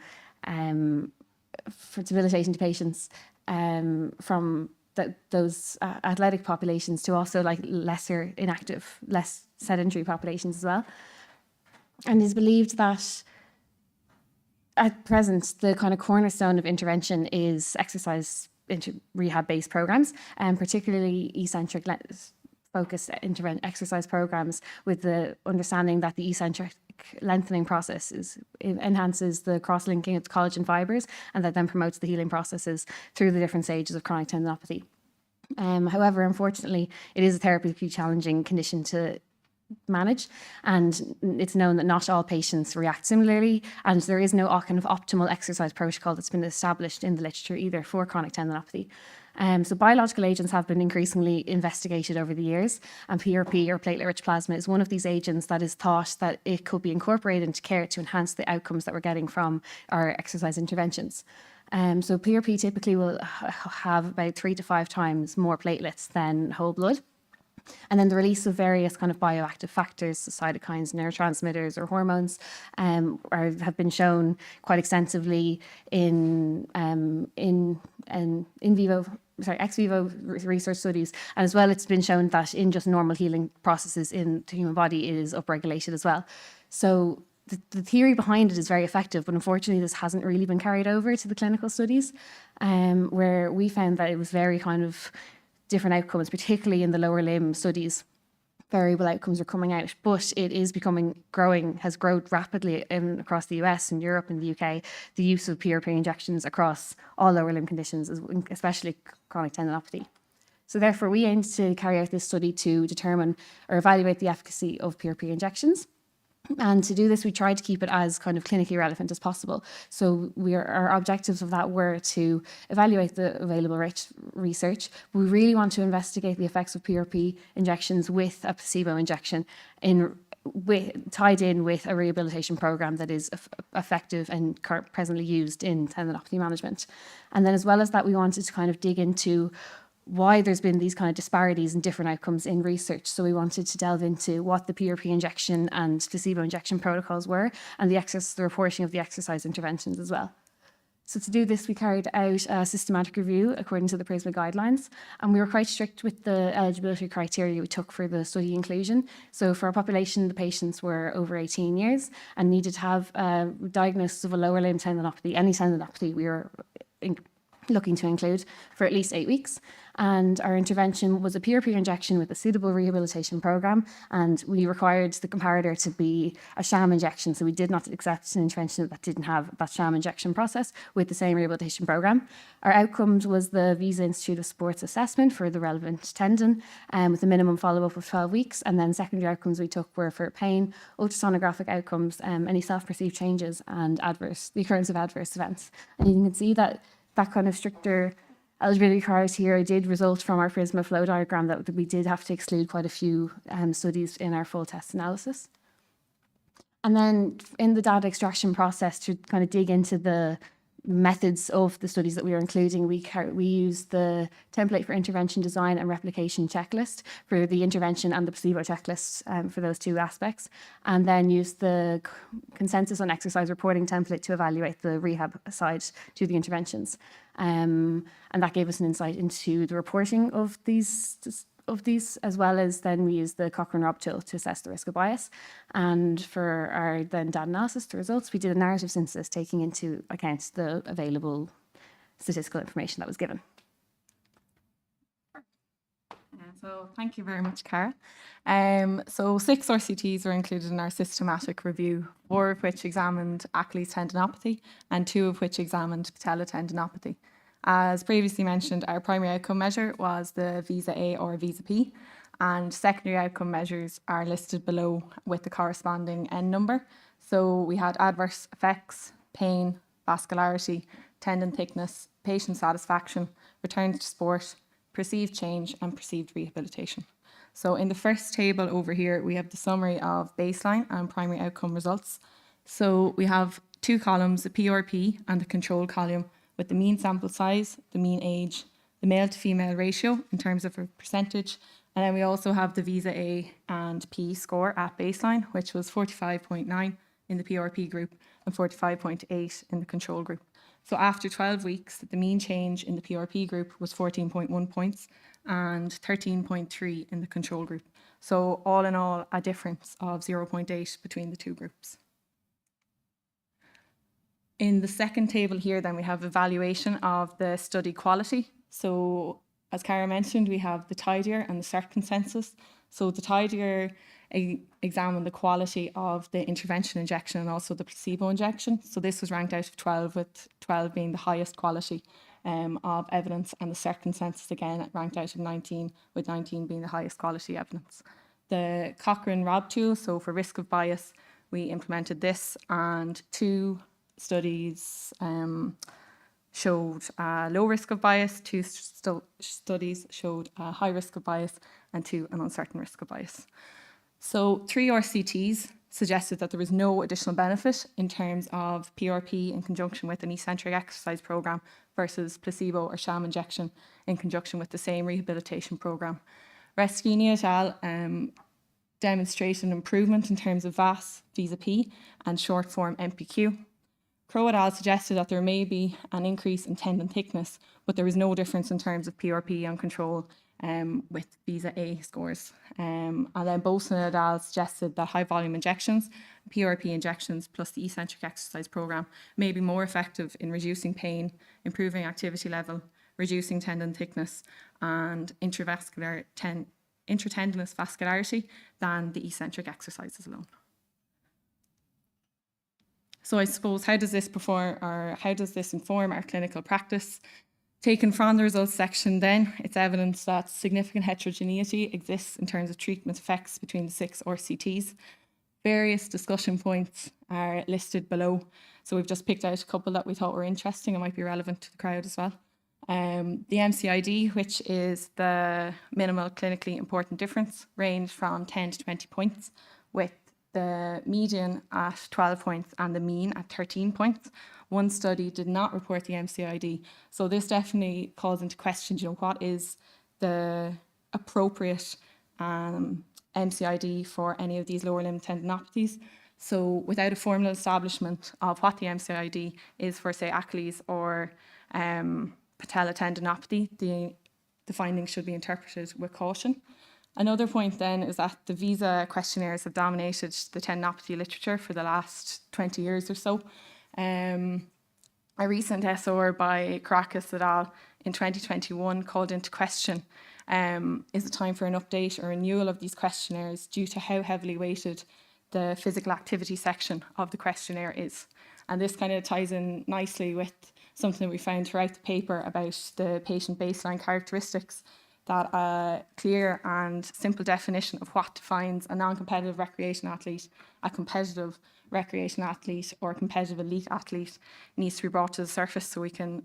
Speaker 17: those athletic populations to also lesser inactive, less sedentary populations as well. And it's believed that at present, the kind of cornerstone of intervention is exercise rehab-based programs, and particularly eccentric focused exercise programs, with the understanding that the eccentric lengthening process enhances the cross-linking of collagen fibers, and that then promotes the healing processes through the different stages of chronic tendinopathy. However, unfortunately, it is a therapeutically challenging condition to manage, and it's known that not all patients react similarly, and there is no kind of optimal exercise protocol that's been established in the literature either for chronic tendinopathy. So biological agents have been increasingly investigated over the years, and PRP, or platelet-rich plasma, is one of these agents that is thought that it could be incorporated into care to enhance the outcomes that we're getting from our exercise interventions. So PRP typically will have about 3 to 5 times more platelets than whole blood. And then the release of various kind of bioactive factors, cytokines, neurotransmitters, or hormones, have been shown quite extensively in ex vivo research studies, and as well it's been shown that in just normal healing processes in the human body it is upregulated as well. So the theory behind it is very effective, but unfortunately this hasn't really been carried over to the clinical studies, where we found that it was very kind of different outcomes, particularly in the lower limb studies. Variable outcomes are coming out, but it is has grown rapidly across the US and Europe and the UK, the use of PRP injections across all lower limb conditions, especially chronic tendinopathy. So therefore, we aimed to carry out this study to determine or evaluate the efficacy of PRP injections. And to do this, we tried to keep it as kind of clinically relevant as possible. So our objectives of that were to evaluate the available research. We really want to investigate the effects of PRP injections with a placebo injection tied in with a rehabilitation program that is effective and presently used in tendinopathy management. And then as well as that, we wanted to kind of dig into why there's been these kind of disparities and different outcomes in research. So we wanted to delve into what the PRP injection and placebo injection protocols were, and the reporting of the exercise interventions as well. So to do this, we carried out a systematic review according to the PRISMA guidelines, and we were quite strict with the eligibility criteria we took for the study inclusion. So for our population, the patients were over 18 years and needed to have a diagnosis of a lower limb tendinopathy, any tendinopathy we were looking to include, for at least 8 weeks. And our intervention was a PRP injection with a suitable rehabilitation program, and we required the comparator to be a sham injection. So we did not accept an intervention that didn't have that sham injection process with the same rehabilitation program. Our outcomes was the Visa Institute of Sports assessment for the relevant tendon, with a minimum follow-up of 12 weeks. And then secondary outcomes we took were for pain, ultrasonographic outcomes, any self-perceived changes, and the occurrence of adverse events. And you can see that kind of stricter eligibility criteria did result from our PRISMA flow diagram that we did have to exclude quite a few studies in our full test analysis. And then in the data extraction process, to kind of dig into the methods of the studies that we were including, we used the template for intervention design and replication checklist for the intervention and the placebo checklist for those two aspects, and then used the consensus on exercise reporting template to evaluate the rehab side to the interventions. And that gave us an insight into the reporting of these, as well as then we used the Cochrane-Robb tool to assess the risk of bias. And for our then data analysis, the results, we did a narrative synthesis taking into account the available statistical information that was given.
Speaker 12: So thank you very much, Cara. So 6 RCTs were included in our systematic review, 4 of which examined Achilles tendinopathy and 2 of which examined patella tendinopathy. As previously mentioned, our primary outcome measure was the Visa A or Visa P, and secondary outcome measures are listed below with the corresponding N number. So we had adverse effects, pain, vascularity, tendon thickness, patient satisfaction, return to sport, perceived change, and perceived rehabilitation. So in the first table over here, we have the summary of baseline and primary outcome results. So we have 2 columns, the PRP and the control column, with the mean sample size, the mean age, the male to female ratio in terms of a percentage, and then we also have the Visa A and P score at baseline, which was 45.9 in the PRP group and 45.8 in the control group. So after 12 weeks, the mean change in the PRP group was 14.1 points and 13.3 in the control group. So all in all, a difference of 0.8 between the 2 groups. In the second table here, then we have evaluation of the study quality. So as Cara mentioned, we have the TIDIR and the CERT consensus. So the TIDIR examined the quality of the intervention injection and also the placebo injection. So this was ranked out of 12, with 12 being the highest quality of evidence, and the CERT consensus again ranked out of 19, with 19 being the highest quality evidence. The Cochrane-Robb tool, so for risk of bias, we implemented this, and 2 studies showed a low risk of bias, 2 studies showed a high risk of bias, and 2 an uncertain risk of bias. So 3 RCTs suggested that there was no additional benefit in terms of PRP in conjunction with an eccentric exercise program versus placebo or sham injection in conjunction with the same rehabilitation program. Reschini et al. Demonstrated an improvement in terms of VAS, Visa P, and short form MPQ. Crowe et al. Suggested that there may be an increase in tendon thickness, but there was no difference in terms of PRP on control with Visa A scores. And then Boson et al. Suggested that high volume injections, PRP injections plus the eccentric exercise program may be more effective in reducing pain, improving activity level, reducing tendon thickness, and intratendinous vascularity than the eccentric exercises alone. So I suppose, how does this inform our clinical practice? Taken from the results section then, it's evidence that significant heterogeneity exists in terms of treatment effects between the 6 RCTs. Various discussion points are listed below. So we've just picked out a couple that we thought were interesting and might be relevant to the crowd as well. The MCID, which is the minimal clinically important difference, ranged from 10 to 20 points, with the median at 12 points and the mean at 13 points. One study did not report the MCID. So this definitely calls into question, what is the appropriate MCID for any of these lower limb tendinopathies? So without a formal establishment of what the MCID is for, say, Achilles or patella tendinopathy, the findings should be interpreted with caution. Another point then is that the visa questionnaires have dominated the tendinopathy literature for the last 20 years or so. A recent SOR by Caracas et al. In 2021 called into question, is it time for an update or renewal of these questionnaires due to how heavily weighted the physical activity section of the questionnaire is? And this kind of ties in nicely with something that we found throughout the paper about the patient baseline characteristics, that a clear and simple definition of what defines a non-competitive recreation athlete, a competitive recreation athlete, or a competitive elite athlete needs to be brought to the surface so we can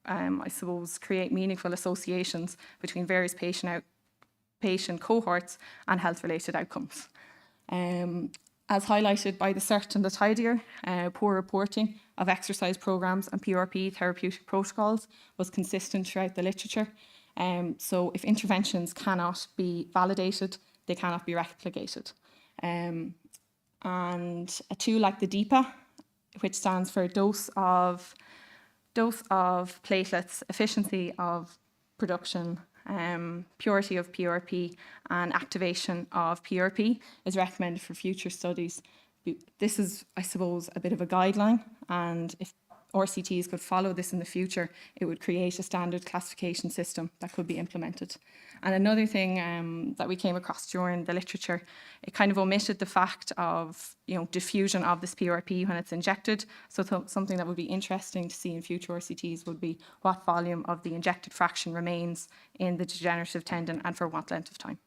Speaker 12: I suppose, create meaningful associations between various patient cohorts and health-related outcomes. As highlighted by the CERT and the TIDIER, poor reporting of exercise programs and PRP therapeutic protocols was consistent throughout the literature. So if interventions cannot be validated, they cannot be replicated. And a tool like the DEPA, which stands for dose of platelets, efficiency of production, purity of PRP, and activation of PRP, is recommended for future studies. This is, I suppose, a bit of a guideline, and if RCTs could follow this in the future, it would create a standard classification system that could be implemented. And another thing that we came across during the literature, it kind of omitted the fact of, diffusion of this PRP when it's injected. So something that would be interesting to see in future RCTs would be what volume of the injected fraction remains in the degenerative tendon and for what length of time.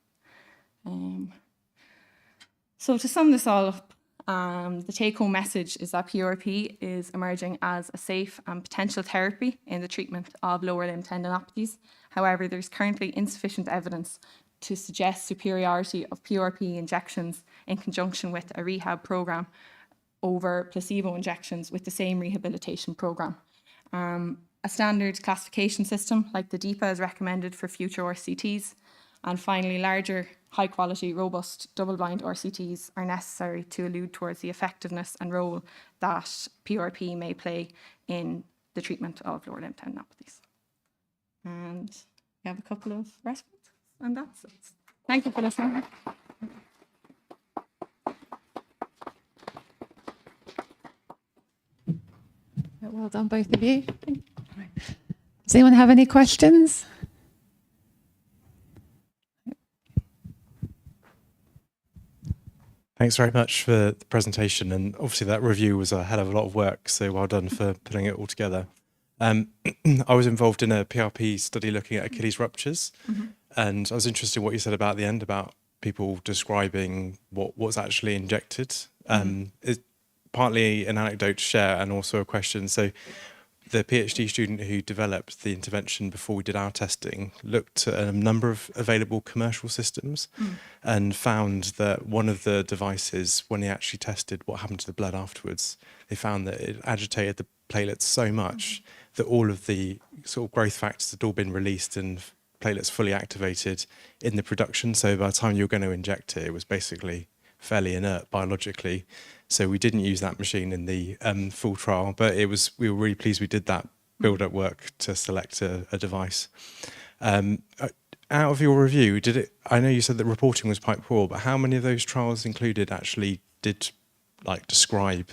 Speaker 12: So to sum this all up, the take-home message is that PRP is emerging as a safe and potential therapy in the treatment of lower limb tendinopathies. However, there's currently insufficient evidence to suggest superiority of PRP injections in conjunction with a rehab program over placebo injections with the same rehabilitation program. A standard classification system like the DEPA is recommended for future RCTs. And finally, larger, high-quality, robust, double-blind RCTs are necessary to allude towards the effectiveness and role that PRP may play in the treatment of lower limb tendinopathies. And we have a couple of respirates, and that's it. Thank you for listening.
Speaker 7: Well done, both of you. Does anyone have any questions?
Speaker 5: Thanks very much for the presentation, and obviously that review was a hell of a lot of work, so well done for putting it all together. I was involved in a PRP study looking at Achilles ruptures, and I was interested in what you said about the end about people describing what's actually injected. It's partly an anecdote to share and also a question. So the PhD student who developed the intervention before we did our testing looked at a number of available commercial systems and found that one of the devices, when he actually tested what happened to the blood afterwards, they found that it agitated the platelets so much that all of the sort of growth factors had all been released and platelets fully activated in the production. So by the time you were going to inject it, it was basically fairly inert biologically. So we didn't use that machine in the full trial, but we were really pleased we did that build-up work to select a device. Out of your review, I know you said that reporting was quite poor, but how many of those trials included actually did describe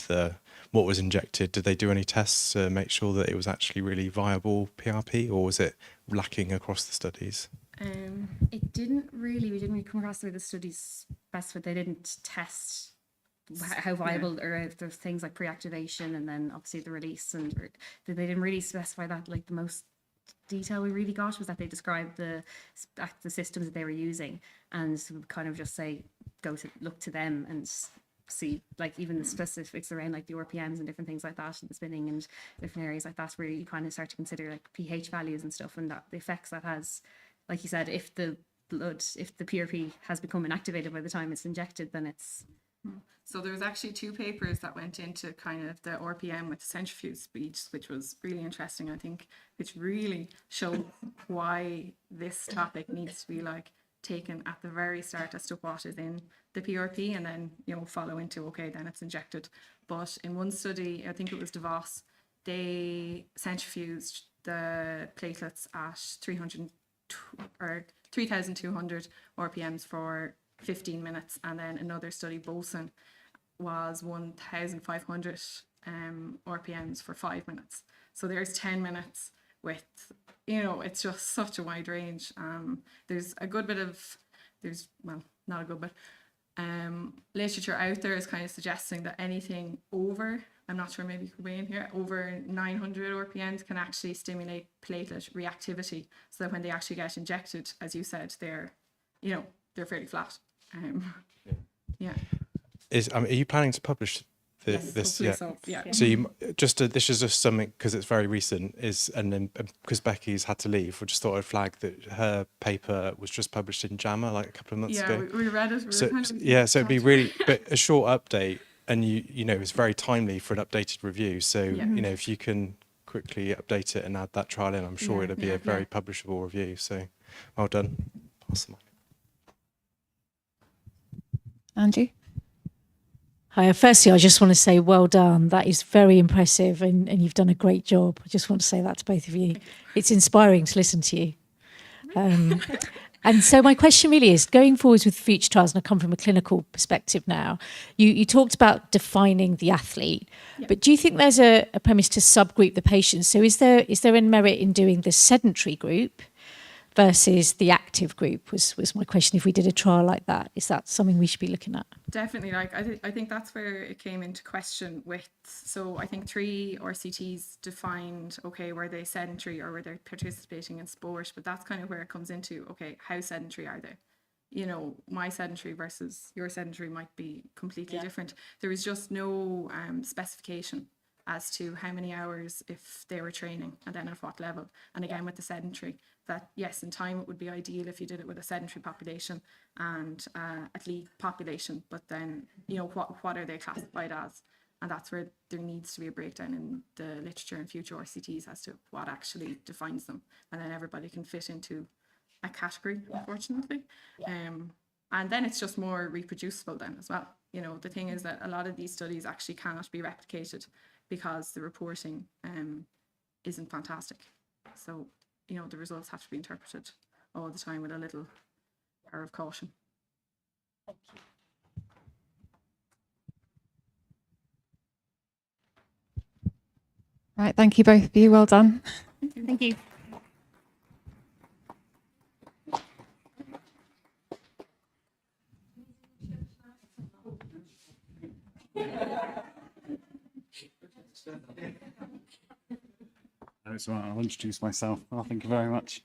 Speaker 5: what was injected? Did they do any tests to make sure that it was actually really viable PRP, or was it lacking across the studies?
Speaker 17: We didn't really come across where the studies specified. They didn't test how viable, or if there's things like pre-activation and then obviously the release, and they didn't really specify that. Like, the most detail we really got was that they described the systems that they were using, and so we kind of just say look to them and see, like, even the specifics around like the RPMs and different things like that, and the spinning and different areas like that, where you kind of start to consider like pH values and stuff, and that the effects that has, like you said, if the PRP has become inactivated by the time it's injected, then it's.
Speaker 12: So there was actually 2 papers that went into kind of the RPM with centrifuge speeds, which was really interesting, I think, which really showed why this topic needs to be taken at the very start as to what is in the PRP, and then follow into then it's injected. But in one study, I think it was DeVos, they centrifuged the platelets at 3,200 RPMs for 15 minutes, and then another study, Boson, was 1,500 RPMs for 5 minutes. So there's 10 minutes with, it's just such a wide range. There's a good bit of, not a good bit, literature out there is kind of suggesting that anything over, I'm not sure, maybe you could weigh in here, over 900 RPMs can actually stimulate platelet reactivity, so that when they actually get injected, as you said, they're fairly flat. Yeah.
Speaker 5: Are you planning to publish this, yeah.
Speaker 12: So, yeah.
Speaker 5: So you this is just something because it's very recent. And then because Becky's had to leave, we just thought I'd flag that her paper was just published in JAMA like a couple of months ago.
Speaker 12: We read it.
Speaker 5: So it'd be really, but a short update, and you know it's very timely for an updated review. So you know if you can quickly update it and add that trial in, I'm sure it'll be a very publishable review. So well done. Awesome.
Speaker 7: Anju?
Speaker 3: Hi, firstly, I just want to say well done. That is very impressive and you've done a great job. I just want to say that to both of you. It's inspiring to listen to you. And so my question really is, going forwards with future trials, and I come from a clinical perspective now, you talked about defining the athlete, but do you think there's a premise to subgroup the patients? So is there a merit in doing the sedentary group versus the active group was my question. If we did a trial like that, is that something we should be looking at?
Speaker 12: Definitely. I think that's where it came into question with, so I think 3 RCTs defined, okay, were they sedentary or were they participating in sport? But that's kind of where it comes into, okay, how sedentary are they? You know, my sedentary versus your sedentary might be completely different. There was just no specification as to how many hours if they were training and then at what level. And again, with the sedentary, that yes, in time it would be ideal if you did it with a sedentary population and athlete population, but then, you know, what are they classified as? And that's where there needs to be a breakdown in the literature and future RCTs as to what actually defines them. And then everybody can fit into a category, unfortunately. And then it's just more reproducible then as well. You know, the thing is that a lot of these studies actually cannot be replicated because the reporting isn't fantastic. So, you know, the results have to be interpreted all the time with a little air of caution.
Speaker 3: Thank you.
Speaker 7: Right, thank you both of you. Well done.
Speaker 9: Thank you.
Speaker 21: That's right, I'll introduce myself. Oh, thank you very much.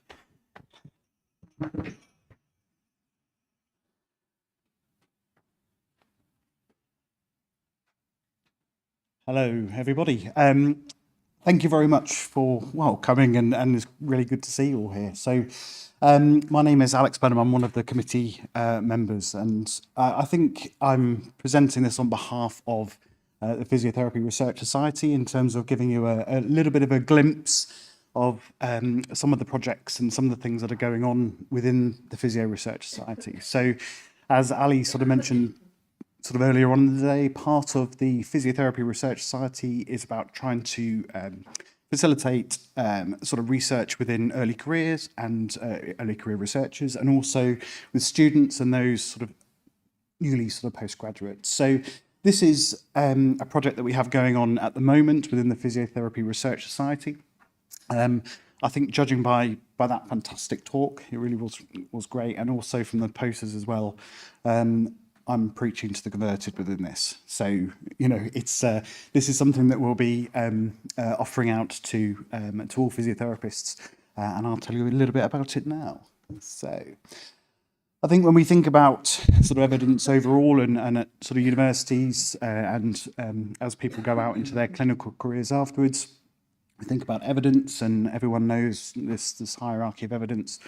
Speaker 21: Hello, everybody. Thank you very much for coming, and it's really good to see you all here. So, my name is Alex Burnham. I'm one of the committee members, and I think I'm presenting this on behalf of the Physiotherapy Research Society in terms of giving you a little bit of a glimpse of some of the projects and some of the things that are going on within the Physio Research Society. So, as Ali sort of mentioned earlier on in the day, part of the Physiotherapy Research Society is about trying to facilitate sort of research within early careers and early career researchers, and also with students and those sort of newly sort of postgraduates. So this is a project that we have going on at the moment within the Physiotherapy Research Society. I think judging by that fantastic talk, it really was great, and also from the posters as well. I'm preaching to the converted within this. So, you know, it's this is something that we'll be offering out to all physiotherapists, and I'll tell you a little bit about it now. So, I think when we think about sort of evidence overall and at sort of universities and as people go out into their clinical careers afterwards, we think about evidence, and everyone knows this hierarchy of evidence,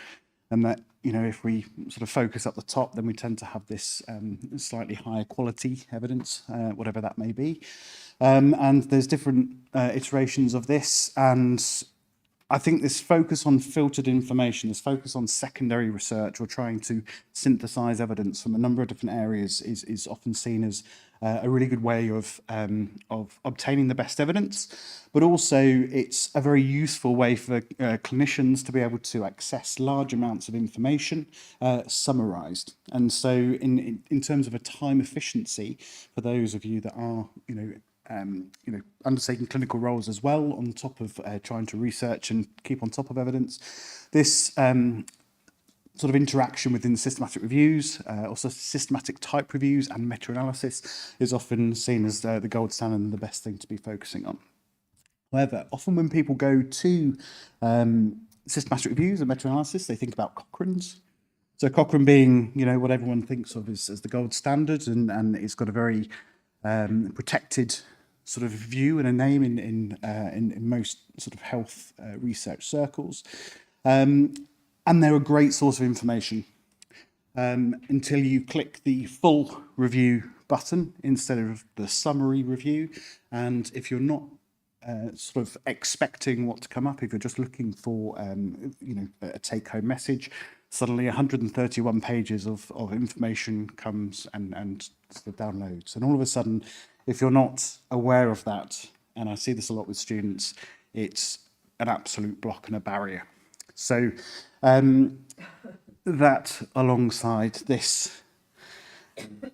Speaker 21: and that, you know, if we sort of focus at the top, then we tend to have this slightly higher quality evidence, whatever that may be. And there's different iterations of this, and I think this focus on filtered information, this focus on secondary research or trying to synthesize evidence from a number of different areas is often seen as a really good way of obtaining the best evidence, but also it's a very useful way for clinicians to be able to access large amounts of information summarized. And so in terms of a time efficiency for those of you that are, undertaking clinical roles as well, on top of trying to research and keep on top of evidence, this sort of interaction within systematic reviews, also systematic type reviews and meta-analysis is often seen as the gold standard and the best thing to be focusing on. However, often when people go to systematic reviews and meta-analysis, they think about Cochrane's. So Cochrane being, what everyone thinks of as the gold standard, and it's got a very
Speaker 8: protected sort of view and a name in most sort of health research circles. And they're a great source of information until you click the full review button instead of the summary review. And if you're not sort of expecting what to come up, if you're just looking for a take-home message, suddenly 131 pages of information comes and sort of downloads. And all of a sudden, if you're not aware of that, and I see this a lot with students, it's an absolute block and a barrier. So that alongside this,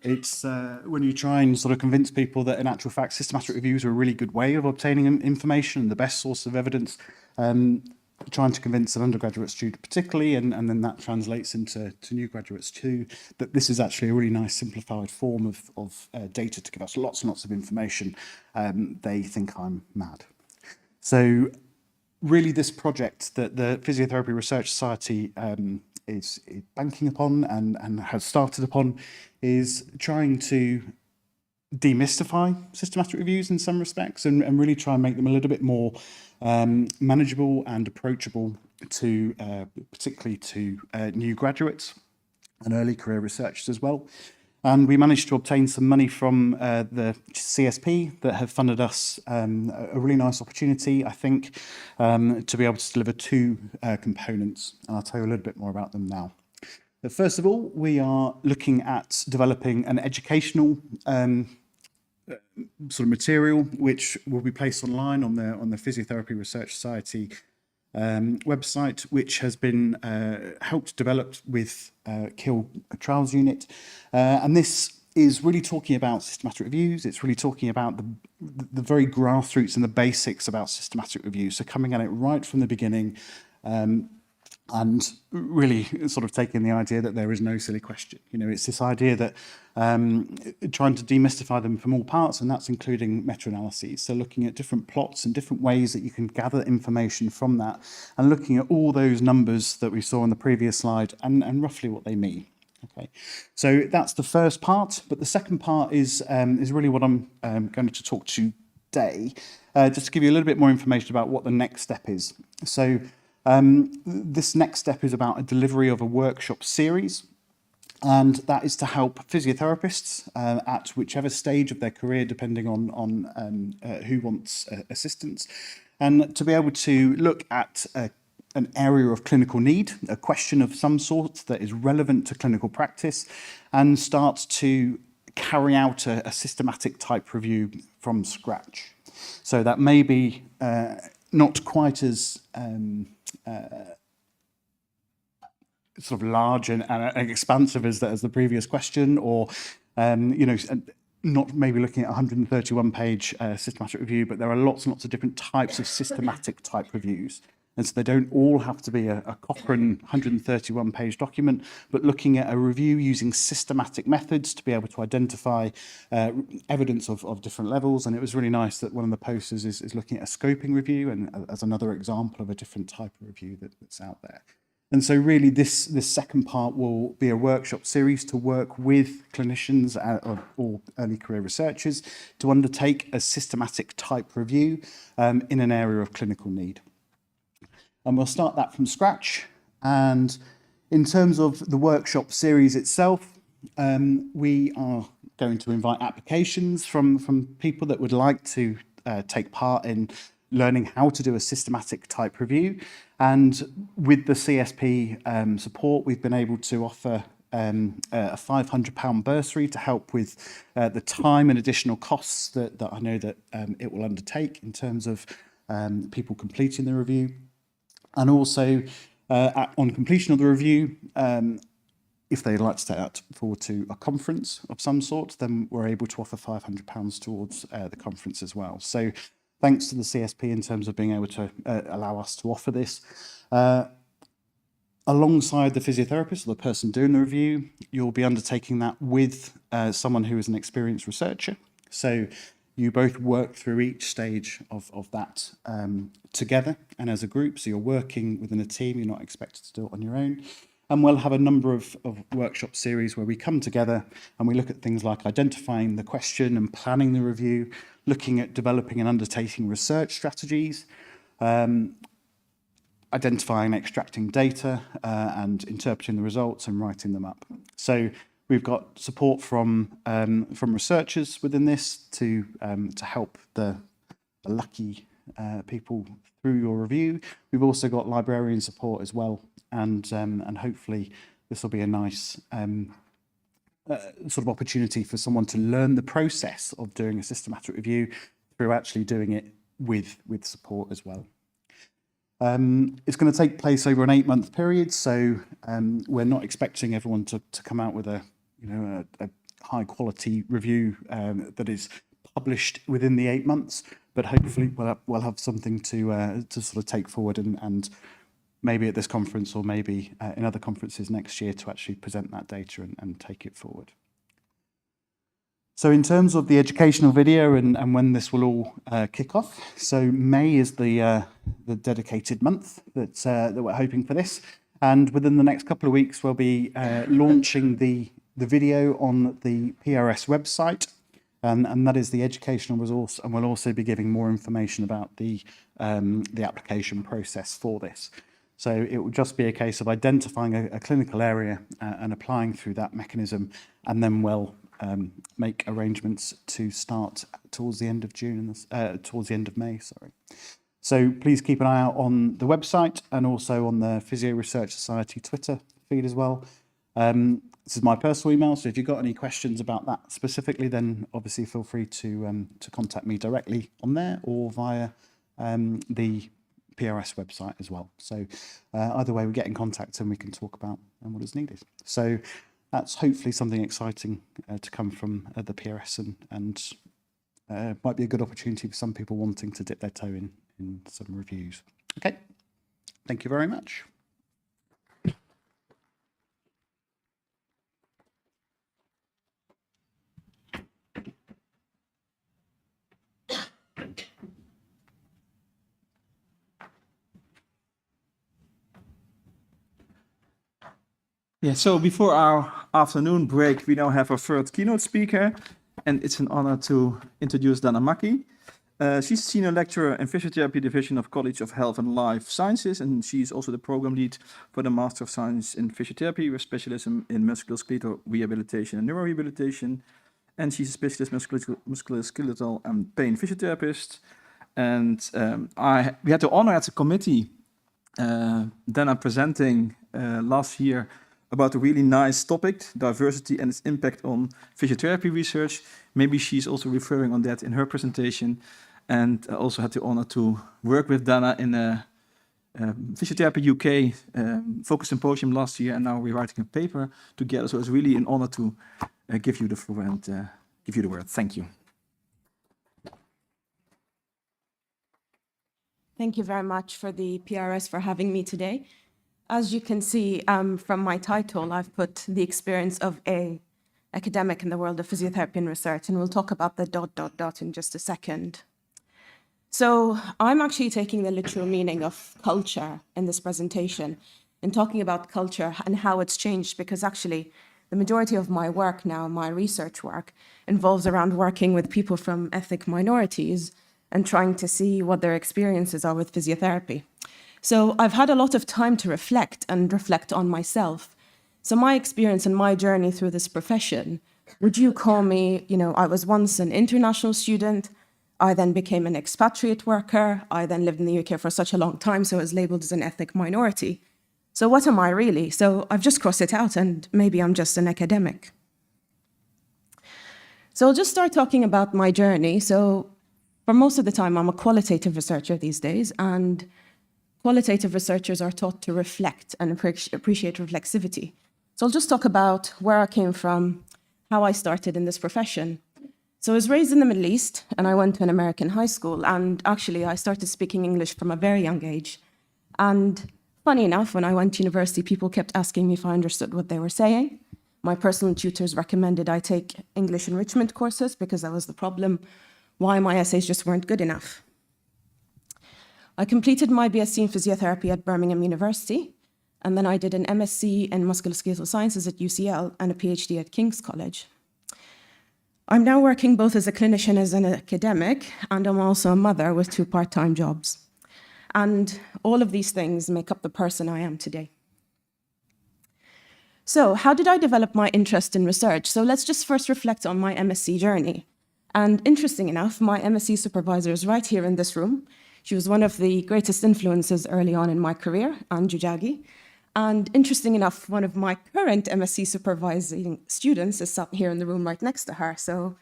Speaker 8: it's when you try and sort of convince people that in actual fact systematic reviews are a really good way of obtaining information and the best source of evidence, trying to convince an undergraduate student particularly, and then that translates into new graduates too, that this is actually a really nice simplified form of data to give us lots and lots of information, they think I'm mad. So really this project that the Physiotherapy Research Society is banking upon and has started upon is trying to demystify systematic reviews in some respects and really try and make them a little bit more manageable and approachable to particularly to new graduates and early career researchers as well. And we managed to obtain some money from the CSP that have funded us a really nice opportunity, I think, to be able to deliver two components. And I'll tell you a little bit more about them now. But first of all, we are looking at developing an educational sort of material which will be placed online on the Physiotherapy Research Society website, which has been helped developed with KIL Trials Unit, and this is really talking about systematic reviews. It's really talking about the very grassroots and the basics about systematic reviews. So coming at it right from the beginning, and really sort of taking the idea that there is no silly question. You know, it's this idea that trying to demystify them from all parts, and that's including meta-analyses. So looking at different plots and different ways that you can gather information from that, and looking at all those numbers that we saw on the previous slide and roughly what they mean. Okay, so that's the first part, but the second part is really what I'm going to talk to today, just to give you a little bit more information about what the next step is. So this next step is about a delivery of a workshop series, and that is to help physiotherapists at whichever stage of their career, depending on who wants assistance, and to be able to look at an area of clinical need, a question of some sort that is relevant to clinical practice, and start to carry out a systematic type review from scratch. So that may be not quite as sort of large and expansive as the previous question, or not maybe looking at 131-page systematic review, but there are lots and lots of different types of systematic type reviews. And so they don't all have to be a Cochrane 131-page document, but looking at a review using systematic methods to be able to identify evidence of different levels. And it was really nice that one of the posters is looking at a scoping review, and as another example of a different type of review that's out there. And so really this second part will be a workshop series to work with clinicians or early career researchers to undertake a systematic type review in an area of clinical need. And we'll start that from scratch. And in terms of the workshop series itself, we are going to invite applications from people that would like to take part in learning how to do a systematic type review. And with the CSP support, we've been able to offer a £500 bursary to help with the time and additional costs that I know that it will undertake in terms of people completing the review. And also, on completion of the review, if they'd like to take that forward to a conference of some sort, then we're able to offer £500 towards the conference as well. So thanks to the CSP in terms of being able to allow us to offer this. Alongside the physiotherapist or the person doing the review, you'll be undertaking that with someone who is an experienced researcher. So you both work through each stage of that together and as a group. So you're working within a team, you're not expected to do it on your own. And we'll have a number of workshop series where we come together and we look at things like identifying the question and planning the review, looking at developing and undertaking research strategies, identifying and extracting data and interpreting the results and writing them up. So we've got support from researchers within this to help the lucky people through your review. We've also got librarian support as well, and hopefully this will be a nice sort of opportunity for someone to learn the process of doing a systematic review through actually doing it with support as well. It's going to take place over an 8-month period, so we're not expecting everyone to come out with a high quality review that is published within the 8 months, but hopefully we'll have something to sort of take forward and maybe at this conference or maybe in other conferences next year to actually present that data and take it forward. So in terms of the educational video and when this will all kick off, so May is the dedicated month that we're hoping for this, and within the next couple of weeks we'll be launching the video on the PRS website, and that is the educational resource, and we'll also be giving more information about the application process for this. So it will just be a case of identifying a clinical area and applying through that mechanism, and then we'll make arrangements to start towards the end of June, towards the end of May, sorry. So please keep an eye out on the website and also on the Physio Research Society Twitter feed as well. This is my personal email, so if you've got any questions about that specifically, then obviously feel free to contact me directly on there or via the PRS website as well. So either way, we get in contact and we can talk about what is needed. So that's hopefully something exciting to come from the PRS, and might be a good opportunity for some people wanting to dip their toe in some reviews. Okay, thank you very much.
Speaker 18: Yeah, so before our afternoon break, we now have our third keynote speaker, and it's an honor to introduce Dana Maki. She's Senior Lecturer in Physiotherapy Division of College of Health and Life Sciences, and she's also the Program Lead for the Master of Science in Physiotherapy with specialism in musculoskeletal rehabilitation and neurorehabilitation. And she's a specialist musculoskeletal and pain physiotherapist. And we had the honor as a committee, Dana presenting last year about a really nice topic, diversity and its impact on physiotherapy research. Maybe she's also referring on that in her presentation. And I also had the honor to work with Dana in a Physiotherapy UK focus symposium last year, and now we're writing a paper together. So it's really an honor to give you the floor and give you the word. Thank you.
Speaker 6: Thank you very much for the PRS for having me today. As you can see from my title, I've put the experience of an academic in the world of physiotherapy and research, and we'll talk about the ... in just a second. So I'm actually taking the literal meaning of culture in this presentation and talking about culture and how it's changed, because actually the majority of my work now, my research work, involves around working with people from ethnic minorities and trying to see what their experiences are with physiotherapy. So I've had a lot of time to reflect on myself. So my experience and my journey through this profession, would you call me, I was once an international student, I then became an expatriate worker, I then lived in the UK for such a long time, so I was labeled as an ethnic minority. So what am I really? So I've just crossed it out, and maybe I'm just an academic. So I'll just start talking about my journey. So for most of the time, I'm a qualitative researcher these days, and qualitative researchers are taught to reflect and appreciate reflexivity. So I'll just talk about where I came from, how I started in this profession. So I was raised in the Middle East, and I went to an American high school, and actually I started speaking English from a very young age. And funny enough, when I went to university, people kept asking me if I understood what they were saying. My personal tutors recommended I take English enrichment courses because that was the problem, why my essays just weren't good enough. I completed my BSc in physiotherapy at Birmingham University, And then I did an MSc in musculoskeletal sciences at UCL and a PhD at King's College. I'm now working both as a clinician as an academic, and I'm also a mother with 2 part-time jobs. And all of these things make up the person I am today. So how did I develop my interest in research? So let's just first reflect on my MSc journey. And interesting enough, my MSc supervisor is right here in this room. She was one of the greatest influences early on in my career, Anju Jaggi. And interesting enough, one of my current MSc supervising students is sat here in the room right next to her. So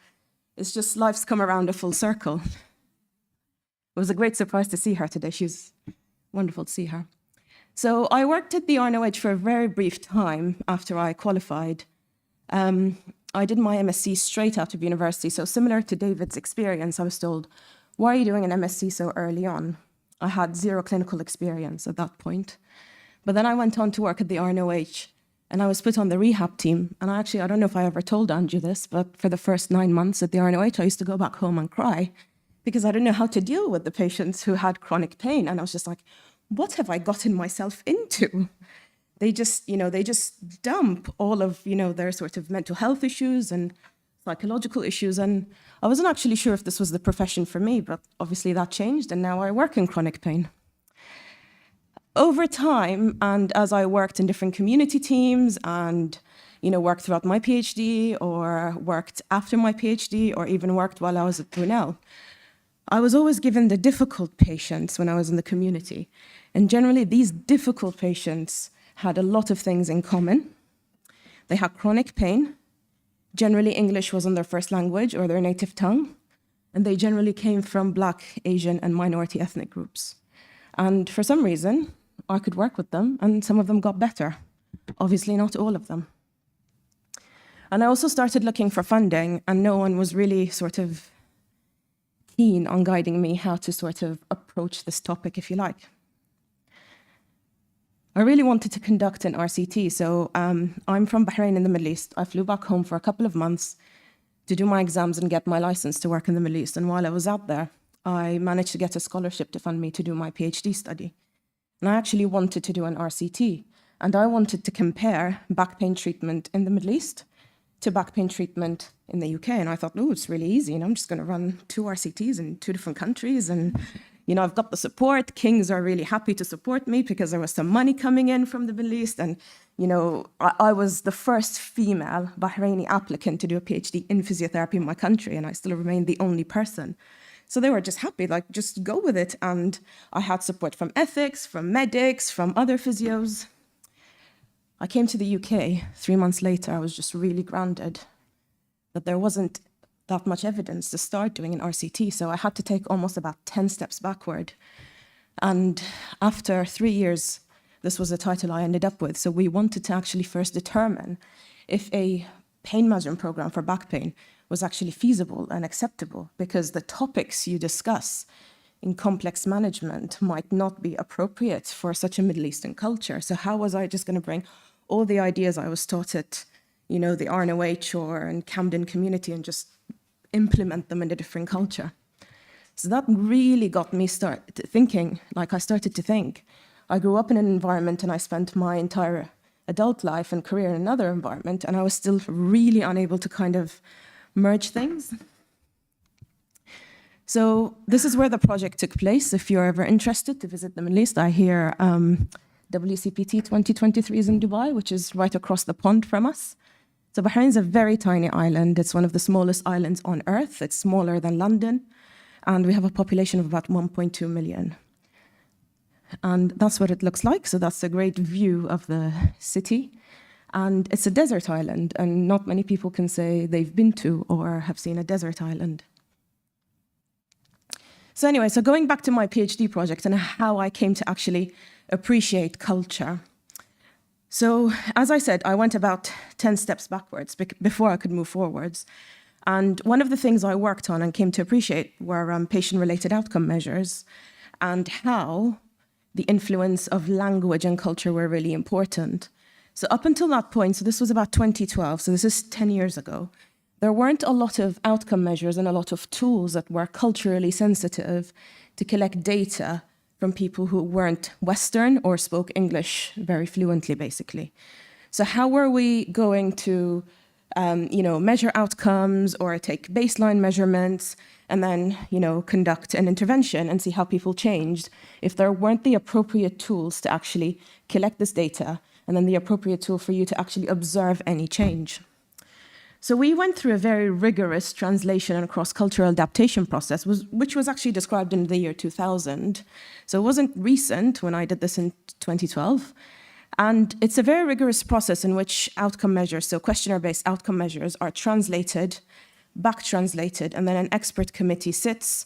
Speaker 6: it's just life's come around a full circle. It was a great surprise to see her today. She was wonderful to see her. So I worked at the RNOH for a very brief time after I qualified. I did my MSc straight out of university. So similar to David's experience, I was told, why are you doing an MSc so early on? I had 0 clinical experience at that point. But then I went on to work at the RNOH, and I was put on the rehab team. And I don't know if I ever told Anju this, but for the first 9 months at the RNOH, I used to go back home and cry because I didn't know how to deal with the patients who had chronic pain. And I was just like, what have I gotten myself into? They just dump all of, their sort of mental health issues and psychological issues. And I wasn't actually sure if this was the profession for me, but obviously that changed, and now I work in chronic pain. Over time, and as I worked in different community teams and worked throughout my PhD or worked after my PhD or even worked while I was at Brunel, I was always given the difficult patients when I was in the community. And generally, these difficult patients had a lot of things in common. They had chronic pain. Generally, English wasn't their first language or their native tongue. And they generally came from Black, Asian, and minority ethnic groups. And for some reason, I could work with them, and some of them got better. Obviously, not all of them. And I also started looking for funding, and no one was really sort of keen on guiding me how to sort of approach this topic, if you like. I really wanted to conduct an RCT, so I'm from Bahrain in the Middle East. I flew back home for a couple of months to do my exams and get my license to work in the Middle East. And while I was out there, I managed to get a scholarship to fund me to do my PhD study. And I actually wanted to do an RCT. And I wanted to compare back pain treatment in the Middle East to back pain treatment in the UK. And I thought, oh, it's really easy. I'm just going to run 2 RCTs in 2 different countries. And, I've got the support. Kings are really happy to support me because there was some money coming in from the Middle East. And, I was the first female Bahraini applicant to do a PhD in physiotherapy in my country. And I still remain the only person. So they were just happy, just go with it. And I had support from ethics, from medics, from other physios. I came to the UK 3 months later. I was just really grounded that there wasn't that much evidence to start doing an RCT. So I had to take almost about 10 steps backward. And after 3 years, this was the title I ended up with. So we wanted to actually first determine if a pain management program for back pain was actually feasible and acceptable, because the topics you discuss in complex management might not be appropriate for such a Middle Eastern culture. So how was I just going to bring all the ideas I was taught at, the RNOH or in Camden community and just implement them in a different culture? So that really got me thinking, I started to think. I grew up in an environment and I spent my entire adult life and career in another environment, and I was still really unable to kind of merge things. So this is where the project took place. If you're ever interested to visit the Middle East, I hear WCPT 2023 is in Dubai, which is right across the pond from us. So Bahrain is a very tiny island. It's one of the smallest islands on Earth. It's smaller than London. And we have a population of about 1.2 million. And that's what it looks like. So that's a great view of the city. And it's a desert island, and not many people can say they've been to or have seen a desert island. So anyway, so going back to my PhD project and how I came to actually appreciate culture. So as I said, I went about 10 steps backwards before I could move forwards. And one of the things I worked on and came to appreciate were patient-related outcome measures and how the influence of language and culture were really important. So up until that point, so this was about 2012, so this is 10 years ago, there weren't a lot of outcome measures and a lot of tools that were culturally sensitive to collect data from people who weren't Western or spoke English very fluently, basically. So how were we going to measure outcomes or take baseline measurements and then, conduct an intervention and see how people changed if there weren't the appropriate tools to actually collect this data and then the appropriate tool for you to actually observe any change? So we went through a very rigorous translation and cross-cultural adaptation process, which was actually described in the year 2000. So it wasn't recent when I did this in 2012. And it's a very rigorous process in which outcome measures, so questionnaire-based outcome measures, are translated, back-translated, and then an expert committee sits,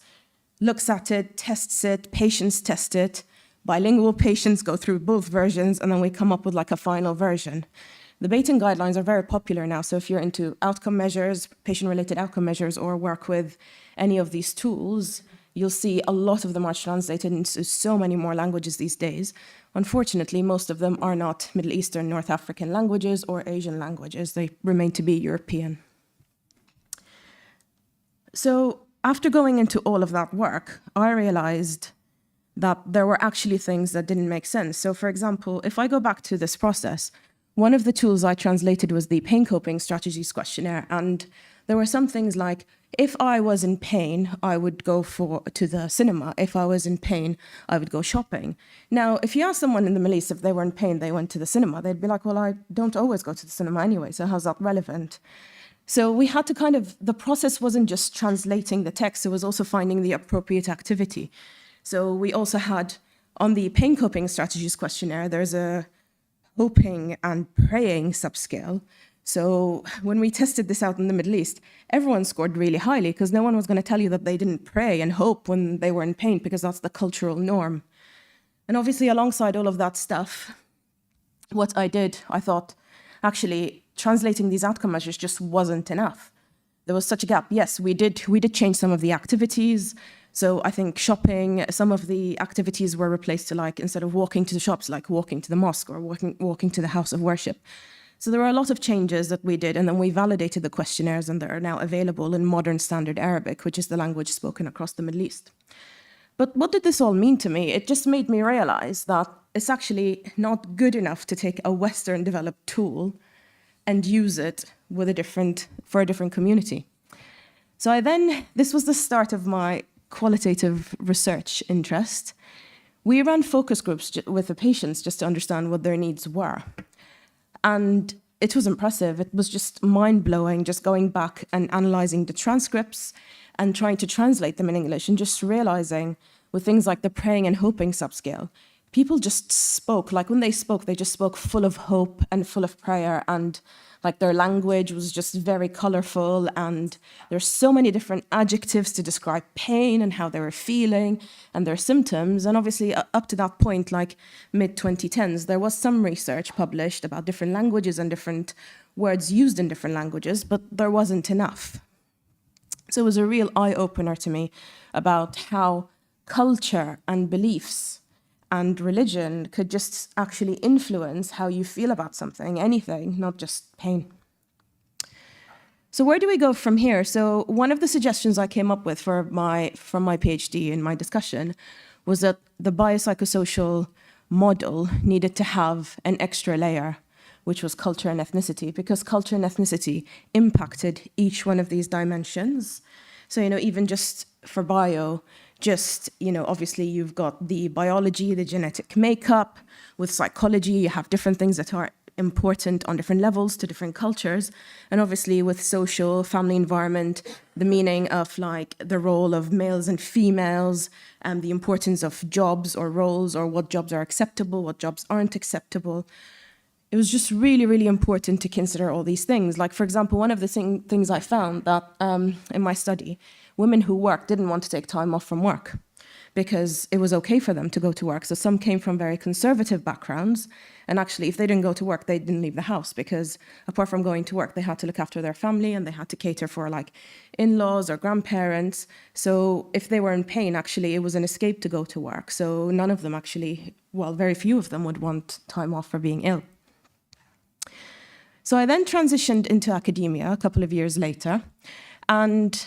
Speaker 6: looks at it, tests it, patients test it, bilingual patients go through both versions, and then we come up with like a final version. The Baton guidelines are very popular now, so if you're into outcome measures, patient-related outcome measures, or work with any of these tools, you'll see a lot of them are translated into so many more languages these days. Unfortunately, most of them are not Middle Eastern, North African languages or Asian languages. They remain to be European. So after going into all of that work, I realized that there were actually things that didn't make sense. So for example, if I go back to this process, one of the tools I translated was the Pain Coping Strategies questionnaire, and there were some things like, if I was in pain, I would go to the cinema. If I was in pain, I would go shopping. Now, if you ask someone in the Middle East if they were in pain, they went to the cinema, they'd be like, well, I don't always go to the cinema anyway, so how's that relevant? So we had to the process wasn't just translating the text, it was also finding the appropriate activity. So we also had, on the Pain Coping Strategies questionnaire, there's a hoping and praying subscale. So when we tested this out in the Middle East, everyone scored really highly because no one was going to tell you that they didn't pray and hope when they were in pain because that's the cultural norm. And obviously alongside all of that stuff, what I did, I thought, actually, translating these outcome measures just wasn't enough. There was such a gap. Yes, we did change some of the activities. So I think shopping, some of the activities were replaced to instead of walking to the shops, like walking to the mosque or walking to the house of worship. So there were a lot of changes that we did, and then we validated the questionnaires, and they're now available in modern standard Arabic, which is the language spoken across the Middle East. But what did this all mean to me? It just made me realize that it's actually not good enough to take a Western developed tool and use it for a different community. So this was the start of my qualitative research interest. We ran focus groups with the patients just to understand what their needs were. And it was impressive. It was just mind-blowing, just going back and analyzing the transcripts and trying to translate them in English and just realizing with things like the praying and hoping subscale, people just spoke. Like when they spoke, they just spoke full of hope and full of prayer, and their language was just very colorful, and there's so many different adjectives to describe pain and how they were feeling and their symptoms. And obviously up to that point, mid-2010s, there was some research published about different languages and different words used in different languages, but there wasn't enough. So it was a real eye-opener to me about how culture and beliefs and religion could just actually influence how you feel about something, anything, not just pain. So where do we go from here? So one of the suggestions I came up with from my PhD in my discussion was that the biopsychosocial model needed to have an extra layer, which was culture and ethnicity, because culture and ethnicity impacted each one of these dimensions. So, even just for bio, obviously you've got the biology, the genetic makeup. With psychology, you have different things that are important on different levels to different cultures. And obviously with social, family environment, the meaning of the role of males and females, and the importance of jobs or roles, or what jobs are acceptable, what jobs aren't acceptable. It was just really, really important to consider all these things. For example, one of the things I found that in my study, women who worked didn't want to take time off from work because it was okay for them to go to work. So some came from very conservative backgrounds, and actually if they didn't go to work, they didn't leave the house, because apart from going to work, they had to look after their family and they had to cater for in-laws or grandparents. So if they were in pain, actually it was an escape to go to work. So none of them actually, very few of them would want time off for being ill. So I then transitioned into academia a couple of years later, and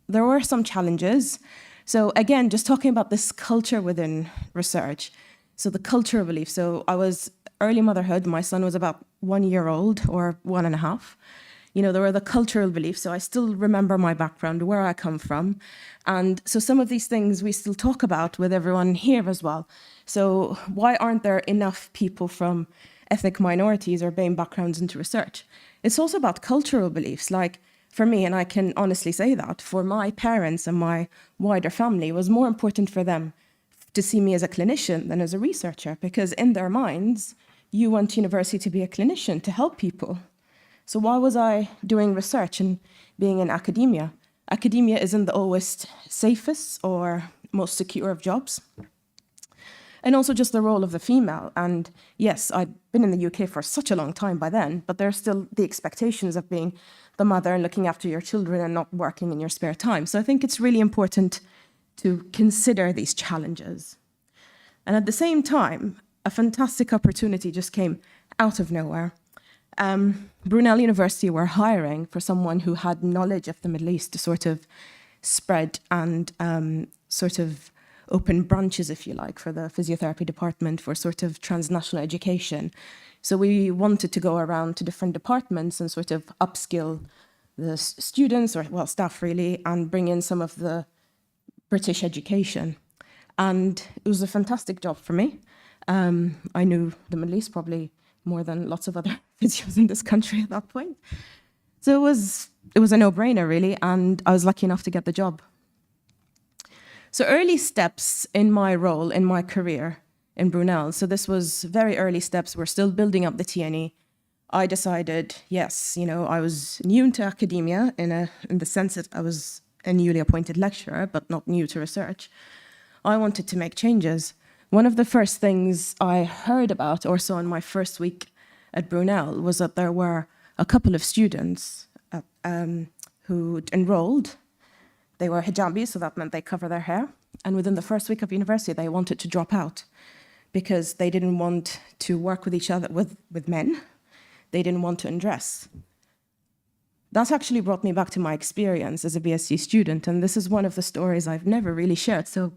Speaker 6: there were some challenges. So again, just talking about this culture within research. So the cultural belief. So I was early motherhood. My son was about 1 year old or 1.5. You know, there were the cultural beliefs. So I still remember my background, where I come from. And so some of these things we still talk about with everyone here as well. So why aren't there enough people from ethnic minorities or BAME backgrounds into research? It's also about cultural beliefs. Like for me, and I can honestly say that, for my parents and my wider family, it was more important for them to see me as a clinician than as a researcher, because in their minds, you went to university to be a clinician, to help people. So why was I doing research and being in academia? Academia isn't the always safest or most secure of jobs. And also just the role of the female. And yes, I'd been in the UK for such a long time by then, but there's still the expectations of being the mother and looking after your children and not working in your spare time. So I think it's really important to consider these challenges. And at the same time, a fantastic opportunity just came out of nowhere. Brunel University were hiring for someone who had knowledge of the Middle East to sort of spread and sort of open branches, if you like, for the physiotherapy department for sort of transnational education. So we wanted to go around to different departments and sort of upskill the students, or well, staff really, and bring in some of the British education. And it was a fantastic job for me. I knew the Middle East probably more than lots of other physios in this country at that point. So it was a no-brainer, really, and I was lucky enough to get the job. So early steps in my role, in my career in Brunel, so this was very early steps. We're still building up the TNE. I decided, yes, you know, I was new into academia in the sense that I was a newly appointed lecturer, but not new to research. I wanted to make changes. One of the first things I heard about or saw in my first week at Brunel was that there were a couple of students who enrolled. They were hijabi, so that meant they cover their hair. And within the first week of university, they wanted to drop out because they didn't want to work with each other, with men. They didn't want to undress. That actually brought me back to my experience as a BSc student, and this is one of the stories I've never really shared, so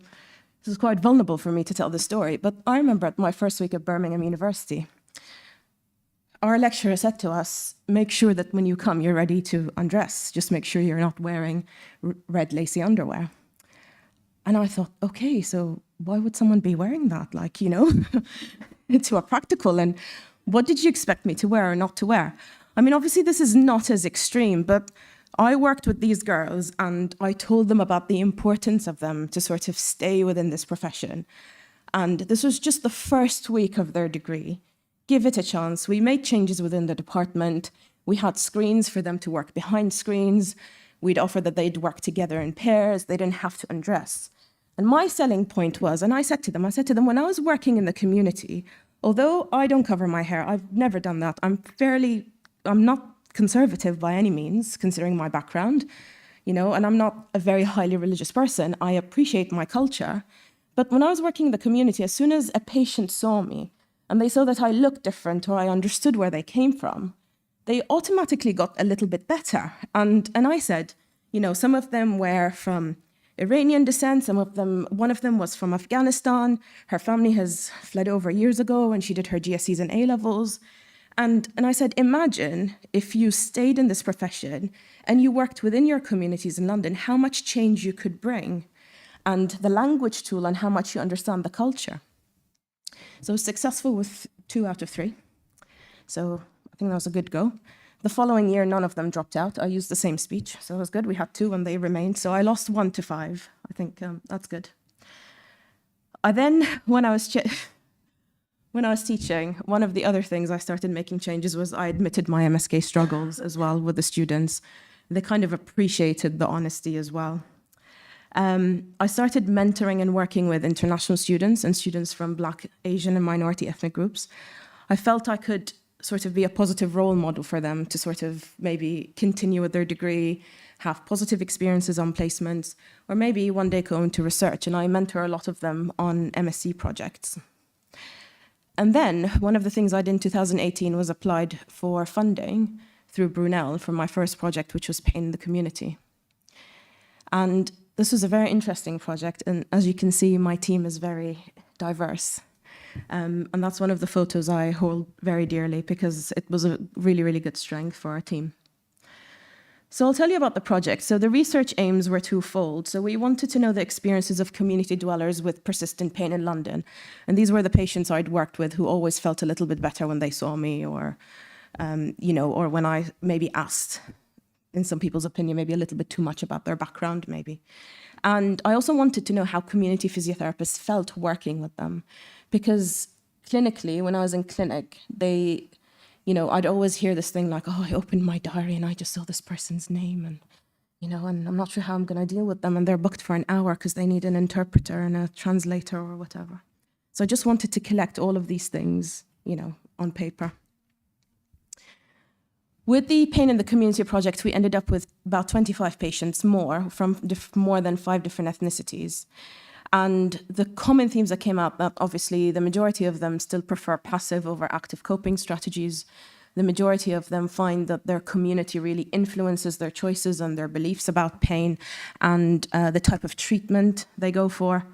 Speaker 6: this is quite vulnerable for me to tell the story. But I remember at my first week at Birmingham University, our lecturer said to us, make sure that when you come, you're ready to undress. Just make sure you're not wearing red lacy underwear. And I thought, okay, so why would someone be wearing that? Like, you know, to a practical. And what did you expect me to wear or not to wear? I mean, obviously, this is not as extreme, but I worked with these girls and I told them about the importance of them to sort of stay within this profession. And this was just the first week of their degree. Give it a chance. We made changes within the department. We had screens for them to work behind screens. We'd offer that they'd work together in pairs. They didn't have to undress. And my selling point was, and I said to them, when I was working in the community, although I don't cover my hair, I've never done that. I'm not conservative by any means, considering my background, you know, and I'm not a very highly religious person. I appreciate my culture. But when I was working in the community, as soon as a patient saw me and they saw that I looked different or I understood where they came from, they automatically got a little bit better. And I said, you know, some of them were from Iranian descent, one of them was from Afghanistan. Her family has fled over years ago when she did her GCSEs and A-levels. And I said, imagine if you stayed in this profession and you worked within your communities in London, how much change you could bring, and the language tool and how much you understand the culture. So I was successful with 2 out of 3. So I think that was a good go. The following year, none of them dropped out. I used the same speech, so it was good. We had 2 and they remained. So I lost 1 to 5. I think that's good. When I was teaching, one of the other things I started making changes was I admitted my MSK struggles as well with the students. They kind of appreciated the honesty as well. I started mentoring and working with international students and students from Black, Asian, and minority ethnic groups. I felt I could sort of be a positive role model for them to sort of maybe continue with their degree, have positive experiences on placements, or maybe one day go into research. And I mentor a lot of them on MSc projects. And then one of the things I did in 2018 was applied for funding through Brunel for my first project, which was Pain in the Community. And this was a very interesting project, and as you can see, my team is very diverse. And that's one of the photos I hold very dearly because it was a really, really good strength for our team. So I'll tell you about the project. So the research aims were twofold. So we wanted to know the experiences of community dwellers with persistent pain in London. And these were the patients I'd worked with who always felt a little bit better when they saw me, or, or when I maybe asked, in some people's opinion, maybe a little bit too much about their background, maybe. And I also wanted to know how community physiotherapists felt working with them. Because clinically, when I was in clinic, I'd always hear this thing like, oh, I opened my diary and I just saw this person's name, and, and I'm not sure how I'm going to deal with them. And they're booked for an hour because they need an interpreter and a translator or whatever. So I just wanted to collect all of these things, on paper. With the Pain in the Community project, we ended up with about 25 patients more from more than 5 different ethnicities. And the common themes that came out, that obviously the majority of them still prefer passive over active coping strategies. The majority of them find that their community really influences their choices and their beliefs about pain and the type of treatment they go for.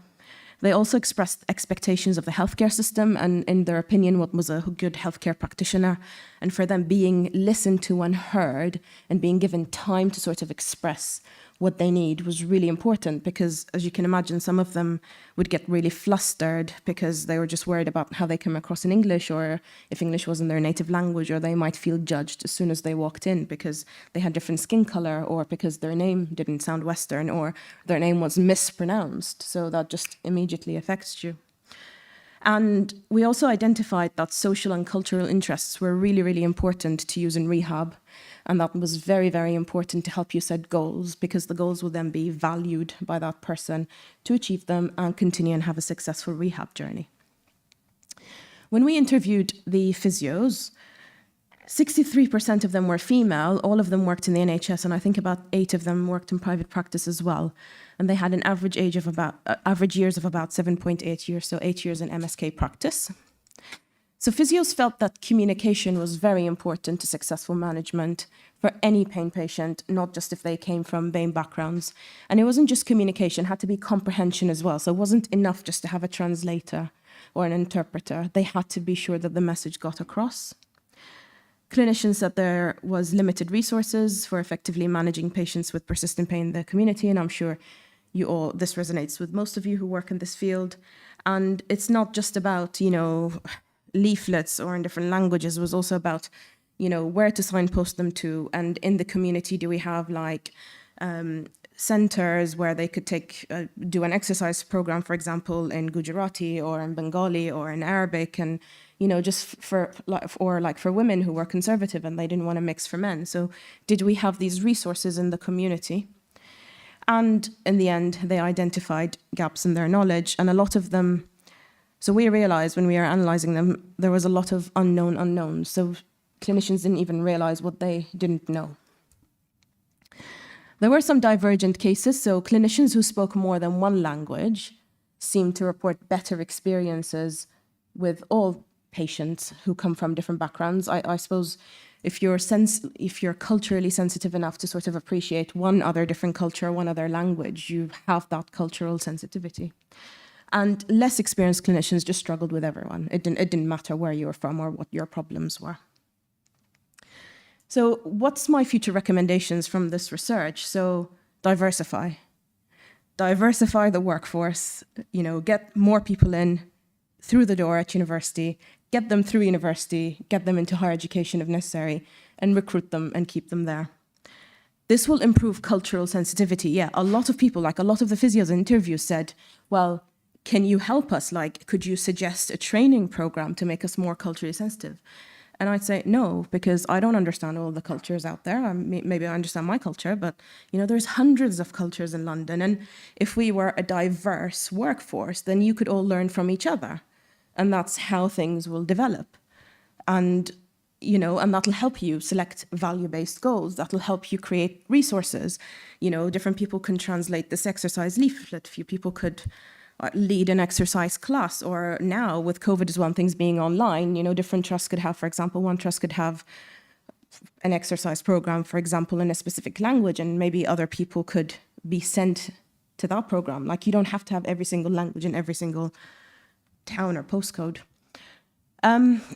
Speaker 6: They also expressed expectations of the healthcare system and, in their opinion, what was a good healthcare practitioner. And for them, being listened to and heard and being given time to sort of express what they need was really important, because, as you can imagine, some of them would get really flustered because they were just worried about how they come across in English, or if English wasn't their native language, or they might feel judged as soon as they walked in because they had different skin color, or because their name didn't sound Western, or their name was mispronounced. So that just immediately affects you. And we also identified that social and cultural interests were really, really important to use in rehab. And that was very, very important to help you set goals, because the goals will then be valued by that person to achieve them and continue and have a successful rehab journey. When we interviewed the physios, 63% of them were female. All of them worked in the NHS, and I think about 8 of them worked in private practice as well. And they had an average years of about 7.8 years, so 8 years in MSK practice. So physios felt that communication was very important to successful management for any pain patient, not just if they came from pain backgrounds. And it wasn't just communication, it had to be comprehension as well. So it wasn't enough just to have a translator or an interpreter. They had to be sure that the message got across. Clinicians said there was limited resources for effectively managing patients with persistent pain in the community, and I'm sure this resonates with most of you who work in this field. And it's not just about, leaflets or in different languages. It was also about, where to signpost them to. And in the community, do we have centers where they could do an exercise program, for example, in Gujarati or in Bengali or in Arabic, and just for women who were conservative and they didn't want to mix for men. So did we have these resources in the community? And in the end, they identified gaps in their knowledge, and a lot of them. So we realized when we were analyzing them, there was a lot of unknown unknowns. So clinicians didn't even realize what they didn't know. There were some divergent cases. So clinicians who spoke more than one language seemed to report better experiences with all patients who come from different backgrounds. I suppose if you're culturally sensitive enough to sort of appreciate one other different culture, one other language, you have that cultural sensitivity. And less experienced clinicians just struggled with everyone. It didn't matter where you were from or what your problems were. So what's my future recommendations from this research? So diversify. Diversify the workforce, get more people in through the door at university, get them through university, get them into higher education if necessary, and recruit them and keep them there. This will improve cultural sensitivity. Yeah, a lot of people, a lot of the physios in interviews said, well, can you help us? Could you suggest a training program to make us more culturally sensitive? And I'd say no, because I don't understand all the cultures out there. Maybe I understand my culture, but there's hundreds of cultures in London. And if we were a diverse workforce, then you could all learn from each other. And that's how things will develop. And that'll help you select value-based goals. That'll help you create resources. Different people can translate this exercise leaflet. Few people could lead an exercise class, or now with COVID as well, and things being online, different trusts could have, for example, one trust could have an exercise program, for example, in a specific language, and maybe other people could be sent to that program. Like, you don't have to have every single language in every single town or postcode.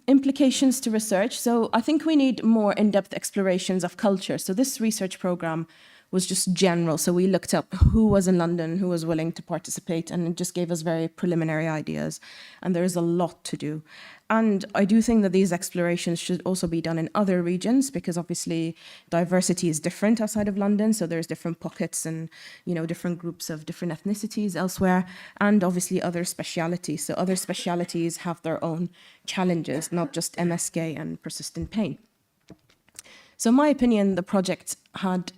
Speaker 6: Implications to research. So I think we need more in-depth explorations of culture. So this research program was just general. So we looked up who was in London, who was willing to participate, and it just gave us very preliminary ideas. And there is a lot to do. And I do think that these explorations should also be done in other regions, because obviously diversity is different outside of London. So there's different pockets and, you know, different groups of different ethnicities elsewhere, and obviously other specialities. So other specialities have their own challenges, not just MSK and persistent pain. So in my opinion, the project had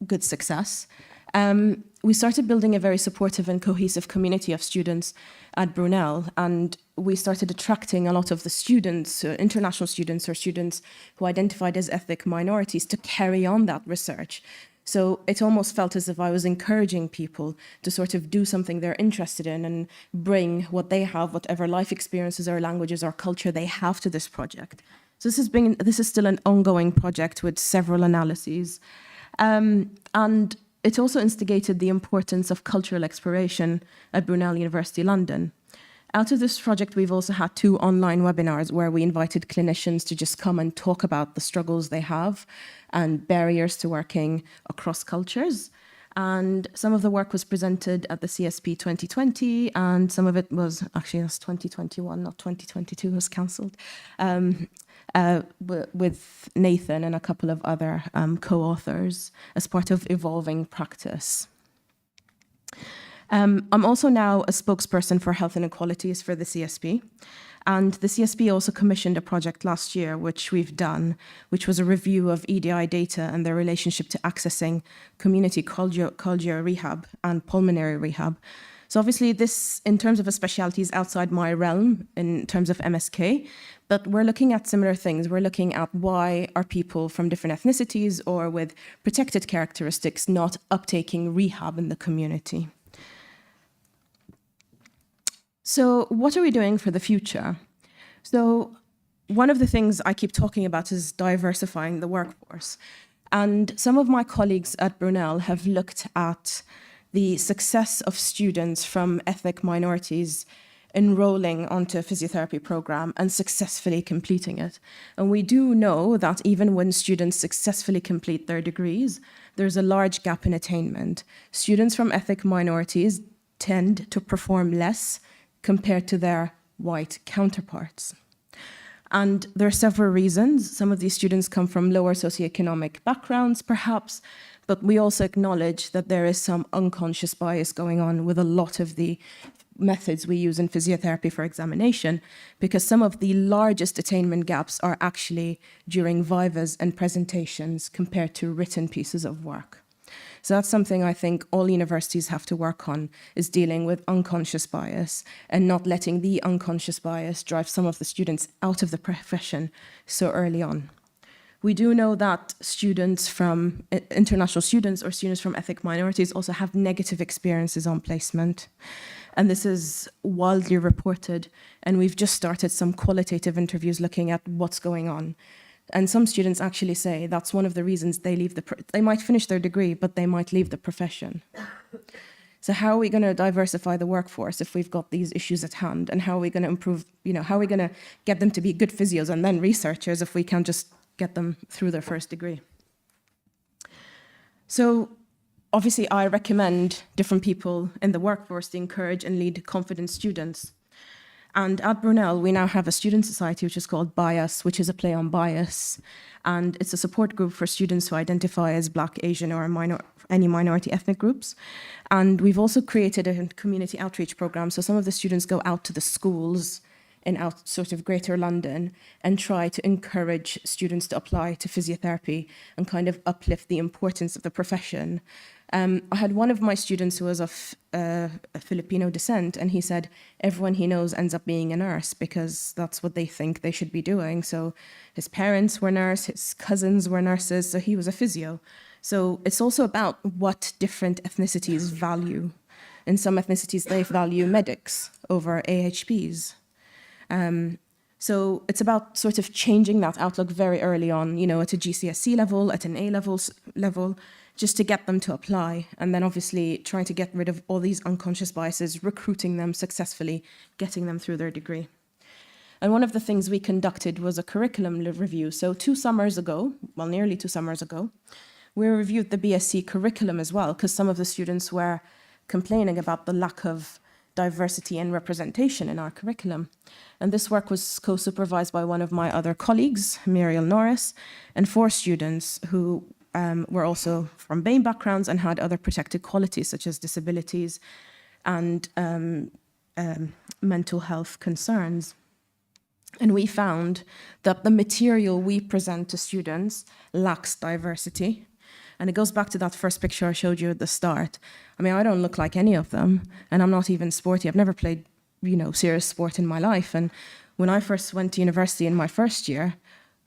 Speaker 6: good success. We started building a very supportive and cohesive community of students at Brunel, and we started attracting a lot of the students, international students or students who identified as ethnic minorities, to carry on that research. So it almost felt as if I was encouraging people to sort of do something they're interested in and bring what they have, whatever life experiences or languages or culture they have, to this project. So this is still an ongoing project with several analyses. And it also instigated the importance of cultural exploration at Brunel University London. Out of this project, we've also had 2 online webinars where we invited clinicians to just come and talk about the struggles they have and barriers to working across cultures. And some of the work was presented at the CSP 2020, and some of it was, actually that's 2021, not 2022, was cancelled, with Nathan and a couple of other co-authors as part of Evolving Practice. I'm also now a spokesperson for health inequalities for the CSP. And the CSP also commissioned a project last year, which we've done, which was a review of EDI data and their relationship to accessing community cardio rehab and pulmonary rehab. So obviously this, in terms of a specialty, is outside my realm in terms of MSK, but we're looking at similar things. We're looking at why are people from different ethnicities or with protected characteristics not uptaking rehab in the community. So what are we doing for the future? So one of the things I keep talking about is diversifying the workforce. And some of my colleagues at Brunel have looked at the success of students from ethnic minorities enrolling onto a physiotherapy program and successfully completing it. And we do know that even when students successfully complete their degrees, there's a large gap in attainment. Students from ethnic minorities tend to perform less compared to their white counterparts. And there are several reasons. Some of these students come from lower socioeconomic backgrounds, perhaps, but we also acknowledge that there is some unconscious bias going on with a lot of the methods we use in physiotherapy for examination, because some of the largest attainment gaps are actually during vivas and presentations compared to written pieces of work. So that's something I think all universities have to work on, is dealing with unconscious bias and not letting the unconscious bias drive some of the students out of the profession so early on. We do know that students from international students or students from ethnic minorities also have negative experiences on placement. And this is widely reported. And we've just started some qualitative interviews looking at what's going on. And some students actually say that's one of the reasons they leave they might finish their degree, but they might leave the profession. So how are we going to diversify the workforce if we've got these issues at hand? And how are we going to improve, how are we going to get them to be good physios and then researchers if we can't just get them through their first degree? So obviously I recommend different people in the workforce to encourage and lead confident students. And at Brunel, we now have a student society which is called Bias, which is a play on bias. And it's a support group for students who identify as Black, Asian, or any minority ethnic groups. And we've also created a community outreach program. So some of the students go out to the schools in sort of Greater London and try to encourage students to apply to physiotherapy and kind of uplift the importance of the profession. I had one of my students who was of Filipino descent, and he said everyone he knows ends up being a nurse because that's what they think they should be doing. So his parents were nurses, his cousins were nurses, so he was a physio. So it's also about what different ethnicities value. In some ethnicities, they value medics over AHPs. So it's about sort of changing that outlook very early on, you know, at a GCSE level, at an level, just to get them to apply. And then obviously trying to get rid of all these unconscious biases, recruiting them successfully, getting them through their degree. And one of the things we conducted was a curriculum review. So 2 summers ago, well, nearly 2 summers ago, we reviewed the BSc curriculum as well, because some of the students were complaining about the lack of diversity and representation in our curriculum. And this work was co-supervised by one of my other colleagues, Muriel Norris, and 4 students who were also from BAME backgrounds and had other protected qualities such as disabilities and mental health concerns. And we found that the material we present to students lacks diversity. And it goes back to that first picture I showed you at the start. I mean, I don't look like any of them, and I'm not even sporty. I've never played, you know, serious sport in my life. And when I first went to university in my first year,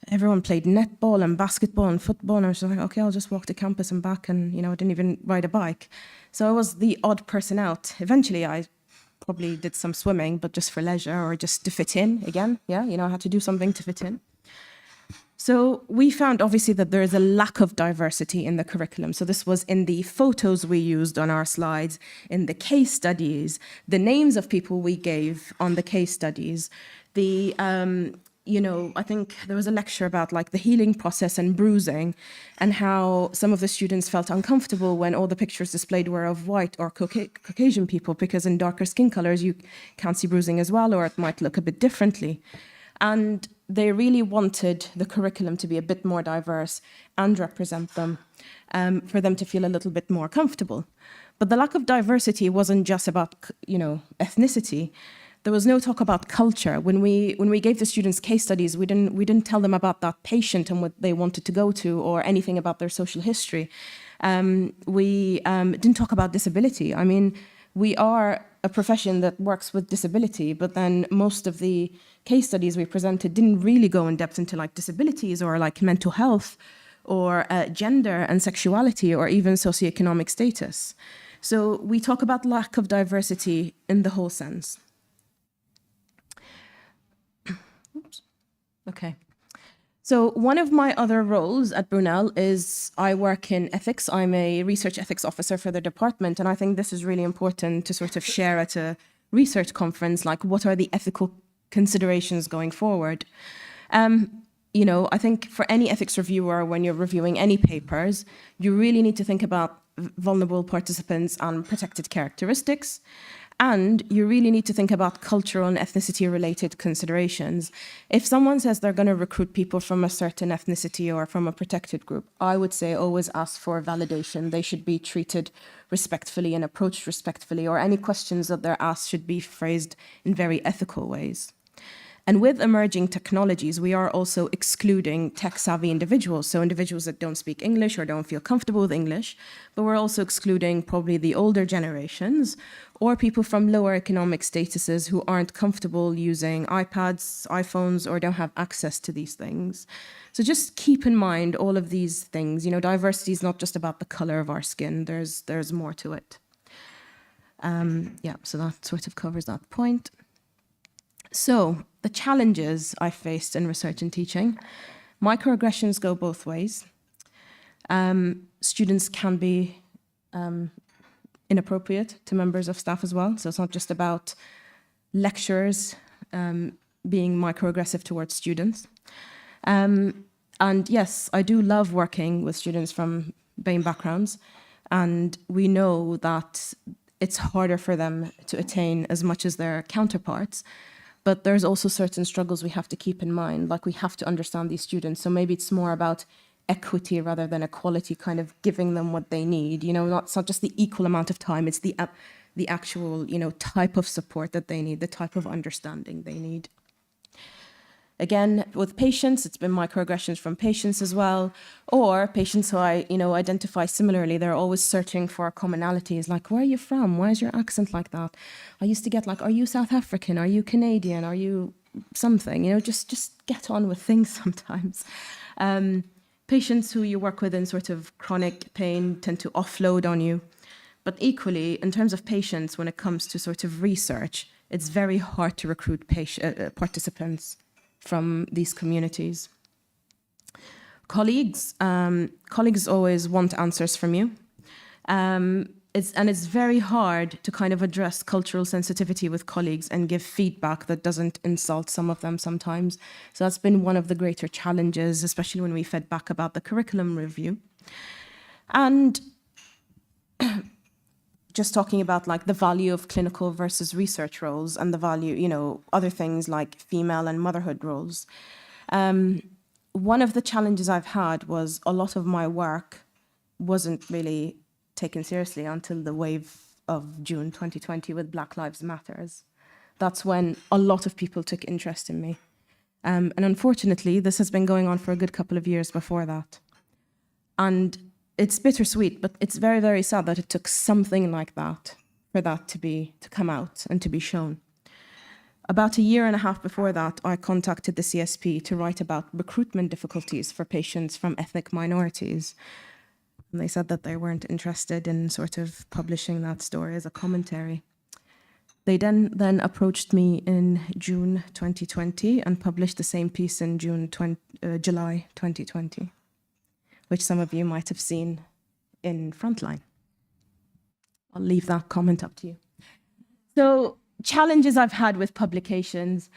Speaker 6: everyone played netball and basketball and football. And I was just like, okay, I'll just walk to campus and back. And, you know, I didn't even ride a bike. So I was the odd person out. Eventually, I probably did some swimming, but just for leisure or just to fit in again. Yeah, you know, I had to do something to fit in. So we found obviously that there is a lack of diversity in the curriculum. So this was in the photos we used on our slides, in the case studies, the names of people we gave on the case studies, the, you know, I think there was a lecture about like the healing process and bruising and how some of the students felt uncomfortable when all the pictures displayed were of white or Caucasian people, because in darker skin colors you can't see bruising as well, or it might look a bit differently. And they really wanted the curriculum to be a bit more diverse and represent them, for them to feel a little bit more comfortable. But the lack of diversity wasn't just about, you know, ethnicity. There was no talk about culture. When we gave the students case studies, we didn't tell them about that patient and what they wanted to go to or anything about their social history. We didn't talk about disability. I mean, we are a profession that works with disability, but then most of the case studies we presented didn't really go in depth into like disabilities or like mental health or gender and sexuality or even socioeconomic status. So we talk about lack of diversity in the whole sense. Oops. Okay. So one of my other roles at Brunel is I work in ethics. I'm a research ethics officer for the department, and I think this is really important to sort of share at a research conference, like what are the ethical considerations going forward. You know, I think for any ethics reviewer, when you're reviewing any papers, you really need to think about vulnerable participants and protected characteristics. And you really need to think about cultural and ethnicity-related considerations. If someone says they're going to recruit people from a certain ethnicity or from a protected group, I would say always ask for validation. They should be treated respectfully and approached respectfully, or any questions that they're asked should be phrased in very ethical ways. And with emerging technologies, we are also excluding tech-savvy individuals, so individuals that don't speak English or don't feel comfortable with English, but we're also excluding probably the older generations or people from lower economic statuses who aren't comfortable using iPads, iPhones, or don't have access to these things. So just keep in mind all of these things. You know, diversity is not just about the color of our skin. There's more to it. Yeah, so that sort of covers that point. So the challenges I faced in research and teaching, microaggressions go both ways. Students can be inappropriate to members of staff as well. So it's not just about lecturers being microaggressive towards students. And yes, I do love working with students from BAME backgrounds. And we know that it's harder for them to attain as much as their counterparts. But there's also certain struggles we have to keep in mind, like we have to understand these students. So maybe it's more about equity rather than equality, kind of giving them what they need. You know, it's not just the equal amount of time, it's the actual, you know, type of support that they need, the type of understanding they need. Again, with patients, it's been microaggressions from patients as well, or patients who I, you know, identify similarly. They're always searching for commonalities, like, where are you from? Why is your accent like that? I used to get like, are you South African? Are you Canadian? Are you something? You know, just get on with things sometimes. Patients who you work with in sort of chronic pain tend to offload on you. But equally, in terms of patients, when it comes to sort of research, it's very hard to recruit participants. from these communities. Colleagues always want answers from you. It's very hard to kind of address cultural sensitivity with colleagues and give feedback that doesn't insult some of them sometimes. So that's been one of the greater challenges, especially when we fed back about the curriculum review. And just talking about like the value of clinical versus research roles and the value, you know, other things like female and motherhood roles. One of the challenges I've had was a lot of my work wasn't really taken seriously until the wave of June 2020 with Black Lives Matters. That's when a lot of people took interest in me. And unfortunately, this has been going on for a good couple of years before that. And it's bittersweet, but it's very, very sad that it took something like that for that to come out and to be shown. About a year and a half before that, I contacted the CSP to write about recruitment difficulties for patients from ethnic minorities. And they said that they weren't interested in sort of publishing that story as a commentary. They then approached me in June 2020 and published the same piece in July 2020, which some of you might have seen in Frontline. I'll leave that comment up to you. So, challenges I've had with publications,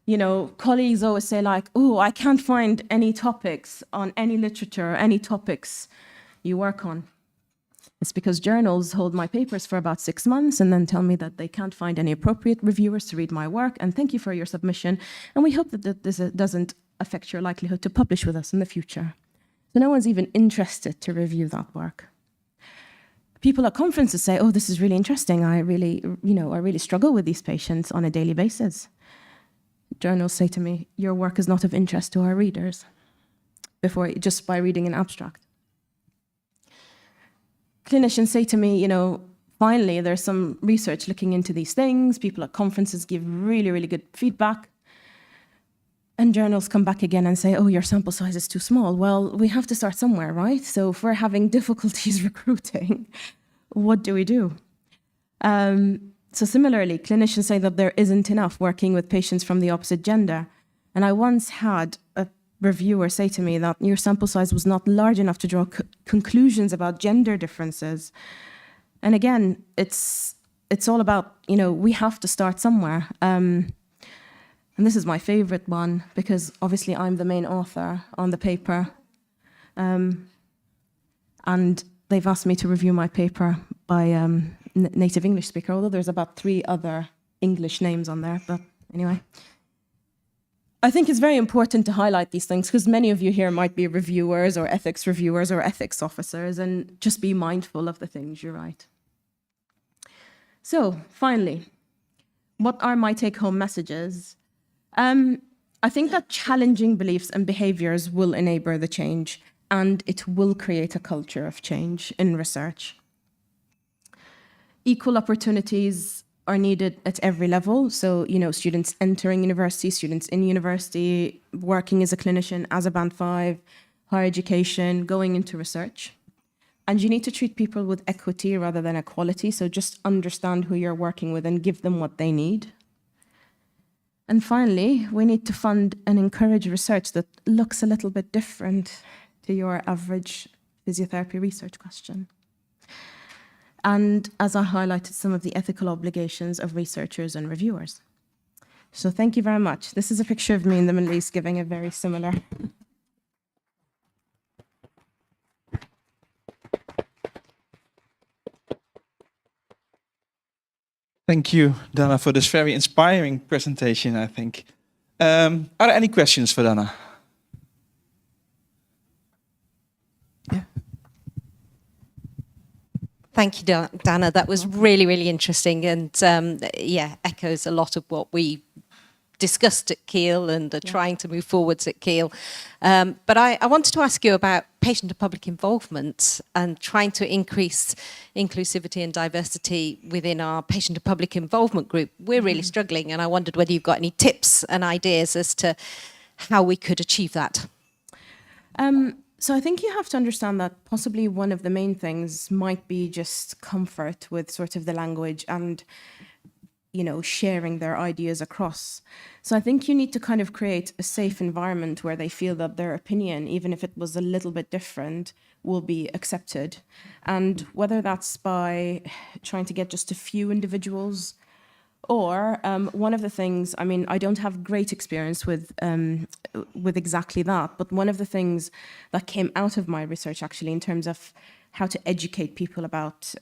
Speaker 6: you know, colleagues always say like, oh, I can't find any topics on any literature, any topics you work on. It's because journals hold my papers for about 6 months and then tell me that they can't find any appropriate reviewers to read my work, and thank you for your submission, and we hope that this doesn't affect your likelihood to publish with us in the future. So no one's even interested to review that work. People at conferences say, oh, this is really interesting. I really struggle with these patients on a daily basis. Journals say to me, your work is not of interest to our readers, just by reading an abstract. Clinicians say to me, you know, finally, there's some research looking into these things. People at conferences give really, really good feedback. And journals come back again and say, oh, your sample size is too small. Well, we have to start somewhere, right? So if we're having difficulties recruiting, what do we do? So similarly, clinicians say that there isn't enough working with patients from the opposite gender. And I once had a reviewer say to me that your sample size was not large enough to draw conclusions about gender differences. And again, it's all about, you know, we have to start somewhere. And this is my favorite one, because obviously I'm the main author on the paper. And they've asked me to review my paper by a native English speaker, although there's about 3 other English names on there. But anyway, I think it's very important to highlight these things because many of you here might be reviewers or ethics officers, and just be mindful of the things you write. So finally, what are my take-home messages? I think that challenging beliefs and behaviors will enable the change, and it will create a culture of change in research. Equal opportunities are needed at every level. So, you know, students entering university, students in university, working as a clinician, as a Band 5, higher education, going into research. And you need to treat people with equity rather than equality. So just understand who you're working with and give them what they need. And finally, we need to fund and encourage research that looks a little bit different to your average physiotherapy research question. And as I highlighted, some of the ethical obligations of researchers and reviewers. So thank you very much. This is a picture of me in the Middle East giving a very similar.
Speaker 18: Thank you, Dana, for this very inspiring presentation, I think. Are there any questions for Dana?
Speaker 10: Thank you, Dana. That was really, really interesting, and echoes a lot of what we discussed at Keele and are trying to move forwards at Keele. But I wanted to ask you about patient and public involvement and trying to increase inclusivity and diversity within our patient and public involvement group. We're really struggling, and I wondered whether you've got any tips and ideas as to how we could achieve that.
Speaker 6: So I think you have to understand that possibly one of the main things might be just comfort with sort of the language and sharing their ideas across. So I think you need to kind of create a safe environment where they feel that their opinion, even if it was a little bit different, will be accepted. And whether that's by trying to get just a few individuals, or one of the things, I mean, I don't have great experience with exactly that, but one of the things that came out of my research actually in terms of how to educate people about,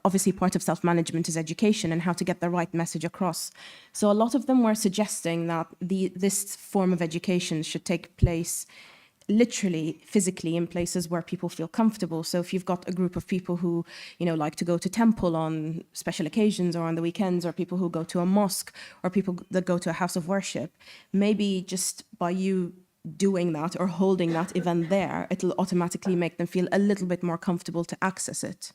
Speaker 6: obviously part of self-management is education and how to get the right message across. So a lot of them were suggesting that this form of education should take place literally physically in places where people feel comfortable. So if you've got a group of people who like to go to temple on special occasions or on the weekends, or people who go to a mosque, or people that go to a house of worship, maybe just by you doing that or holding that event there, it'll automatically make them feel a little bit more comfortable to access it.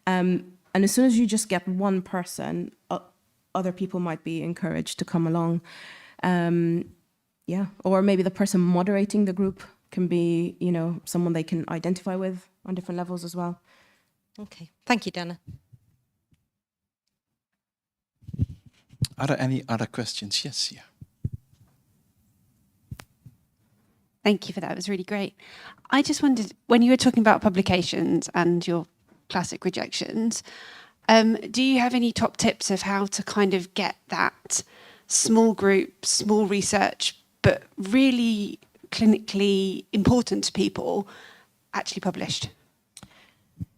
Speaker 6: And as soon as you just get one person, other people might be encouraged to come along. Or maybe the person moderating the group can be, someone they can identify with on different levels as well.
Speaker 10: Okay, thank you, Dana.
Speaker 4: Are there any other questions? Yes, yeah.
Speaker 22: Thank you for that. It was really great. I just wondered, when you were talking about publications and your classic rejections, do you have any top tips of how to kind of get that small group, small research, but really clinically important to people actually published?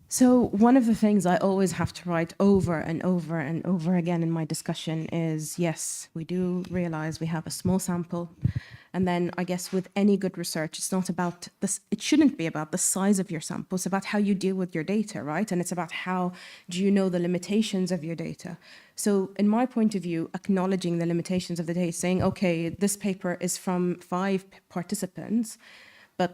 Speaker 6: So one of the things I always have to write over and over and over again in my discussion is, yes, we do realize we have a small sample. And then I guess with any good research, it's not about this, it shouldn't be about the size of your sample. It's about how you deal with your data, right? And it's about how do you know the limitations of your data. So in my point of view, acknowledging the limitations of the data, saying, okay, this paper is from 5 participants,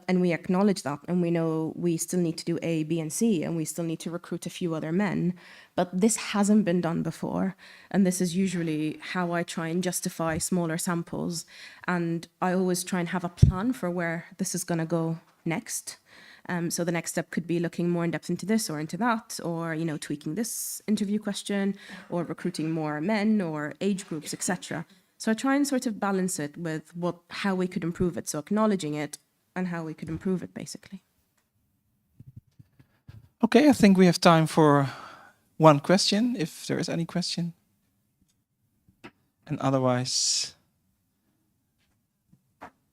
Speaker 6: and we acknowledge that, and we know we still need to do A, B, and C, and we still need to recruit a few other men. But this hasn't been done before, and this is usually how I try and justify smaller samples. And I always try and have a plan for where this is going to go next. So the next step could be looking more in depth into this or into that, or tweaking this interview question, or recruiting more men or age groups, etc. So I try and sort of balance it with how we could improve it. So acknowledging it, and how we could improve it, basically.
Speaker 4: Okay, I think we have time for one question, if there is any question. And otherwise,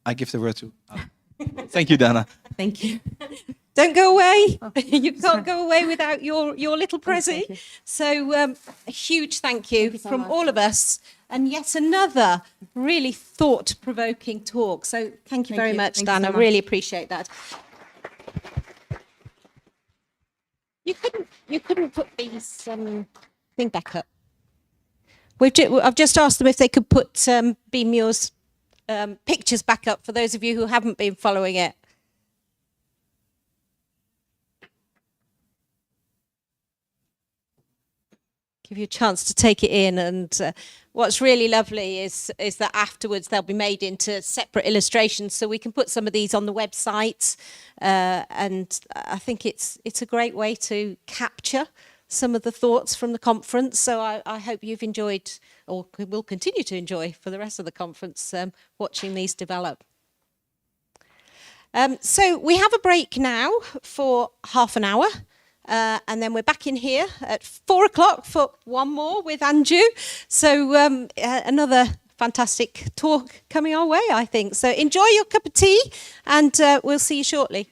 Speaker 4: I give the word to Ali. Thank you, Dana.
Speaker 10: Thank you. Don't go away. You can't go away without your little prezi. So a huge thank you from all of us. And yet another really thought-provoking talk. So thank you very much, Dana. Really appreciate that. You couldn't put these thing back up. I've just asked them if they could put BMUR's pictures back up for those of you who haven't been following it. Give you a chance to take it in, and what's really lovely is that afterwards they'll be made into separate illustrations, so we can put some of these on the website, and I think it's a great way to capture some of the thoughts from the conference. So I hope you've enjoyed, or will continue to enjoy for the rest of the conference, watching these develop. So we have a break now for half an hour. And then we're back in here at 4 o'clock for one more with Anju. So another fantastic talk coming our way, I think. So enjoy your cup of tea, and we'll see you shortly.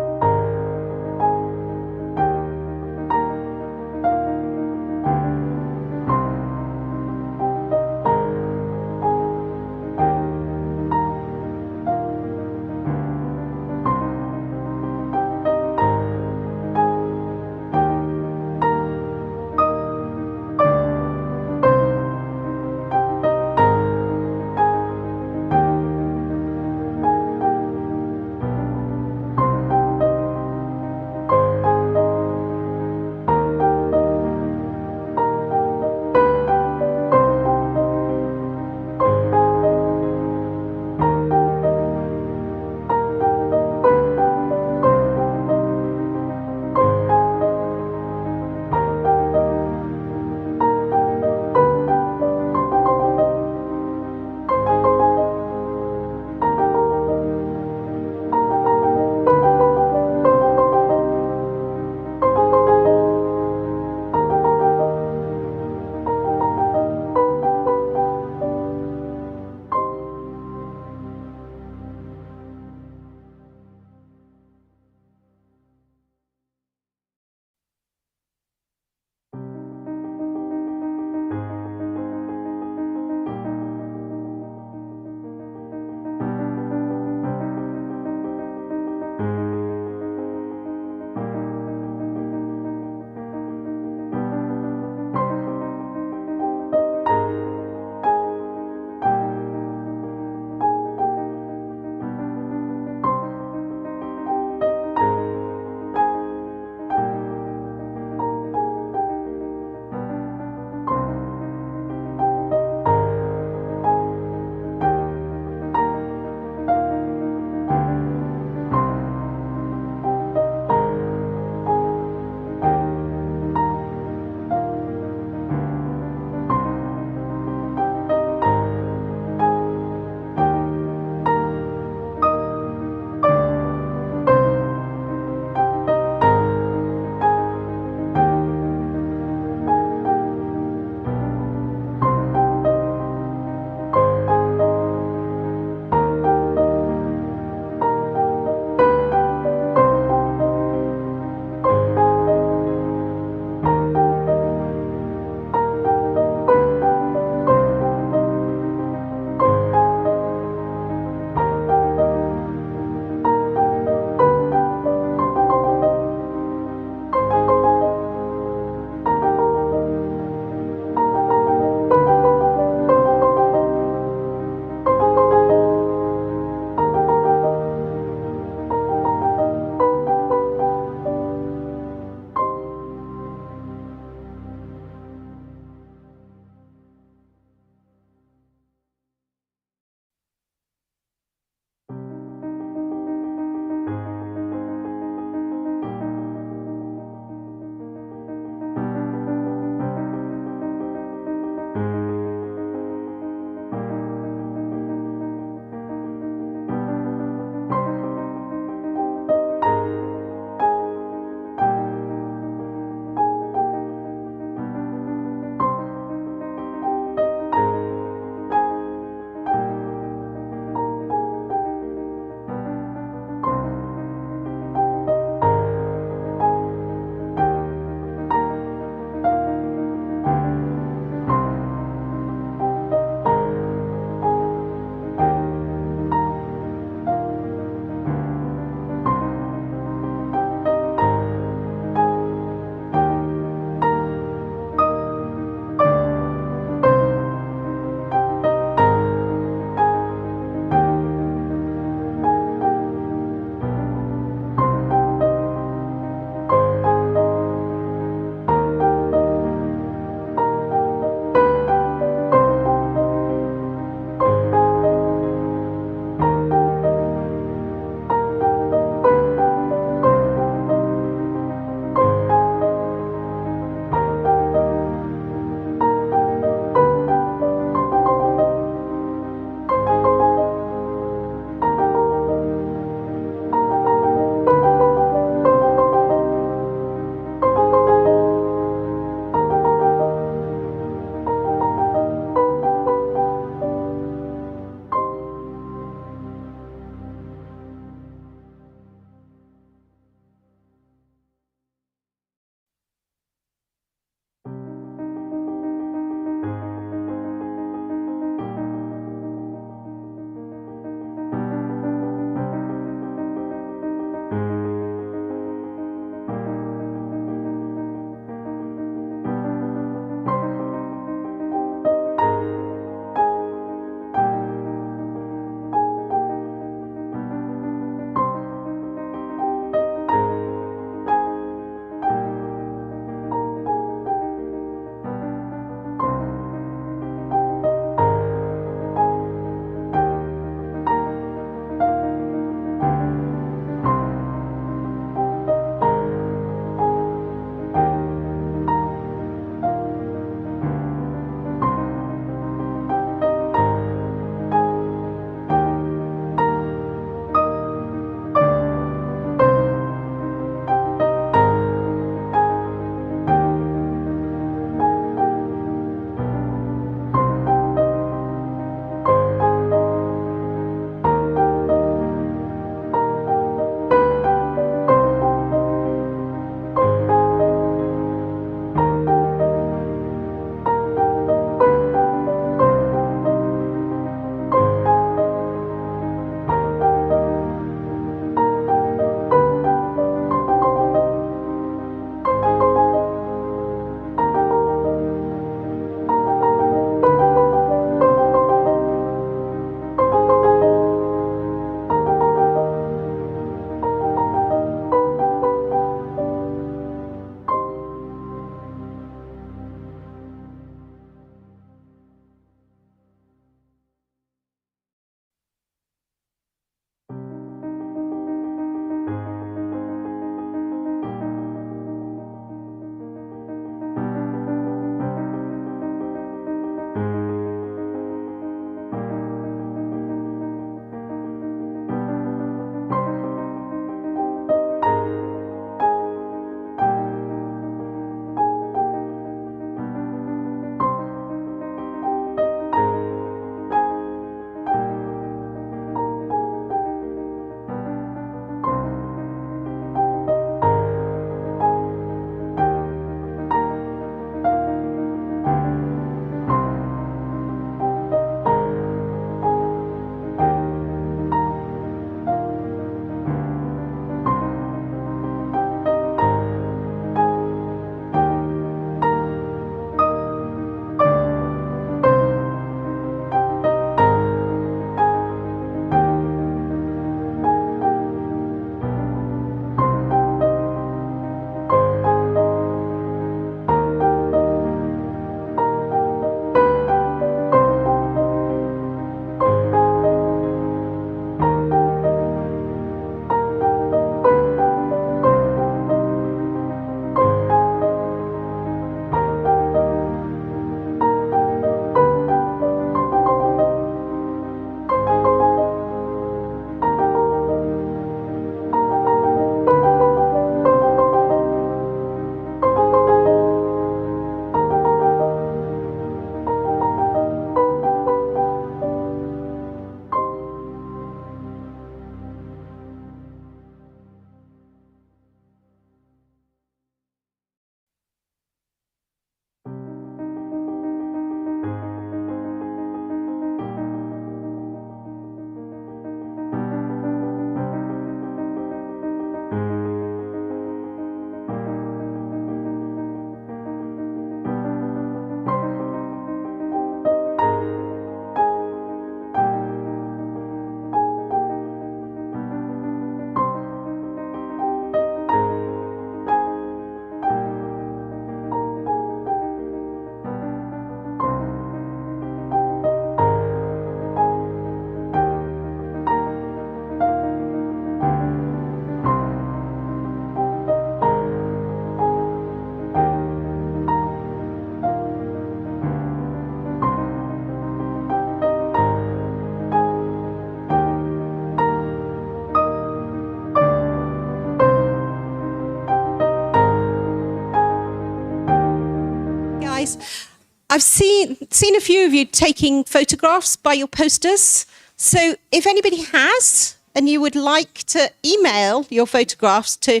Speaker 1: guys. I've seen a few of you taking photographs by your posters. So if anybody has, and you would like to email your photographs to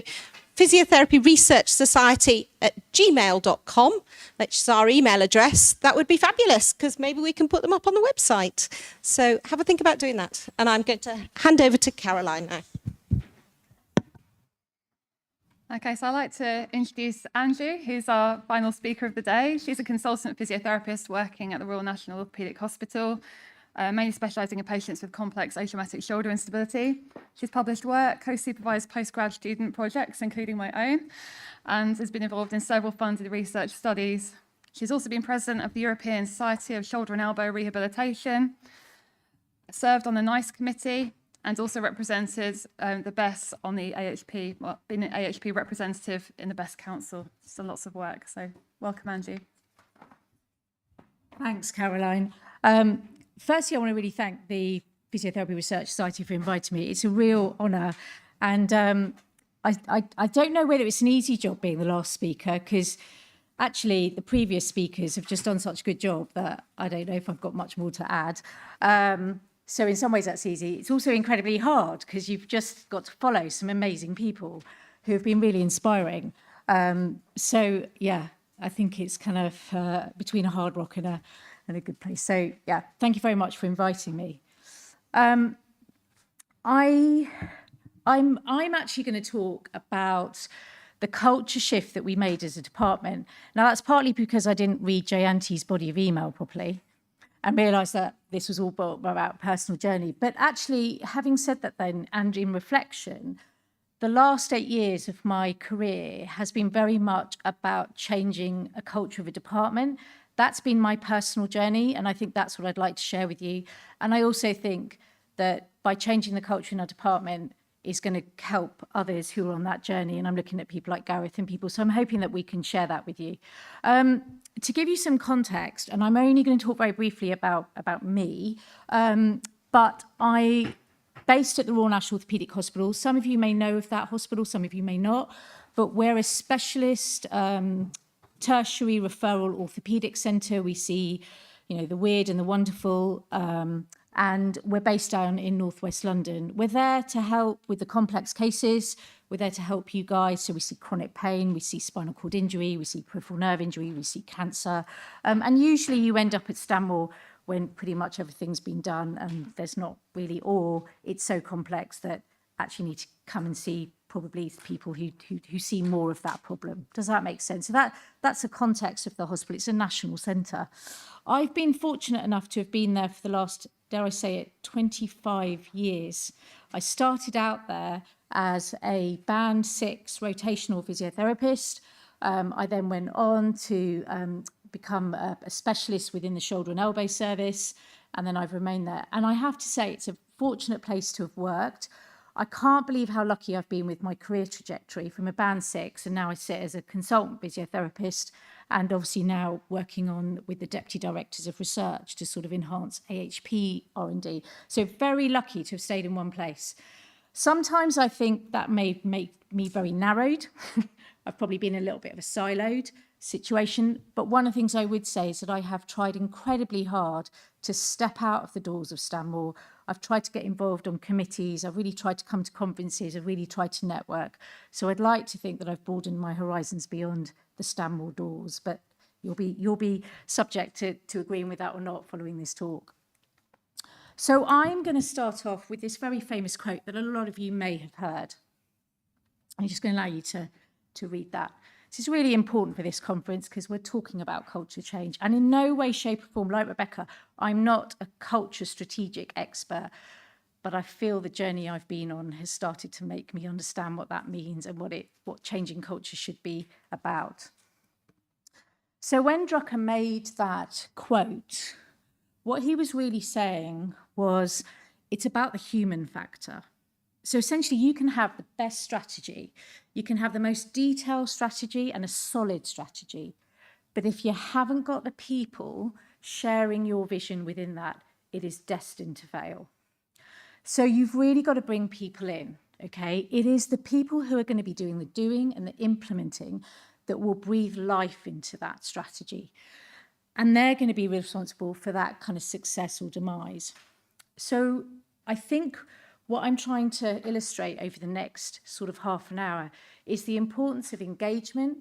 Speaker 1: Physiotherapy Research Society at gmail.com, which is our email address, that would be fabulous, because maybe we can put them up on the website. So have a think about doing that. And I'm going to hand over to Caroline now.
Speaker 7: Okay, so I'd like to introduce Anju, who's our final speaker of the day. She's a consultant physiotherapist working at the Royal National Orthopaedic Hospital, mainly specialising in patients with complex atraumatic shoulder instability. She's published work, co-supervised postgrad student projects, including my own, and has been involved in several funded research studies. She's also been president of the European Society of Shoulder and Elbow Rehabilitation, served on the NICE committee, and also represented the BESS on the AHP, well, been an AHP representative in the BESS Council. So lots of work. So welcome, Anju.
Speaker 3: Thanks, Caroline. Firstly, I want to really thank the Physiotherapy Research Society for inviting me. It's a real honour. And I don't know whether it's an easy job being the last speaker, because actually the previous speakers have just done such a good job that I don't know if I've got much more to add. So in some ways that's easy. It's also incredibly hard, because you've just got to follow some amazing people who have been really inspiring. So yeah, I think it's kind of between a hard rock and a good place. So yeah, thank you very much for inviting me. I'm actually going to talk about the culture shift that we made as a department. Now that's partly because I didn't read Jayanti's body of email properly and realised that this was all about personal journey. But actually, having said that then, and in reflection, the last 8 years of my career has been very much about changing a culture of a department. That's been my personal journey, and I think that's what I'd like to share with you. And I also think that by changing the culture in our department is going to help others who are on that journey. And I'm looking at people like Gareth and people, so I'm hoping that we can share that with you. To give you some context, and I'm only going to talk very briefly about me, but I based at the Royal National Orthopaedic Hospital. Some of you may know of that hospital, some of you may not, but we're a specialist tertiary referral orthopaedic centre. We see, the weird and the wonderful, and we're based down in northwest London. We're there to help with the complex cases. We're there to help you guys. So we see chronic pain, we see spinal cord injury, we see peripheral nerve injury, we see cancer. And usually you end up at Stanmore when pretty much everything's been done and there's not really, or it's so complex that actually need to come and see probably people who see more of that problem. Does that make sense? So that's the context of the hospital. It's a national centre. I've been fortunate enough to have been there for the last, dare I say it, 25 years. I started out there as a band 6 rotational physiotherapist. I then went on to become a specialist within the shoulder and elbow service, and then I've remained there. And I have to say, it's a fortunate place to have worked. I can't believe how lucky I've been with my career trajectory from a band 6, and now I sit as a consultant physiotherapist, and obviously now working on with the deputy directors of research to sort of enhance AHP R&D. So very lucky to have stayed in one place. Sometimes I think that may make me very narrowed. I've probably been a little bit of a siloed situation, but one of the things I would say is that I have tried incredibly hard to step out of the doors of Stanmore. I've tried to get involved on committees. I've really tried to come to conferences. I've really tried to network. So I'd like to think that I've broadened my horizons beyond the Stanmore doors, but you'll be subject to agreeing with that or not following this talk. So I'm going to start off with this very famous quote that a lot of you may have heard. I'm just going to allow you to read that. This is really important for this conference because we're talking about culture change. And in no way, shape or form, like Rebecca, I'm not a culture strategic expert, but I feel the journey I've been on has started to make me understand what that means and what changing culture should be about. So when Drucker made that quote, what he was really saying was, it's about the human factor. So essentially, you can have the best strategy, you can have the most detailed strategy and a solid strategy, but if you haven't got the people sharing your vision within that, it is destined to fail. So you've really got to bring people in, okay? It is the people who are going to be doing the doing and the implementing that will breathe life into that strategy. And they're going to be responsible for that kind of success or demise. So I think what I'm trying to illustrate over the next sort of half an hour is the importance of engagement,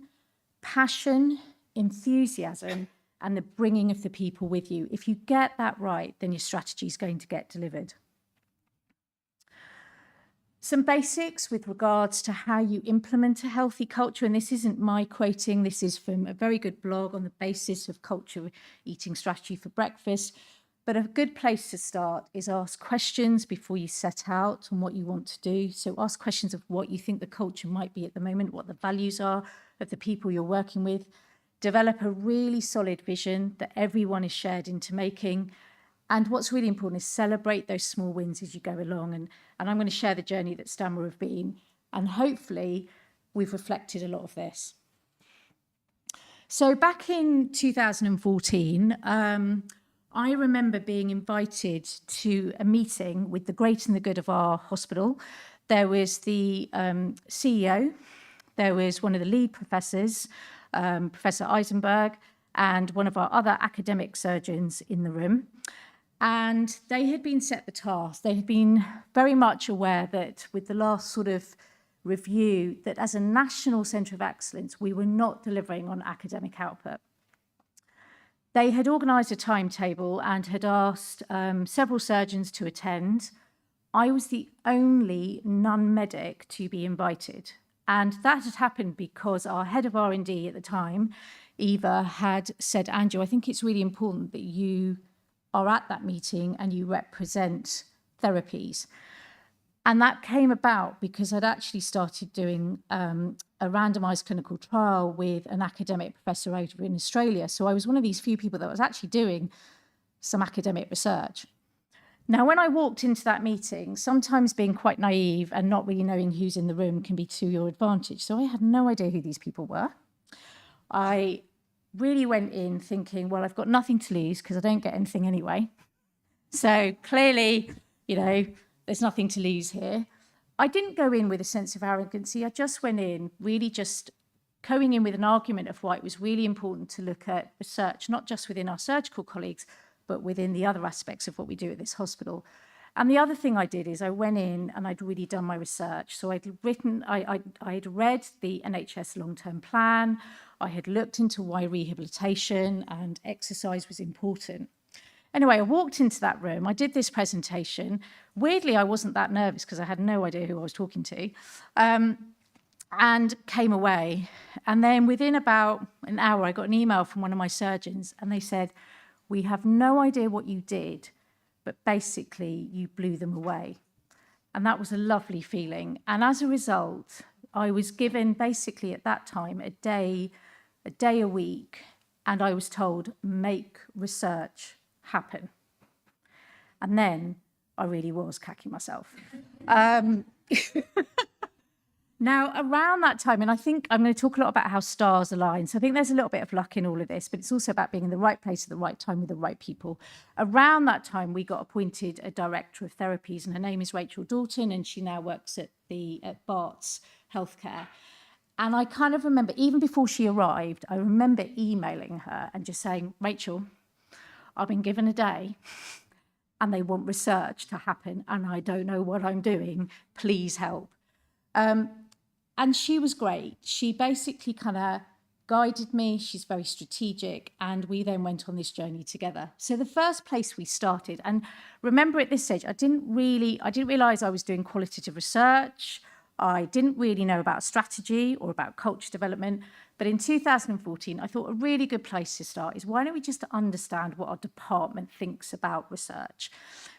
Speaker 3: passion, enthusiasm, and the bringing of the people with you. If you get that right, then your strategy is going to get delivered. Some basics with regards to how you implement a healthy culture, and this isn't my quoting, this is from a very good blog on the basis of culture eating strategy for breakfast. But a good place to start is ask questions before you set out on what you want to do. So ask questions of what you think the culture might be at the moment, what the values are of the people you're working with. Develop a really solid vision that everyone is shared into making. And what's really important is celebrate those small wins as you go along. And I'm going to share the journey that Stammer have been. And hopefully we've reflected a lot of this. So back in 2014, I remember being invited to a meeting with the great and the good of our hospital. There was the CEO, there was one of the lead professors, Professor Eisenberg, and one of our other academic surgeons in the room. And they had been set the task. They had been very much aware that with the last sort of review, that as a national centre of excellence, we were not delivering on academic output. They had organised a timetable and had asked several surgeons to attend. I was the only non-medic to be invited. And that had happened because our head of R&D at the time, Eva, had said, Anju, I think it's really important that you are at that meeting and you represent therapies. And that came about because I'd actually started doing a randomized clinical trial with an academic professor over in Australia. So I was one of these few people that was actually doing some academic research. Now, when I walked into that meeting, sometimes being quite naive and not really knowing who's in the room can be to your advantage. So I had no idea who these people were. I really went in thinking, well, I've got nothing to lose because I don't get anything anyway. So clearly, you know, there's nothing to lose here. I didn't go in with a sense of arrogancy. I just went in really just going in with an argument of why it was really important to look at research, not just within our surgical colleagues, but within the other aspects of what we do at this hospital. And the other thing I did is I went in and I'd really done my research. So I'd read the NHS long-term plan. I had looked into why rehabilitation and exercise was important. Anyway, I walked into that room. I did this presentation. Weirdly, I wasn't that nervous because I had no idea who I was talking to, and came away. And then within about an hour, I got an email from one of my surgeons, and they said, we have no idea what you did, but basically you blew them away. And that was a lovely feeling. And as a result, I was given basically at that time a day a week, and I was told, make research happen. And then I really was cacking myself. Now, around that time, and I think I'm going to talk a lot about how stars align. So I think there's a little bit of luck in all of this, but it's also about being in the right place at the right time with the right people. Around that time, we got appointed a director of therapies, and her name is Rachel Dalton, and she now works at Bart's Healthcare. And I kind of remember, even before she arrived, I remember emailing her and just saying, Rachel, I've been given a day and they want research to happen and I don't know what I'm doing. Please help. And she was great. She basically kind of guided me. She's very strategic. And we then went on this journey together. So the first place we started, and remember at this stage, I didn't realize I was doing qualitative research. I didn't really know about strategy or about culture development. But in 2014, I thought a really good place to start is why don't we just understand what our department thinks about research?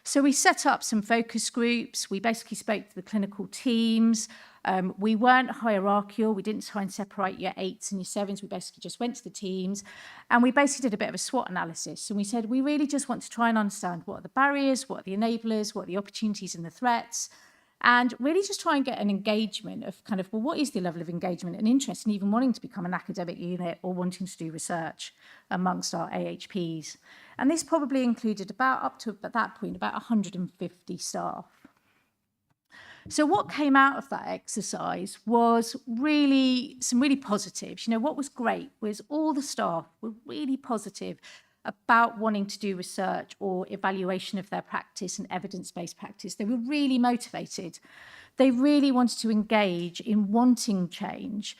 Speaker 3: So we set up some focus groups. We basically spoke to the clinical teams. We weren't hierarchical. We didn't try and separate your 8s and your 7s. We basically just went to the teams and we basically did a bit of a SWOT analysis. And we said, we really just want to try and understand what are the barriers, what are the enablers, what are the opportunities and the threats. And really just try and get an engagement of kind of, well, what is the level of engagement and interest in even wanting to become an academic unit or wanting to do research amongst our AHPs. And this probably included about, up to at that point, about 150 staff. So what came out of that exercise was really some really positives. You know, what was great was all the staff were really positive about wanting to do research or evaluation of their practice and evidence-based practice. They were really motivated. They really wanted to engage in wanting change,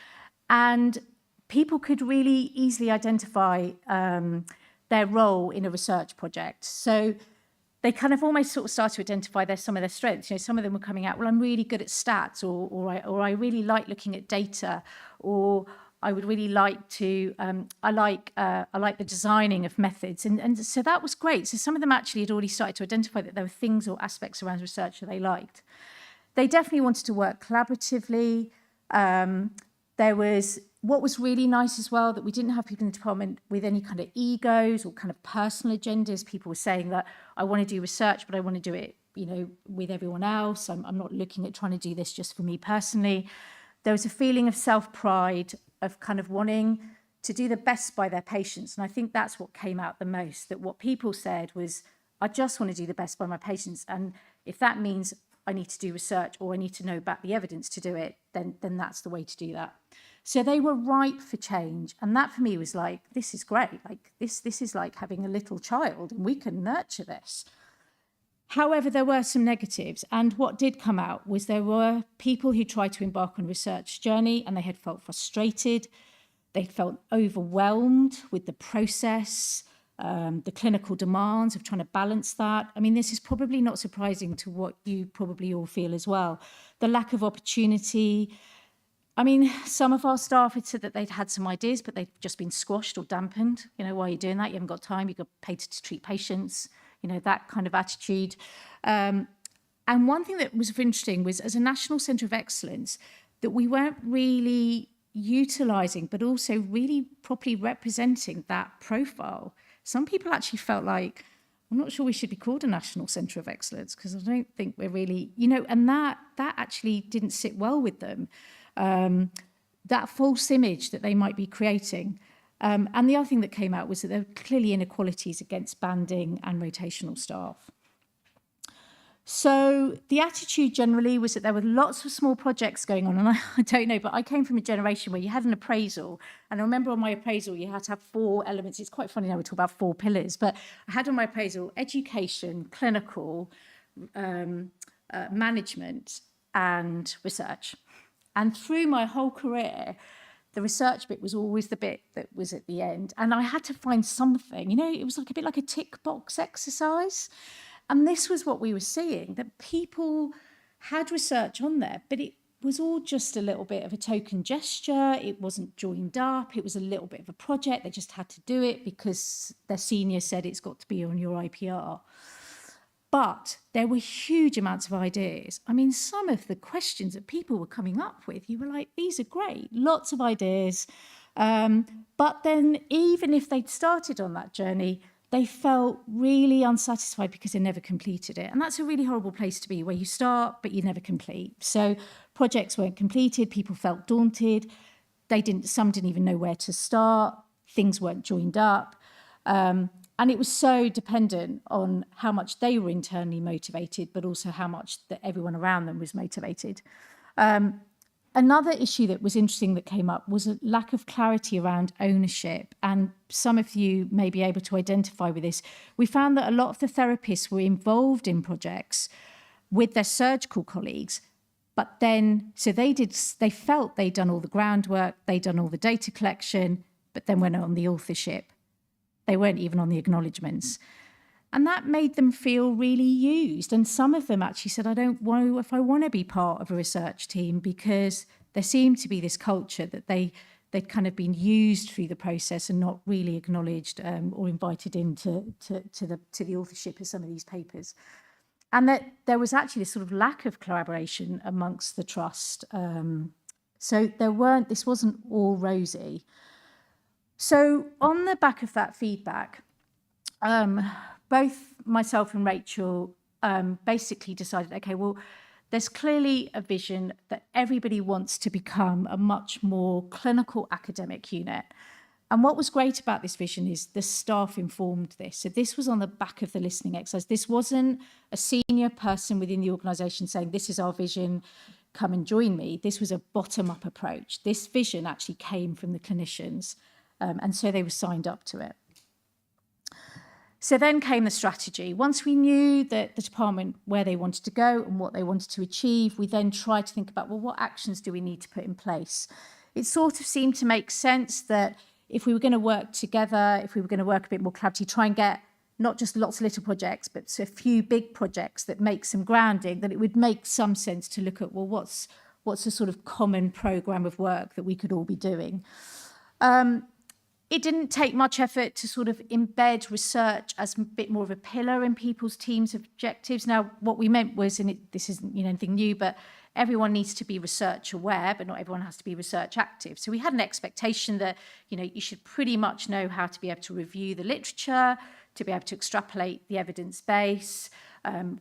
Speaker 3: and people could really easily identify their role in a research project. So they kind of almost sort of started to identify some of their strengths. You know, some of them were coming out, well, I'm really good at stats, or I really like looking at data, or I would really like to, I like the designing of methods. And so that was great. So some of them actually had already started to identify that there were things or aspects around research that they liked. They definitely wanted to work collaboratively. What was really nice as well, that we didn't have people in the department with any kind of egos or kind of personal agendas. People were saying that I want to do research, but I want to do it, you know, with everyone else. I'm not looking at trying to do this just for me personally. There was a feeling of self-pride, of kind of wanting to do the best by their patients. And I think that's what came out the most, that what people said was, I just want to do the best by my patients. And if that means I need to do research or I need to know about the evidence to do it, then that's the way to do that. So they were ripe for change. And that for me was like, this is great. Like this is like having a little child, and we can nurture this. However, there were some negatives. And what did come out was there were people who tried to embark on a research journey and they had felt frustrated. They felt overwhelmed with the process, the clinical demands of trying to balance that. I mean, this is probably not surprising to what you probably all feel as well. The lack of opportunity. I mean, some of our staff had said that they'd had some ideas, but they'd just been squashed or dampened. You know, why are you doing that? You haven't got time. You got paid to treat patients. You know, that kind of attitude. And one thing that was interesting was, as a National Centre of Excellence, that we weren't really utilising, but also really properly representing that profile. Some people actually felt like, I'm not sure we should be called a National Centre of Excellence, because I don't think we're really, you know, and that actually didn't sit well with them. That false image that they might be creating. And the other thing that came out was that there were clearly inequalities against banding and rotational staff. So the attitude generally was that there were lots of small projects going on. And I don't know, but I came from a generation where you had an appraisal. And I remember on my appraisal, you had to have 4 elements. It's quite funny now we talk about 4 pillars. But I had on my appraisal education, clinical, management, and research. And through my whole career, the research bit was always the bit that was at the end. And I had to find something, you know, it was like a bit like a tick box exercise. And this was what we were seeing, that people had research on there, but it was all just a little bit of a token gesture. It wasn't joined up. It was a little bit of a project. They just had to do it because their senior said it's got to be on your IPR. But there were huge amounts of ideas. I mean, some of the questions that people were coming up with, you were like, these are great, lots of ideas. But then even if they'd started on that journey, they felt really unsatisfied because they never completed it. And that's a really horrible place to be, where you start, but you never complete. So projects weren't completed, people felt daunted. Some didn't even know where to start. Things weren't joined up. And it was so dependent on how much they were internally motivated, but also how much everyone around them was motivated. Another issue that was interesting that came up was a lack of clarity around ownership. And some of you may be able to identify with this. We found that a lot of the therapists were involved in projects with their surgical colleagues, but then, so they felt they'd done all the groundwork, they'd done all the data collection, but then went on the authorship. They weren't even on the acknowledgements. And that made them feel really used. And some of them actually said, I don't know if I want to be part of a research team, because there seemed to be this culture that they'd kind of been used through the process and not really acknowledged or invited into the authorship of some of these papers. And that there was actually this sort of lack of collaboration amongst the trust. So this wasn't all rosy. So on the back of that feedback, both myself and Rachel basically decided, okay, well, there's clearly a vision that everybody wants to become a much more clinical academic unit. And what was great about this vision is the staff informed this. So this was on the back of the listening exercise. This wasn't a senior person within the organisation saying, this is our vision, come and join me. This was a bottom-up approach. This vision actually came from the clinicians, and so they were signed up to it. So then came the strategy. Once we knew that the department, where they wanted to go and what they wanted to achieve, we then tried to think about, well, what actions do we need to put in place? It sort of seemed to make sense that if we were going to work together, if we were going to work a bit more collaboratively, try and get not just lots of little projects, but a few big projects that make some grounding, that it would make some sense to look at, well, what's a sort of common programme of work that we could all be doing. It didn't take much effort to sort of embed research as a bit more of a pillar in people's teams' objectives. Now, what we meant was, and this isn't anything new, but everyone needs to be research aware, but not everyone has to be research active. So we had an expectation that you should pretty much know how to be able to review the literature, to be able to extrapolate the evidence base,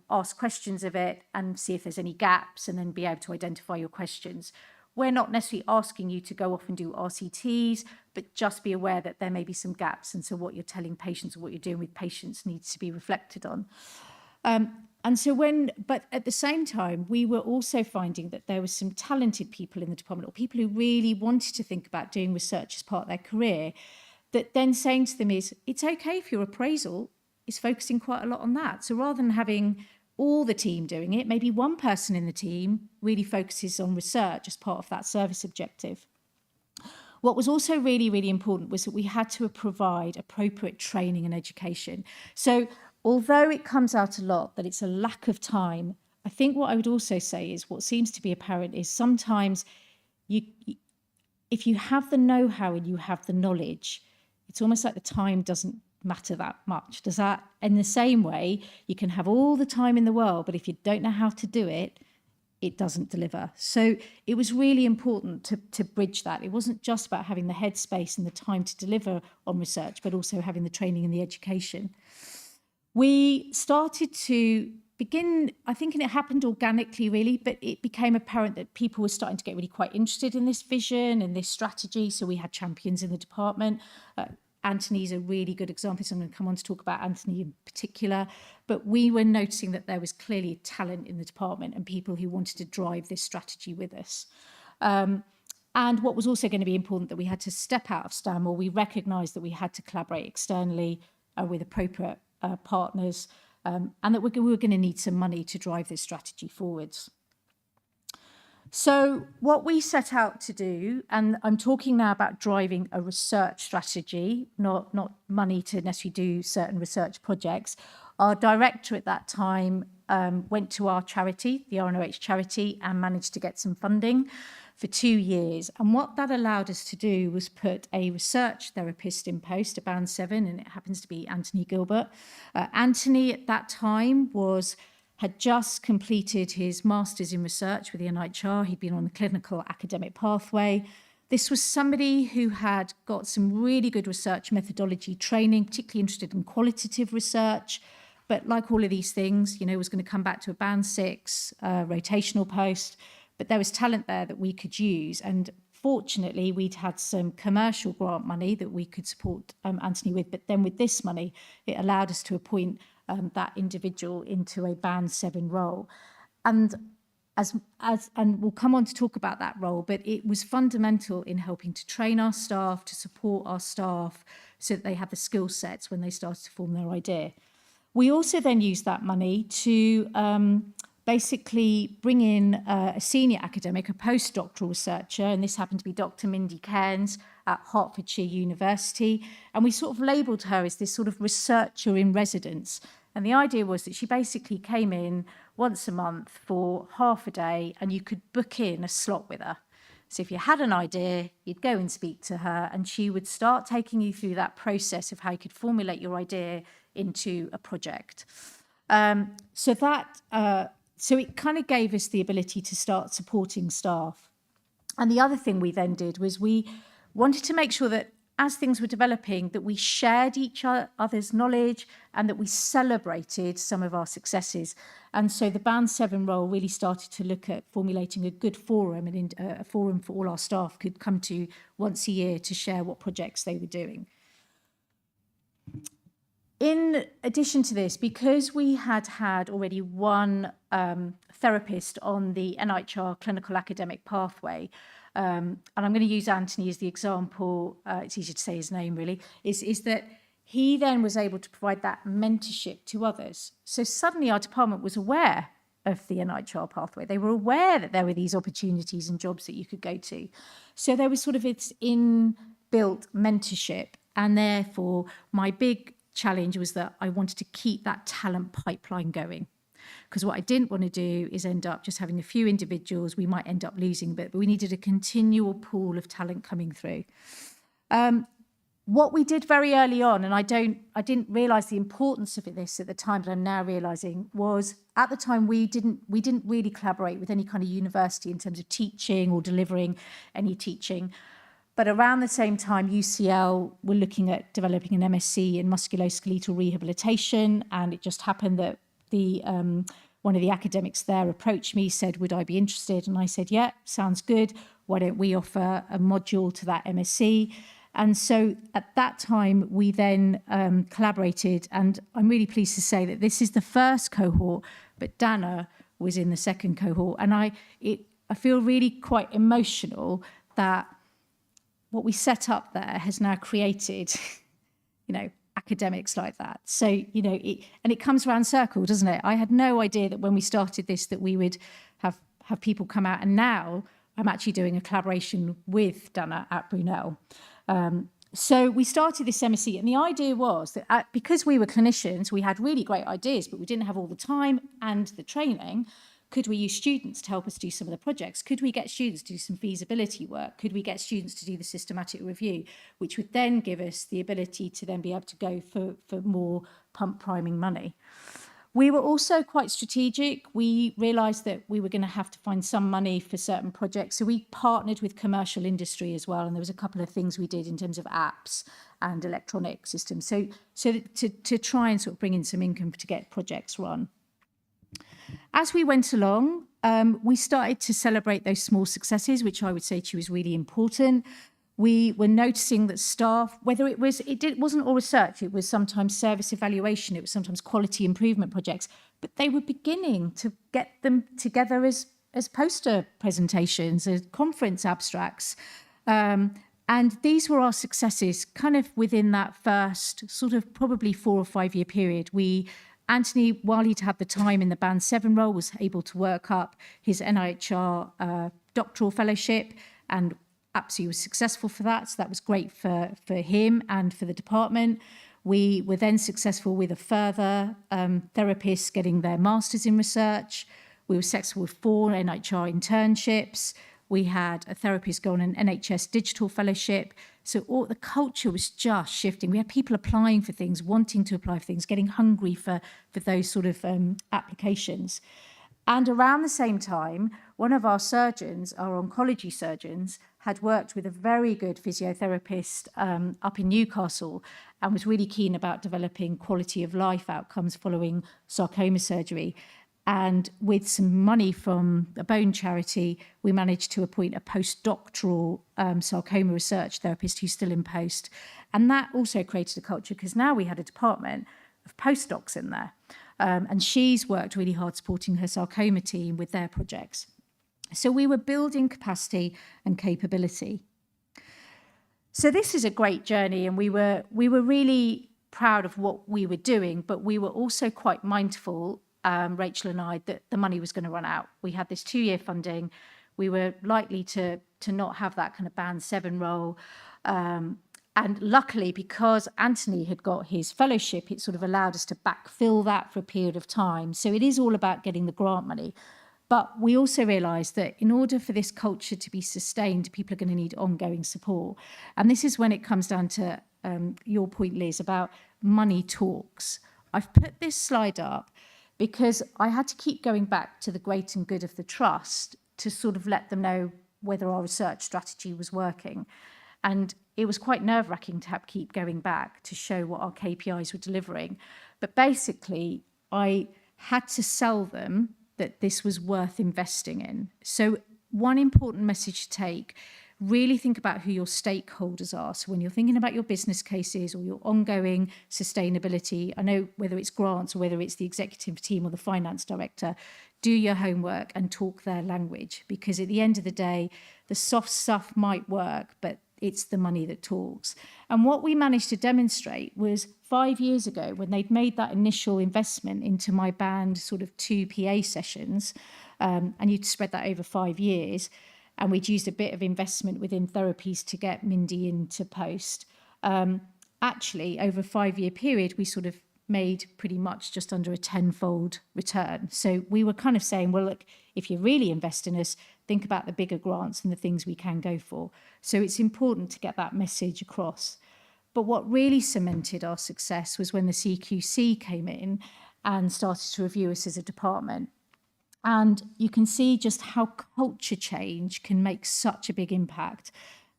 Speaker 3: ask questions of it, and see if there's any gaps, and then be able to identify your questions. We're not necessarily asking you to go off and do RCTs, but just be aware that there may be some gaps. And so what you're telling patients or what you're doing with patients needs to be reflected on. But at the same time, we were also finding that there were some talented people in the department, or people who really wanted to think about doing research as part of their career, that then saying to them is, it's okay if your appraisal is focusing quite a lot on that. So rather than having all the team doing it, maybe one person in the team really focuses on research as part of that service objective. What was also really, really important was that we had to provide appropriate training and education. So although it comes out a lot that it's a lack of time, I think what I would also say is what seems to be apparent is sometimes if you have the know-how and you have the knowledge, it's almost like the time doesn't matter that much. Does that? In the same way, you can have all the time in the world, but if you don't know how to do it, it doesn't deliver. So it was really important to bridge that. It wasn't just about having the headspace and the time to deliver on research, but also having the training and the education. We started to begin, I think, and it happened organically really, but it became apparent that people were starting to get really quite interested in this vision and this strategy. So we had champions in the department. Anthony's a really good example, so I'm going to come on to talk about Anthony in particular. But we were noticing that there was clearly talent in the department and people who wanted to drive this strategy with us. And what was also going to be important, that we had to step out of Stanmore. We recognised that we had to collaborate externally with appropriate partners, and that we were going to need some money to drive this strategy forwards. So what we set out to do, and I'm talking now about driving a research strategy, not money to necessarily do certain research projects. Our director at that time went to our charity, the RNOH charity, and managed to get some funding for 2 years. And what that allowed us to do was put a research therapist in post, a band 7, and it happens to be Anthony Gilbert. Anthony at that time had just completed his master's in research with the NIHR. He'd been on the clinical academic pathway. This was somebody who had got some really good research methodology training, particularly interested in qualitative research. But like all of these things, was going to come back to a band 6 rotational post. But there was talent there that we could use. And fortunately, we'd had some commercial grant money that we could support Anthony with. But then with this money, it allowed us to appoint that individual into a band 7 role. And and we'll come on to talk about that role, but it was fundamental in helping to train our staff, to support our staff so that they have the skill sets when they started to form their idea. We also then used that money to basically bring in a senior academic, a postdoctoral researcher, and this happened to be Dr. Mindy Cairns at Hertfordshire University. And we sort of labelled her as this sort of researcher in residence. And the idea was that she basically came in once a month for half a day, and you could book in a slot with her. So if you had an idea, you'd go and speak to her, and she would start taking you through that process of how you could formulate your idea into a project. So it kind of gave us the ability to start supporting staff. And the other thing we then did was we wanted to make sure that as things were developing, that we shared each other's knowledge and that we celebrated some of our successes. And so the Band 7 role really started to look at formulating a good forum, and a forum for all our staff could come to once a year to share what projects they were doing. In addition to this, because we had already one therapist on the NIHR clinical academic pathway, and I'm going to use Anthony as the example, it's easier to say his name really, is that he then was able to provide that mentorship to others. So suddenly our department was aware of the NIHR pathway. They were aware that there were these opportunities and jobs that you could go to. So there was sort of its inbuilt mentorship, and therefore my big challenge was that I wanted to keep that talent pipeline going. Because what I didn't want to do is end up just having a few individuals we might end up losing, but we needed a continual pool of talent coming through. What we did very early on, and I didn't realise the importance of this at the time, but I'm now realising, was at the time we didn't really collaborate with any kind of university in terms of teaching or delivering any teaching. But around the same time, UCL were looking at developing an MSc in musculoskeletal rehabilitation, and it just happened that one of the academics there approached me, said, would I be interested? And I said, yeah, sounds good. Why don't we offer a module to that MSc? And so at that time, we then collaborated, and I'm really pleased to say that this is the first cohort, but Dana was in the second cohort. And I feel really quite emotional that what we set up there has now created, academics like that. So, and it comes around circle, doesn't it? I had no idea that when we started this that we would have people come out, and now I'm actually doing a collaboration with Dana at Brunel. So we started this MSc, and the idea was that because we were clinicians, we had really great ideas, but we didn't have all the time and the training. Could we use students to help us do some of the projects? Could we get students to do some feasibility work? Could we get students to do the systematic review, which would then give us the ability to then be able to go for more pump priming money? We were also quite strategic. We realised that we were going to have to find some money for certain projects. So we partnered with commercial industry as well. And there was a couple of things we did in terms of apps and electronic systems. So to try and sort of bring in some income to get projects run. As we went along, we started to celebrate those small successes, which I would say to you is really important. We were noticing that staff, whether it wasn't all research, it was sometimes service evaluation, it was sometimes quality improvement projects, but they were beginning to get them together as poster presentations, as conference abstracts. And these were our successes kind of within that first sort of probably 4 or 5 year period. Anthony, while he'd had the time in the Band 7 role, was able to work up his NIHR doctoral fellowship, and absolutely was successful for that. So that was great for him and for the department. We were then successful with a further therapist getting their masters in research. We were successful with 4 NIHR internships. We had a therapist go on an NHS digital fellowship. So all the culture was just shifting. We had people applying for things, wanting to apply for things, getting hungry for those sort of applications. And around the same time, one of our surgeons, our oncology surgeons, had worked with a very good physiotherapist up in Newcastle and was really keen about developing quality of life outcomes following sarcoma surgery. And with some money from a bone charity, we managed to appoint a postdoctoral sarcoma research therapist who's still in post. And that also created a culture, because now we had a department of postdocs in there. And she's worked really hard supporting her sarcoma team with their projects. So we were building capacity and capability. So this is a great journey, and we were really proud of what we were doing, but we were also quite mindful, Rachel and I, that the money was going to run out. We had this 2-year funding. We were likely to not have that kind of Band 7 role. And luckily, because Anthony had got his fellowship, it sort of allowed us to backfill that for a period of time. So it is all about getting the grant money. But we also realised that in order for this culture to be sustained, people are going to need ongoing support. And this is when it comes down to your point, Liz, about money talks. I've put this slide up because I had to keep going back to the great and good of the trust to sort of let them know whether our research strategy was working. And it was quite nerve-wracking to keep going back to show what our KPIs were delivering. But basically, I had to sell them that this was worth investing in. So one important message to take, really think about who your stakeholders are. So when you're thinking about your business cases or your ongoing sustainability, I know whether it's grants or whether it's the executive team or the finance director, do your homework and talk their language, because at the end of the day, the soft stuff might work, but it's the money that talks. And what we managed to demonstrate was 5 years ago, when they'd made that initial investment into my band sort of 2 PA sessions, and you'd spread that over 5 years, and we'd used a bit of investment within therapies to get Mindy into post. Actually, over a 5-year period, we sort of made pretty much just under a 10-fold return. So we were kind of saying, well, look, if you really invest in us, think about the bigger grants and the things we can go for. So it's important to get that message across. But what really cemented our success was when the CQC came in and started to review us as a department. And you can see just how culture change can make such a big impact.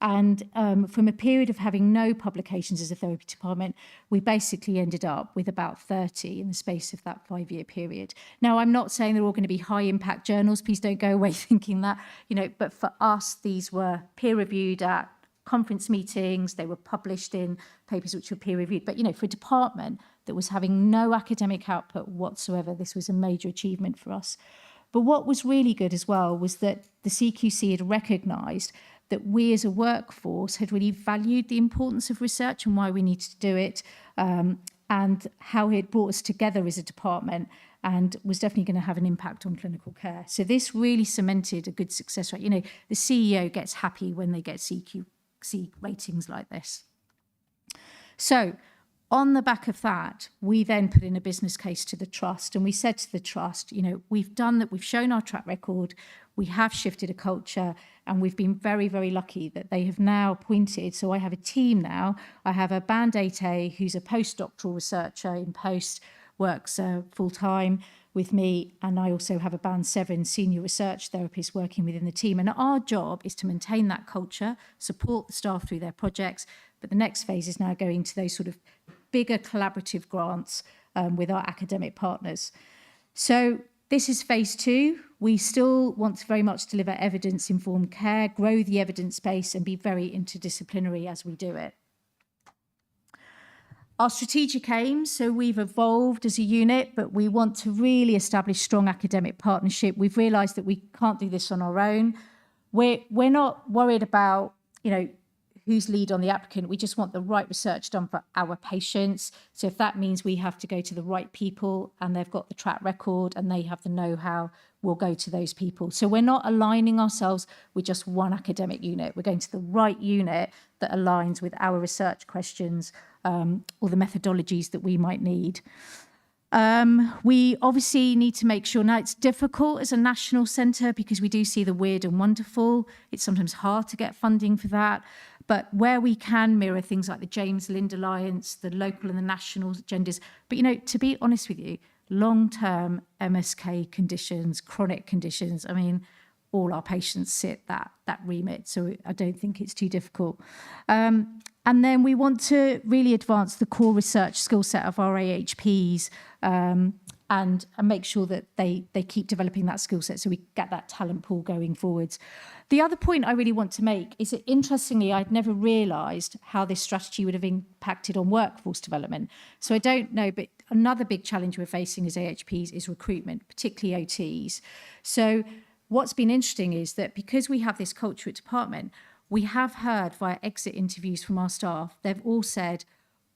Speaker 3: And from a period of having no publications as a therapy department, we basically ended up with about 30 in the space of that 5-year period. Now, I'm not saying they're all going to be high impact journals. Please don't go away thinking that, but for us, these were peer reviewed at conference meetings. They were published in papers which were peer reviewed. But, for a department that was having no academic output whatsoever, this was a major achievement for us. But what was really good as well was that the CQC had recognised that we as a workforce had really valued the importance of research and why we needed to do it, and how it brought us together as a department and was definitely going to have an impact on clinical care. So this really cemented a good success rate. The CEO gets happy when they get CQC ratings like this. So on the back of that, we then put in a business case to the trust, and we said to the trust, we've done that, we've shown our track record, we have shifted a culture, and we've been very, very lucky that they have now appointed. So I have a team now. I have a Band 8A who's a postdoctoral researcher in post, works full-time with me, and I also have a Band 7 senior research therapist working within the team. And our job is to maintain that culture, support the staff through their projects, but the next phase is now going to those sort of bigger collaborative grants with our academic partners. So this is phase 2. We still want to very much deliver evidence-informed care, grow the evidence base, and be very interdisciplinary as we do it. Our strategic aims, so we've evolved as a unit, but we want to really establish strong academic partnership. We've realised that we can't do this on our own. We're not worried about, who's lead on the applicant. We just want the right research done for our patients. So if that means we have to go to the right people and they've got the track record and they have the know-how, we'll go to those people. So we're not aligning ourselves with just one academic unit. We're going to the right unit that aligns with our research questions or the methodologies that we might need. We obviously need to make sure, now it's difficult as a national centre because we do see the weird and wonderful. It's sometimes hard to get funding for that. But where we can mirror things like the James Lind Alliance, the local and the national agendas. But, to be honest with you, long-term MSK conditions, chronic conditions, all our patients sit that remit. So I don't think it's too difficult. And then we want to really advance the core research skill set of our AHPs and make sure that they keep developing that skill set so we get that talent pool going forwards. The other point I really want to make is that, interestingly, I'd never realised how this strategy would have impacted on workforce development. So I don't know, but another big challenge we're facing as AHPs is recruitment, particularly OTs. So what's been interesting is that because we have this culture at department, we have heard via exit interviews from our staff, they've all said,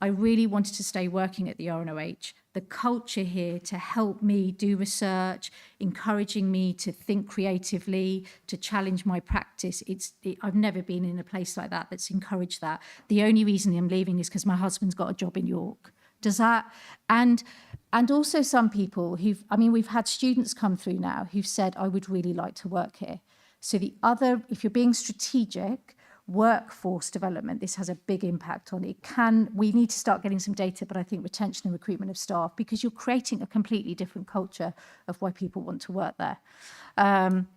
Speaker 3: I really wanted to stay working at the RNOH. The culture here to help me do research, encouraging me to think creatively, to challenge my practice. I've never been in a place like that that's encouraged that. The only reason I'm leaving is because my husband's got a job in York. Does that? And also some people we've had students come through now who've said, I would really like to work here. So if you're being strategic, workforce development, this has a big impact on it. We need to start getting some data, but I think retention and recruitment of staff, because you're creating a completely different culture of why people want to work there. And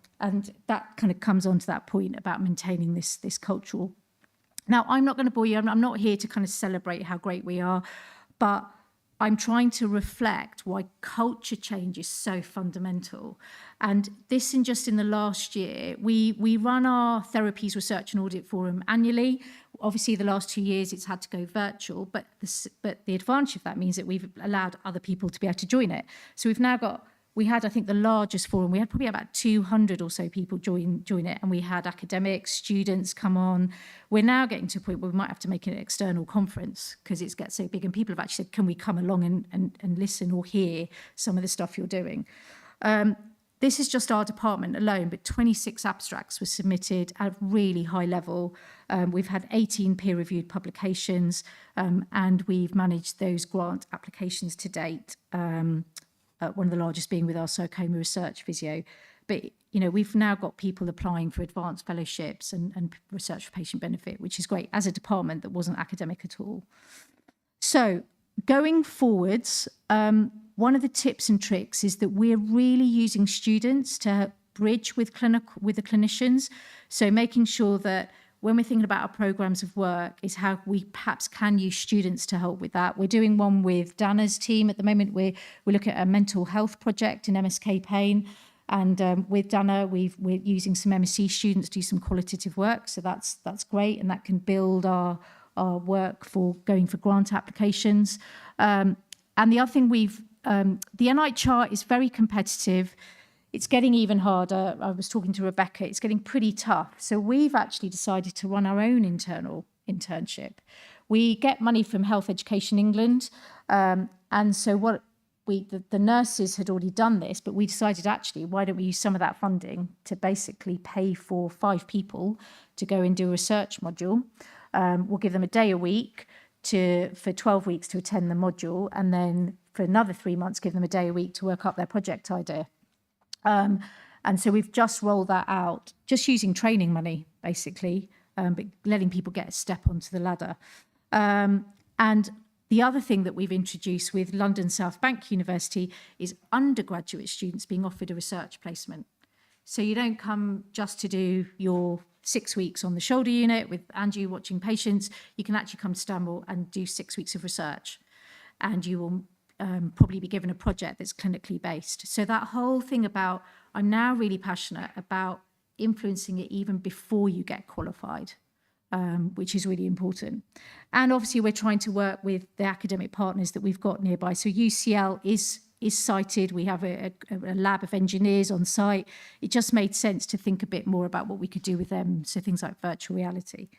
Speaker 3: that kind of comes on to that point about maintaining this cultural Now, I'm not going to bore you. I'm not here to kind of celebrate how great we are, but I'm trying to reflect why culture change is so fundamental. And this, in just in the last year, we run our Therapies Research and Audit Forum annually. Obviously, the last 2 years, it's had to go virtual, but the advantage of that means that we've allowed other people to be able to join it. So we've now got, we had, I think, the largest forum. We had probably about 200 or so people join it, and we had academics, students come on. We're now getting to a point where we might have to make an external conference because it gets so big, and people have actually said, can we come along and listen or hear some of the stuff you're doing? This is just our department alone, but 26 abstracts were submitted at a really high level. We've had 18 peer-reviewed publications, and we've managed those grant applications to date. One of the largest being with our sarcoma research physio. But, you know, we've now got people applying for advanced fellowships and research for patient benefit, which is great, as a department that wasn't academic at all. So going forwards, one of the tips and tricks is that we're really using students to bridge with the clinicians. So making sure that when we're thinking about our programs of work is how we perhaps can use students to help with that. We're doing one with Dana's team at the moment. We're looking at a mental health project in MSK pain. And with Dana, we're using some MSc students to do some qualitative work. So that's great. And that can build our work for going for grant applications. And the other thing the NIHR is very competitive. It's getting even harder. I was talking to Rebecca. It's getting pretty tough. So we've actually decided to run our own internal internship. We get money from Health Education England. And so the nurses had already done this, but we decided actually, why don't we use some of that funding to basically pay for 5 people to go and do a research module. We'll give them a day a week for 12 weeks to attend the module. And then for another 3 months, give them a day a week to work up their project idea. And so we've just rolled that out, just using training money, basically, but letting people get a step onto the ladder. And the other thing that we've introduced with London South Bank University is undergraduate students being offered a research placement. So you don't come just to do your 6 weeks on the shoulder unit with Anju watching patients. You can actually come to Stanmore and do 6 weeks of research. And you will probably be given a project that's clinically based. So that whole thing about, I'm now really passionate about influencing it even before you get qualified, which is really important. And obviously we're trying to work with the academic partners that we've got nearby. So UCL is cited. We have a lab of engineers on site. It just made sense to think a bit more about what we could do with them. So things like virtual reality.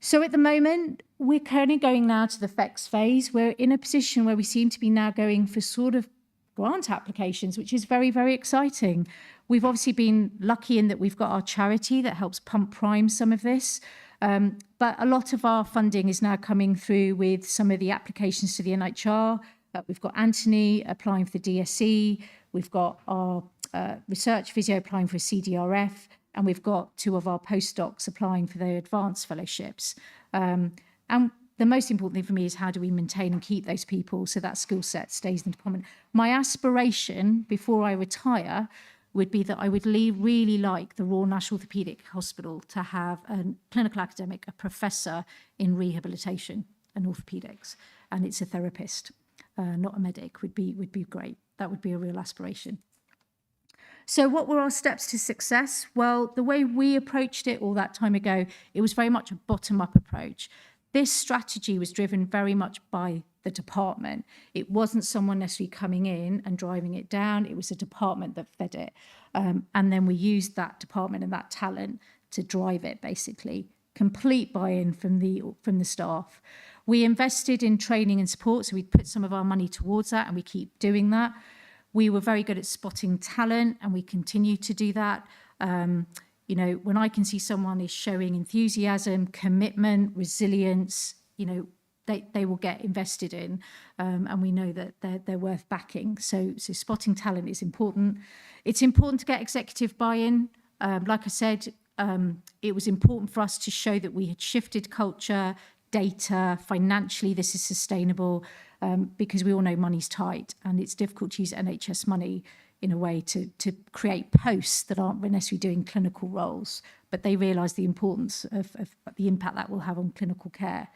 Speaker 3: So at the moment, we're currently going now to the FEX phase. We're in a position where we seem to be now going for sort of grant applications, which is very, very exciting. We've obviously been lucky in that we've got our charity that helps pump prime some of this. But a lot of our funding is now coming through with some of the applications to the NIHR. We've got Anthony applying for the DSE. We've got our research physio applying for a CDRF. And we've got 2 of our postdocs applying for their advanced fellowships. And the most important thing for me is how do we maintain and keep those people so that skill set stays in the department. My aspiration before I retire would be that I would really like the Royal National Orthopaedic Hospital to have a clinical academic, a professor in rehabilitation and orthopaedics, and it's a therapist, not a medic, would be great. That would be a real aspiration. So what were our steps to success? Well, the way we approached it all that time ago, it was very much a bottom-up approach. This strategy was driven very much by the department. It wasn't someone necessarily coming in and driving it down. It was a department that fed it. And then we used that department and that talent to drive it, basically. Complete buy-in from the staff. We invested in training and support, so we put some of our money towards that, and we keep doing that. We were very good at spotting talent, and we continue to do that. You know, when I can see someone is showing enthusiasm, commitment, resilience, you know, they will get invested in, and we know that they're worth backing. So spotting talent is important. It's important to get executive buy-in. Like I said, it was important for us to show that we had shifted culture, data, financially this is sustainable, because we all know money's tight and it's difficult to use NHS money in a way to create posts that aren't necessarily doing clinical roles, but they realise the importance of the impact that will have on clinical care.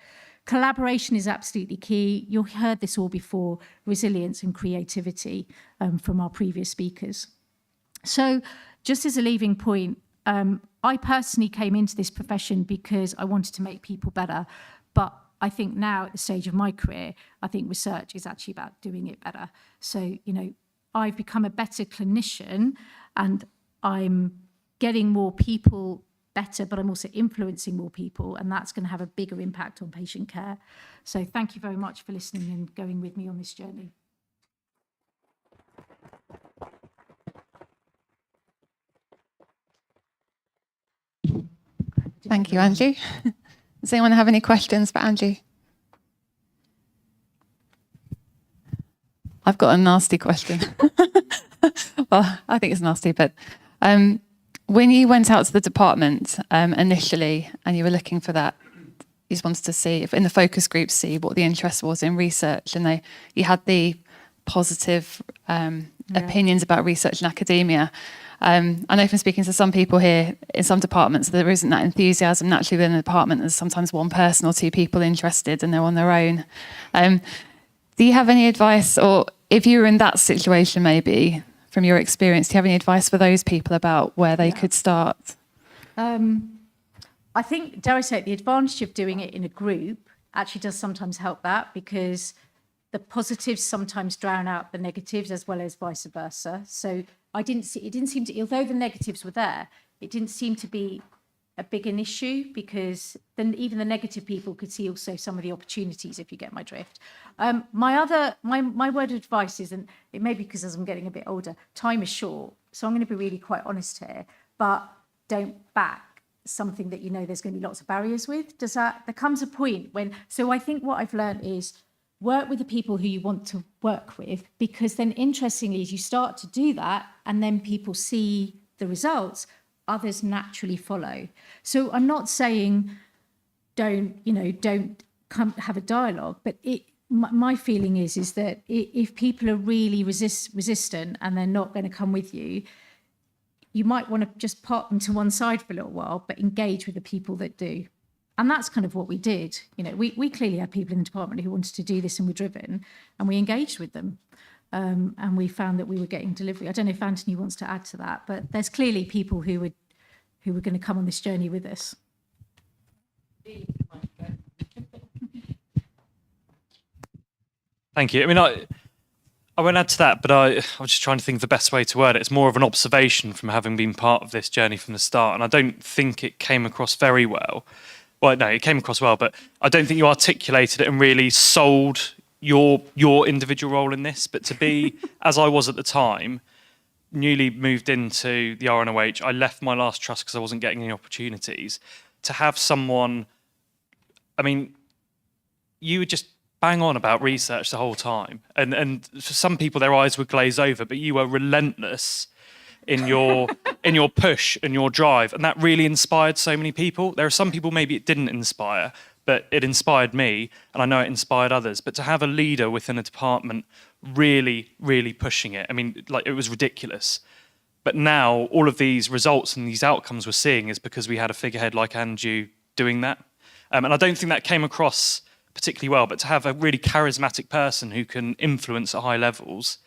Speaker 3: Collaboration is absolutely key. You've heard this all before, resilience and creativity from our previous speakers. So just as a leaving point, I personally came into this profession because I wanted to make people better, but I think now at the stage of my career, I think research is actually about doing it better. So, you know, I've become a better clinician and I'm getting more people better, but I'm also influencing more people, and that's going to have a bigger impact on patient care. So thank you very much for listening and going with me on this journey.
Speaker 7: Thank you, Anju. Does anyone have any questions for Anju? I've got a nasty question. Well, I think it's nasty, but when you went out to the department initially and you were looking for that, you just wanted to see, if in the focus group, see what the interest was in research, and you had the positive opinions about research in academia. I know from speaking to some people here in some departments, there isn't that enthusiasm naturally within the department. There's sometimes one person or two people interested and they're on their own. Do you have any advice, or if you were in that situation maybe, from your experience, do you have any advice for those people about where they could start?
Speaker 3: I think, dare I say it, the advantage of doing it in a group actually does sometimes help that, because the positives sometimes drown out the negatives as well as vice versa. So it didn't seem to, although the negatives were there, it didn't seem to be a big an issue, because then even the negative people could see also some of the opportunities, if you get my drift. My word of advice is, and it may be because as I'm getting a bit older, time is short. So I'm going to be really quite honest here, but don't back something that you know there's going to be lots of barriers with. There comes a point when, so I think what I've learned is work with the people who you want to work with, because then interestingly, as you start to do that and then people see the results, others naturally follow. So I'm not saying don't come have a dialogue, but my feeling is that if people are really resistant and they're not going to come with you, you might want to just park them to one side for a little while, but engage with the people that do. And that's kind of what we did. You know, we clearly had people in the department who wanted to do this and were driven, and we engaged with them. And we found that we were getting delivery. I don't know if Anthony wants to add to that, but there's clearly people who were going to come on this journey with us.
Speaker 21: Thank you. I mean, I won't add to that, but I was just trying to think of the best way to word it. It's more of an observation from having been part of this journey from the start, and I don't think it came across very well. Well, no, it came across well, but I don't think you articulated it and really sold your individual role in this. But to be, as I was at the time, newly moved into the RNOH, I left my last trust because I wasn't getting any opportunities. To have someone, I mean, you would just bang on about research the whole time, and for some people their eyes would glaze over, but you were relentless in your push and your drive, and that really inspired so many people. There are some people maybe it didn't inspire, but it inspired me, and I know it inspired others. But to have a leader within a department really, really pushing it, I mean, like, it was ridiculous. But now all of these results and these outcomes we're seeing is because we had a figurehead like Anju doing that. And I don't think that came across particularly well, but to have a really charismatic person who can influence at high levels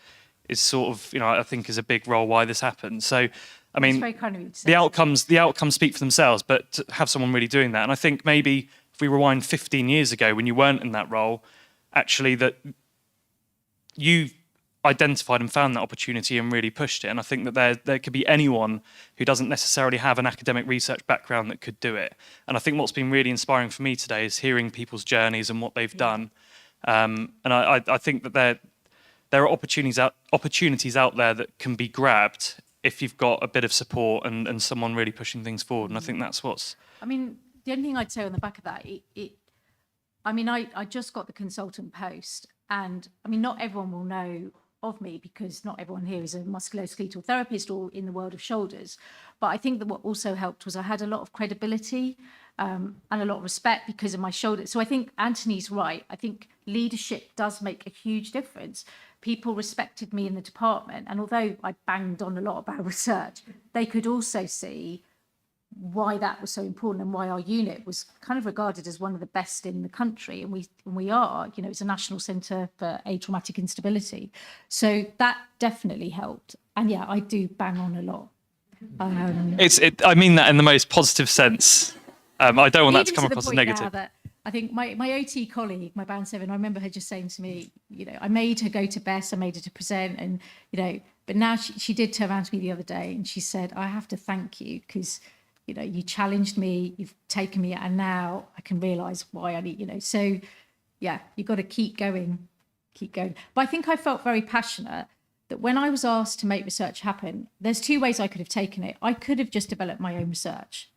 Speaker 21: is sort of, you know, I think is a big role why this happened. So, I mean,
Speaker 3: very kind of you to say.
Speaker 21: the outcomes speak for themselves, but to have someone really doing that. And I think maybe if we rewind 15 years ago when you weren't in that role, actually that you identified and found that opportunity and really pushed it. And I think that there could be anyone who doesn't necessarily have an academic research background that could do it. And I think what's been really inspiring for me today is hearing people's journeys and what they've done. And I think that there are opportunities out there that can be grabbed if you've got a bit of support and someone really pushing things forward. And I think that's what's...
Speaker 3: I mean, the only thing I'd say on the back of that, I just got the consultant post, and I mean, not everyone will know of me because not everyone here is a musculoskeletal therapist or in the world of shoulders. But I think that what also helped was I had a lot of credibility and a lot of respect because of my shoulder. So I think Anthony's right. I think leadership does make a huge difference. people respected me in the department. And although I banged on a lot about research, they could also see why that was so important and why our unit was kind of regarded as one of the best in the country. And we are, you know, it's a national centre for age traumatic instability. So that definitely helped. And yeah, I do bang on a lot.
Speaker 21: I mean that in the most positive sense. I don't want that to come
Speaker 3: Even the
Speaker 21: across as
Speaker 3: point
Speaker 21: negative.
Speaker 3: now that I think my OT colleague, my band 7, I remember her just saying to me, you know, I made her go to BESS, I made her to present, and, you know, but now she did turn around to me the other day and she said, I have to thank you because, you know, you challenged me, you've taken me, and now I can realise why I need, you know. So, yeah, you've got to keep going. But I think I felt very passionate that when I was asked to make research happen, there's 2 ways I could have taken it. I could have just developed my own research.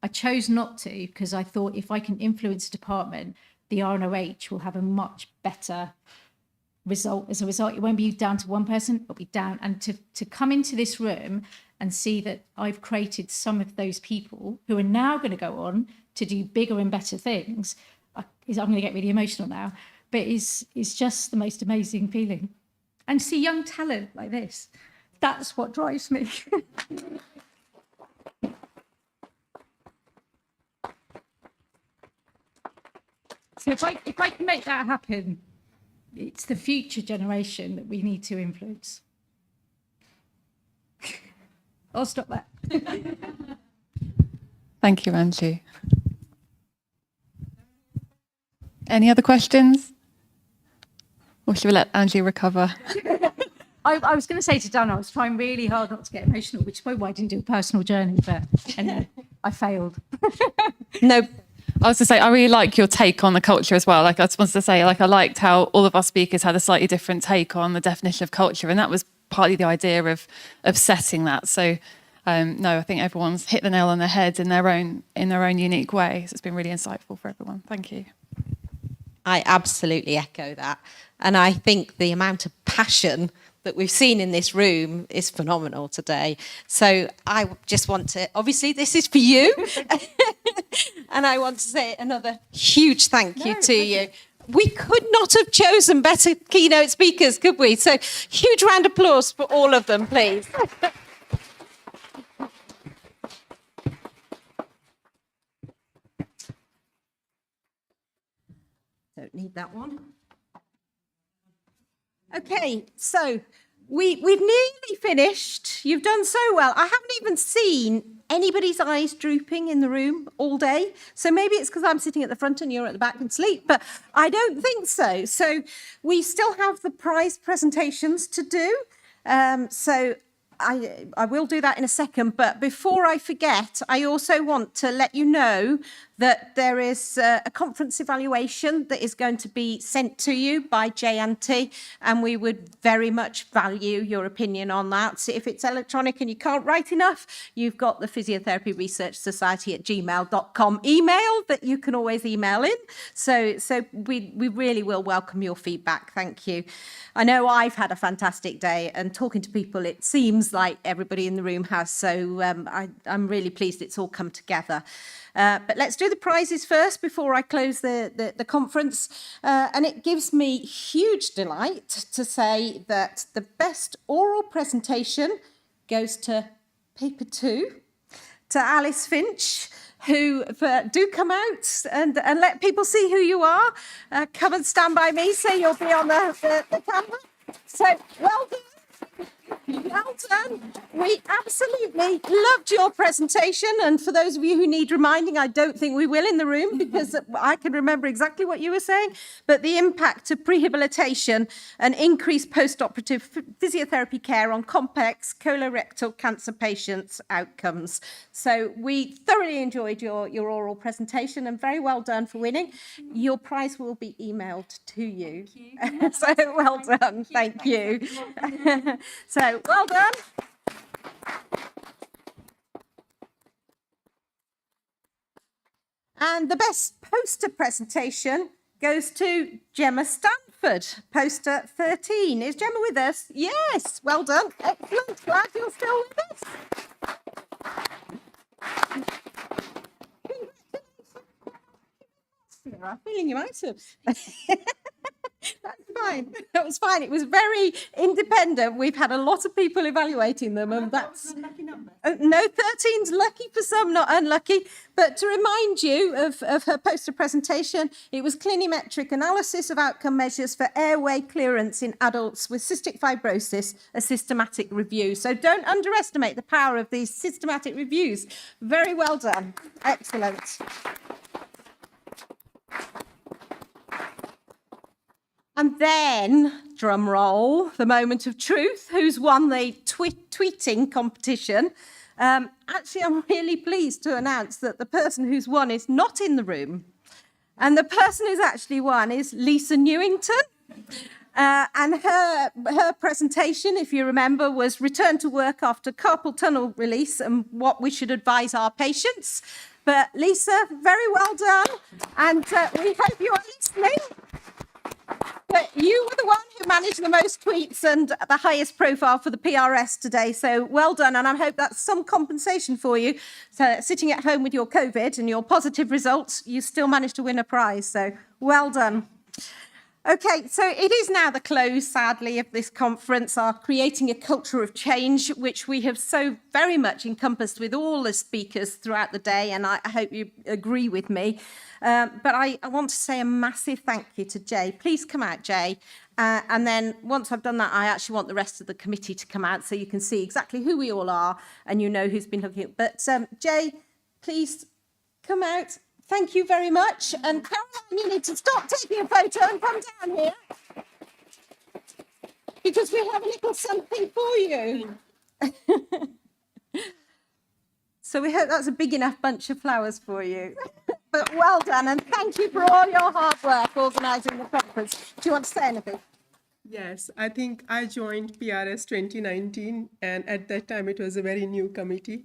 Speaker 3: I chose not to because I thought if I can influence a department, the RNOH will have a much better result. As a result, it won't be down to one person, it'll be down. And to come into this room and see that I've created some of those people who are now going to go on to do bigger and better things, I'm going to get really emotional now, but it's just the most amazing feeling. And see young talent like this, that's what drives me. So if I can make that happen, it's the future generation that we need to influence. I'll stop there.
Speaker 7: Thank you, Anju. Any other questions? Or should we let Anju recover?
Speaker 3: I was going to say to Dan, I was trying really hard not to get emotional, which is probably why I didn't do a personal journey, but anyway, I failed.
Speaker 7: No. I was to say, I really like your take on the culture as well. Like I just wanted to say, like I liked how all of our speakers had a slightly different take on the definition of culture, and that was partly the idea of setting that. So, no, I think everyone's hit the nail on the head in their own unique way. So it's been really insightful for everyone. Thank you.
Speaker 10: I absolutely echo that, and I think the amount of passion that we've seen in this room is phenomenal today. So I just want to, obviously this is for you, and I want to say another huge thank you to you. We could not have chosen better keynote speakers, could we? So huge round of applause for all of them, please. Don't need that one. Okay, so we've nearly finished. You've done so well. I haven't even seen anybody's eyes drooping in the room all day. So maybe it's because I'm sitting at the front and you're at the back and sleep, but I don't think so. So we still have the prize presentations to do. So I will do that in a second, but before I forget, I also want to let you know that there is a conference evaluation that is going to be sent to you by JNT, and we would very much value your opinion on that. So if it's electronic and you can't write enough, you've got the Physiotherapy Research Society at gmail.com email that you can always email in. So we really will welcome your feedback. Thank you. I know I've had a fantastic day, and talking to people, it seems like everybody in the room has. So I'm really pleased it's all come together. But let's do the prizes first before I close the conference. And it gives me huge delight to say that the best oral presentation goes to paper 2, to Alice Finch, who do come out and let people see who you are. Come and stand by me so you'll be on the camera. So well done. Well done. We absolutely loved your presentation. And for those of you who need reminding, I don't think we will in the room because I can remember exactly what you were saying. But the impact of prehabilitation and increased post-operative physiotherapy care on complex colorectal cancer patients' outcomes. So we thoroughly enjoyed your oral presentation, and very well done for winning. Your prize will be emailed to you. Thank you. So well done. Thank you. So well done. And the best poster presentation goes to Gemma Stanford, poster 13. Is Gemma with us? Yes, well done. Excellent. Glad you're still with us. I'm feeling you out of. That's fine.
Speaker 1: fine. That was fine. It was very independent. We've had a lot of people evaluating them, and that's no, 13's lucky for some, not unlucky. But to remind you of her poster presentation, it was clinimetric analysis of outcome measures for airway clearance in adults with cystic fibrosis, a systematic review. So don't underestimate the power of these systematic reviews. Very well done. Excellent. And then, drum roll, the moment of truth. Who's won the tweeting competition? Actually, I'm really pleased to announce that the person who's won is not in the room. And the person who's actually won is Lisa Newington. And her presentation, if you remember, was return to work after carpal tunnel release and what we should advise our patients. But Lisa, very well done. And we hope you are listening. But you were the one who managed the most tweets and the highest profile for the PRS today. So well done. And I hope that's some compensation for you. So sitting at home with your COVID and your positive results, you still managed to win a prize. So well done. Okay, so it is now the close, sadly, of this conference, our Creating a Culture of Change, which we have so very much encompassed with all the speakers throughout the day, and I hope you agree with me. But I want to say a massive thank you to Jay. Please come out, Jay. And then once I've done that, I actually want the rest of the committee to come out so you can see exactly who we all are and you know who's been looking at. But Jay, please come out. Thank you very much. And Caroline, you need to stop taking a photo and come down here. Because we have a little something for you. So we hope that's a big enough bunch of flowers for you. But well done, and thank you for all your hard work organising the conference. Do you want to say anything?
Speaker 2: Yes, I think I joined PRS 2019, and at that time it was a very new committee.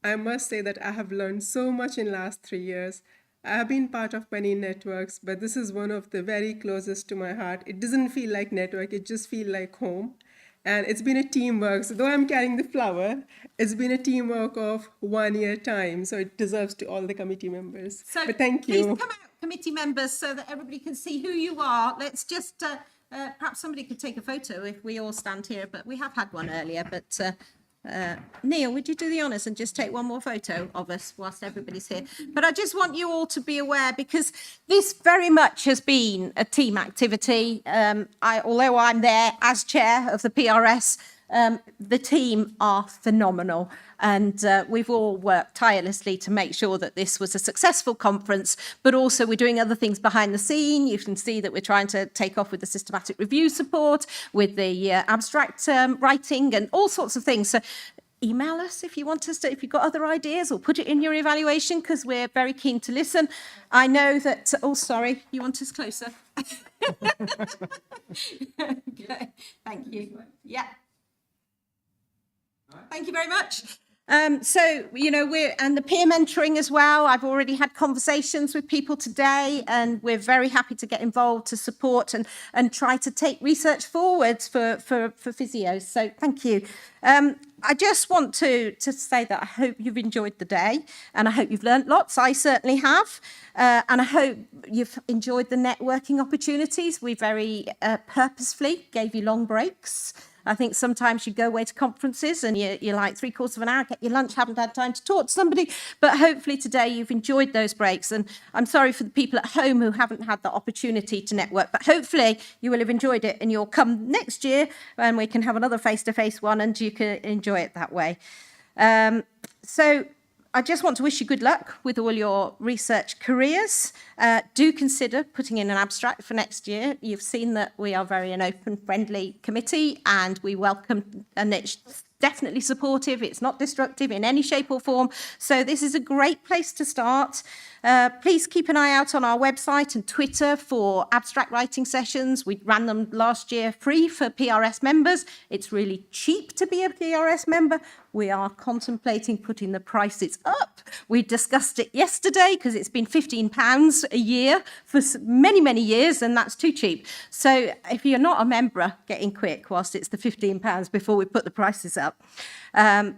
Speaker 2: I must say that I have learned so much in the last 3 years. I have been part of many networks, but this is one of the very closest to my heart. It doesn't feel like network, it just feels like home. And it's been a teamwork. So though I'm carrying the flower, it's been a teamwork of 1 year time. So it deserves to all the committee members.
Speaker 1: So
Speaker 2: but thank you.
Speaker 1: Please come out, committee members, so that everybody can see who you are. Let's just, perhaps somebody could take a photo if we all stand here, but we have had one earlier. But Neil, would you do the honours and just take one more photo of us whilst everybody's here? But I just want you all to be aware, because this very much has been a team activity. Although I'm there as chair of the PRS, the team are phenomenal, and we've all worked tirelessly to make sure that this was a successful conference, but also we're doing other things behind the scene. You can see that we're trying to take off with the systematic review support, with the abstract writing and all sorts of things. So email us if you want us to, if you've got other ideas, or put it in your evaluation, because we're very keen to listen. I know that, oh, sorry, you want us closer? Okay, thank you. Yeah. Thank you very much. So, you know, and the peer mentoring as well. I've already had conversations with people today, and we're very happy to get involved to support and try to take research forwards for physios. So thank you. I just want to say that I hope you've enjoyed the day, and I hope you've learnt lots. I certainly have. And I hope you've enjoyed the networking opportunities. We very purposefully gave you long breaks. I think sometimes you go away to conferences and you're like 3/4 of an hour, get your lunch, haven't had time to talk to somebody. But hopefully today you've enjoyed those breaks. And I'm sorry for the people at home who haven't had the opportunity to network, but hopefully you will have enjoyed it, and you'll come next year and we can have another face-to-face one and you can enjoy it that way. So I just want to wish you good luck with all your research careers. Do consider putting in an abstract for next year. You've seen that we are very an open, friendly committee, and we welcome, and it's definitely supportive. It's not destructive in any shape or form. So this is a great place to start. Please keep an eye out on our website and Twitter for abstract writing sessions. We ran them last year free for PRS members. It's really cheap to be a PRS member. We are contemplating putting the prices up. We discussed it yesterday because it's been £15 a year for many, many years, and that's too cheap. So if you're not a member, get in quick whilst it's the £15 before we put the prices up. I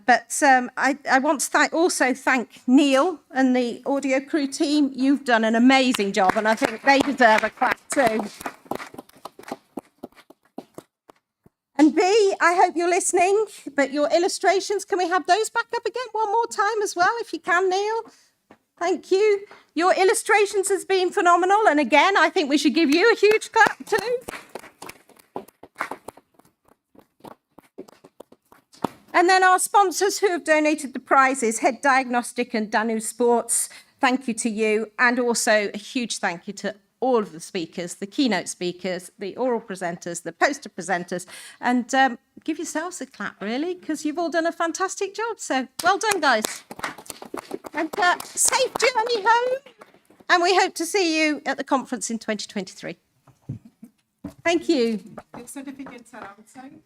Speaker 1: want to also thank Neil and the audio crew team. You've done an amazing job, and I think they deserve a clap too. And B, I hope you're listening, but your illustrations, can we have those back up again one more time as well, if you can, Neil? Thank you. Your illustrations has been phenomenal. And again, I think we should give you a huge clap too. And then our sponsors who have donated the prizes, Head Diagnostic and Danu Sports, thank you to you. And also a huge thank you to all of the speakers, the keynote speakers, the oral presenters, the poster presenters, and give yourselves a clap, really, because you've all done a fantastic job. So well done, guys. And safe journey home. And we hope to see you at the conference in 2023. Thank you.
Speaker 2: Your certificates are outside.